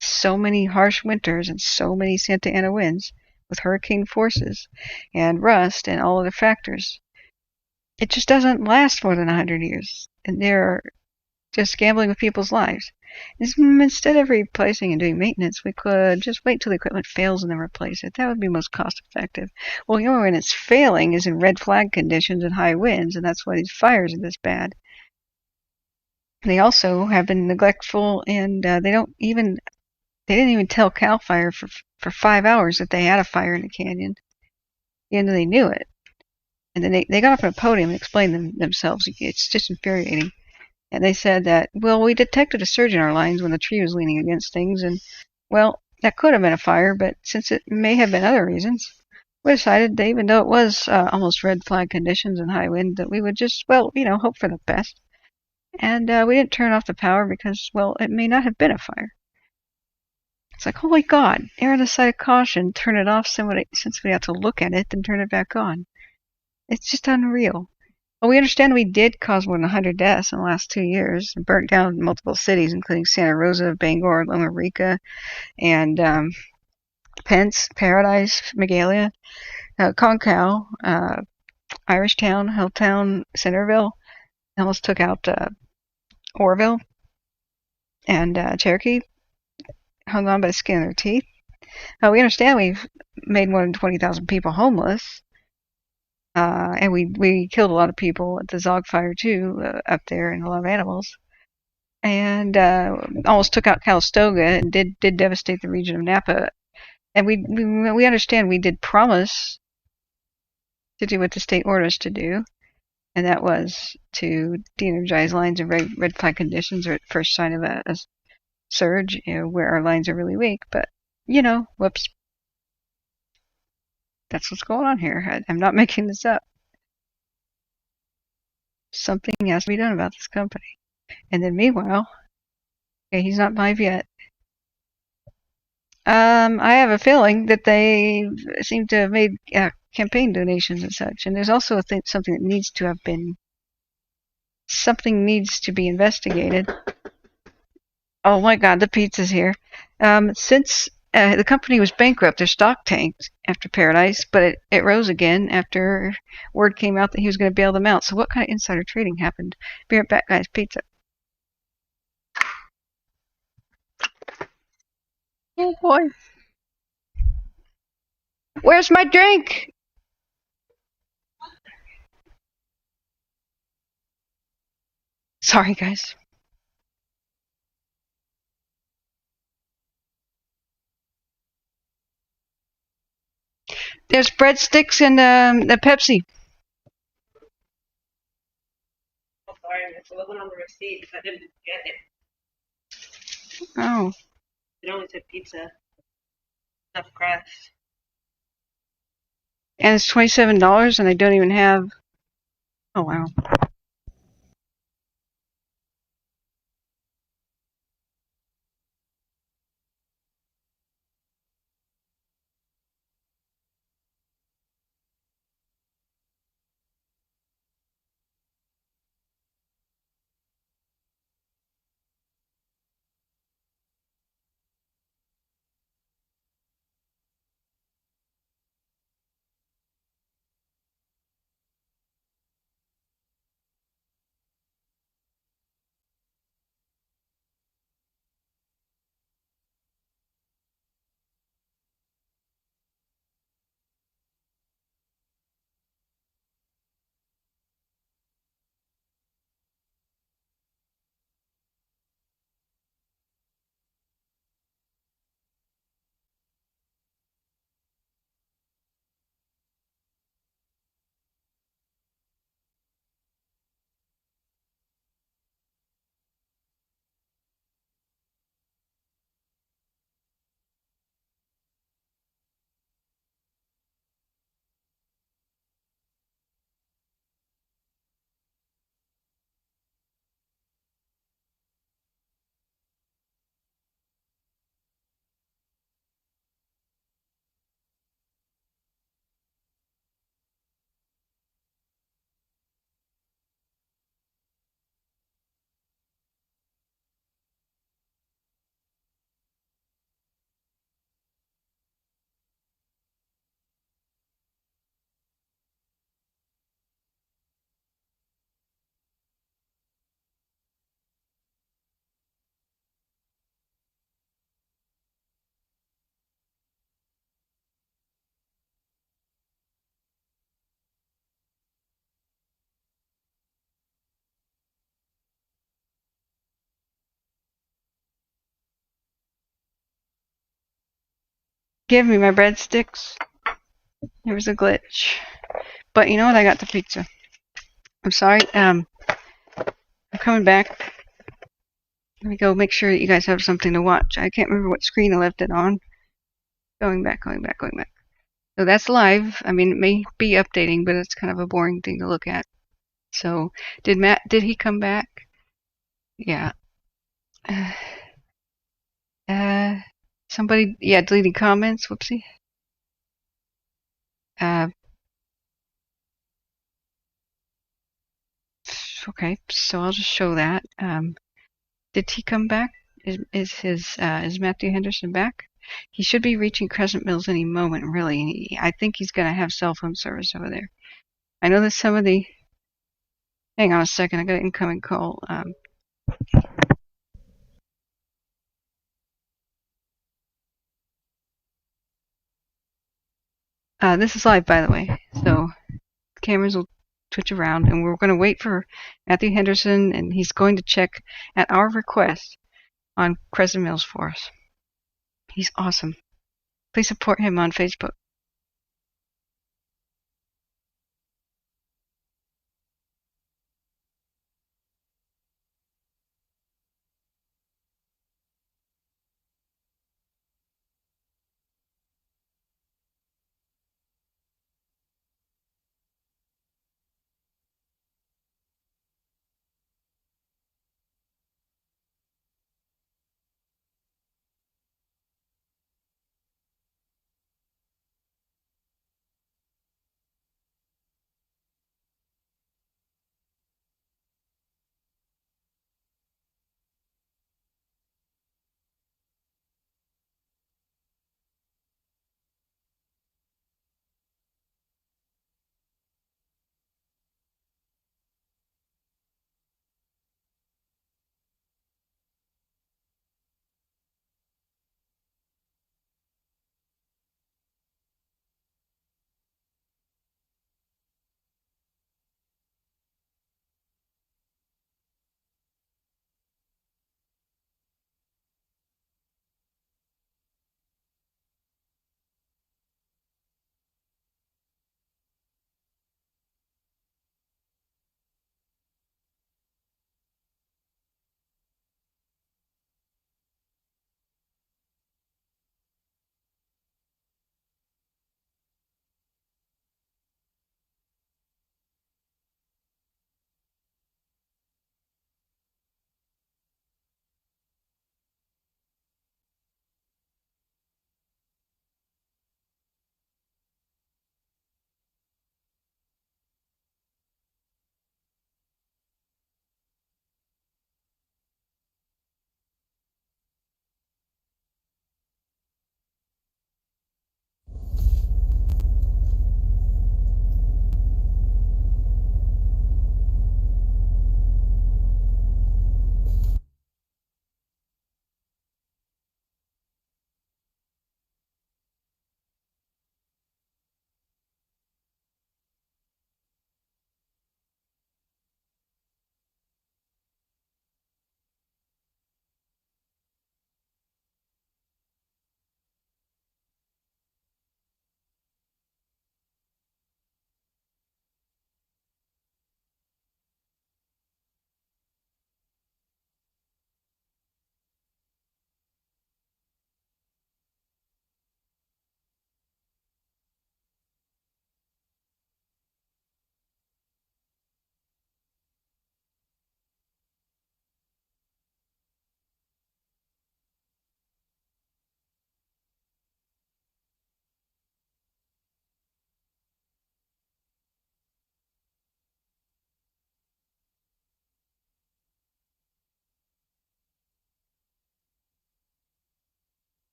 so many harsh winters and so many Santa Ana winds with hurricane forces and rust and all other factors. It just doesn't last more than 100 years. And they're just gambling with people's lives. Instead of replacing and doing maintenance, we could just wait till the equipment fails and then replace it. That would be most cost effective. Well, when it's failing is in red flag conditions and high winds, and that's why these fires are this bad. They also have been neglectful, and they didn't even tell CAL FIRE for 5 hours that they had a fire in the canyon. And they knew it. And then they got up on a podium and explained themselves. It's just infuriating. And they said that, well, we detected a surge in our lines when the tree was leaning against things, and, well, that could have been a fire, but since it may have been other reasons, we decided that even though it was almost red flag conditions and high wind, that we would just, hope for the best. And we didn't turn off the power because, well, it may not have been a fire. It's like, holy God, err on the side of caution, turn it off, send somebody out to look at it, then turn it back on. It's just unreal. Well, we understand we did cause more than 100 deaths in the last 2 years and burnt down multiple cities, including Santa Rosa, Bangor, Loma Rica, and Pence, Paradise, Magalia, Concow, Irishtown, Hilltown, Centerville. Almost took out Orville and Cherokee. Hung on by the skin of their teeth. We understand we've made more than 20,000 people homeless. And we killed a lot of people at the Zog Fire, too, up there, and a lot of animals. And almost took out Calistoga and did devastate the region of Napa. And we understand we did promise to do what the state ordered us to do. and that was to de-energize lines in red flag conditions or at first sign of a surge, where our lines are really weak. But, whoops, that's what's going on here. I'm not making this up. Something has to be done about this company. And then meanwhile, okay, he's not live yet. I have a feeling that they seem to have made campaign donations and such. And there's also something that needs to have been. Something needs to be investigated. Oh my God, the pizza's here. Since the company was bankrupt, their stock tanked after Paradise, but it rose again after word came out that he was going to bail them out. So what kind of insider trading happened? Be right back, guys. Pizza. Oh boy. Where's my drink? Sorry, guys. There's breadsticks and the Pepsi. Oh, sorry, it wasn't on the receipt, so I didn't get it. Oh. It only said pizza. Stuffed crust. And it's $27, and I don't even have. Oh wow. Give me my breadsticks. There was a glitch. But you know what? I got the pizza. I'm sorry. I'm coming back. Let me go make sure that you guys have something to watch. I can't remember what screen I left it on. Going back. So that's live. I mean, it may be updating, but it's kind of a boring thing to look at. So, did he come back? Yeah. Somebody, deleting comments. Whoopsie. Okay, so I'll just show that. Did he come back? Is Matthew Henderson back? He should be reaching Crescent Mills any moment, really. I think he's going to have cell phone service over there. I know that some of the... Hang on a second, I got an incoming call. This is live, by the way, so cameras will twitch around, and we're going to wait for Matthew Henderson, and he's going to check at our request on Crescent Mills for us. He's awesome. Please support him on Facebook.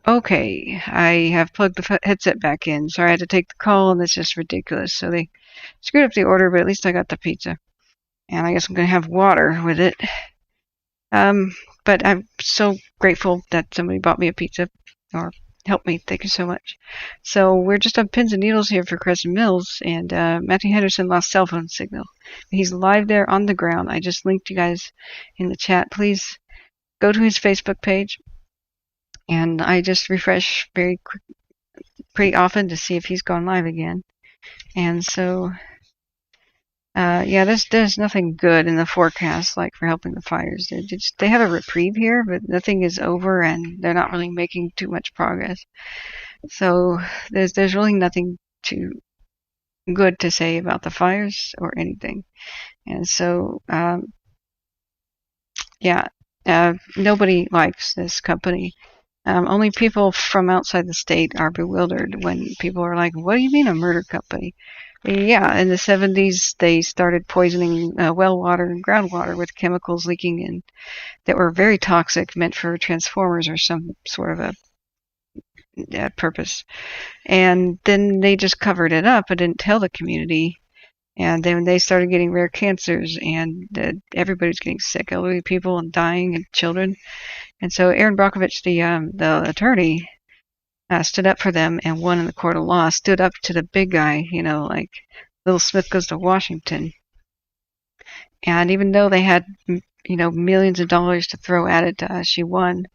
Okay, I have plugged the headset back in. Sorry, I had to take the call, and it's just ridiculous. So they screwed up the order, but at least I got the pizza. And I guess I'm going to have water with it. But I'm so grateful that somebody bought me a pizza or helped me. Thank you so much. So we're just on pins and needles here for Crescent Mills, and Matthew Henderson lost cell phone signal. He's live there on the ground. I just linked you guys in the chat. Please go to his Facebook page, and I just refresh pretty often to see if he's gone live again. And so, yeah, there's nothing good in the forecast like for helping the fires. They have a reprieve here, but nothing is over, and they're not really making too much progress. So there's really nothing too good to say about the fires or anything. And so, yeah, nobody likes this company. Only people from outside the state are bewildered when people are like, what do you mean a murder company? Yeah, in the 70s, they started poisoning well water and groundwater with chemicals leaking in that were very toxic, meant for transformers or some sort of a purpose. And then they just covered it up and didn't tell the community. And then they started getting rare cancers, and everybody's getting sick, elderly people and dying, and children. And so Aaron Brockovich, the attorney, stood up for them and won in the court of law, stood up to the big guy, like Little Smith Goes to Washington. And even though they had, millions of dollars to throw at it, she won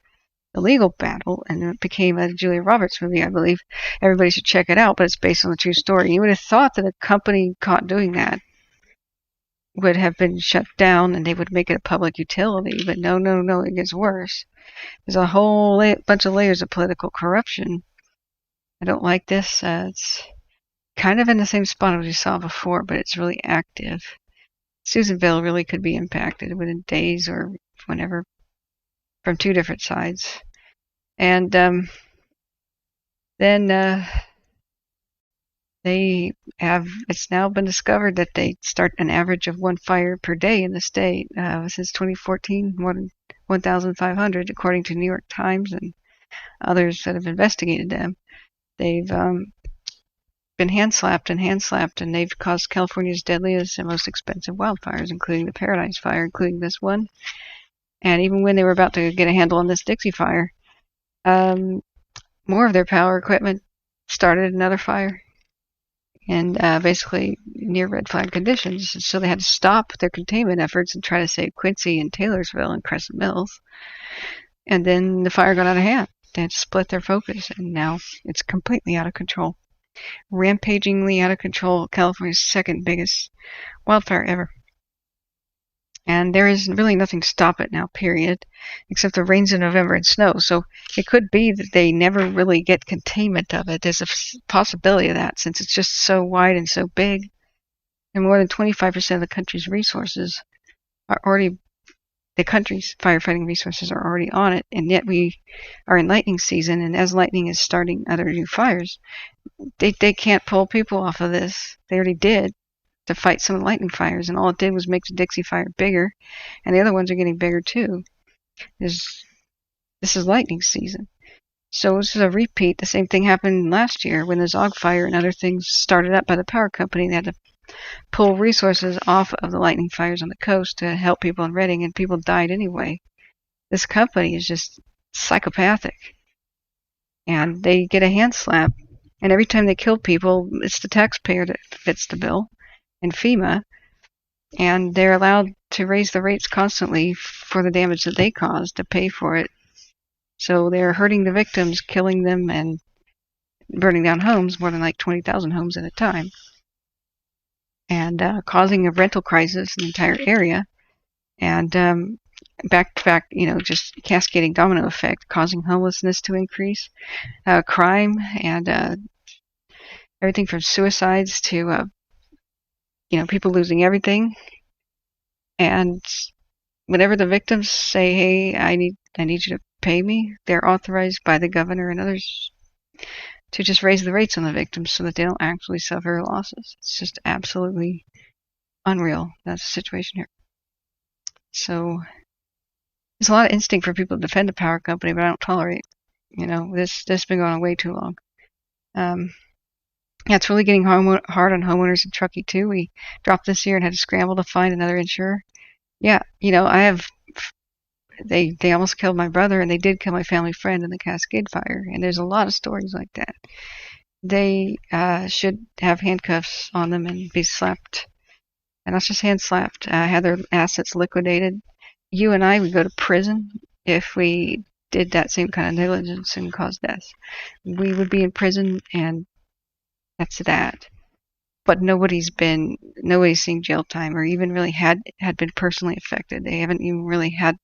the legal battle, and it became a Julia Roberts movie, I believe. Everybody should check it out, but it's based on a true story. You would have thought that a company caught doing that would have been shut down and they would make it a public utility, but no, it gets worse. There's a whole bunch of layers of political corruption. I don't like this. It's kind of in the same spot as we saw before, but it's really active. Susanville really could be impacted within days or whenever from two different sides. And then it's now been discovered that they start an average of one fire per day in the state. Since 2014, more than 1,500, according to New York Times and others that have investigated them. They've been hand-slapped, and they've caused California's deadliest and most expensive wildfires, including the Paradise Fire, including this one. And even when they were about to get a handle on this Dixie fire, more of their power equipment started another fire, and basically near red flag conditions. So they had to stop their containment efforts and try to save Quincy and Taylorsville and Crescent Mills. And then the fire got out of hand. They had to split their focus, and now it's completely out of control. Rampagingly out of control. California's second biggest wildfire ever. And there is really nothing to stop it now, period, except the rains in November and snow. So it could be that they never really get containment of it. There's a possibility of that, since it's just so wide and so big. And more than 25% of the country's resources are already, the country's firefighting resources are already on it. And yet we are in lightning season, and as lightning is starting other new fires, they can't pull people off of this. They already did to fight some of the lightning fires, and all it did was make the Dixie fire bigger, and the other ones are getting bigger too. This is lightning season. So this is a repeat. The same thing happened last year when the Zog fire and other things started up by the power company. They had to pull resources off of the lightning fires on the coast to help people in Redding, and people died anyway. This company is just psychopathic, and they get a hand slap, and every time they kill people, it's the taxpayer that fits the bill, and FEMA, and they're allowed to raise the rates constantly for the damage that they caused to pay for it. So they're hurting the victims, killing them, and burning down homes, more than like 20,000 homes at a time, and causing a rental crisis in the entire area, and back to back, just cascading domino effect, causing homelessness to increase, crime, and everything from suicides to people losing everything. And whenever the victims say, hey, I need you to pay me, they're authorized by the governor and others to just raise the rates on the victims so that they don't actually suffer losses. It's just absolutely unreal. That's the situation here. So there's a lot of instinct for people to defend the power company, but I don't tolerate This has been going on way too long. Yeah, it's really getting hard on homeowners in Truckee too. We dropped this year and had to scramble to find another insurer. Yeah, they almost killed my brother, and they did kill my family friend in the Cascade Fire. And there's a lot of stories like that. They should have handcuffs on them and be slapped, and not just hand slapped. Have their assets liquidated. You and I would go to prison if we did that same kind of negligence and caused deaths. We would be in prison, and that's that. But nobody's seen jail time or even really had been personally affected. They haven't even really had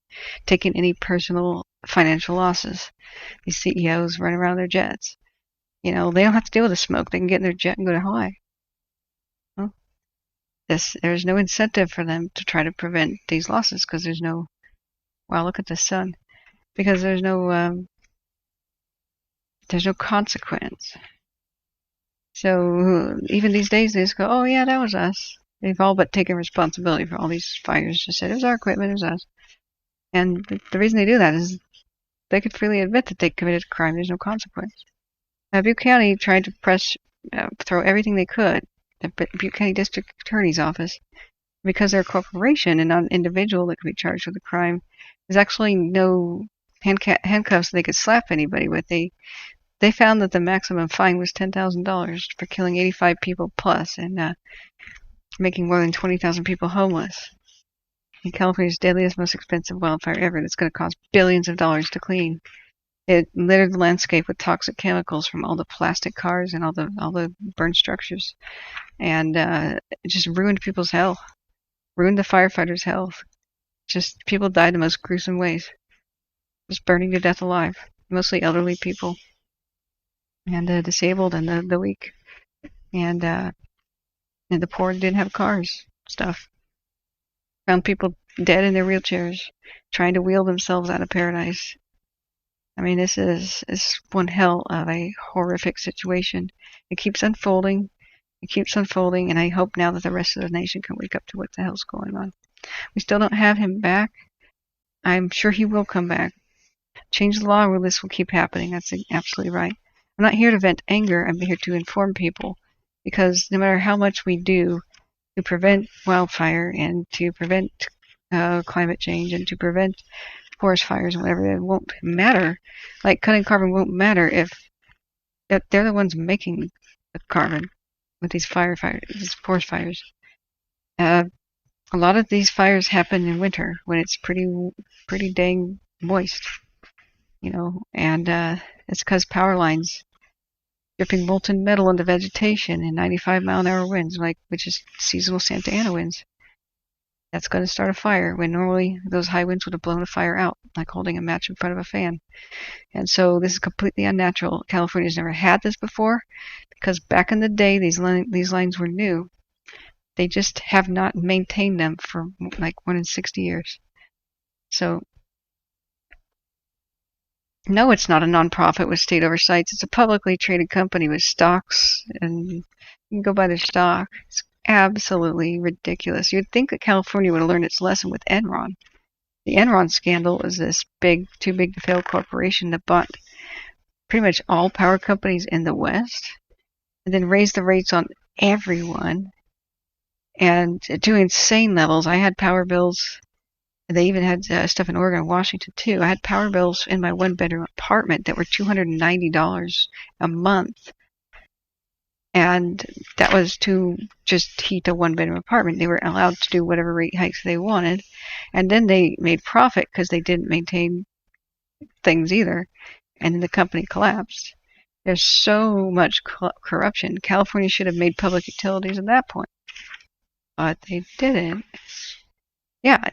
taken any personal financial losses. These CEOs run around their jets. They don't have to deal with the smoke. They can get in their jet and go to Hawaii. Well, there's no incentive for them to try to prevent these losses because there's no. Wow, look at the sun. Because there's no consequence. So even these days, they just go, "Oh yeah, that was us." They've all but taken responsibility for all these fires. Just said it was our equipment, it was us. And the reason they do that is they could freely admit that they committed a crime. There's no consequence. Butte County tried to throw everything they could. The Butte County District Attorney's Office, because they're a corporation and not an individual that could be charged with a crime. There's actually no handcuffs they could slap anybody with. They found that the maximum fine was $10,000 for killing 85 people plus and making more than 20,000 people homeless. In California's deadliest, most expensive wildfire ever that's going to cost billions of dollars to clean. It littered the landscape with toxic chemicals from all the plastic cars and all the burned structures, and it just ruined people's health, ruined the firefighters' health. Just people died the most gruesome ways, just burning to death alive, mostly elderly people, and disabled and the weak, and the poor didn't have cars. Stuff. Found people dead in their wheelchairs, trying to wheel themselves out of paradise. I mean, this is one hell of a horrific situation. It keeps unfolding. And I hope now that the rest of the nation can wake up to what the hell's going on. We still don't have him back. I'm sure he will come back. Change the law or this will keep happening. That's absolutely right. I'm not here to vent anger. I'm here to inform people. Because no matter how much we do to prevent wildfire and to prevent climate change and to prevent forest fires and whatever, it won't matter. Like cutting carbon won't matter if they're the ones making the carbon with these these forest fires. A lot of these fires happen in winter when it's pretty dang moist, and it's because power lines dripping molten metal into vegetation in 95-mile-an-hour winds, which is seasonal Santa Ana winds. That's going to start a fire when normally those high winds would have blown a fire out, like holding a match in front of a fan. And so this is completely unnatural. California's never had this before because back in the day, these lines were new. They just have not maintained them for like 1 in 60 years. So, no, it's not a nonprofit with state oversights. It's a publicly traded company with stocks, and you can go buy their stock. It's absolutely ridiculous. You'd think that California would have learned its lesson with Enron. The Enron scandal was this too big to fail corporation that bought pretty much all power companies in the West and then raised the rates on everyone and to insane levels. I had power bills. They even had stuff in Oregon and Washington too. I had power bills in my one-bedroom apartment that were $290 a month. And that was to just heat a one-bedroom apartment. They were allowed to do whatever rate hikes they wanted. And then they made profit because they didn't maintain things either. And then the company collapsed. There's so much corruption. California should have made public utilities at that point. But they didn't. Yeah,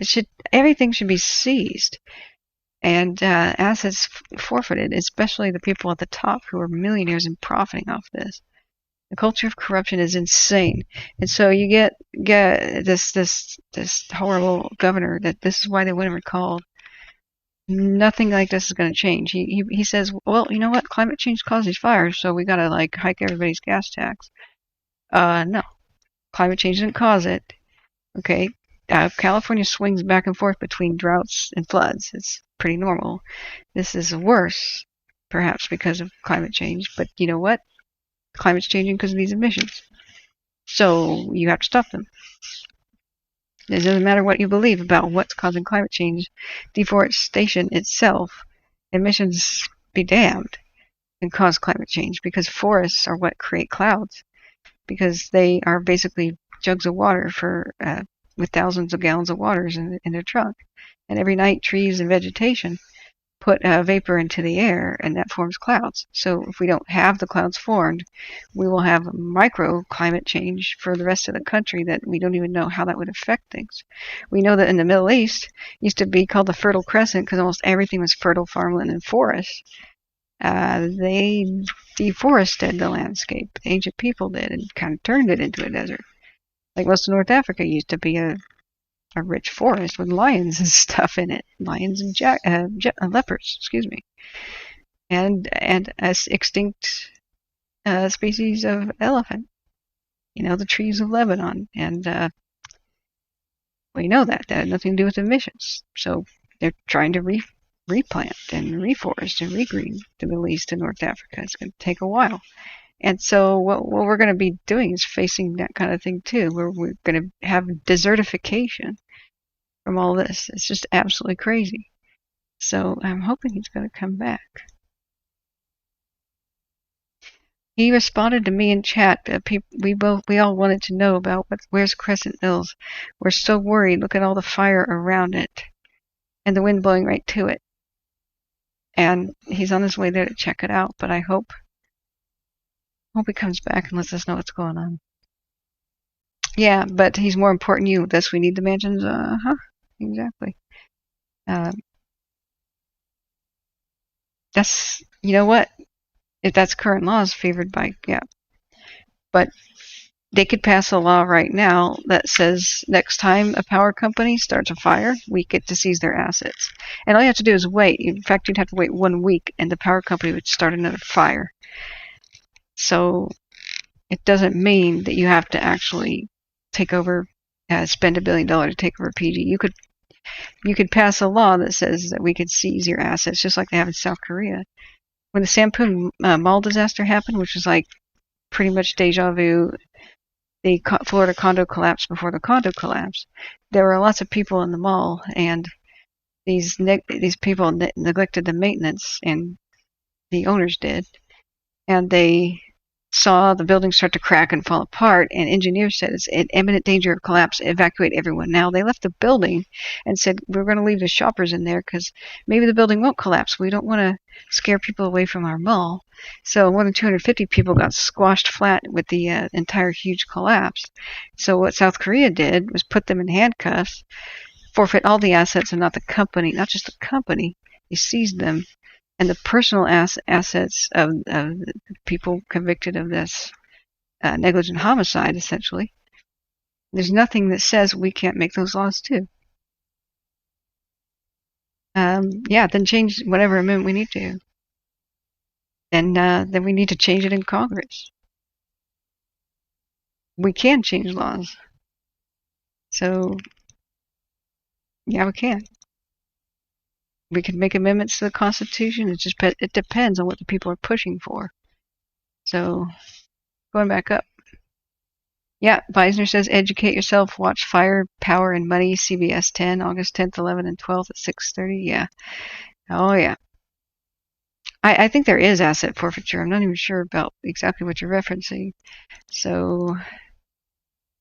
everything should be seized. And assets forfeited, especially the people at the top who are millionaires and profiting off this. The culture of corruption is insane, and so you get this horrible governor that this is why they want him recalled. Nothing like this is going to change. He says, well, you know what? Climate change causes fires, so we got to hike everybody's gas tax. No, climate change didn't cause it. Okay, California swings back and forth between droughts and floods. It's pretty normal. This is worse. perhaps because of climate change. But you know what? Climate's changing because of these emissions. So you have to stop them. It doesn't matter what you believe about what's causing climate change. Deforestation itself, emissions be damned, can cause climate change because forests are what create clouds. Because they are basically jugs of water with thousands of gallons of water in their trunk. And every night, trees and vegetation put vapor into the air, and that forms clouds. So if we don't have the clouds formed, we will have micro climate change for the rest of the country that we don't even know how that would affect things. We know that in the Middle East, used to be called the Fertile Crescent because almost everything was fertile farmland and forest. They deforested the landscape. The ancient people did, and kind of turned it into a desert. Like most of North Africa used to be a rich forest with lions and stuff in it. Lions and leopards, excuse me. And a extinct species of elephant. The trees of Lebanon. And we know that had nothing to do with emissions. So they're trying to replant and reforest and regreen the Middle East and North Africa. It's going to take a while. And so what we're going to be doing is facing that kind of thing too, where we're going to have desertification from all this. It's just absolutely crazy. So I'm hoping he's going to come back. He responded to me in chat. We all wanted to know about where's Crescent Mills. We're so worried. Look at all the fire around it, and the wind blowing right to it. And he's on his way there to check it out. But I hope he comes back and lets us know what's going on. Yeah, but he's more important to you. Thus, we need the mansions. Exactly. That's, you know what? If that's current laws favored by, yeah. But they could pass a law right now that says next time a power company starts a fire, we get to seize their assets. And all you have to do is wait. In fact, you'd have to wait 1 week and the power company would start another fire. So it doesn't mean that you have to actually take over, spend $1 billion to take over PG. You could pass a law that says that we could seize your assets, just like they have in South Korea. When the Sampoon mall disaster happened, which was like pretty much deja vu, the Florida condo collapsed before the condo collapsed. There were lots of people in the mall, and these people neglected the maintenance, and the owners did, and they saw the building start to crack and fall apart, and engineers said it's in imminent danger of collapse, evacuate everyone now. They left the building and said, we're going to leave the shoppers in there because maybe the building won't collapse. We don't want to scare people away from our mall. So more than 250 people got squashed flat with the entire huge collapse. So what South Korea did was put them in handcuffs, forfeit all the assets and not the company, not just the company. They seized them. And the personal assets of the people convicted of this negligent homicide, essentially. There's nothing that says we can't make those laws too. Then change whatever amendment we need to. Then we need to change it in Congress. We can change laws. So, yeah, we can. We can make amendments to the Constitution. It depends on what the people are pushing for. So, going back up. Yeah, Weisner says, educate yourself. Watch Fire, Power, and Money, CBS 10, August 10th, 11th, and 12th at 6:30. Yeah. Oh, yeah. I think there is asset forfeiture. I'm not even sure about exactly what you're referencing. So,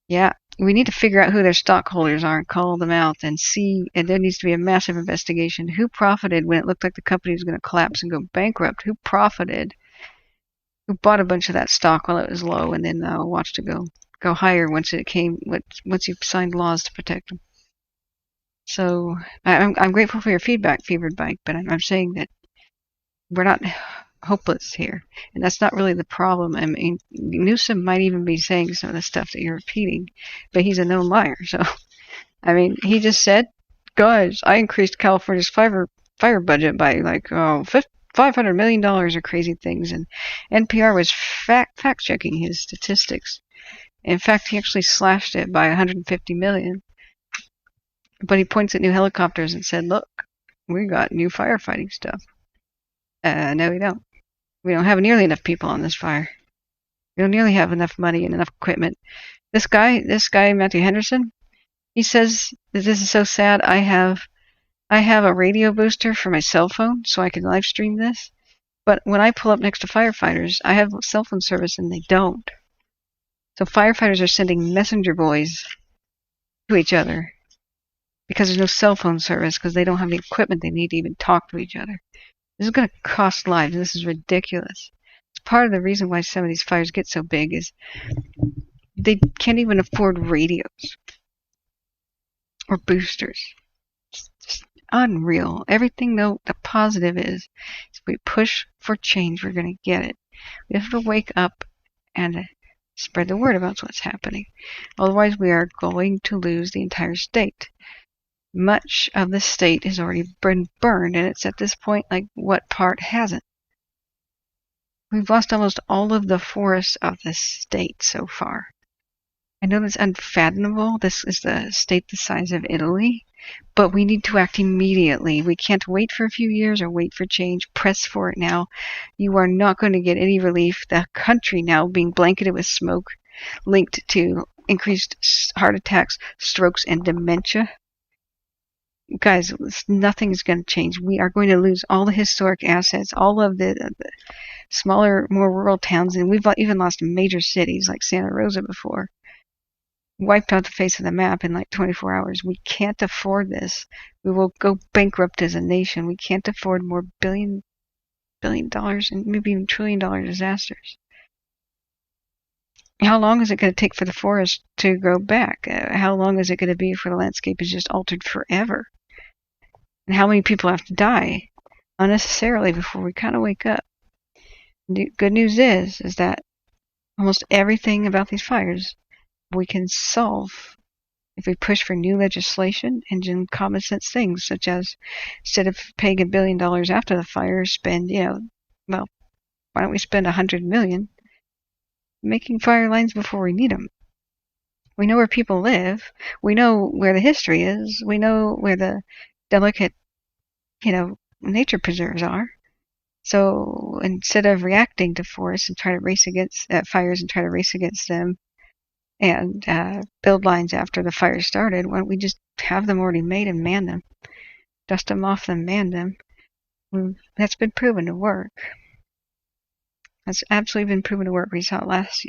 yeah. We need to figure out who their stockholders are and call them out and see, and there needs to be a massive investigation. Who profited when it looked like the company was going to collapse and go bankrupt? Who profited? Who bought a bunch of that stock while it was low and then watched it go higher once you signed laws to protect them? So I'm grateful for your feedback, Fevered Bike, but I'm saying that we're not hopeless here, and that's not really the problem. I mean, Newsom might even be saying some of the stuff that you're repeating, but he's a known liar. So, I mean, he just said, guys, I increased California's fire budget by like $500 million or crazy things, and NPR was fact-checking his statistics. In fact, he actually slashed it by $150 million. But he points at new helicopters and said, look, we got new firefighting stuff. No, we don't. We don't have nearly enough people on this fire. We don't nearly have enough money and enough equipment. This guy, Matthew Henderson, he says that this is so sad. I have a radio booster for my cell phone so I can live stream this. But when I pull up next to firefighters, I have cell phone service and they don't. So firefighters are sending messenger boys to each other because there's no cell phone service because they don't have the equipment they need to even talk to each other. This is going to cost lives. This is ridiculous. It's part of the reason why some of these fires get so big is they can't even afford radios or boosters. It's just unreal. Everything, though, the positive is if we push for change, we're going to get it. We have to wake up and spread the word about what's happening. Otherwise, we are going to lose the entire state. Much of the state has already been burned, and it's at this point like, what part hasn't? We've lost almost all of the forests of the state so far. I know that's unfathomable. This is the state the size of Italy, but we need to act immediately. We can't wait for a few years or wait for change. Press for it now. You are not going to get any relief. The country now being blanketed with smoke linked to increased heart attacks, strokes, and dementia. Guys, nothing is going to change. We are going to lose all the historic assets, all of the smaller, more rural towns, and we've even lost major cities like Santa Rosa before. Wiped out the face of the map in like 24 hours. We can't afford this. We will go bankrupt as a nation. We can't afford more billion dollars and maybe even $1 trillion disasters. How long is it going to take for the forest to grow back? How long is it going to be before the landscape is just altered forever? And how many people have to die unnecessarily before we kind of wake up? The good news is that almost everything about these fires we can solve if we push for new legislation and common sense things, such as instead of paying $1 billion after the fire, spend, why don't we spend $100 million making fire lines before we need them? We know where people live. We know where the history is. We know where the delicate, nature preserves are. So instead of reacting to forests and try to race against fires and try to race against them and build lines after the fire started, why don't we just have them already made and man them? Dust them off and man them. That's been proven to work. That's absolutely been proven to work. We saw it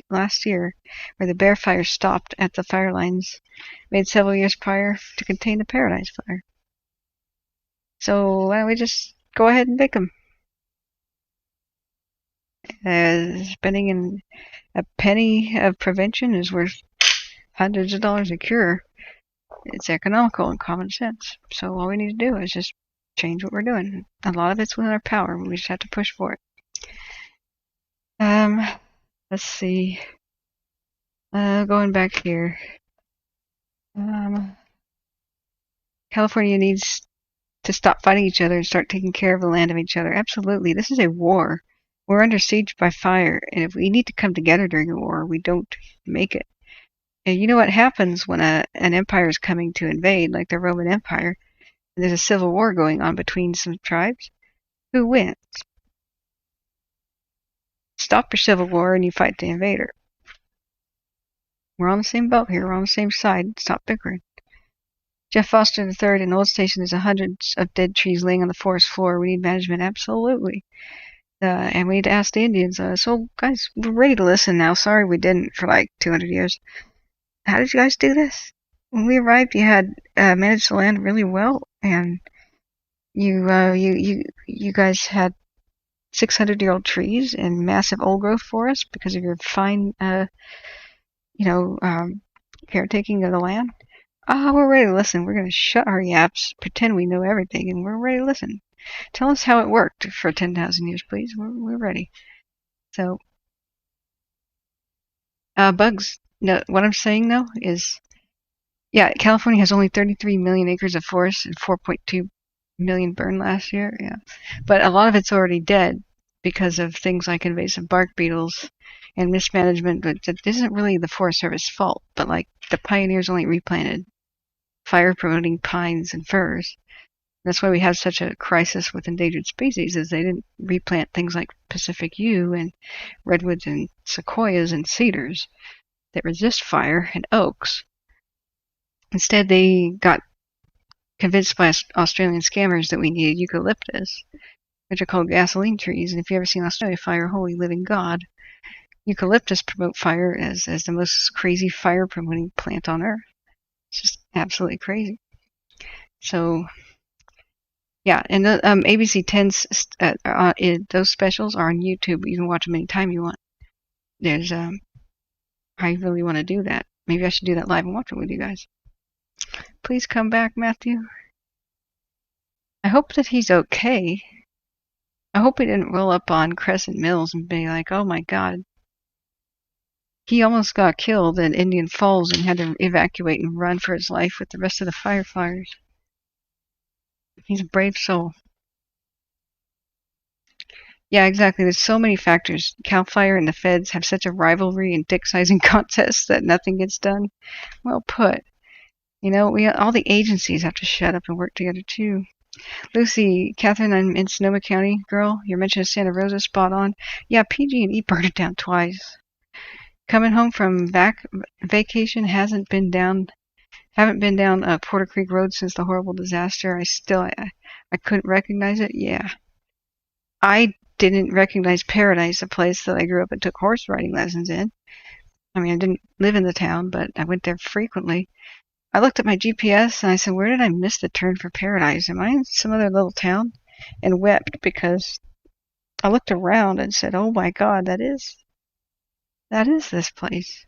last year where the Bear Fire stopped at the fire lines made several years prior to contain the Paradise Fire. So why don't we just go ahead and make them? Spending a penny of prevention is worth hundreds of dollars a cure. It's economical and common sense. So all we need to do is just change what we're doing. A lot of it's within our power. We just have to push for it. Let's see. Going back here. California needs to stop fighting each other and start taking care of the land of each other. Absolutely. This is a war. We're under siege by fire, and if we need to come together during a war, we don't make it. And you know what happens when an empire is coming to invade, like the Roman Empire, and there's a civil war going on between some tribes? Who wins? Stop your civil war and you fight the invader. We're on the same boat here. We're on the same side. Stop bickering. Jeff Foster III in Old Station, there's hundreds of dead trees laying on the forest floor. We need management. Absolutely. And we need to ask the Indians. So, guys, we're ready to listen now. Sorry we didn't for like 200 years. How did you guys do this? When we arrived, you had managed the land really well, and you guys had 600-year-old trees and massive old growth forests because of your fine, caretaking of the land. We're ready to listen. We're going to shut our yaps, pretend we know everything, and we're ready to listen. Tell us how it worked for 10,000 years, please. We're ready. So, bugs. No, what I'm saying, though, is, yeah, California has only 33 million acres of forest and 4.2 million burned last year. Yeah, but a lot of it's already dead because of things like invasive bark beetles and mismanagement. But that isn't really the Forest Service's fault. But like the pioneers only replanted fire-promoting pines and firs. That's why we have such a crisis with endangered species, is they didn't replant things like Pacific yew and redwoods and sequoias and cedars that resist fire, and oaks. Instead, they got convinced by Australian scammers that we needed eucalyptus, which are called gasoline trees. And if you ever seen Australia fire, holy living God, eucalyptus promote fire as the most crazy fire promoting plant on earth. It's just absolutely crazy. So, yeah, and the ABC 10's those specials are on YouTube. You can watch them anytime you want. There's I really want to do that. Maybe I should do that live and watch it with you guys. Please come back, Matthew. I hope that he's okay. I hope he didn't roll up on Crescent Mills and be like, oh my God. He almost got killed in Indian Falls and had to evacuate and run for his life with the rest of the firefighters. He's a brave soul. Yeah, exactly. There's so many factors. CAL FIRE and the feds have such a rivalry and dick-sizing contests that nothing gets done. Well put. You know, all the agencies have to shut up and work together too. Lucy, Catherine, I'm in Sonoma County. Girl, your mention of Santa Rosa, spot on. Yeah, PG&E burned it down twice. Coming home from vacation, haven't been down Porter Creek Road since the horrible disaster. I couldn't recognize it. Yeah. I didn't recognize Paradise, a place that I grew up and took horse riding lessons in. I mean, I didn't live in the town, but I went there frequently. I looked at my GPS and I said, where did I miss the turn for Paradise? Am I in some other little town? And wept because I looked around and said, oh my God, that is this place.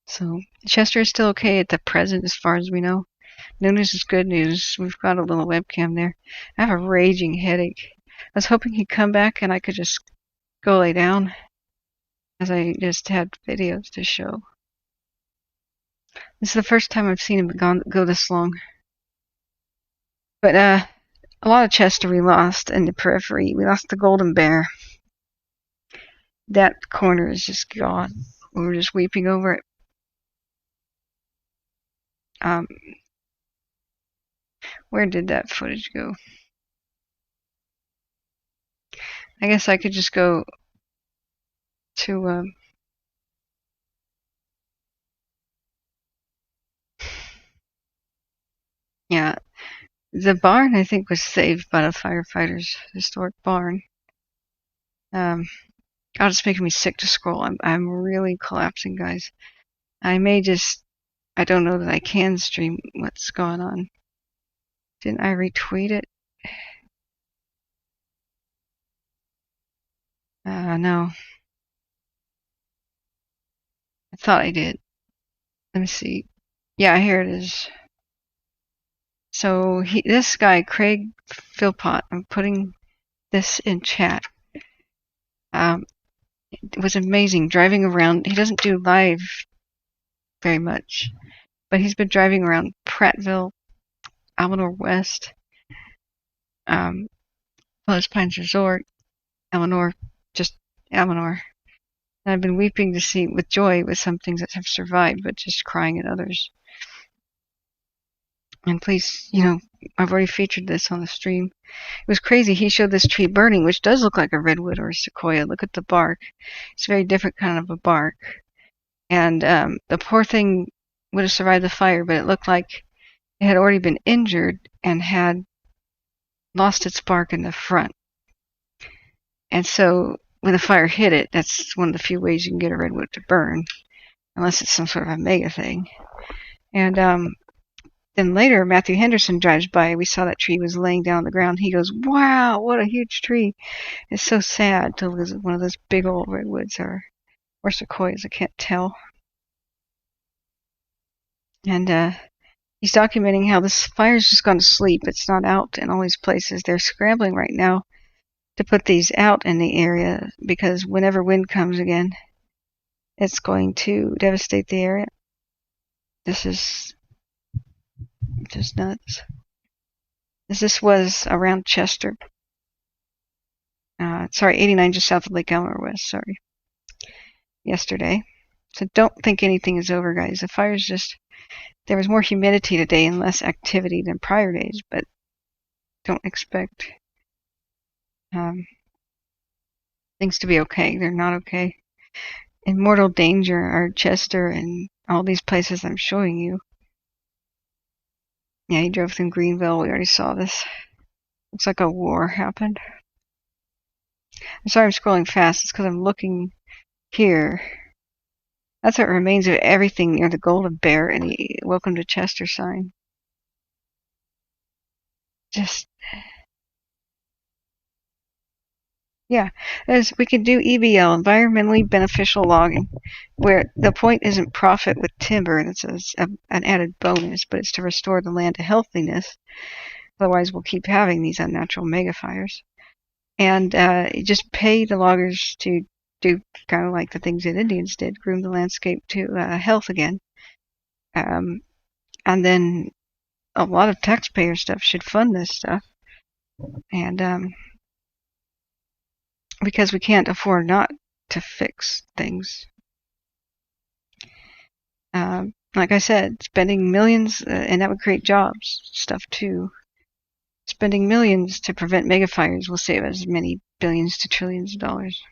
So Chester is still okay at the present as far as we know. No news is good news. We've got a little webcam there. I have a raging headache. I was hoping he'd come back and I could just go lay down, as I just had videos to show. This is the first time I've seen him go this long. But a lot of Chester we lost in the periphery. We lost the golden bear. That corner is just gone. We were just weeping over it. Where did that footage go? I guess I could just go to yeah, the barn I think was saved by the firefighters. Historic barn. Oh, it's making me sick to scroll. I'm really collapsing, guys. I don't know that I can stream what's going on. Didn't I retweet it? No. I thought I did. Let me see. Yeah, here it is. So this guy, Craig Philpott, I'm putting this in chat. It was amazing driving around. He doesn't do live very much, but he's been driving around Prattville, Almanor West, Lotus Pines Resort, Almanor. And I've been weeping to see with joy with some things that have survived, but just crying at others. And please, I've already featured this on the stream. It was crazy. He showed this tree burning, which does look like a redwood or a sequoia. Look at the bark. It's a very different kind of a bark. And the poor thing would have survived the fire, but it looked like it had already been injured and had lost its bark in the front. And so when the fire hit it, that's one of the few ways you can get a redwood to burn, unless it's some sort of a mega thing. And then later, Matthew Henderson drives by. We saw that tree was laying down on the ground. He goes, wow, what a huge tree. It's so sad to lose one of those big old redwoods or sequoias. I can't tell. And he's documenting how this fire's just gone to sleep. It's not out in all these places. They're scrambling right now to put these out in the area because whenever wind comes again, it's going to devastate the area. This is just nuts. This was around Chester. 89 just south of Lake Elmer West, sorry. Yesterday. So don't think anything is over, guys. The fire's just, there was more humidity today and less activity than prior days, but don't expect things to be okay. They're not okay. In mortal danger are Chester and all these places I'm showing you. Yeah, he drove through Greenville. We already saw this. Looks like a war happened. I'm sorry I'm scrolling fast. It's because I'm looking here. That's what remains of everything near the Golden Bear and the Welcome to Chester sign. Just, yeah. We could do EBL, environmentally beneficial logging, where the point isn't profit with timber, and it's an added bonus, but it's to restore the land to healthiness. Otherwise, we'll keep having these unnatural mega fires. And just pay the loggers to do kind of like the things that Indians did, groom the landscape to health again. And then a lot of taxpayer stuff should fund this stuff. And because we can't afford not to fix things. Like I said, spending millions, and that would create jobs, stuff too. Spending millions to prevent megafires will save us many billions to trillions of dollars.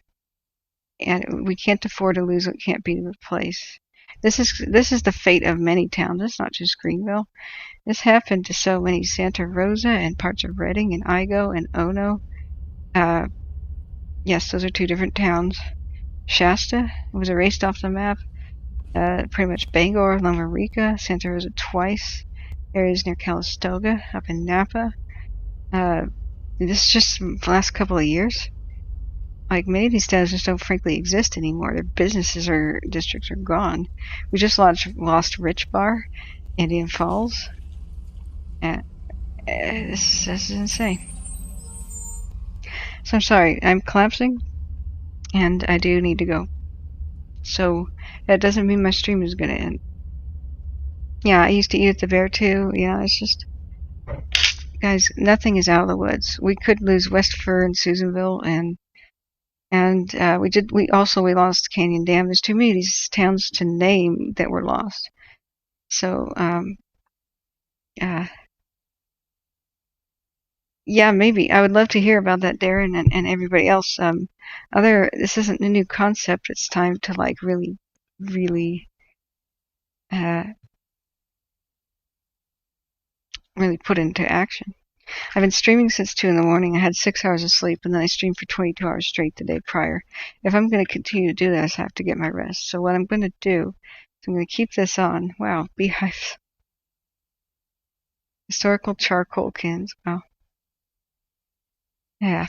And we can't afford to lose what can't be replaced. This is the fate of many towns. It's not just Greenville. This happened to so many. Santa Rosa and parts of Redding and Igo and Ono. Yes, those are two different towns. Shasta was erased off the map. Pretty much Bangor, Loma Rica, Santa Rosa twice. Areas near Calistoga, up in Napa. This is just the last couple of years. Like, many of these towns just don't frankly exist anymore. Their businesses or districts are gone. We just lost Rich Bar, Indian Falls. This is insane. So I'm sorry, I'm collapsing, and I do need to go. So that doesn't mean my stream is gonna end. Yeah, I used to eat at the Bear too. Yeah, it's just, guys, nothing is out of the woods. We could lose West Fur and Susanville, and we lost Canyon Dam. There's too many of these towns to name that were lost. So yeah, maybe I would love to hear about that, Darren, and everybody else. This isn't a new concept. It's time to like really put into action. I've been streaming since 2 in the morning. I had 6 hours of sleep, and then I streamed for 22 hours straight the day prior. If I'm going to continue to do this, I have to get my rest. So what I'm going to do is I'm going to keep this on. Wow, beehives. Historical charcoal cans. Wow. Yeah.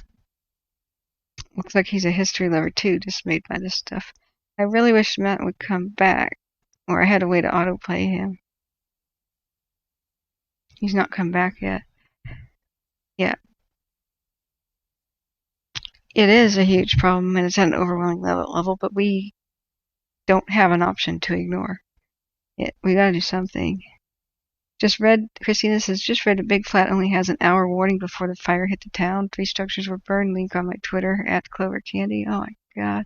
Looks like he's a history lover too, just made by this stuff. I really wish Matt would come back, or I had a way to autoplay him. He's not come back yet. Yeah. It is a huge problem, and it's at an overwhelming level, but we don't have an option to ignore it. We gotta do something. Christina says, just read a big flat only has an hour warning before the fire hit the town. 3 structures were burned. Link on my Twitter, @CloverCandy. Oh my god.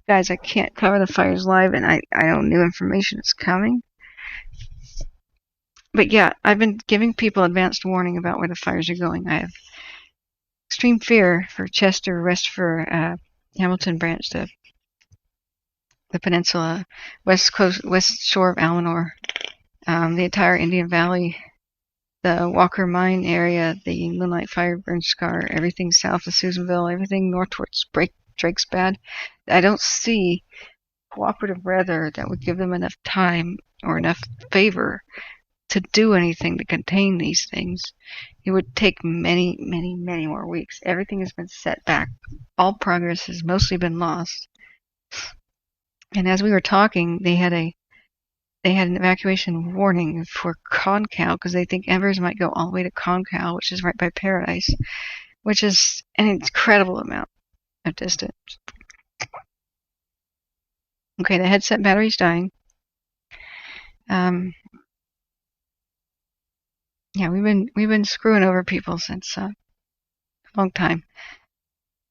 Guys, I can't cover the fires live, and I know new information is coming. But yeah, I've been giving people advanced warning about where the fires are going. I have extreme fear for Chester, West for Hamilton Branch, the peninsula, west shore of Almanor, the entire Indian Valley, the Walker Mine area, the Moonlight Fire Burn Scar, everything south of Susanville, everything north towards Drake's Bad. I don't see cooperative weather that would give them enough time or enough favor to do anything to contain these things. It would take many, many, many more weeks. Everything has been set back. All progress has mostly been lost. And as we were talking, they had an evacuation warning for Concal because they think embers might go all the way to Concal, which is right by Paradise, which is an incredible amount of distance. Okay, the headset battery's dying. Yeah, we've been screwing over people since a long time.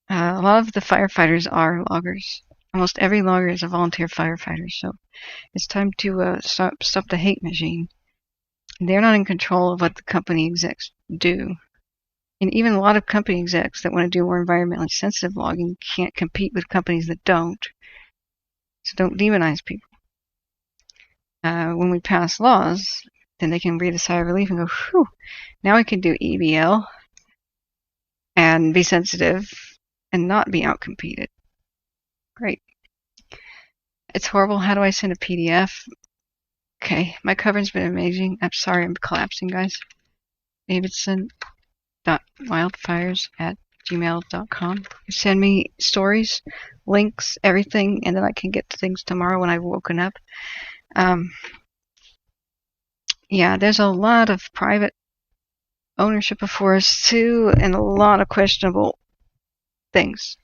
A lot of the firefighters are loggers. almost every logger is a volunteer firefighter. So it's time to stop the hate machine. They're not in control of what the company execs do. And even a lot of company execs that want to do more environmentally sensitive logging can't compete with companies that don't. So don't demonize people. When we pass laws, then they can breathe a sigh of relief and go, whew, now I can do EBL and be sensitive and not be outcompeted. Great. It's horrible. How do I send a PDF? Okay, my coverage has been amazing. I'm sorry I'm collapsing, guys. Davidson.wildfires@gmail.com. Send me stories, links, everything, and then I can get to things tomorrow when I've woken up. Yeah, there's a lot of private ownership of forests too, and a lot of questionable things.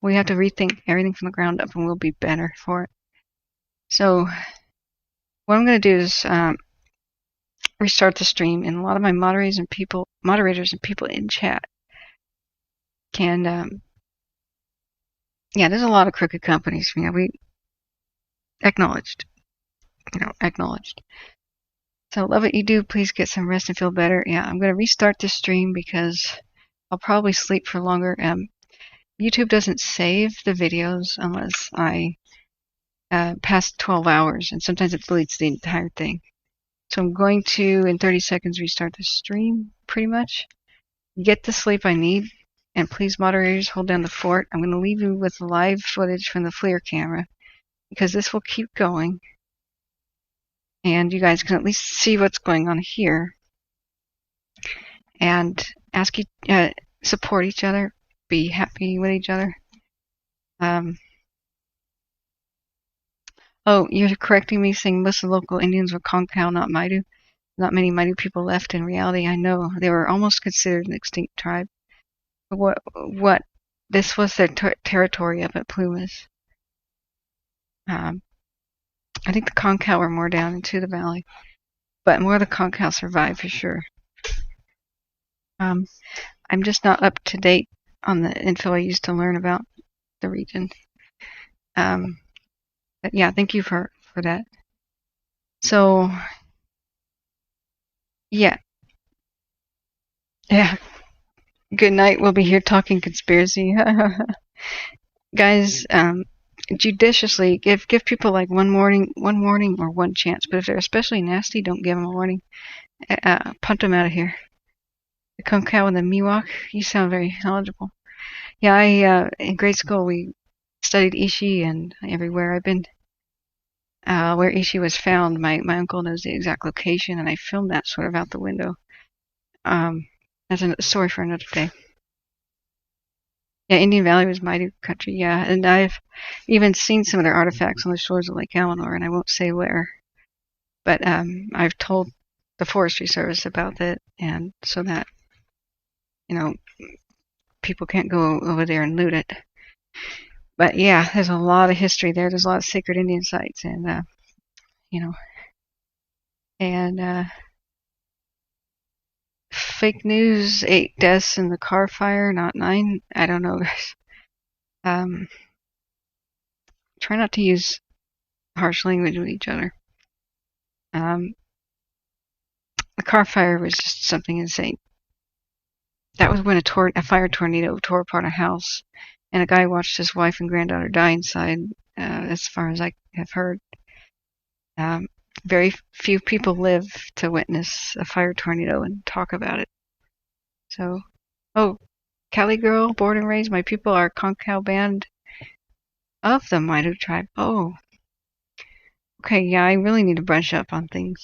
We have to rethink everything from the ground up, and we'll be better for it. So what I'm going to do is restart the stream, and a lot of my moderators and people in chat can. Yeah, there's a lot of crooked companies. Yeah, we acknowledged. Acknowledged. So love what you do. Please get some rest and feel better. Yeah, I'm going to restart this stream because I'll probably sleep for longer. YouTube doesn't save the videos unless I pass 12 hours, and sometimes it deletes the entire thing. So I'm going to, in 30 seconds, restart the stream, pretty much. Get the sleep I need, and please, moderators, hold down the fort. I'm going to leave you with live footage from the FLIR camera, because this will keep going. And you guys can at least see what's going on here. And support each other. Be happy with each other. Oh, you're correcting me, saying most of the local Indians were Concow, not Maidu. Not many Maidu people left. In reality, I know they were almost considered an extinct tribe. What? This was their territory up at Plumas. I think the Concow were more down into the valley, but more of the Concow survived for sure. I'm just not up to date on the info I used to learn about the region. But yeah, thank you for that. So, yeah. Good night. We'll be here talking conspiracy. Guys, judiciously give people like one warning or one chance. But if they're especially nasty, don't give them a warning. Punt them out of here. The Concow and the Miwok, you sound very knowledgeable. Yeah, in grade school we studied Ishi, and everywhere I've been, where Ishi was found, my uncle knows the exact location, and I filmed that sort of out the window. That's a story for another day. Yeah, Indian Valley was Maidu country, yeah, and I've even seen some of their artifacts on the shores of Lake Eleanor, and I won't say where, but I've told the Forestry Service about that, and so that, people can't go over there and loot it. But yeah, there's a lot of history there. There's a lot of sacred Indian sites, and fake news, 8 deaths in the car fire, not 9. I don't know, guys. Try not to use harsh language with each other. The car fire was just something insane. That was when a fire tornado tore apart a house, and a guy watched his wife and granddaughter die inside, as far as I have heard. Very few people live to witness a fire tornado and talk about it. So, Cali girl, born and raised, my people are Concow band of the Maidu tribe. Oh. Okay, yeah, I really need to brush up on things.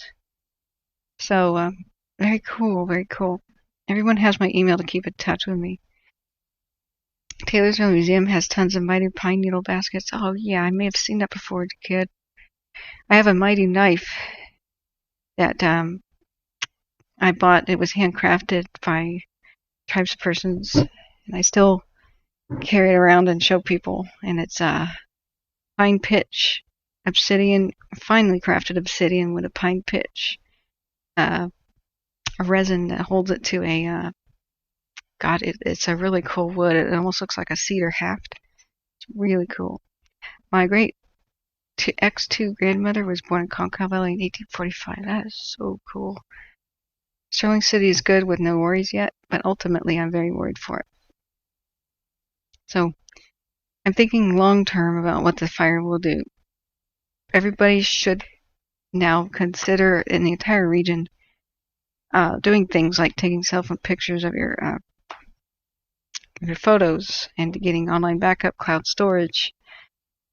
So, very cool, very cool. Everyone has my email to keep in touch with me. Taylorsville Museum has tons of Maidu pine needle baskets. Oh, yeah, I may have seen that before as a kid. I have a Maidu knife that I bought. It was handcrafted by tribespersons, and I still carry it around and show people. And it's pine pitch obsidian, finely crafted obsidian with a pine pitch, a resin that holds it to a it's a really cool wood. It almost looks like a cedar haft. It's really cool. My great X2 grandmother was born in Concow Valley in 1845. That is so cool. Sterling City is good with no worries yet, but ultimately I'm very worried for it. So I'm thinking long term about what the fire will do. Everybody should now consider in the entire region doing things like taking cell phone pictures of your photos and getting online backup, cloud storage,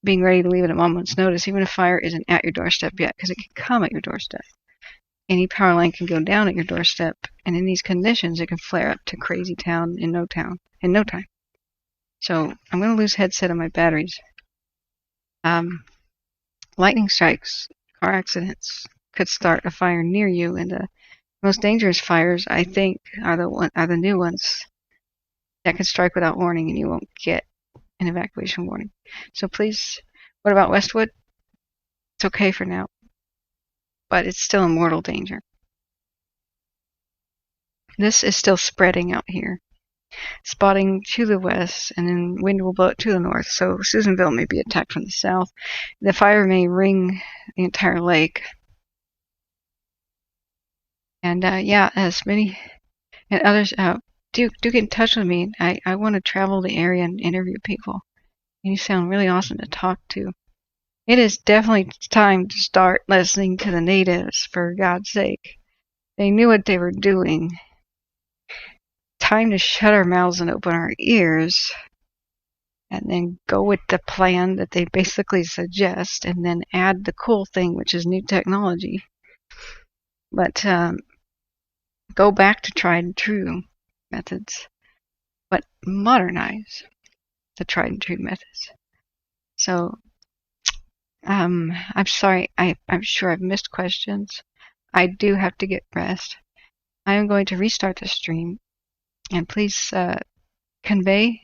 being ready to leave at a moment's notice, even if fire isn't at your doorstep yet, because it can come at your doorstep. Any power line can go down at your doorstep, and in these conditions, it can flare up to crazy town in no time. So I'm going to lose headset on my batteries. Lightning strikes, car accidents could start a fire near you, and the most dangerous fires, I think, are the new ones that can strike without warning, and you won't get an evacuation warning. So please, what about Westwood? It's okay for now, but it's still a mortal danger. This is still spreading out here, spotting to the west, and then wind will blow it to the north. So Susanville may be attacked from the south. The fire may ring the entire lake. And as many and others do get in touch with me. I want to travel the area and interview people. You sound really awesome to talk to. It is definitely time to start listening to the natives, for God's sake. They knew what they were doing. Time to shut our mouths and open our ears, and then go with the plan that they basically suggest, and then add the cool thing, which is new technology. But go back to tried and true methods, but modernize the tried and true methods. So I'm sorry, I'm sure I've missed questions. I do have to get rest. I am going to restart the stream, and please convey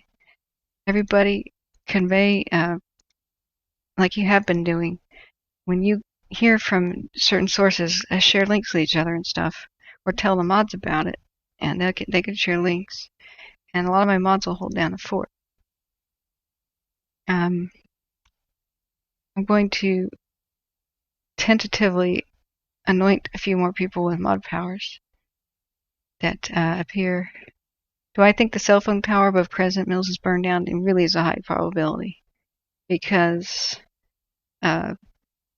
like you have been doing. When you hear from certain sources, share links with each other and stuff, or tell the mods about it, and they can share links. And a lot of my mods will hold down the fort. I'm going to tentatively anoint a few more people with mod powers that appear. Do I think the cell phone tower above Crescent Mills is burned down? It really is a high probability, because the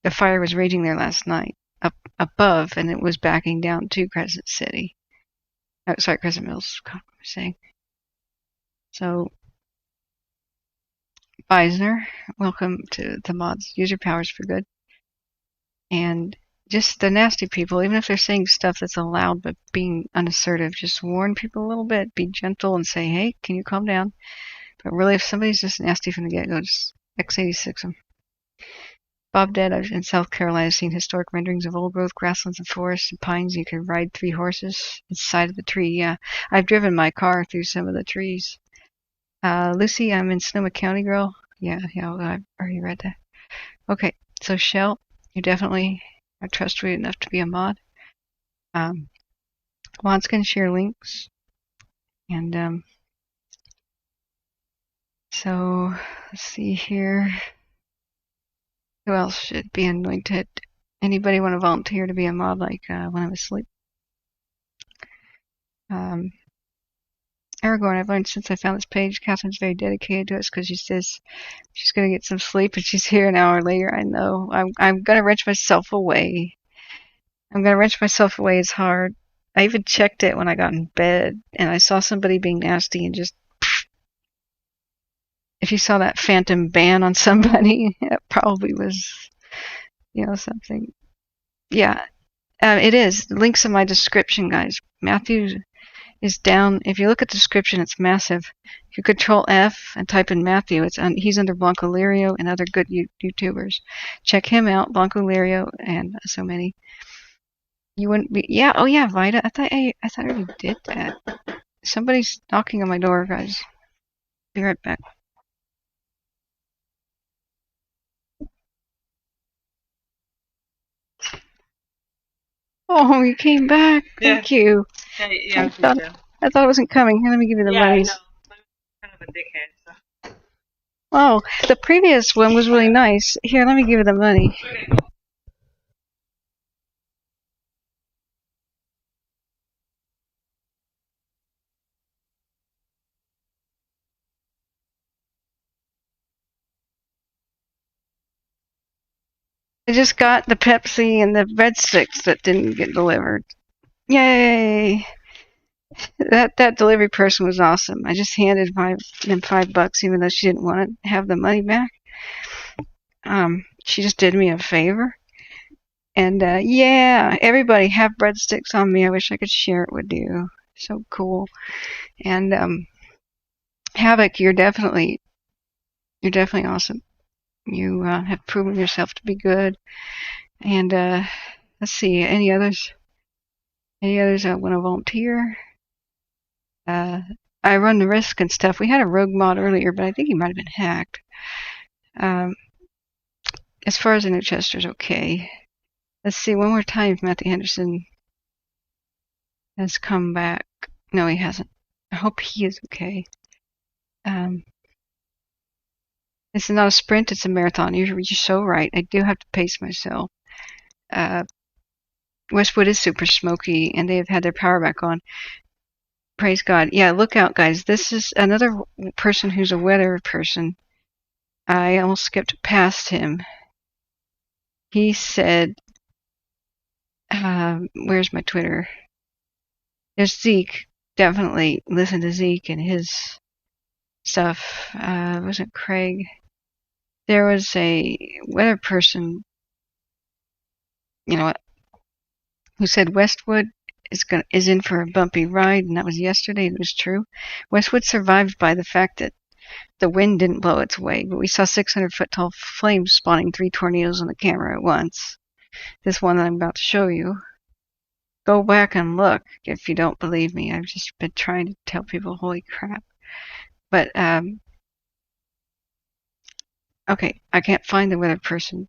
fire was raging there last night up above, and it was backing down to Crescent City. Crescent Mills, I'm saying. So, Beisner, welcome to the mods. Use your powers for good. And just the nasty people, even if they're saying stuff that's allowed but being unassertive, just warn people a little bit. Be gentle and say, hey, can you calm down? But really, if somebody's just nasty from the get-go, just X86 them. Bob Dead, I've in South Carolina seen historic renderings of old-growth grasslands and forests and pines. You can ride 3 horses inside of the tree. Yeah, I've driven my car through some of the trees. Lucy, I'm in Sonoma County, girl. Yeah, I've already read that. Okay, so Shell, you definitely are trustworthy enough to be a mod. Mods can share links. And so, let's see here. Who else should be anointed? Anybody want to volunteer to be a mod, like when I'm asleep? Aragorn, I've learned since I found this page, Catherine's very dedicated to us because she says she's going to get some sleep, and she's here an hour later. I know. I'm going to wrench myself away. It's hard. I even checked it when I got in bed, and I saw somebody being nasty and just... If you saw that phantom ban on somebody, it probably was, something. Yeah, it is. The link's in my description, guys. Matthew is down. If you look at the description, it's massive. If you Control F and type in Matthew, he's under Blanco Lirio and other good YouTubers. Check him out, Blanco Lirio, and so many. You wouldn't be. Yeah. Oh yeah, Vida. I thought I already did that. Somebody's knocking on my door, guys. Be right back. Oh, you came back. Thank you. Yeah, I thought it wasn't coming. Here, let me give you the monies. I know. I'm kind of a dickhead, so. Oh, the previous one was really nice. Here, let me give you the money. I just got the Pepsi and the breadsticks that didn't get delivered. Yay! That delivery person was awesome. I just handed them $5, even though she didn't want to have the money back. She just did me a favor. And yeah, everybody have breadsticks on me. I wish I could share it with you. So cool. And Havoc, you're definitely awesome. You have proven yourself to be good. And let's see, any others? Any others that want to volunteer? I run the risk and stuff. We had a rogue mod earlier, but I think he might have been hacked. As far as the new Chester's okay. Let's see, one more time if Matthew Henderson has come back. No, he hasn't. I hope he is okay. This is not a sprint, it's a marathon. You're so right. I do have to pace myself. Westwood is super smoky, and they have had their power back on. Praise God. Yeah, look out, guys. This is another person who's a weather person. I almost skipped past him. He said, where's my Twitter? There's Zeke. Definitely listen to Zeke and his stuff. Wasn't Craig? There was a weather person, you know what, who said Westwood is in for a bumpy ride, and that was yesterday. It was true. Westwood survived by the fact that the wind didn't blow its way, but we saw 600-foot tall flames spawning 3 tornadoes on the camera at once. This one that I'm about to show you. Go back and look if you don't believe me. I've just been trying to tell people, holy crap. But, okay, I can't find the weather person.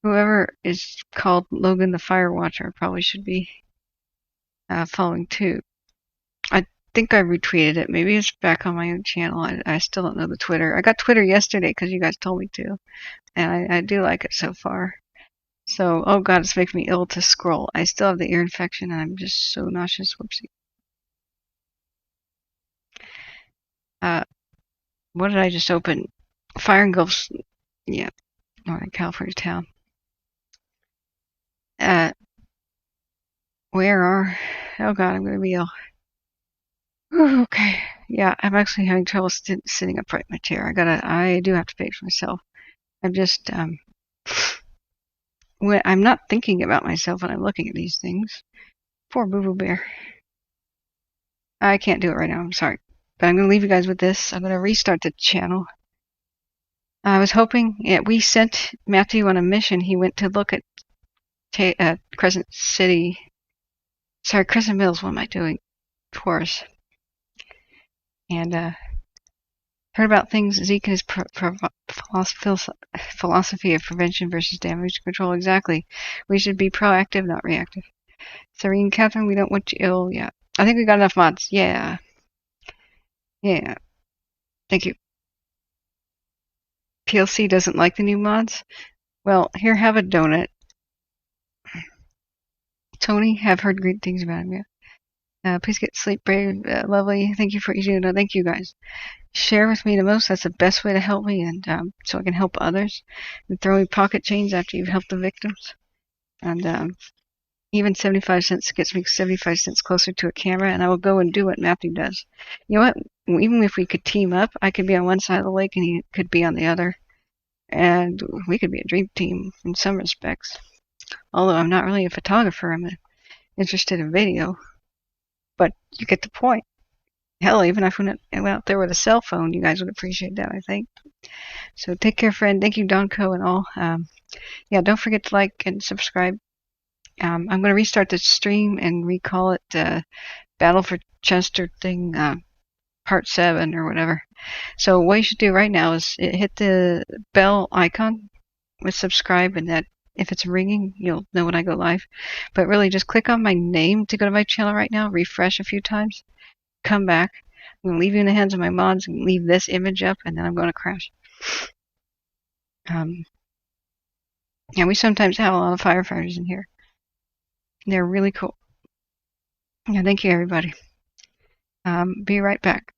Whoever is called Logan the Fire Watcher probably should be following too. I think I retweeted it. Maybe it's back on my own channel. I still don't know the Twitter. I got Twitter yesterday because you guys told me to, and I do like it so far. So, oh God, it's making me ill to scroll. I still have the ear infection, and I'm just so nauseous. Whoopsie. What did I just open? Fire engulfs. Yeah, Northern California town. Where are? Oh God, I'm gonna be ill. Whew, okay, yeah, I'm actually having trouble sitting upright in my chair. I do have to pace myself. I'm just I'm not thinking about myself when I'm looking at these things. Poor Boo Boo Bear. I can't do it right now. I'm sorry, but I'm gonna leave you guys with this. I'm gonna restart the channel. I was hoping. Yeah, we sent Matthew on a mission. He went to look at Crescent City. Sorry, Crescent Mills. What am I doing? Taurus. And heard about things. Zeke and his philosophy of prevention versus damage control. Exactly. We should be proactive, not reactive. Serene Catherine, we don't want you ill. Yeah. I think we got enough mods. Yeah. Yeah. Thank you. PLC doesn't like the new mods. Well, here, have a donut. Tony, have heard great things about him. Yeah. Please get sleep, brave, lovely. Thank you for eating. Thank you guys. Share with me the most. That's the best way to help me, and so I can help others. And throw me pocket change after you've helped the victims. And even 75 cents gets me 75 cents closer to a camera, and I will go and do what Matthew does. You know what? Even if we could team up, I could be on one side of the lake and he could be on the other. And we could be a dream team in some respects. Although I'm not really a photographer, I'm interested in video. But you get the point. Hell, even if I went out there with a cell phone, you guys would appreciate that, I think. So take care, friend. Thank you, Donko and all. Yeah, don't forget to like and subscribe. I'm going to restart the stream and recall it Battle for Chester thing, Part 7 or whatever. So what you should do right now is hit the bell icon with subscribe, and that if it's ringing, you'll know when I go live. But really, just click on my name to go to my channel right now, refresh a few times, come back. I'm going to leave you in the hands of my mods and leave this image up, and then I'm going to crash. Yeah, we sometimes have a lot of firefighters in here. They're really cool. Yeah, thank you, everybody. Be right back.